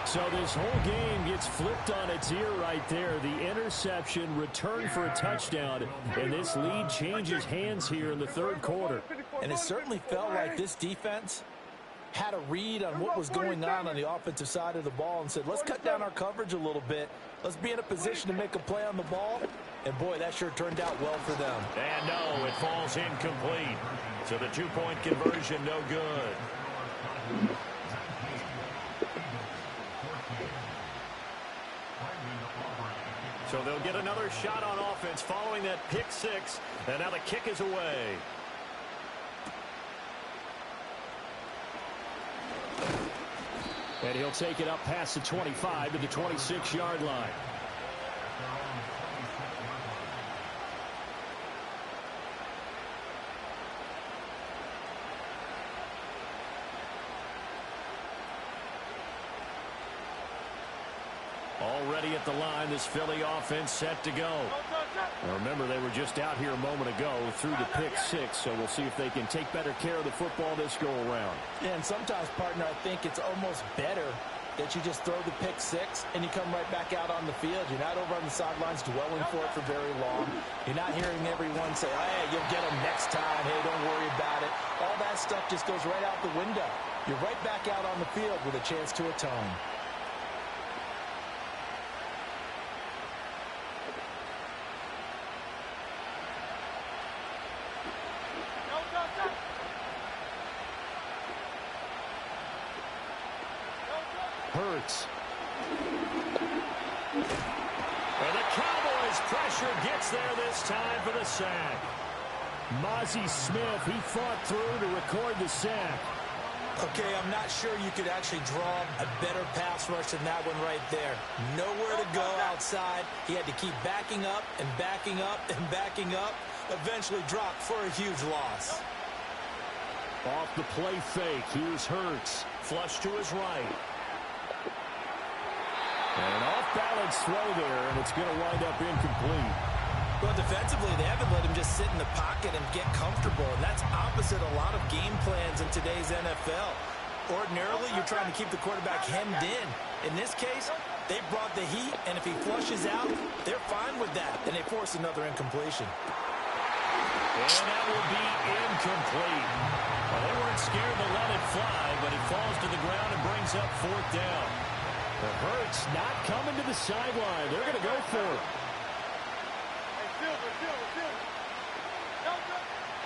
So this whole game gets flipped on its ear right there. The interception, return for a touchdown. And this lead changes hands here in the third quarter. And it certainly felt like this defense had a read on what was going on the offensive side of the ball and said, let's cut down our coverage a little bit. Let's be in a position to make a play on the ball. And, boy, that sure turned out well for them. And, no, it falls incomplete. So the 2-point conversion, no good. So they'll get another shot on offense following that pick 6. And now the kick is away. And he'll take it up past the 25 to the 26-yard line. Already at the line, this Philly offense set to go. Now remember, they were just out here a moment ago through the pick six, so we'll see if they can take better care of the football this go-around. Yeah, and sometimes, partner, I think it's almost better that you just throw the pick six and you come right back out on the field. You're not over on the sidelines dwelling for it for very long. You're not hearing everyone say, hey, you'll get them next time. Hey, don't worry about it. All that stuff just goes right out the window. You're right back out on the field with a chance to atone. Hurts. And the Cowboys' pressure gets there this time for the sack. Mozzie Smith, he fought through to record the sack. Okay, I'm not sure you could actually draw a better pass rush than that one right there. Nowhere to go outside. He had to keep backing up and backing up and backing up. Eventually dropped for a huge loss. Off the play fake, here's Hurts. Flush to his right. And off-balance throw there, and it's going to wind up incomplete. Well, defensively, they haven't let him just sit in the pocket and get comfortable, and that's opposite a lot of game plans in today's NFL. Ordinarily, you're trying to keep the quarterback hemmed in. In this case, they brought the heat, and if he flushes out, they're fine with that, and they force another incompletion. And that will be incomplete. Well, they weren't scared to let it fly, but it falls to the ground and brings up fourth down. The Hurts not coming to the sideline. They're going to go for it.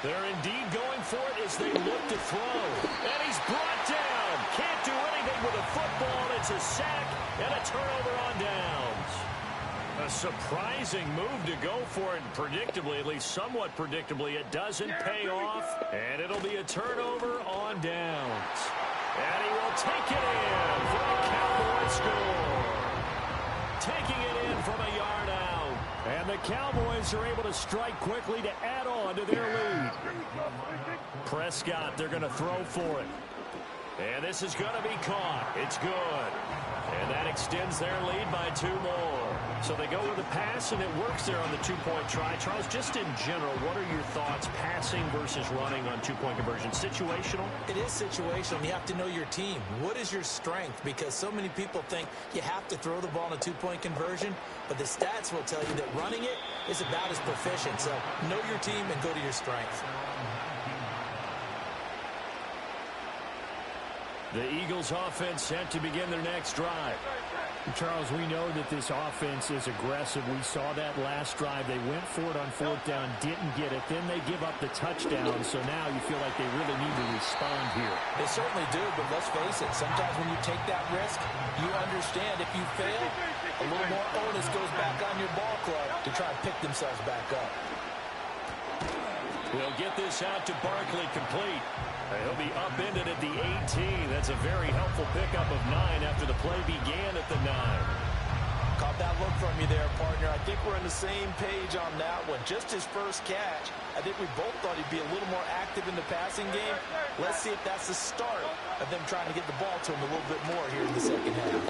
They're indeed going for it as they look to throw. And he's brought down. Can't do anything with a football. It's a sack and a turnover on downs. A surprising move to go for it. Predictably, at least somewhat predictably, it doesn't pay off. And it'll be a turnover on downs. And he will take it in for the Cowboys score. Taking it in from a yard out. And the Cowboys are able to strike quickly to add on to their lead. Prescott, they're going to throw for it. And this is going to be caught. It's good. And that extends their lead by 2 more. So they go with the pass, and it works there on the two-point try. Charles, just in general, what are your thoughts passing versus running on two-point conversion? Situational? It is situational. You have to know your team. What is your strength? Because so many people think you have to throw the ball in a two-point conversion, but the stats will tell you that running it is about as proficient. So know your team and go to your strength. The Eagles offense set to begin their next drive. Charles, we know that this offense is aggressive. We saw that last drive. They went for it on fourth down, didn't get it. Then they give up the touchdown. So now you feel like they really need to respond here. They certainly do, but let's face it. Sometimes when you take that risk, you understand if you fail, a little more onus goes back on your ball club to try and pick themselves back up. We'll get this out to Barkley complete. He'll be upended at the 18. That's a very helpful pickup of 9 after the play began at the 9. Caught that look from you there, partner. I think we're on the same page on that one. Just his first catch. I think we both thought he'd be a little more active in the passing game. Let's see if that's the start of them trying to get the ball to him a little bit more here in the second half.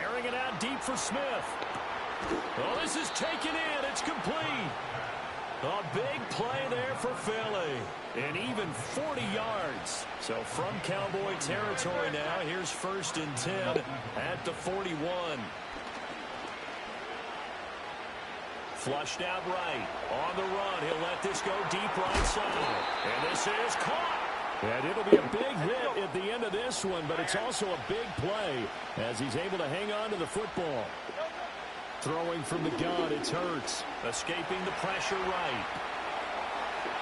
Airing it out deep for Smith. Oh, this is taken in. It's complete. A big play there for Philly. And even 40 yards. So from Cowboy territory now, here's 1st and 10 at the 41. Flushed out right. On the run, he'll let this go deep right side. And this is caught. And it'll be a big hit at the end of this one, but it's also a big play as he's able to hang on to the football. Throwing from the gun, it's Hurts. Escaping the pressure right.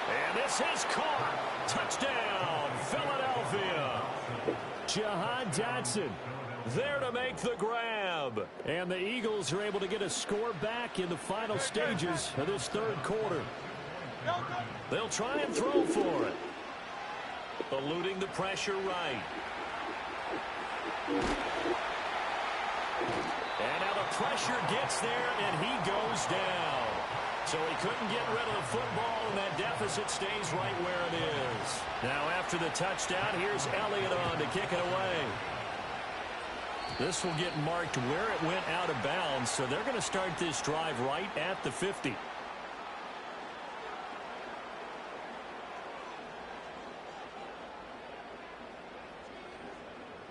And this is caught. Touchdown, Philadelphia. Jahan Dotson there to make the grab. And the Eagles are able to get a score back in the final stages of this third quarter. They'll try and throw for it. Eluding the pressure right. And now the pressure gets there, and he goes down. So he couldn't get rid of the football, and that deficit stays right where it is. Now after the touchdown, here's Elliott on to kick it away. This will get marked where it went out of bounds, so they're going to start this drive right at the 50.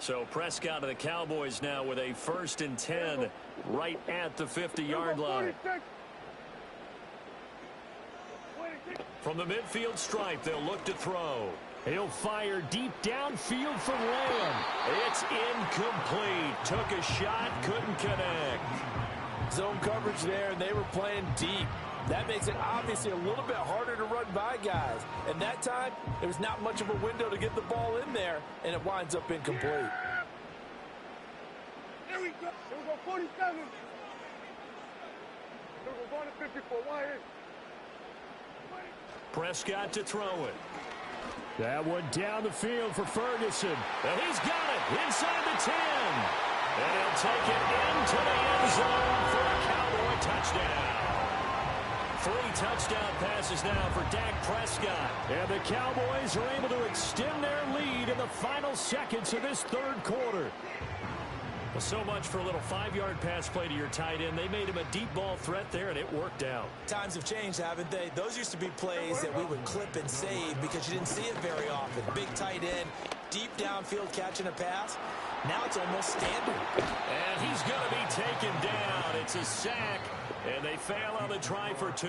So Prescott of the Cowboys now with a 1st and 10 right at the 50-yard line. From the midfield stripe, they'll look to throw. He'll fire deep downfield for Lamb. It's incomplete. Took a shot, couldn't connect. Zone coverage there, and they were playing deep. That makes it obviously a little bit harder to run by guys. And that time, there was not much of a window to get the ball in there, and it winds up incomplete. Here we go. Here we go, 47. Here we go, going to 54. Wire. Prescott to throw it. That one down the field for Ferguson. And he's got it inside the 10. And he'll take it into the end zone for a Cowboy touchdown. 3 touchdown passes now for Dak Prescott. And the Cowboys are able to extend their lead in the final seconds of this 3rd quarter. Well, so much for a little 5-yard pass play to your tight end. They made him a deep ball threat there, and it worked out. Times have changed, haven't they? Those used to be plays that we would clip and save because you didn't see it very often. Big tight end, deep downfield catching a pass. Now it's almost standard. And he's going to be taken down. It's a sack, and they fail on the try for 2.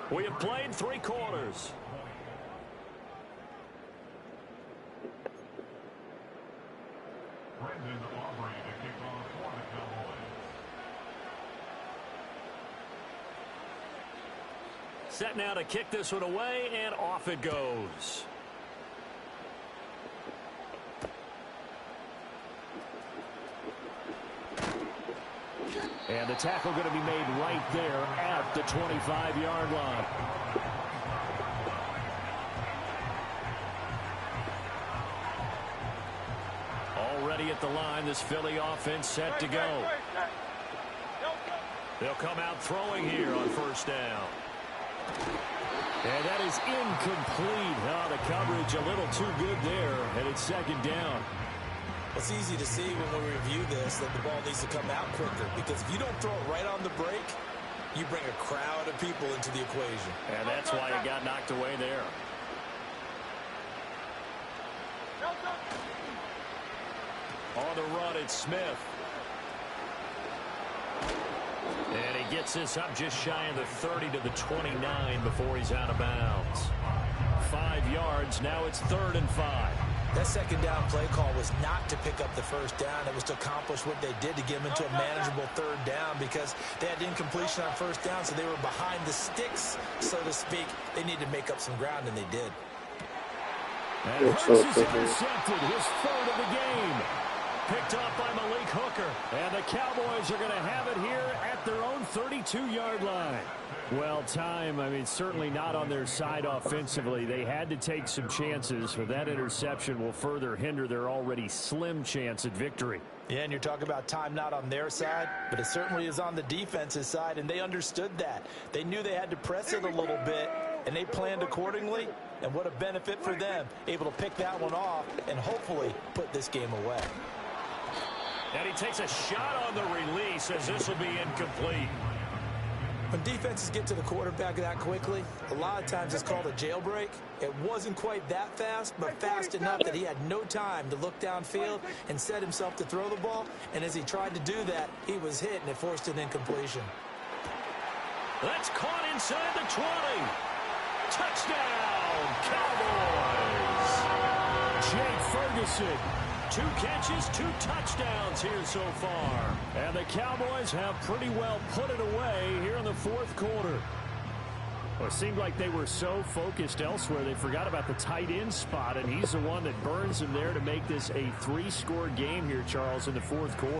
We have played 3 quarters. Set now to kick this one away, and off it goes. And the tackle going to be made right there at the 25-yard line. Already at the line, this Philly offense set to go. They'll come out throwing here on 1st down. And that is incomplete. Oh, the coverage a little too good there, and it's 2nd down. It's easy to see when we review this that the ball needs to come out quicker, because if you don't throw it right on the break, you bring a crowd of people into the equation. And that's why it got knocked away there. On the run, it's Smith. And he gets this up just shy of the 30 to the 29 before he's out of bounds. 5 yards. Now it's 3rd and 5. That 2nd down play call was not to pick up the 1st down. It was to accomplish what they did to get them into a manageable 3rd down, because they had incompletion on 1st down, so they were behind the sticks, so to speak. They needed to make up some ground, and they did. And Hurts is intercepted, his 3rd of the game. Picked up by Malik Hooker. And the Cowboys are going to have it here at their own 32-yard line. Well, certainly not on their side offensively. They had to take some chances, but that interception will further hinder their already slim chance at victory. Yeah, and you're talking about time not on their side, but it certainly is on the defense's side, and they understood that. They knew they had to press it a little bit, and they planned accordingly, and what a benefit for them, able to pick that one off and hopefully put this game away. And he takes a shot on the release, as this will be incomplete. When defenses get to the quarterback that quickly, a lot of times it's called a jailbreak. It wasn't quite that fast, but fast enough that he had no time to look downfield and set himself to throw the ball. And as he tried to do that, he was hit, and it forced an incompletion. That's caught inside the 20. Touchdown, Cowboys. Jake Ferguson. 2 catches, 2 touchdowns here so far. And the Cowboys have pretty well put it away here in the 4th quarter. Well, it seemed like they were so focused elsewhere, they forgot about the tight end spot, and he's the one that burns them there to make this a 3-score game here, Charles, in the 4th quarter.